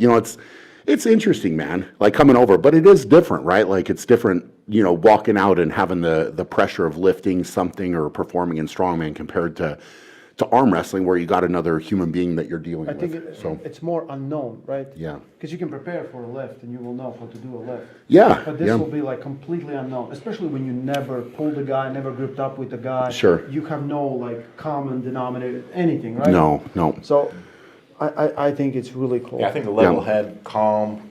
it's interesting, man, like coming over, but it is different, right? Like it's different, walking out and having the pressure of lifting something or performing in strongman compared to arm wrestling, where you got another human being that you're dealing with. I think it's more unknown, right? Yeah. Because you can prepare for a lift and you will know how to do a lift. Yeah. But this will be like completely unknown, especially when you never pulled the guy, never gripped up with the guy. Sure. You have no like common denominator, anything, right? No. So I think it's really cool. Yeah, I think the level head, calm,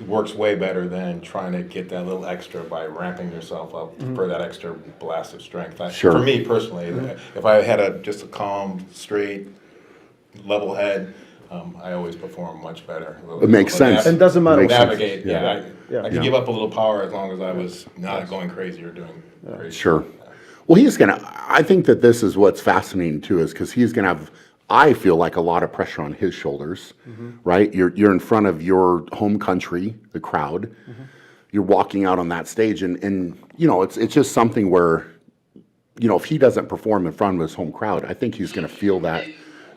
works way better than trying to get that little extra by ramping yourself up for that extra blast of strength. Sure. For me personally, if I had just a calm, straight, level head, I always perform much better. It makes sense. And doesn't matter. Navigate. Yeah. I could give up a little power as long as I was not going crazy or doing crazy. Sure. Well, I think that this is what's fascinating too, is because he's gonna have, I feel like, a lot of pressure on his shoulders, right? You're in front of your home country, the crowd. You're walking out on that stage, and it's just something where, if he doesn't perform in front of his home crowd, I think he's going to feel that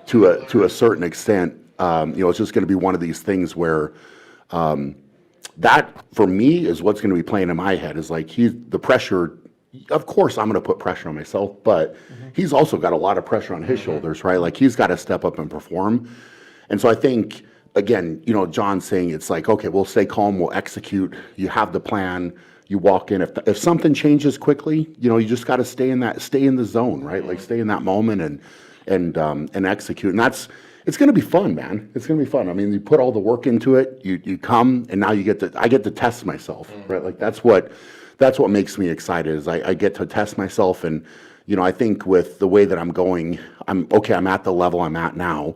to a certain extent. It's just going to be one of these things where that for me is what's going to be playing in my head, is like the pressure. Of course, I'm going to put pressure on myself, but he's also got a lot of pressure on his shoulders, right? Like he's got to step up and perform. And so I think, again, John's saying it's like, okay, we'll stay calm, we'll execute. You have the plan, you walk in. If something changes quickly, you just got to stay in the zone, right? Like stay in that moment and execute. And it's going to be fun, man. It's going to be fun. I mean, you put all the work into it, you come, and now I get to test myself, right? Like that's what makes me excited, is I get to test myself. And, I think with the way that I'm going, I'm at the level I'm at now.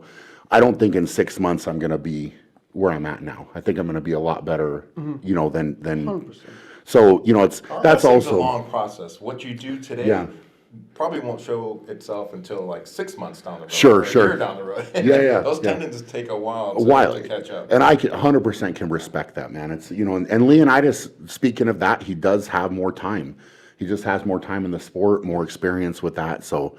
I don't think in 6 months I'm going to be where I'm at now. I think I'm going to be a lot better, than 100%. So, that's also a long process. What you do today probably won't show itself until like 6 months down the road. Sure. A year down the road. Yeah. Those tendons take a while to catch up. And I 100% can respect that, man. It's, and Leonidas, speaking of that, he does have more time. He just has more time in the sport, more experience with that. So,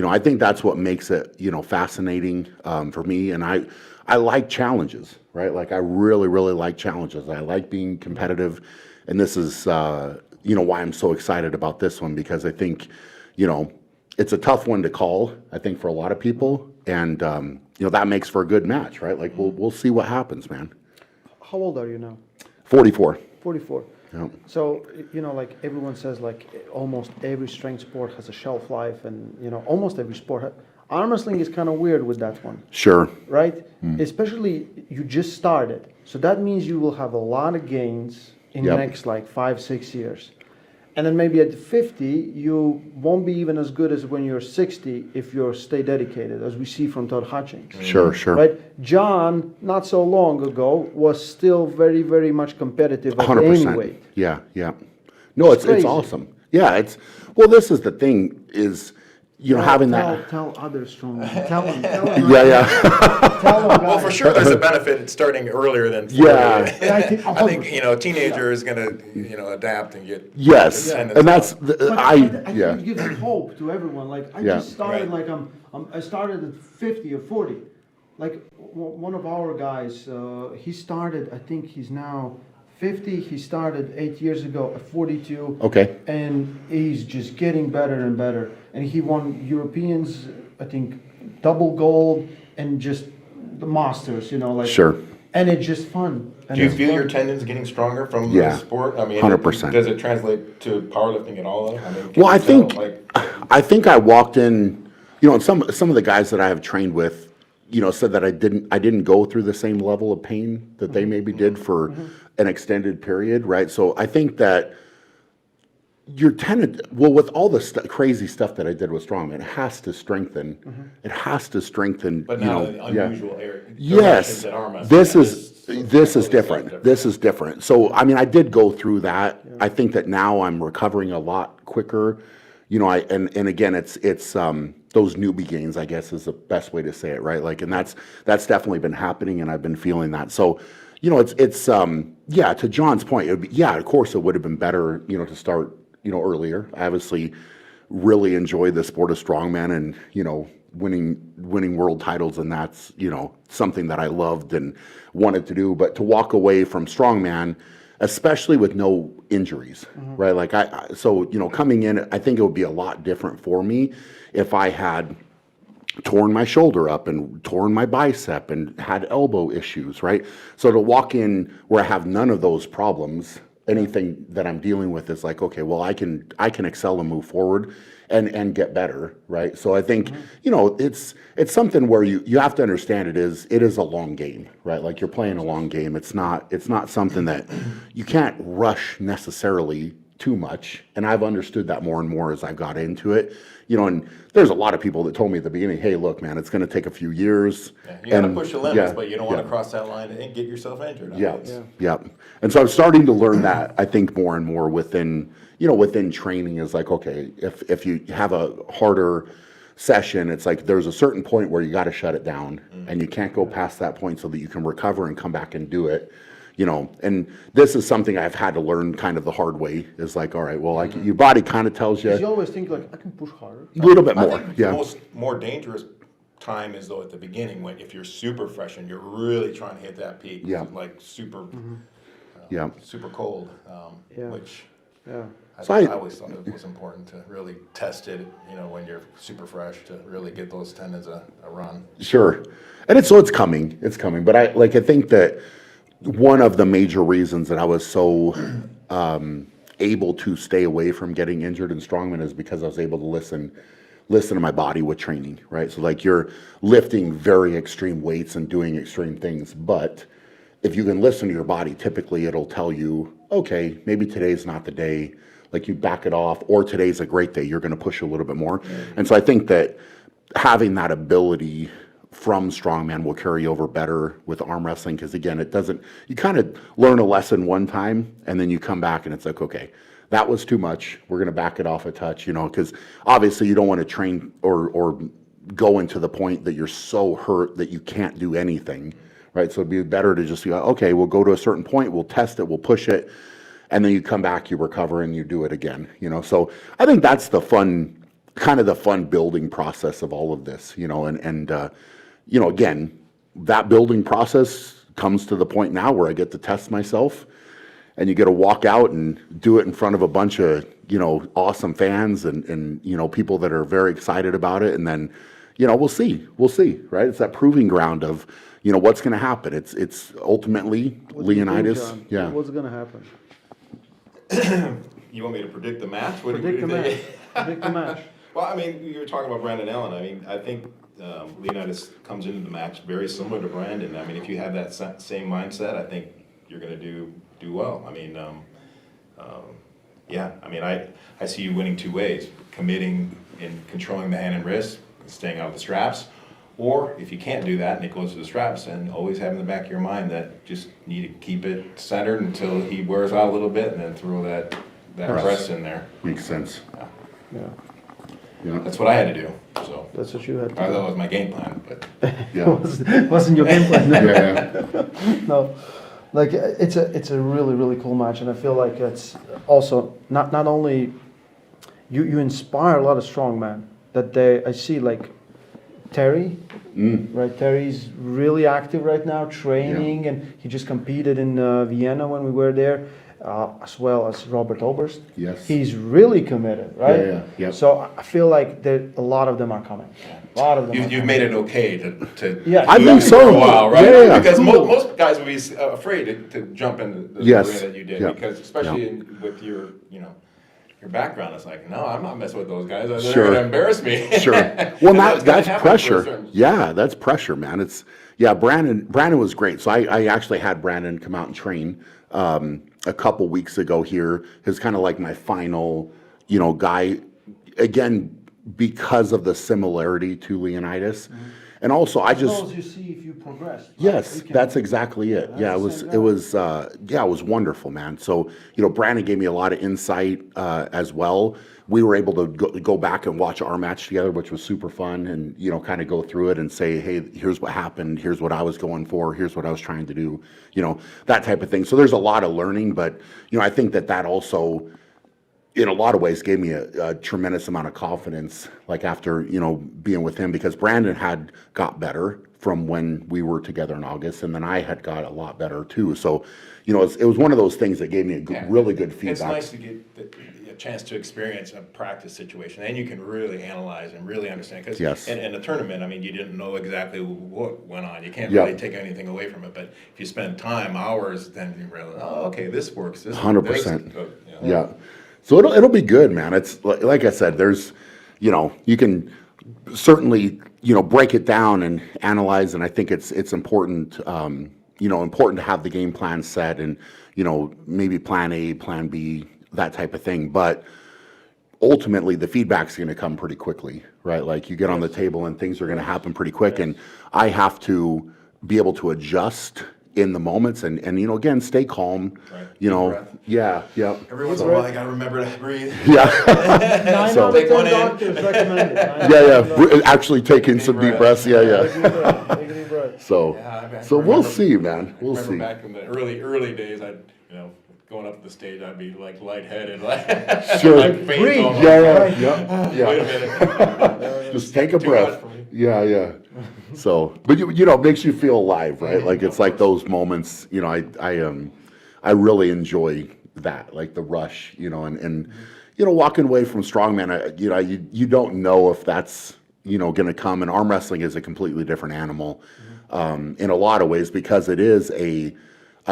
I think that's what makes it, fascinating for me. And I like challenges, right? Like I really, really like challenges. I like being competitive. And this is, why I'm so excited about this one, because I think, it's a tough one to call, I think, for a lot of people. And, that makes for a good match, right? Like we'll see what happens, man. How old are you now? 44. 44. Yeah. So, you know, like everyone says, like almost every strength sport has a shelf life, and, you know, almost every sport. Arm wrestling is kind of weird with that one. Sure. Right? Mm. Especially you just started. So that means you will have a lot of gains in the next like 5-6 years. And then maybe at 50, you won't be even as good as when you're 60 if you stay dedicated, as we see from Todd Hutchings. Sure, sure. Right? John, not so long ago, was still very, very much competitive at 100%. any weight. Yeah, yeah. No, it's crazy. awesome. Yeah, it's, well, this is the thing is, you know, having that. Tell others strong. Tell them. Yeah, yeah. Tell them, Well, for sure, there's a benefit in starting earlier than 40. Yeah. I think you know, a teenager is going to adapt and get. Yes, get and that's But I think it gives hope to everyone. Like I Yeah. just started, like I started at 50 or 40. Like one of our guys, he started. I think he's now 50. He started 8 years ago at 42. Okay. And he's just getting better and better. And he won Europeans, I think, double gold and just the masters. You know, like Sure. And it's just fun. And Do you it's feel fun. your tendons getting stronger from Yeah. the sport? I mean, 100%. Does it translate to powerlifting at all? I mean, can Well, you I tell, think like, I think I walked in, you know, and some of the guys that I have trained with, you know, said that I didn't go through the same level of pain that they maybe did for an extended period, right? So I think that your tendon, well, with all the crazy stuff that I did with strongman, it has to strengthen. It has to strengthen. but you not know, an yeah. unusual area. Yes, directions at arm wrestling. this Yeah, is different. This is different. So I mean, I did go through that. I think that now I'm recovering a lot quicker. You know, and again, it's those newbie gains, I guess, is the best way to say it, right? Like, and that's definitely been happening, and I've been feeling that. So, you know, it's yeah. To John's point, it would be, yeah, of course, it would have been better, you know, to start, you know, earlier. I obviously really enjoyed the sport of strongman, and you know, winning world titles, and that's, you know, something that I loved and wanted to do. But to walk away from strongman, especially with no injuries, right? Like so, you know, coming in, I think it would be a lot different for me if I had torn my shoulder up and torn my bicep and had elbow issues, right? So to walk in where I have none of those problems, anything that I'm dealing with is like, okay, well, I can excel and move forward and get better, right? So I think, you know, it's something where you have to understand it is a long game, right? Like you're playing a long game. It's not something that you can't rush necessarily too much. And I've understood that more and more as I got into it. You know, and there's a lot of people that told me at the beginning, hey, look, man, it's going to take a few years. Yeah, you got to And- push the limits, yeah, but you don't want yeah. to cross that line and get yourself injured. I mean, Yeah, it's- yeah. And so I'm starting to learn that, I think, more and more within training is like, okay, if you have a harder session, it's like there's a certain point where you got to shut it down and you can't go past that point so that you can recover and come back and do it. You know, and this is something I've had to learn kind of the hard way is like, all right, well, like your body kind of tells you Because you always think like, I can push harder. a little bit I more. think Yeah. the more dangerous time is though at the beginning when if you're super fresh and you're really trying to hit that peak, Yeah. like super, Yeah. super cold, Yeah. which Yeah. I So always thought it was important to really test it, you know, when you're super fresh to really get those tendons a run. Sure. And it's coming. It's coming. But I think that one of the major reasons that I was so able to stay away from getting injured in strongman is because I was able to listen to my body with training, right? So like you're lifting very extreme weights and doing extreme things, but if you can listen to your body, typically it'll tell you, okay, maybe today's not the day, like you back it off, or today's a great day, you're going to push a little bit more. And so I think that having that ability from strongman will carry over better with arm wrestling, because again, you kind of learn a lesson one time and then you come back and it's like, okay, that was too much, we're going to back it off a touch, you know, because obviously you don't want to train or go into the point that you're so hurt that you can't do anything, right? So it'd be better to just be like, okay, we'll go to a certain point, we'll test it, we'll push it, and then you come back, you recover, and you do it again, you know? So I think that's the fun building process of all of this, you know, and you know, again, that building process comes to the point now where I get to test myself, and you get to walk out and do it in front of a bunch of, you know, awesome fans and you know, people that are very excited about it. And then, we'll see, right? It's that proving ground of, what's going to happen. It's ultimately What do you think, Leonidas. John? Yeah. What's going to happen? You want me to predict the match? What do Predict you the think? match. Predict the match. Well, I mean, you were talking about Brandon Allen. I mean, I think Leonidas comes into the match very similar to Brandon. I mean, if you have that same mindset, I think you're going to do well. I mean, yeah. I mean, I see you winning two ways: committing and controlling the hand and wrist, staying out of the straps. Or if you can't do that and it goes to the straps, and always have in the back of your mind that just need to keep it centered until he wears out a little bit, and then throw that press in there. Makes sense. Yeah. That's what I had to do. So That's what you had to that do. was my game plan. But Wasn't your game plan? Yeah. No. Like it's a really, really cool match, and I feel like it's also not only you inspire a lot of strongmen that I see like Terry, right? Terry's really active right now, training, and he just competed in Vienna when we were there, as well as Robert Oberst. Yes. He's really committed, right? Yeah. So I feel like a lot of them are coming. A lot of them. you've made it okay to Yeah. I think lose so. for a while, right? Yeah. Because Cool. most guys would be afraid to jump in the Yes. way that you did, Yeah. because especially with your your background, it's like, no, I'm not messing with those guys. They're Sure. going to embarrass me. Sure. Well, And gonna that's happen for a pressure. certain- Yeah, that's pressure, man. Brandon was great. So I actually had Brandon come out and train a couple weeks ago here. It's kind of like my final, guy, again, because of the similarity to Leonidas. And also I As just well as you see if you progress. right? Yes, You can- that's exactly it. Yeah, it was wonderful, man. So, Brandon gave me a lot of insight as well. We were able to go back and watch our match together, which was super fun, and kind of go through it and say, hey, here's what happened, here's what I was going for, here's what I was trying to do, that type of thing. So there's a lot of learning, but I think that also, in a lot of ways, gave me a tremendous amount of confidence, like after, being with him, because Brandon had got better from when we were together in August, and then I had got a lot better too. So, it was one of those things that gave me really good feedback. It's nice to get a chance to experience a practice situation, and you can really analyze and really understand. Because Yes. in a tournament, I mean, you didn't know exactly what went on. You can't Yeah. really take anything away from it. But if you spend time, hours, then you realize, oh, okay, this works. 100%. Yeah. So it'll be good, man. It's like I said, there's, you can certainly, break it down and analyze, and I think it's important, important to have the game plan set and, maybe plan A, plan B, that type of thing. But ultimately, the feedback's going to come pretty quickly, right? Like you get on the table and things are going to happen pretty quick, and I have to be able to adjust in the moments and again, stay calm, yeah. Every once in a while, I got to remember to breathe. Yeah. 9 So- out of 10 doctors recommend it. Yeah. Actually take in some deep breaths. Yeah. Take a deep breath. So, I so we'll see, man. We'll remember see. back in the early days, going up to the stage, I'd be like lightheaded, like Sure. like faint Breathe. almost. Yeah. Wait a minute. Just take a Too much breath. for me. Yeah. So, but it makes you feel alive, right? Like it's like those moments. I really enjoy that, like the rush, and walking away from strongman. You don't know if that's going to come. And arm wrestling is a completely different animal in a lot of ways, because it is a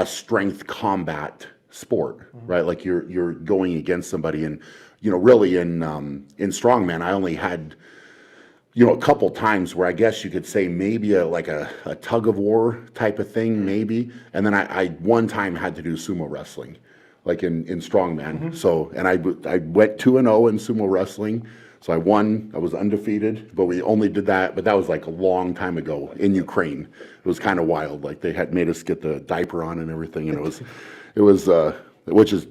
strength combat sport, right? Like you're going against somebody, and really in strongman, I only had a couple times where I guess you could say maybe a tug of war type of thing, maybe. And then I one time had to do sumo wrestling, like in strongman. So, and I went 2-0 in sumo wrestling. So I won, I was undefeated, but we only did that, but that was like a long time ago in Ukraine. It was kind of wild. Like they had made us get the diaper on and everything. And it was, which is,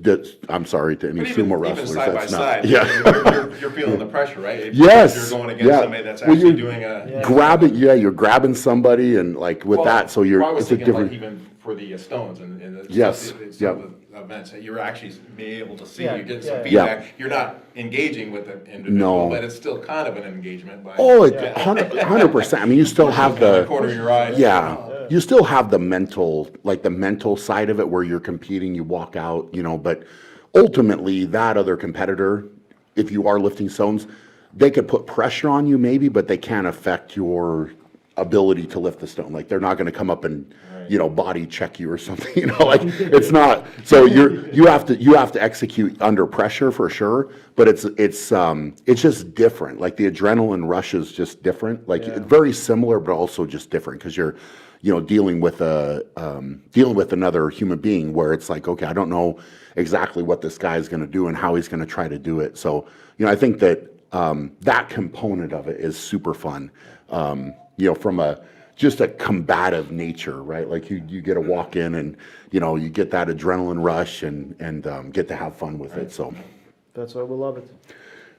I'm sorry to any But sumo even wrestlers. side by That's not, side, yeah. you're feeling the pressure, right? If Yes. you're going against somebody that's Well, actually you're doing a grabbing. Yeah, you're grabbing somebody, and like with that, so I was it's a thinking different. like even for the stones and the Yes, some of the events that you're actually being able to see, Yeah, you get some yeah. feedback. You're not engaging with the individual, No. but it's still kind of an engagement. By, Oh, 100%. I mean, you still have the corner of your eye. Yeah, you still have the mental, side of it where you're competing. You walk out, but ultimately, that other competitor, if you are lifting stones, they could put pressure on you maybe, but they can't affect your ability to lift the stone. Like they're not going to come up and, body check you or something, like it's not, so you have to execute under pressure for sure, but it's just different. Like the adrenaline rush is just different, like very similar, but also just different because you're, dealing with another human being where it's like, okay, I don't know exactly what this guy is going to do and how he's going to try to do it. So, I think that that component of it is super fun, from just a combative nature, right? Like you get to walk in and, you get that adrenaline rush and get to have fun with it. So That's why we love it.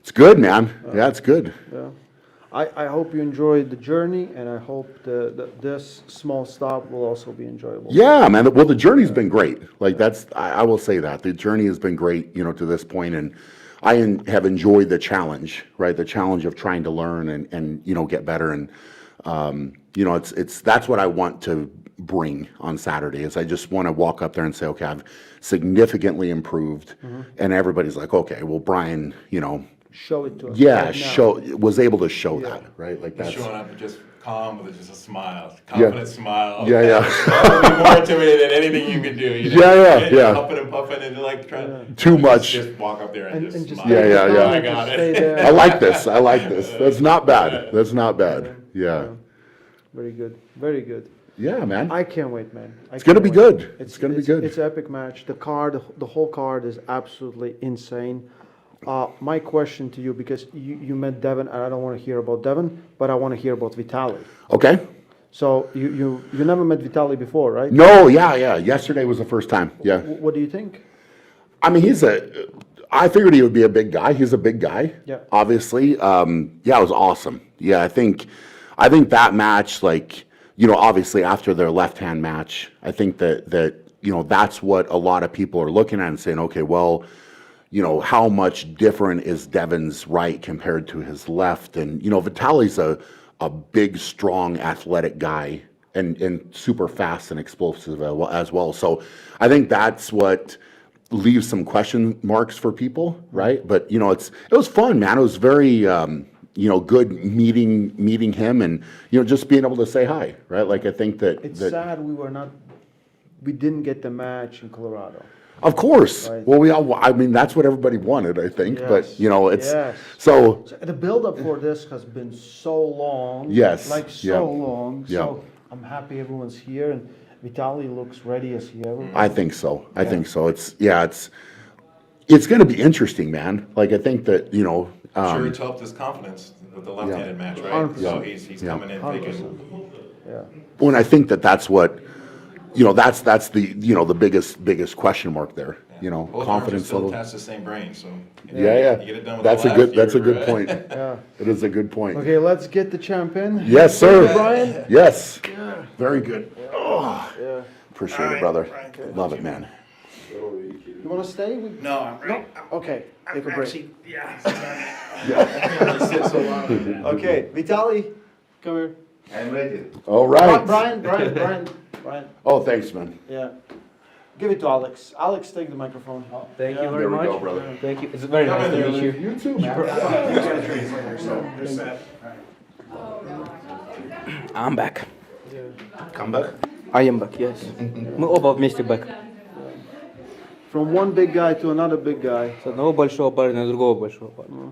it's good, man. Yeah, it's good. Yeah. I hope you enjoyed the journey, and I hope this small stop will also be enjoyable. Yeah, man. Well, the journey's been great. Like I will say that the journey has been great, to this point, and I have enjoyed the challenge, right? The challenge of trying to learn and get better, and it's that's what I want to bring on Saturday. Is I just want to walk up there and say, okay, I've significantly improved, and everybody's like, okay, well, Brian, show it to us. yeah, right now. was able to show that, right? Like that's Showing up just calm with just a smile, confident smile. Yeah, yeah. Probably more intimidated than anything you could do. Yeah. Huffing and puffing and like trying too much. Just walk up there and just smile. Yeah. I got it. I like this. That's not bad. That's not bad. Yeah. Very good. Very good. Yeah, man. I can't wait, man. It's gonna be good. It's gonna be good. It's an epic match. The whole card is absolutely insane. My question to you, because you met Devin, and I don't want to hear about Devin, but I want to hear about Vitaly. Okay. So you never met Vitaly before, right? No, yeah. Yesterday was the first time. Yeah. What do you think? I mean, I figured he would be a big guy. He's a big guy. Yeah. Obviously. Yeah, it was awesome. Yeah, I think that match, like, obviously after their left-hand match, I think that that's what a lot of people are looking at and saying, okay, well, how much different is Devin's right compared to his left? And, Vitaly's a big, strong, athletic guy and super fast and explosive as well. So I think that's what leaves some question marks for people, right? But, it was fun, man. It was very, good meeting him and, just being able to say hi, right? Like, I think that... It's sad we didn't get the match in Colorado. Of course. Right. Well, that's what everybody wanted, I think. Yes. But, it's... Yes. So the build-up for this has been so long. Yes. Like, so long. Yeah. So I'm happy everyone's here, and Vitaly looks ready as he ever was. I think so. I think so. It's going to be interesting, man. Like, I think that, I'm sure it's helped his confidence with the left-handed match, right? 100%. So he's coming in thinking. Yeah. Well, and I think that's what, that's the, the biggest question mark there. Both Confidence still level. attached to the same brain, so Yeah. You get it done with That's the a good. left, That's a you're good right. point. Yeah. It is a good point. Okay, let's get the champ in. Yes, sir. Thank you, Brian. Yes. Yeah. Very good. Oh, Yeah. appreciate it, brother. Love it, man. You want to stay? No, I'm right. Okay, take a break. Actually, yeah. Okay, Vitaly, come here. I'm ready. All right. Brian. Oh, thanks, man. Yeah. Give it to Alex. Alex, take the microphone. Thank you Yeah. very There we much. go, brother. Thank you. It's very nice to meet you. You too, man. You're set. I'm back. Come back. I am back, yes. Мы оба вместе back. From one big guy to another big guy. С одного большого парня на другого большого парня.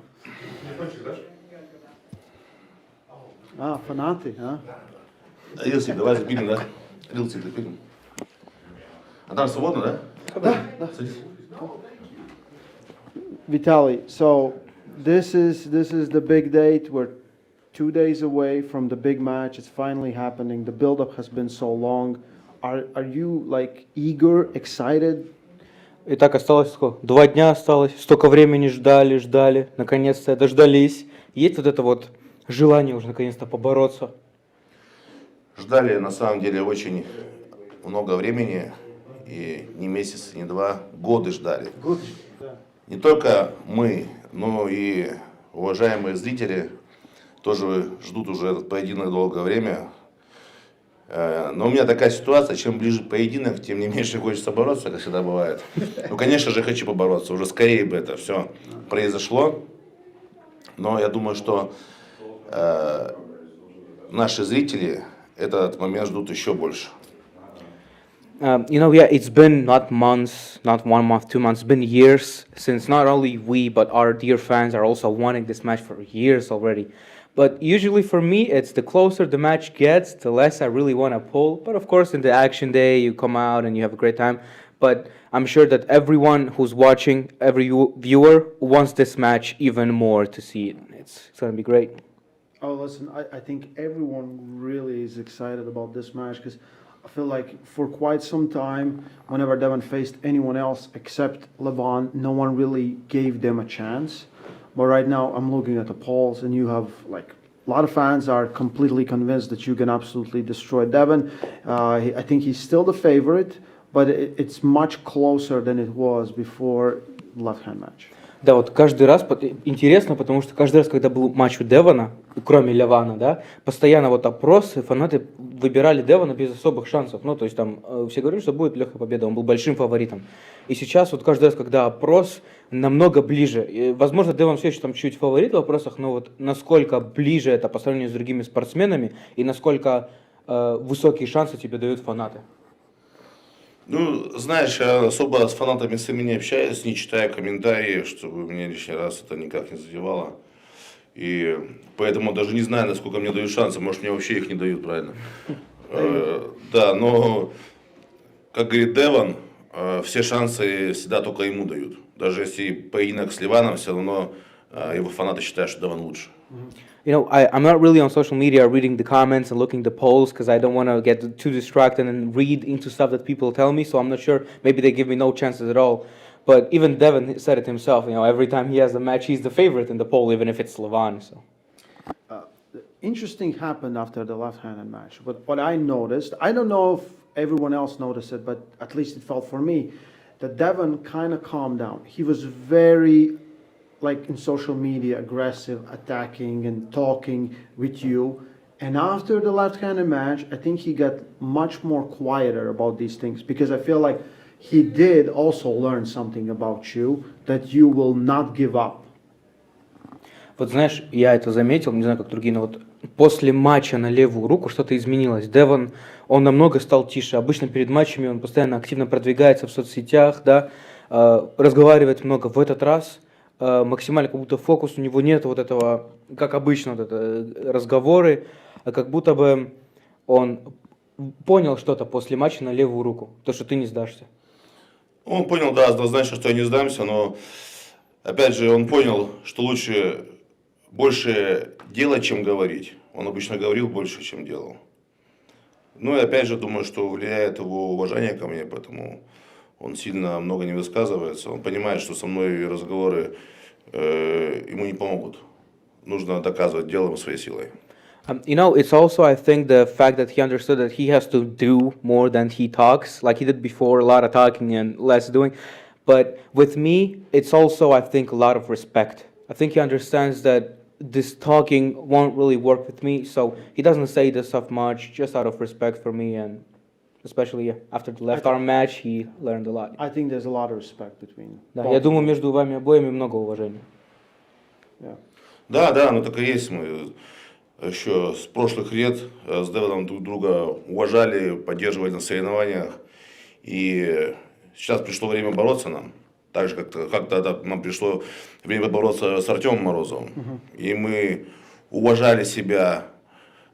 Фанаты, а? Рилси, давай запилим, да? Рилси запилим. А там свободно, да? Да. Садись. Vitaly, so this is the big date. We're 2 days away from the big match. It's finally happening. The build-up has been so long. Are you like eager, excited? Итак, осталось сколько? 2 дня осталось. Столько времени ждали. Наконец-то дождались. Есть вот это вот желание уже наконец-то побороться? Ждали на самом деле очень много времени. И не месяц, не 2, годы ждали. Не только мы, но и уважаемые зрители тоже ждут уже этот поединок долгое время. Но у меня такая ситуация, чем ближе поединок, тем не меньше хочется бороться, как всегда бывает. Ну, конечно же, хочу побороться, уже скорее бы это все произошло. Но я думаю, что наши зрители этот момент ждут еще больше. Yeah, it's been not months, not 1 month, 2 months, it's been years since not only we, but our dear fans are also wanting this match for years already. But usually for me, it's the closer the match gets, the less I really want to pull. But of course, in the action day, you come out and you have a great time. But I'm sure that everyone who's watching, every viewer, wants this match even more to see it. It's going to be great. Oh, listen, I think everyone really is excited about this match because I feel like for quite some time, whenever Devon faced anyone else except Levon, no one really gave them a chance. But right now, I'm looking at the polls, and you have like a lot of fans are completely convinced that you can absolutely destroy Devon. I think he's still the favorite, but it's much closer than it was before left-hand match. Да, вот каждый раз интересно, потому что каждый раз, когда был матч у Девона, кроме Левана, да, постоянно вот опросы, фанаты выбирали Девона без особых шансов. Ну, то есть там все говорили, что будет легкая победа, он был большим фаворитом. И сейчас вот каждый раз, когда опрос намного ближе, и, возможно, Девон все еще там чуть фаворит в опросах, но вот насколько ближе это по сравнению с другими спортсменами и насколько высокие шансы тебе дают фанаты. Ну, знаешь, я особо с фанатами своими не общаюсь, не читаю комментарии, чтобы меня лишний раз это никак не задевало. И поэтому даже не знаю, насколько мне дают шансы, может, мне вообще их не дают, правильно? Да, но, как говорит Девон, все шансы всегда только ему дают. Даже если поединок с Ливаном, все равно его фанаты считают, что Девон лучше. You know, I'm not really on social media reading the comments and looking the polls because I don't want to get too distracted and read into stuff that people tell me, so I'm not sure. Maybe they give me no chances at all. But even Devon said it himself, you know, every time he has a match, he's the favorite in the poll, even if it's Levan. So. Interesting happened after the left-handed match. But what I noticed, I don't know if everyone else noticed it, but at least it felt for me, that Devon kind of calmed down. He was very, like in social media, aggressive, attacking and talking with you. And after the left-handed match, I think he got much more quieter about these things because I feel like he did also learn something about you, that you will not give up. Вот знаешь, я это заметил, не знаю, как другие, но вот после матча на левую руку что-то изменилось. Девон, он намного стал тише. Обычно перед матчами он постоянно активно продвигается в соцсетях, да, разговаривает много. В этот раз максимально как будто фокус у него нет вот этого, как обычно, вот это разговоры, а как будто бы он понял что-то после матча на левую руку, то, что ты не сдашься. Он понял, да, однозначно, что я не сдамся, но опять же он понял, что лучше больше делать, чем говорить. Он обычно говорил больше, чем делал. Ну и опять же думаю, что влияет его уважение ко мне, поэтому он сильно много не высказывается. Он понимает, что со мной разговоры ему не помогут. Нужно доказывать делом своей силой. You know, it's also, I think, the fact that he understood that he has to do more than he talks, like he did before, a lot of talking and less doing. But with me, it's also, I think, a lot of respect. I think he understands that this talking won't really work with me, so he doesn't say this stuff much, just out of respect for me, and especially after the left arm match, he learned a lot. I think there's a lot of respect between. Да, я думаю, между вами обоими много уважения. Yeah. Да, ну так и есть. Мы еще с прошлых лет с Девоном друг друга уважали, поддерживали на соревнованиях. И сейчас пришло время бороться нам. Так же, как тогда нам пришло время бороться с Артемом Морозовым. И мы уважали себя,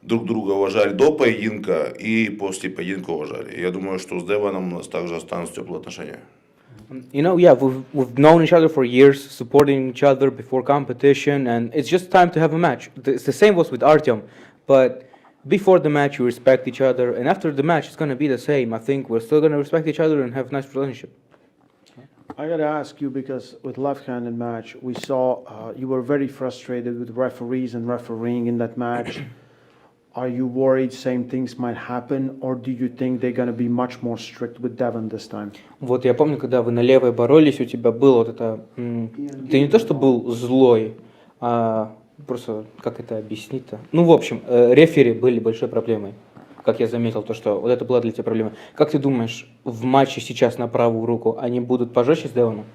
друг друга уважали до поединка и после поединка уважали. Я думаю, что с Девоном у нас также останутся теплые отношения. You know, yeah, we've known each other for years, supporting each other before competition, and it's just time to have a match. It's the same was with Artyom, but before the match you respect each other, and after the match it's going to be the same. I think we're still going to respect each other and have a nice relationship. I got to ask you, because with left-handed match, we saw you were very frustrated with referees and refereeing in that match. Are you worried same things might happen, or do you think they're going to be much more strict with Devon this time? Вот я помню, когда вы на левой боролись, у тебя было вот это... Ты не то, что был злой, а просто, как это объяснить-то? Ну, в общем, рефери были большой проблемой. Как я заметил, то, что вот это была для тебя проблема. Как ты думаешь, в матче сейчас на правую руку они будут пожестче с Девоном?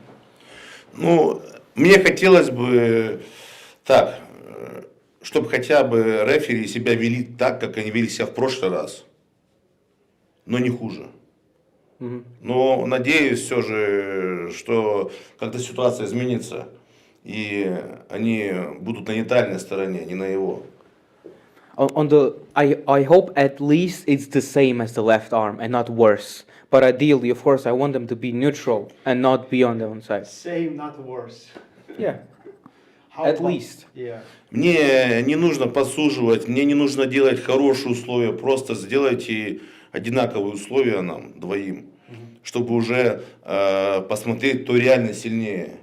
Ну, мне хотелось бы Так, чтобы хотя бы рефери себя вели так, как они вели себя в прошлый раз, но не хуже. Но надеюсь все же, что как-то ситуация изменится, и они будут на нейтральной стороне, не на его. I hope at least it's the same as the left arm and not worse. But ideally, of course, I want them to be neutral and not be on their own side. Same, not worse. Yeah. At least. Yeah. Мне не нужно подсуживать, мне не нужно делать хорошие условия, просто сделайте одинаковые условия нам двоим, чтобы уже посмотреть, кто реально сильнее,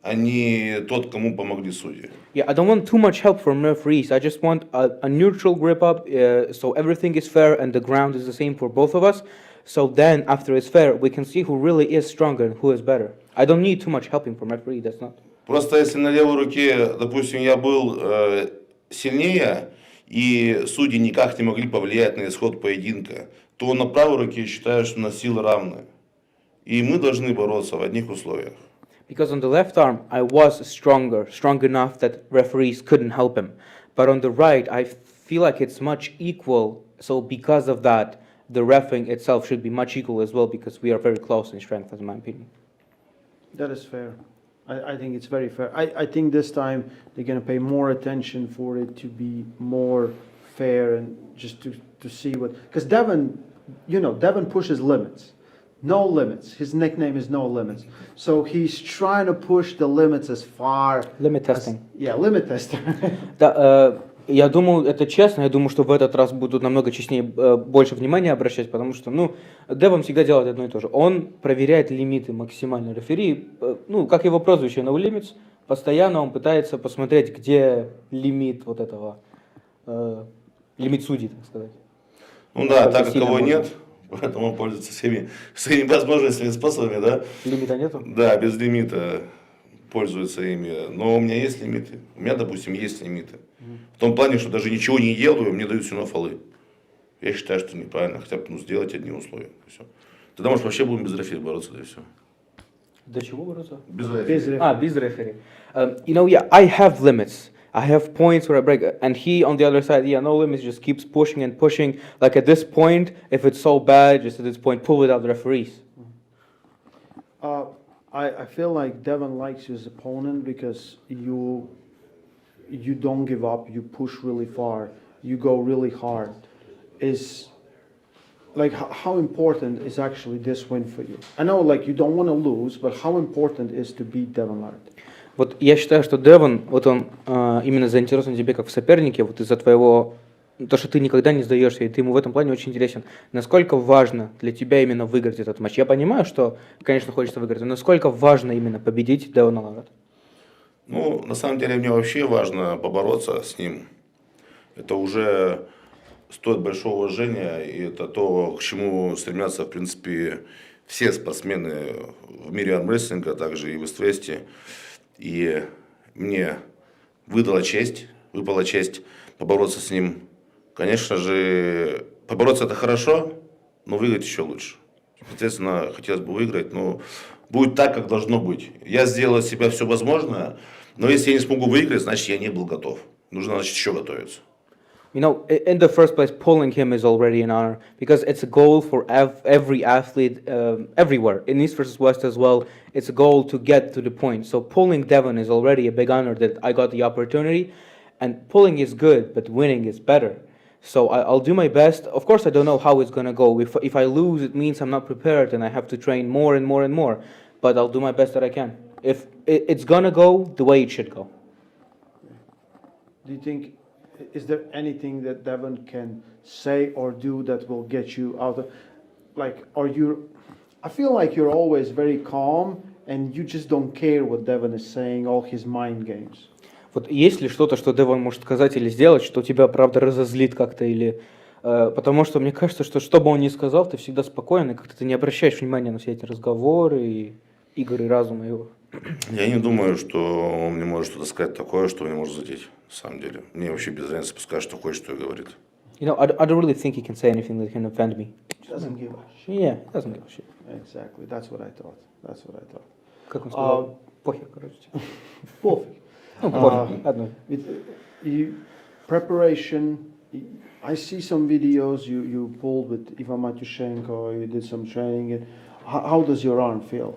а не тот, кому помогли судьи. Yeah, I don't want too much help from referees. I just want a neutral grip up, so everything is fair and the ground is the same for both of us. So then, after it's fair, we can see who really is stronger and who is better. I don't need too much helping from referee. That's not. Просто если на левой руке, допустим, я был сильнее, и судьи никак не могли повлиять на исход поединка, то на правой руке считаю, что у нас силы равны. И мы должны бороться в одних условиях. Because on the left arm, I was strong enough that referees couldn't help him. But on the right, I feel like it's much equal. So because of that, the reffing itself should be much equal as well, because we are very close in strength, in my opinion. That is fair. I think it's very fair. I think this time they're going to pay more attention for it to be more fair and just to see what... Because Devon, Devon pushes limits. No limits. His nickname is No Limits. So he's trying to push the limits as far... Limit testing. Limit testing. Я думаю, это честно, я думаю, что в этот раз будут намного честнее, больше внимания обращать, потому что, Девон всегда делает одно и то же. Он проверяет лимиты максимально рефери, как его прозвище No Limits, постоянно он пытается посмотреть, где лимит вот этого, лимит судей, так сказать. Так как его нет, поэтому он пользуется всеми своими возможностями и способами, да? Лимита нету? Да, без лимита пользуется ими. Но у меня есть лимиты. У меня, допустим, есть лимиты. В том плане, что даже ничего не делаю, мне дают все равно фолы. Я считаю, что неправильно. Хотя бы сделать одни условия. И все. Тогда, может, вообще будем без рефери бороться, да и все. До чего бороться? Без рефери. Без рефери. I have limits. I have points where I break. And he, on the other side, No Limits, just keeps pushing and pushing. Like at this point, if it's so bad, just at this point, pull without the referees. I feel like Devon likes his opponent because you don't give up, you push really far, you go really hard. How important is actually this win for you? I know you don't want to lose, but how important is to beat Devon Larratt? Вот я считаю, что Девон, он именно заинтересован в тебе как в сопернике, вот из-за твоего, то, что ты никогда не сдаешься, и ты ему в этом плане очень интересен. Насколько важно для тебя именно выиграть этот матч? Я понимаю, что, конечно, хочется выиграть, но насколько важно именно победить Девона Ларратта? На самом деле, мне вообще важно побороться с ним. Это уже стоит большого уважения, и это то, к чему стремятся, в принципе, все спортсмены в мире армрестлинга, также и в Ист-Весте. И мне выпала честь побороться с ним. Конечно же, побороться это хорошо, но выиграть еще лучше. Соответственно, хотелось бы выиграть, но будет так, как должно быть. Я сделал от себя все возможное, но если я не смогу выиграть, значит, я не был готов. Нужно, значит, еще готовиться. In the first place, pulling him is already an honor, because it's a goal for every athlete everywhere, in East versus West as well. It's a goal to get to the point. So pulling Devon is already a big honor that I got the opportunity. And pulling is good, but winning is better. So I'll do my best. Of course, I don't know how it's going to go. If I lose, it means I'm not prepared and I have to train more and more and more. But I'll do my best that I can. If it's going to go the way it should go. Do you think, is there anything that Devon can say or do that will get you out of, I feel like you're always very calm and you just don't care what Devon is saying, all his mind games. Вот есть ли что-то, что Девон может сказать или сделать, что тебя, правда, разозлит как-то, или... потому что мне кажется, что бы он ни сказал, ты всегда спокоен, и как-то ты не обращаешь внимания на все эти разговоры и игры разума его. Я не думаю, что он мне может что-то сказать такое, что меня может задеть, на самом деле. Мне вообще без разницы, пускай что хочет, что и говорит. I don't really think he can say anything that can offend me. Doesn't give a shit. Yeah, doesn't give a shit. Exactly, that's what I thought. Как он сказал? Похер, короче. Пофиг. Preparation. I see some videos you pulled with Ivan Matyushenko. You did some training. How does your arm feel?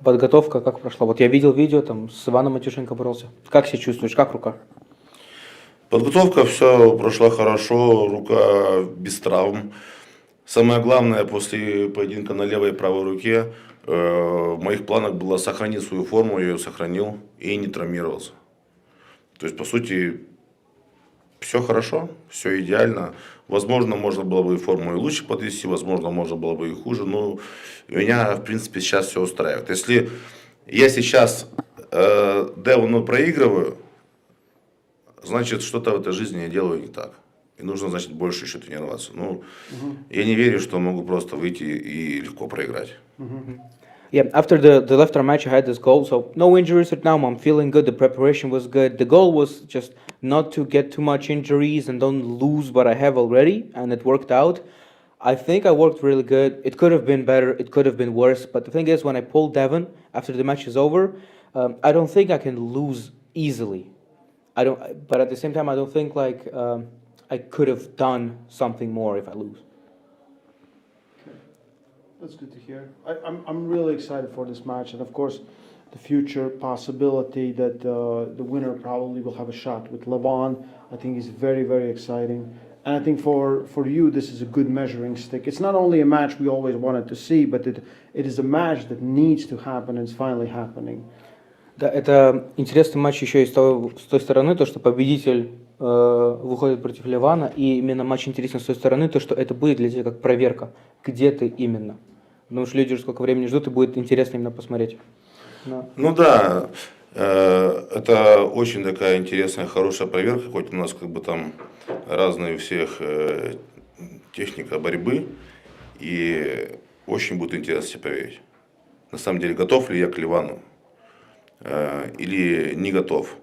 Подготовка как прошла? Вот я видел видео, там с Иваном Матюшенко боролся. Как себя чувствуешь? Как рука? Подготовка все прошла хорошо, рука без травм. Самое главное, после поединка на левой и правой руке, в моих планах было сохранить свою форму, я ее сохранил и не травмировался. То есть, по сути, все хорошо, все идеально. Возможно, можно было бы и форму и лучше подвести, возможно, можно было бы и хуже. Но меня, в принципе, сейчас все устраивает. Если я сейчас Девону проигрываю, значит, что-то в этой жизни я делаю не так. И нужно, значит, больше еще тренироваться. Ну, я не верю, что могу просто выйти и легко проиграть. Yeah, after the left arm match, I had this goal. So no injuries right now. I'm feeling good. The preparation was good. The goal was just not to get too much injuries and don't lose what I have already, and it worked out. I think I worked really good. It could have been better. It could have been worse. But the thing is, when I pulled Devon after the match is over, I don't think I can lose easily. I don't. But at the same time, I don't think like I could have done something more if I lose. That's good to hear. I'm really excited for this match, and of course, the future possibility that the winner probably will have a shot with Levon. I think is very, very exciting, and I think for you this is a good measuring stick. It's not only a match we always wanted to see, but it is a match that needs to happen, and it's finally happening. Да, это интересный матч еще и с той стороны, то, что победитель выходит против Ливана, и именно матч интересен с той стороны, то, что это будет для тебя как проверка, где ты именно. Потому что люди уже сколько времени ждут, и будет интересно именно посмотреть. Ну да, это очень такая интересная, хорошая проверка, хоть у нас как бы там разные у всех техника борьбы, и очень будет интересно себе проверить. На самом деле, готов ли я к Ливану или не готов.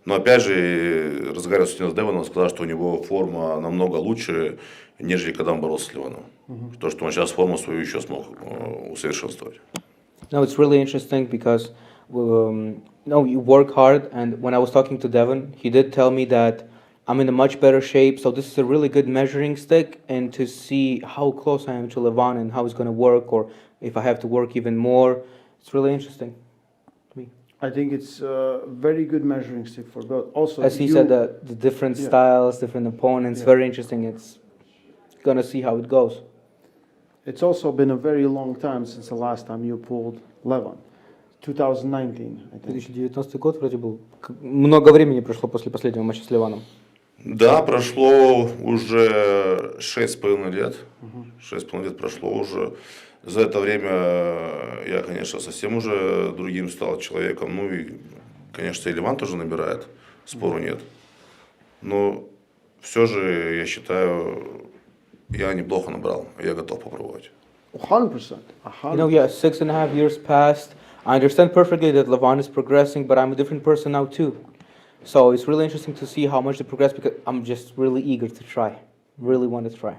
Но опять же, разговаривая с Девоном, он сказал, что у него форма намного лучше, нежели когда он боролся с Ливаном. То, что он сейчас форму свою еще смог усовершенствовать. No, it's really interesting because you work hard, and when I was talking to Devon, he did tell me that I'm in a much better shape, so this is a really good measuring stick, and to see how close I am to Levan and how it's going to work, or if I have to work even more, it's really interesting to me. I think it's a very good measuring stick for both. Also, as he said, the different styles, different opponents, very interesting. It's gonna see how it goes. It's also been a very long time since the last time you pulled Levan. 2019, I think. 2019 год вроде был. Много времени прошло после последнего матча с Ливаном. Да, прошло уже 6,5 лет. 6,5 лет прошло уже. За это время я, конечно, совсем уже другим стал человеком. Ну и, конечно, и Ливан тоже набирает, спору нет. Но все же, я считаю, я неплохо набрал, я готов попробовать. 100%. You know, yeah, 6.5 years passed. I understand perfectly that Levan is progressing, but I'm a different person now too. So it's really interesting to see how much they progress because I'm just really eager to try. Really want to try.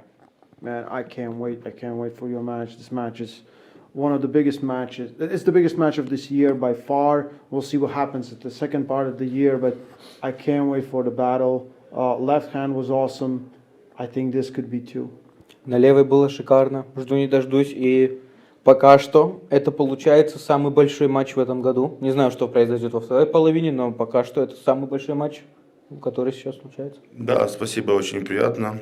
Man, I can't wait. I can't wait for your match. This match is one of the biggest matches. It's the biggest match of this year by far. We'll see what happens at the second part of the year, but I can't wait for the battle. Left hand was awesome. I think this could be two. На левой было шикарно. Жду не дождусь. И пока что это получается самый большой матч в этом году. Не знаю, что произойдет во второй половине, но пока что это самый большой матч, который сейчас случается. Да, спасибо, очень приятно.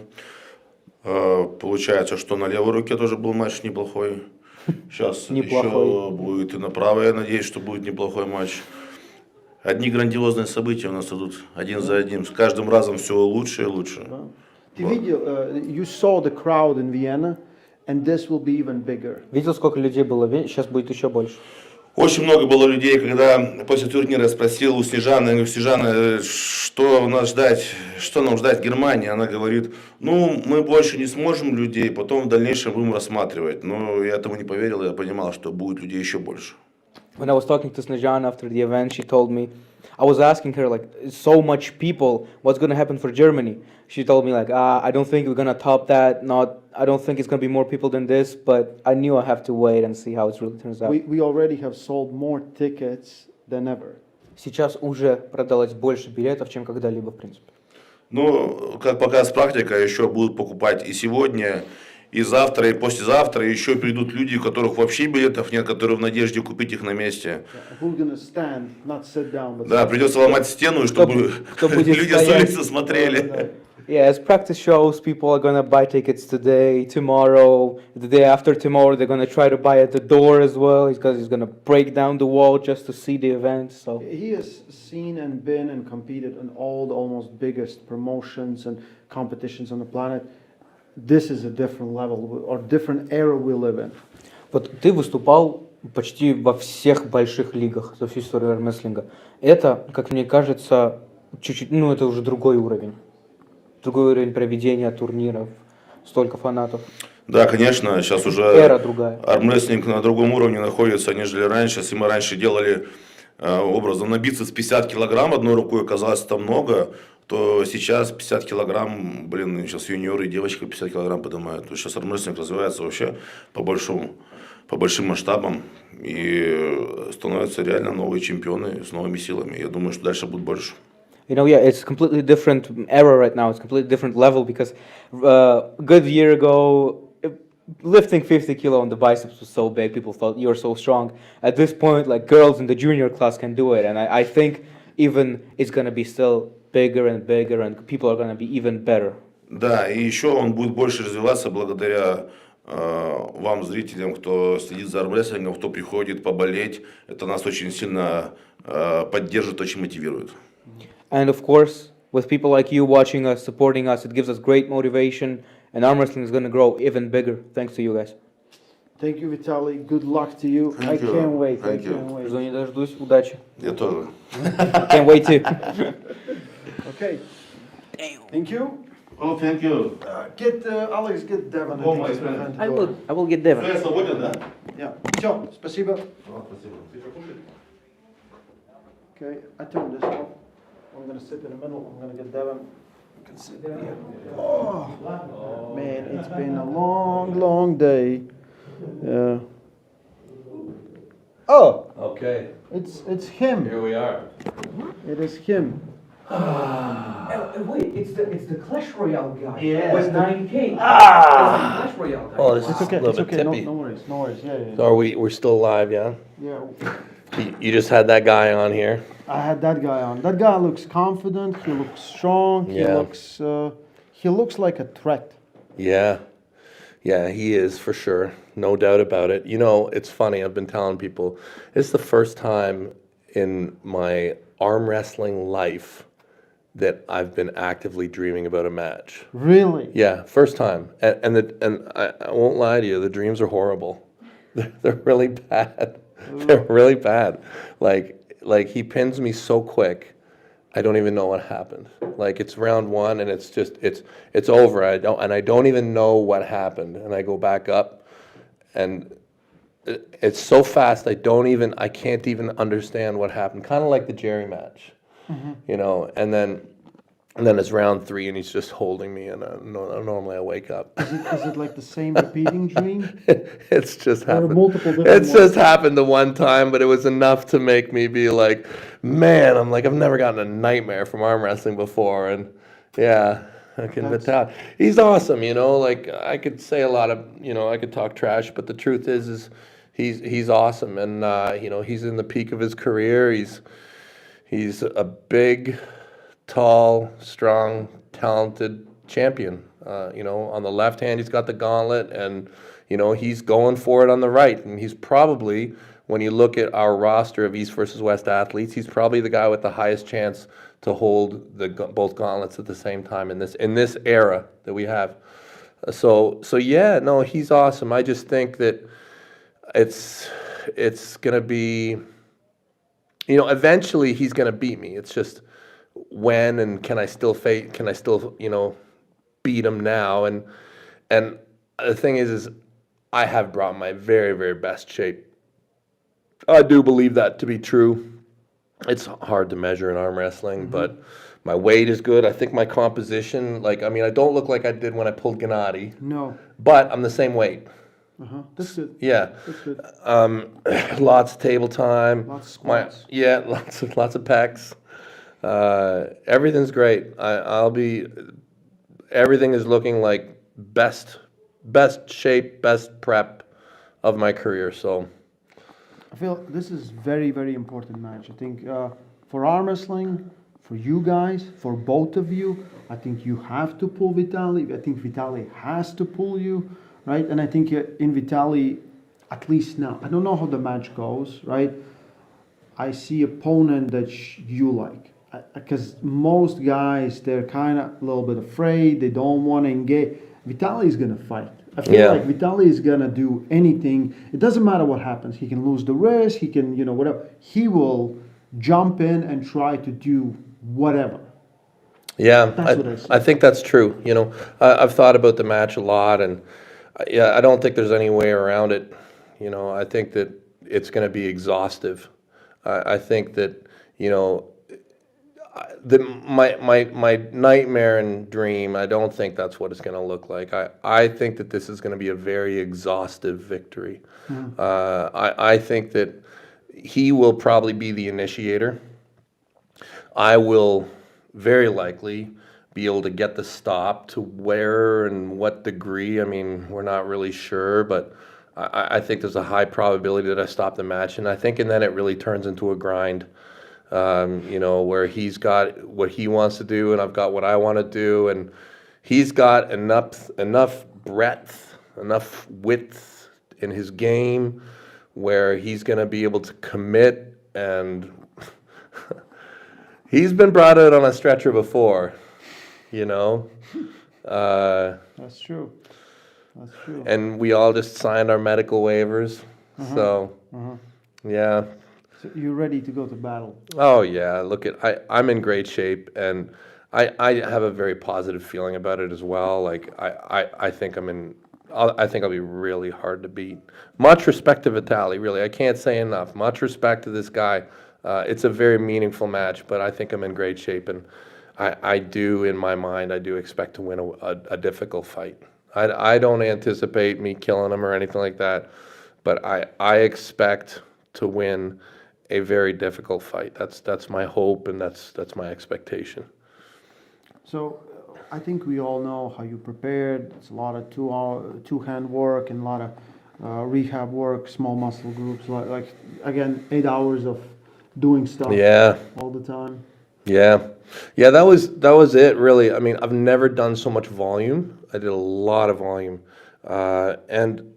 Получается, что на левой руке тоже был матч неплохой. Сейчас еще будет и на правой, я надеюсь, что будет неплохой матч. Одни грандиозные события у нас идут один за одним. С каждым разом все лучше и лучше. Ты видел, you saw the crowd in Vienna, and this will be even bigger. Видел, сколько людей было? Сейчас будет еще больше. Очень много было людей, когда после турнира я спросил у Снежаны, я говорю, Снежана, что нас ждать, что нам ждать в Германии? Она говорит, ну, мы больше не сможем людей, потом в дальнейшем будем рассматривать. Но я этому не поверил, я понимал, что будет людей еще больше. When I was talking to Snezhana after the event, she told me, I was asking her, like, so much people, what's going to happen for Germany? She told me, like, I don't think we're going to top that. I don't think it's going to be more people than this, but I knew I have to wait and see how it really turns out. We already have sold more tickets than ever. сейчас уже продалось больше билетов, чем когда-либо, в принципе. Ну, как показывает практика, еще будут покупать и сегодня, и завтра, и послезавтра. Еще придут люди, у которых вообще билетов нет, которые в надежде купить их на месте. Who's gonna stand, not sit down, but Да, придется ломать стену, чтобы кто будет люди с стоять? улицы смотрели. Yeah, as practice shows, people are gonna buy tickets today, tomorrow, the day after tomorrow. They're gonna try to buy at the door as well, because he's gonna break down the wall just to see the event. So he has seen and been and competed in all the almost biggest promotions and competitions on the planet. This is a different level or different era we live in. вот ты выступал почти во всех больших лигах за всю историю армрестлинга. Это, как мне кажется, чуть-чуть, ну это уже другой уровень. Другой уровень проведения турниров, столько фанатов. Да, конечно, сейчас уже Эра другая. армрестлинг на другом уровне находится, нежели раньше. Если мы раньше делали образом на бицепс 50 килограмм одной рукой, казалось это много, то сейчас 50 килограмм, блин, сейчас юниоры и девочки 50 килограмм поднимают. То сейчас армрестлинг развивается вообще по большим масштабам и становятся реально новые чемпионы с новыми силами. Я думаю, что дальше будет больше. You know, yeah, it's a completely different era right now. It's a completely different level because a good year ago, lifting 50 kilo on the biceps was so big. People thought you were so strong. At this point, like girls in the junior class can do it, and I think even it's going to be still bigger and bigger, and people are going to be even better. Да, и еще он будет больше развиваться благодаря вам, зрителям, кто следит за армрестлингом, кто приходит поболеть. Это нас очень сильно поддержит, очень мотивирует. And of course, with people like you watching us, supporting us, it gives us great motivation, and arm wrestling is going to grow even bigger thanks to you guys. Thank you, Vitaly. Good luck to you. Thank you. Can't wait. Thank I can't wait. Жду не дождусь. Удачи. Я тоже. Can't wait too. Okay. Thank you. Oh, thank you. Get Alex, get Devon. Oh, my friend. I will get Devon. Я свободен, да? Yeah. Все, спасибо. Спасибо. Okay, I turn this off. I'm gonna sit in the middle. I'm gonna get Devon. You can sit there. Oh, man, it's been a long, long day. Oh, Okay, it's him. here we are. It is him. Wait, it's the Clash Royale guy. Yeah. With 9K. Ah! Clash Royale guy. Oh, this It's is okay. a little It's bit okay. No, tippy. no worries. No worries. Yeah, yeah. So we're still live, yeah? Yeah. You just had that guy on here. I had that guy on. That guy looks confident. He looks strong. Yeah. He looks like a threat. Yeah. Yeah, he is for sure. No doubt about it. You know, it's funny. I've been telling people it's the first time in my arm wrestling life that I've been actively dreaming about a match. Really? Yeah, first time. And I won't lie to you, the dreams are horrible. They're really bad. They're really bad. Like he pins me so quick, I don't even know what happened. Like it's round one and it's just it's over. I don't even know what happened. And I go back up and it's so fast I can't even understand what happened. Kind of like the Jerry match. You know, and then it's round three, and he's just holding me, and normally I wake up. Is it like the same repeating dream? It's just There are happened. multiple different It's just ones. happened the one time, but it was enough to make me be like, man, I'm like, I've never gotten a nightmare from arm wrestling before, and yeah. I can Vital. He's awesome, you know. Like I could say a lot of, you know, I could talk trash, but the truth is he's awesome, and you know, he's in the peak of his career. He's a big, tall, strong, talented champion. You know, on the left hand, he's got the gauntlet, and, you know, he's going for it on the right. And he's probably, when you look at our roster of East versus West athletes, he's probably the guy with the highest chance to hold both gauntlets at the same time in this era that we have. So yeah, no, he's awesome. I just think that it's going to be, you know, eventually he's going to beat me. It's just when, and can I still, you know, beat him now? And the thing is I have brought my very, very best shape. I do believe that to be true. It's hard to measure in arm wrestling, but my weight is good. I think my composition, like, I mean, I don't look like I did when I pulled Gennady. No. But I'm the same weight. That's good. Yeah. That's good. Lots of table time. Lots of squats. Yeah, lots of pecs. Everything's great. Everything is looking like best shape, best prep of my career. So I feel this is very, very important match. I think for arm wrestling, for you guys, for both of you, I think you have to pull Vitaly. I think Vitaly has to pull you, right? And I think in Vitaly, at least now, I don't know how the match goes, right? I see opponent that you like. Because most guys, they're kind of a little bit afraid. They don't want to engage. Vitaly is going to fight. I feel like Vitaly is going to do anything. It doesn't matter what happens. He can lose the wrist. He can, whatever. He will jump in and try to do whatever. Yeah, That's what I see. I think that's true. I've thought about the match a lot, and I don't think there's any way around it. I think that it's going to be exhaustive. I think that, my nightmare and dream, I don't think that's what it's going to look like. I think that this is going to be a very exhaustive victory. I think that he will probably be the initiator. I will very likely be able to get the stop. To where and what degree, I mean, we're not really sure, but I think there's a high probability that I stop the match, and then it really turns into a grind. Where he's got what he wants to do and I've got what I want to do, and he's got enough breadth, enough width in his game where he's going to be able to commit, and he's been brought out on a stretcher before, That's true. That's true. And we all just signed our medical waivers, so yeah. So you're ready to go to battle. Oh yeah, I'm in great shape, and I have a very positive feeling about it as well. Like I think I think I'll be really hard to beat. Much respect to Vitaly, really. I can't say enough. Much respect to this guy. It's a very meaningful match, but I think I'm in great shape, and I do, in my mind, I do expect to win a difficult fight. I don't anticipate me killing him or anything like that, but I expect to win a very difficult fight. That's my hope, and that's my expectation. So I think we all know how you prepared. It's a lot of two-hand work and a lot of rehab work, small muscle groups. Like again, 8 hours of doing stuff. All the time. Yeah, that was it, really. I mean, I've never done so much volume. I did a lot of volume, and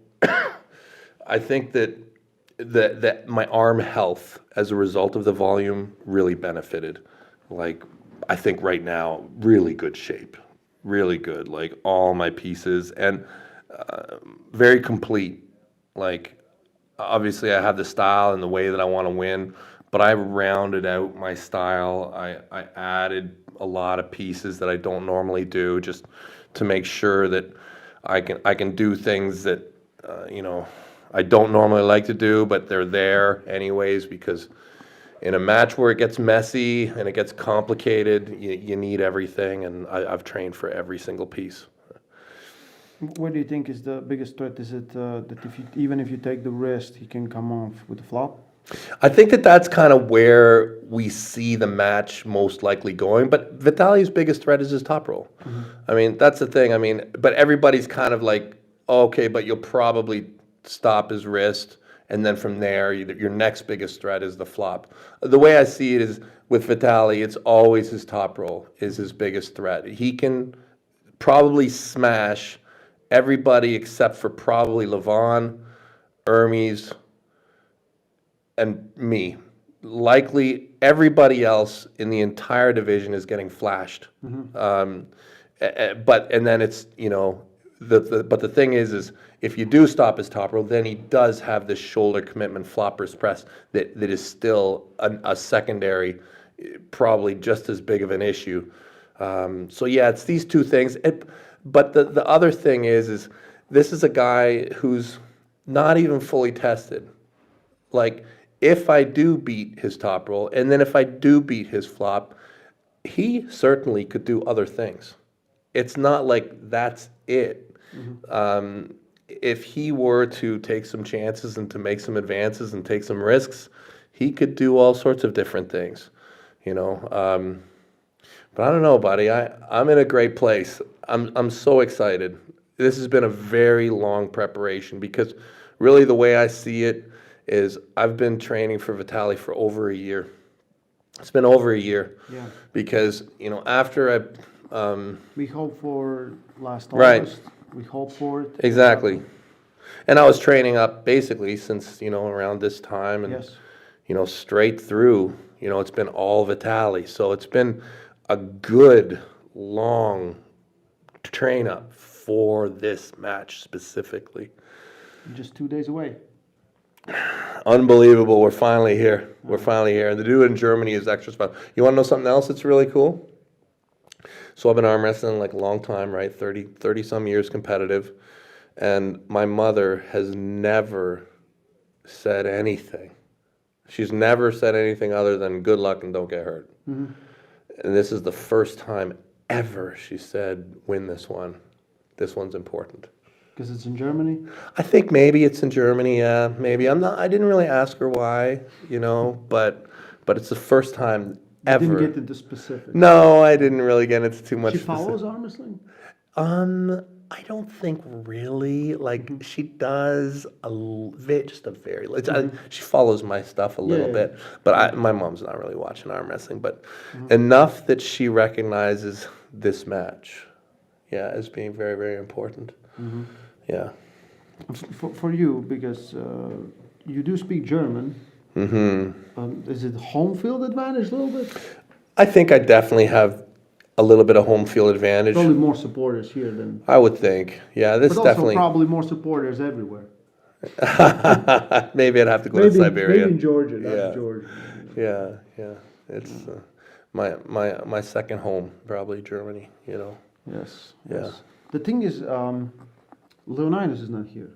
I think that my arm health as a result of the volume really benefited. Like, I think right now, really good shape, really good. Like all my pieces, and very complete. Like, obviously, I have the style and the way that I want to win, but I rounded out my style. I added a lot of pieces that I don't normally do, just to make sure that I can do things that I don't normally like to do, but they're there anyways, because in a match where it gets messy and it gets complicated, you need everything, and I've trained for every single piece. What do you think is the biggest threat? Is it that even if you take the wrist, he can come off with a flop? I think that's kind of where we see the match most likely going, but Vitaly's biggest threat is his top roll. I mean, that's the thing. I mean, but everybody's kind of like, okay, but you'll probably stop his wrist, and then from there, your next biggest threat is the flop. The way I see it is, with Vitaly, it's always his top roll is his biggest threat. He can probably smash everybody except for probably Levon, Hermes, and me. Likely everybody else in the entire division is getting flashed. But then it's, but the thing is if you do stop his top roll, then he does have this shoulder commitment floppers press that is still a secondary, probably just as big of an issue. So yeah, it's these two things. But the other thing is this is a guy who's not even fully tested. Like, if I do beat his top roll, and then if I do beat his flop, he certainly could do other things. It's not like that's it. if he were to take some chances and to make some advances and take some risks, he could do all sorts of different things, you know. But I don't know, buddy. I'm in a great place. I'm so excited. This has been a very long preparation because really the way I see it is I've been training for Vitaly for over a year. It's been over a year. Yeah. Because, you know, after we hope for last Right. August. We hope for it. Exactly. And I was training up basically since, you know, around this time and, Yes. you know, straight through, you know, it's been all Vitaly. So it's been a good, long train up for this match specifically. Just 2 days away. Unbelievable. We're finally here. We're finally here. And to do it in Germany is extra special. You want to know something else that's really cool? So I've been arm wrestling like a long time, right? 30 some years competitive. And my mother has never said anything. She's never said anything other than good luck and don't get hurt. Mhm. And this is the first time ever she said, win this one. This one's important. Because it's in Germany. I think maybe it's in Germany, yeah, maybe. I didn't really ask her why, you know, but it's the first time ever. You didn't get into specifics. No, I didn't really get into too much. She follows arm wrestling? I don't think really. Like she does just a very. She follows my stuff a little Yeah. bit, but my mom's not really watching arm wrestling. But enough that she recognizes this match, yeah, as being very, very important. Mhm. Yeah. For you, because you do speak German. Is it home field advantage a little bit? I think I definitely have a little bit of home field advantage. Probably more supporters here than. I would think. Yeah, this but also definitely. probably more supporters everywhere. Maybe I'd have to go to Siberia. Maybe in Georgia, not Yeah. Georgia. Yeah. It's my second home, probably Germany. You know. Yes. Yeah. Yes. The thing is, Leonidas is not here.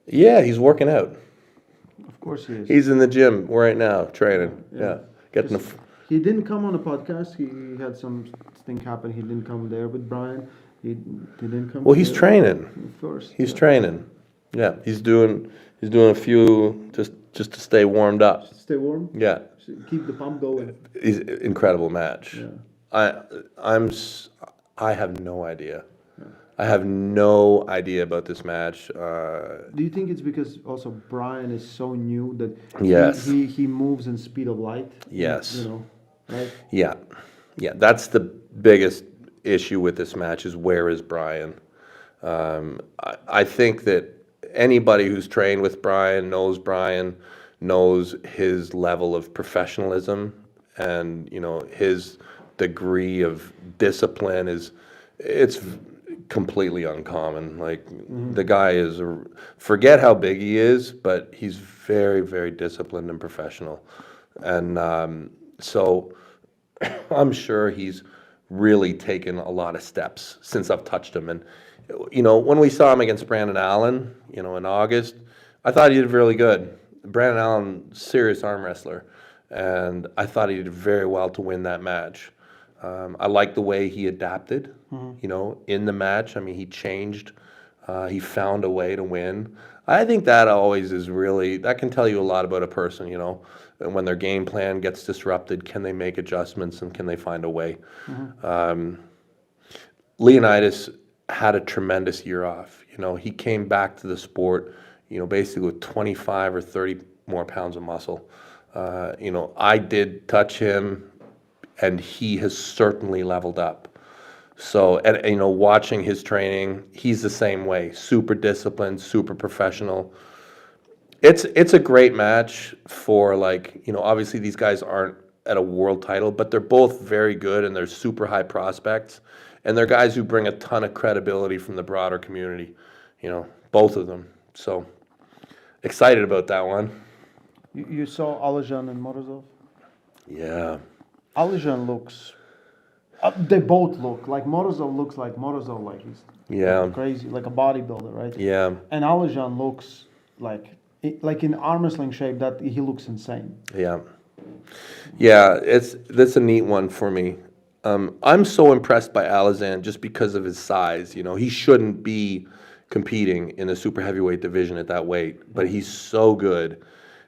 Yeah, he's working out. Of course he is. He's in the gym right now, training. Yeah. Getting the. He didn't come on the podcast. He had something happen. He didn't come there with Brian. He didn't come. Well, he's there. training. Of course. He's training. Yeah, he's doing a few just to stay warmed up. Stay warm. Yeah. Keep the pump going. He's incredible match. Yeah. I have no idea. I have no idea about this match. Do you think it's because also Brian is so new that Yes. he moves in speed of light? Yes. You know, right? Yeah. That's the biggest issue with this match is where is Brian? I think that anybody who's trained with Brian knows his level of professionalism and you know his degree of discipline it's completely uncommon. Like the guy is forget how big he is, but he's very, very disciplined and professional. And so I'm sure he's really taken a lot of steps since I've touched him. And you know, when we saw him against Brandon Allen, you know, in August, I thought he did really good. Brandon Allen, serious arm wrestler, and I thought he did very well to win that match. I like the way he adapted, you know, in the match. I mean, he changed. He found a way to win. I think that always is really, that can tell you a lot about a person, you know. And when their game plan gets disrupted, can they make adjustments and can they find a way? Leonidas had a tremendous year off. You know, he came back to the sport, you know, basically with 25 or 30 more pounds of muscle. You know, I did touch him, and he has certainly leveled up. So, and you know, watching his training, he's the same way. Super disciplined, super professional. It's a great match for, like, you know, obviously these guys aren't at a world title, but they're both very good and they're super high prospects. And they're guys who bring a ton of credibility from the broader community, you know, both of them. So, excited about that one. You saw Alijan and Morozov? Yeah. Alijan looks... they both look like Morozov looks like Morozov, like he's crazy, like a bodybuilder, right? Yeah. And Alijan looks like in arm wrestling shape that he looks insane. Yeah. Yeah, that's a neat one for me. I'm so impressed by Alizan just because of his size. You know, he shouldn't be competing in the super heavyweight division at that weight, but he's so good.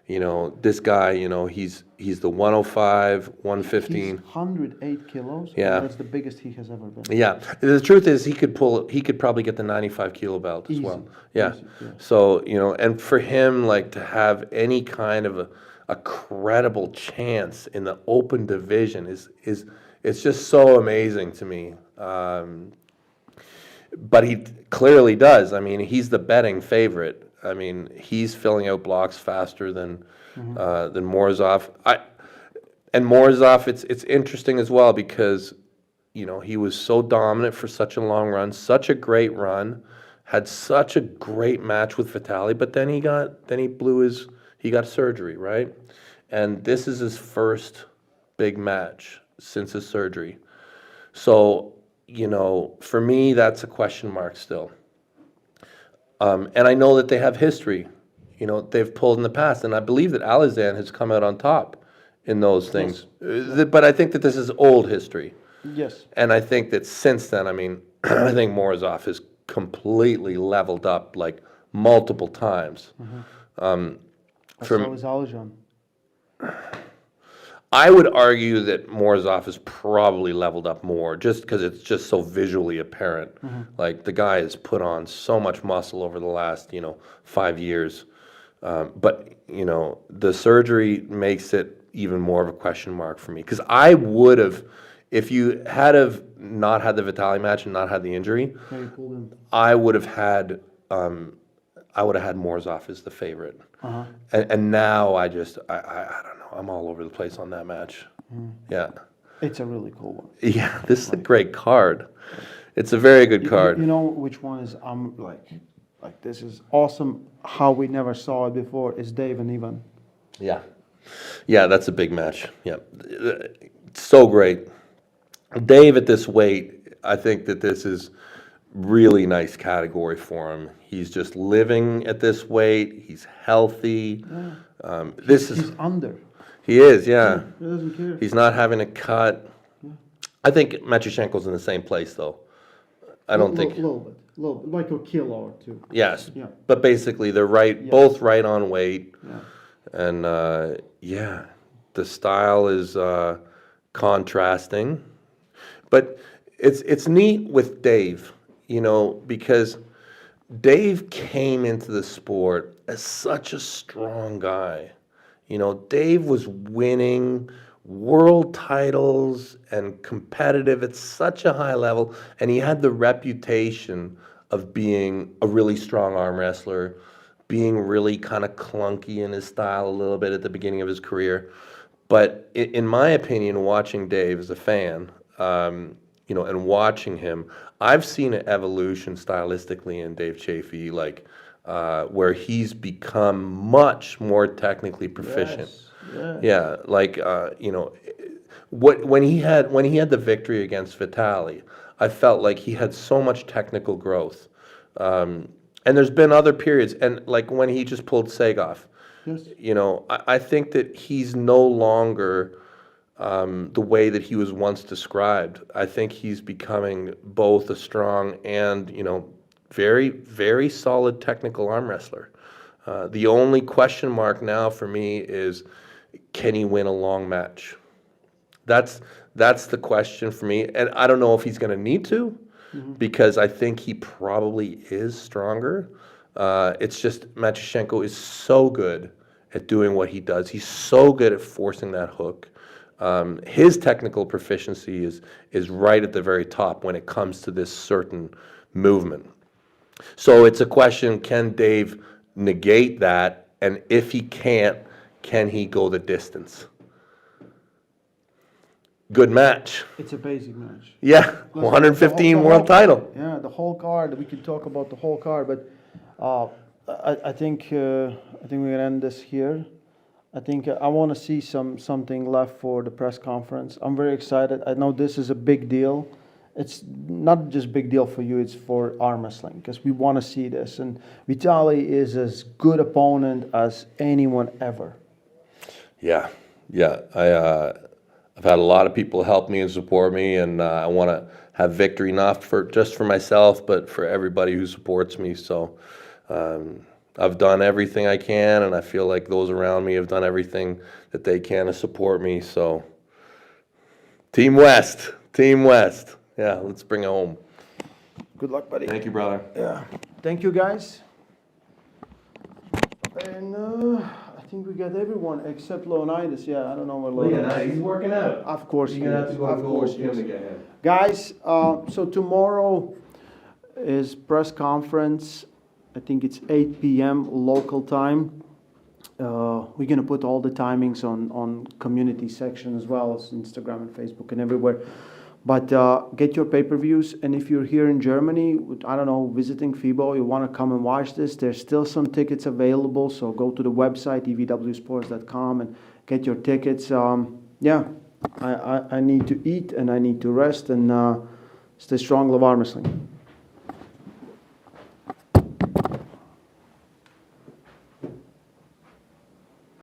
You know, this guy, you know, he's the 105, 115. He's 108 kilos. Yeah. And that's the biggest he has ever been. Yeah, the truth is he could probably get the 95 kilo belt as Easy. well. Yeah. Easy, yeah. So, you know, and for him, like, to have any kind of a credible chance in the open division is it's just so amazing to me. But he clearly does. I mean, he's the betting favorite. I mean, he's filling out blocks faster than Morozov. And Morozov, it's interesting as well because, you know, he was so dominant for such a long run, such a great run, had such a great match with Vitaly, but then he got surgery, right? And this is his first big match since his surgery. So, you know, for me, that's a question mark still. And I know that they have history. You know, they've pulled in the past, and I believe that Alizan has come out on top in those things. Yes. But I think that this is old history. Yes. And I think that since then, I mean, I think Morozov has completely leveled up like multiple times. So is Aljan. I would argue that Morozov has probably leveled up more just because it's just so visually apparent. Like, the guy has put on so much muscle over the last, 5 years. But, the surgery makes it even more of a question mark for me. Because I would have, if you had not had the Vitaly match and not had the injury, I would have had Morozov as the favorite. And now I don't know. I'm all over the place on that match. Yeah. It's a really cool one. Yeah, this is a great card. It's a very good card. You know which one is like this is awesome. How we never saw it before is Dave and Ivan. Yeah. Yeah, that's a big match. Yeah. So great. Dave at this weight, I think that this is really nice category for him. He's just living at this weight. He's healthy. Yeah. He's under. He is, yeah. He doesn't care. He's not having a cut. Yeah. I think Matyushenko's in the same place, though. I don't think. A little bit, like a kilo or two. Yes. Yeah. But basically, they're right, yes. Both right on weight. Yeah. And the style is contrasting. But it's neat with Dave, because Dave came into the sport as such a strong guy. Dave was winning world titles and competitive at such a high level, and he had the reputation of being a really strong arm wrestler, being really kind of clunky in his style a little bit at the beginning of his career. But in my opinion, watching Dave as a fan, and watching him, I've seen an evolution stylistically in Dave Chafee, where he's become much more technically proficient. Yes. Yeah, when he had the victory against Vitaly, I felt like he had so much technical growth. And there's been other periods, and like when he just pulled Segov, yes. I think that he's no longer the way that he was once described. I think he's becoming both a strong and, very, very solid technical arm wrestler. The only question mark now for me is, can he win a long match? That's the question for me. And I don't know if he's going to need to, because I think he probably is stronger. It's just Matyushenko is so good at doing what he does. He's so good at forcing that hook. His technical proficiency is right at the very top when it comes to this certain movement. So it's a question, can Dave negate that? And if he can't, can he go the distance? Good match. It's a basic match. Yeah, 115 world title. Yeah, the whole card. We can talk about the whole card, but I think we're gonna end this here. I think I want to see something left for the press conference. I'm very excited. I know this is a big deal. It's not just big deal for you, it's for arm wrestling, because we want to see this. And Vitaly is as good opponent as anyone ever. Yeah. I've had a lot of people help me and support me, and I want to have victory, not just for myself, but for everybody who supports me. So I've done everything I can, and I feel like those around me have done everything that they can to support me. So Team West. Yeah, let's bring it home. Good luck, buddy. Thank you, brother. Yeah. Thank you, guys. And I think we got everyone except Leonidas. Yeah, I don't know where Leonidas is. He's working out. Of course he You're gonna have is. to go to Of Gold's course he Gym is. to get him. Guys, so tomorrow is press conference. I think it's 8 p.m. local time. We're gonna put all the timings on community section as well as Instagram and Facebook and everywhere. But get your pay-per-views, and if you're here in Germany, I don't know, visiting FIBO, you want to come and watch this, there's still some tickets available, so go to the website, evwsports.com, and get your tickets. Yeah, I need to eat, and I need to rest, and stay strong, love arm wrestling.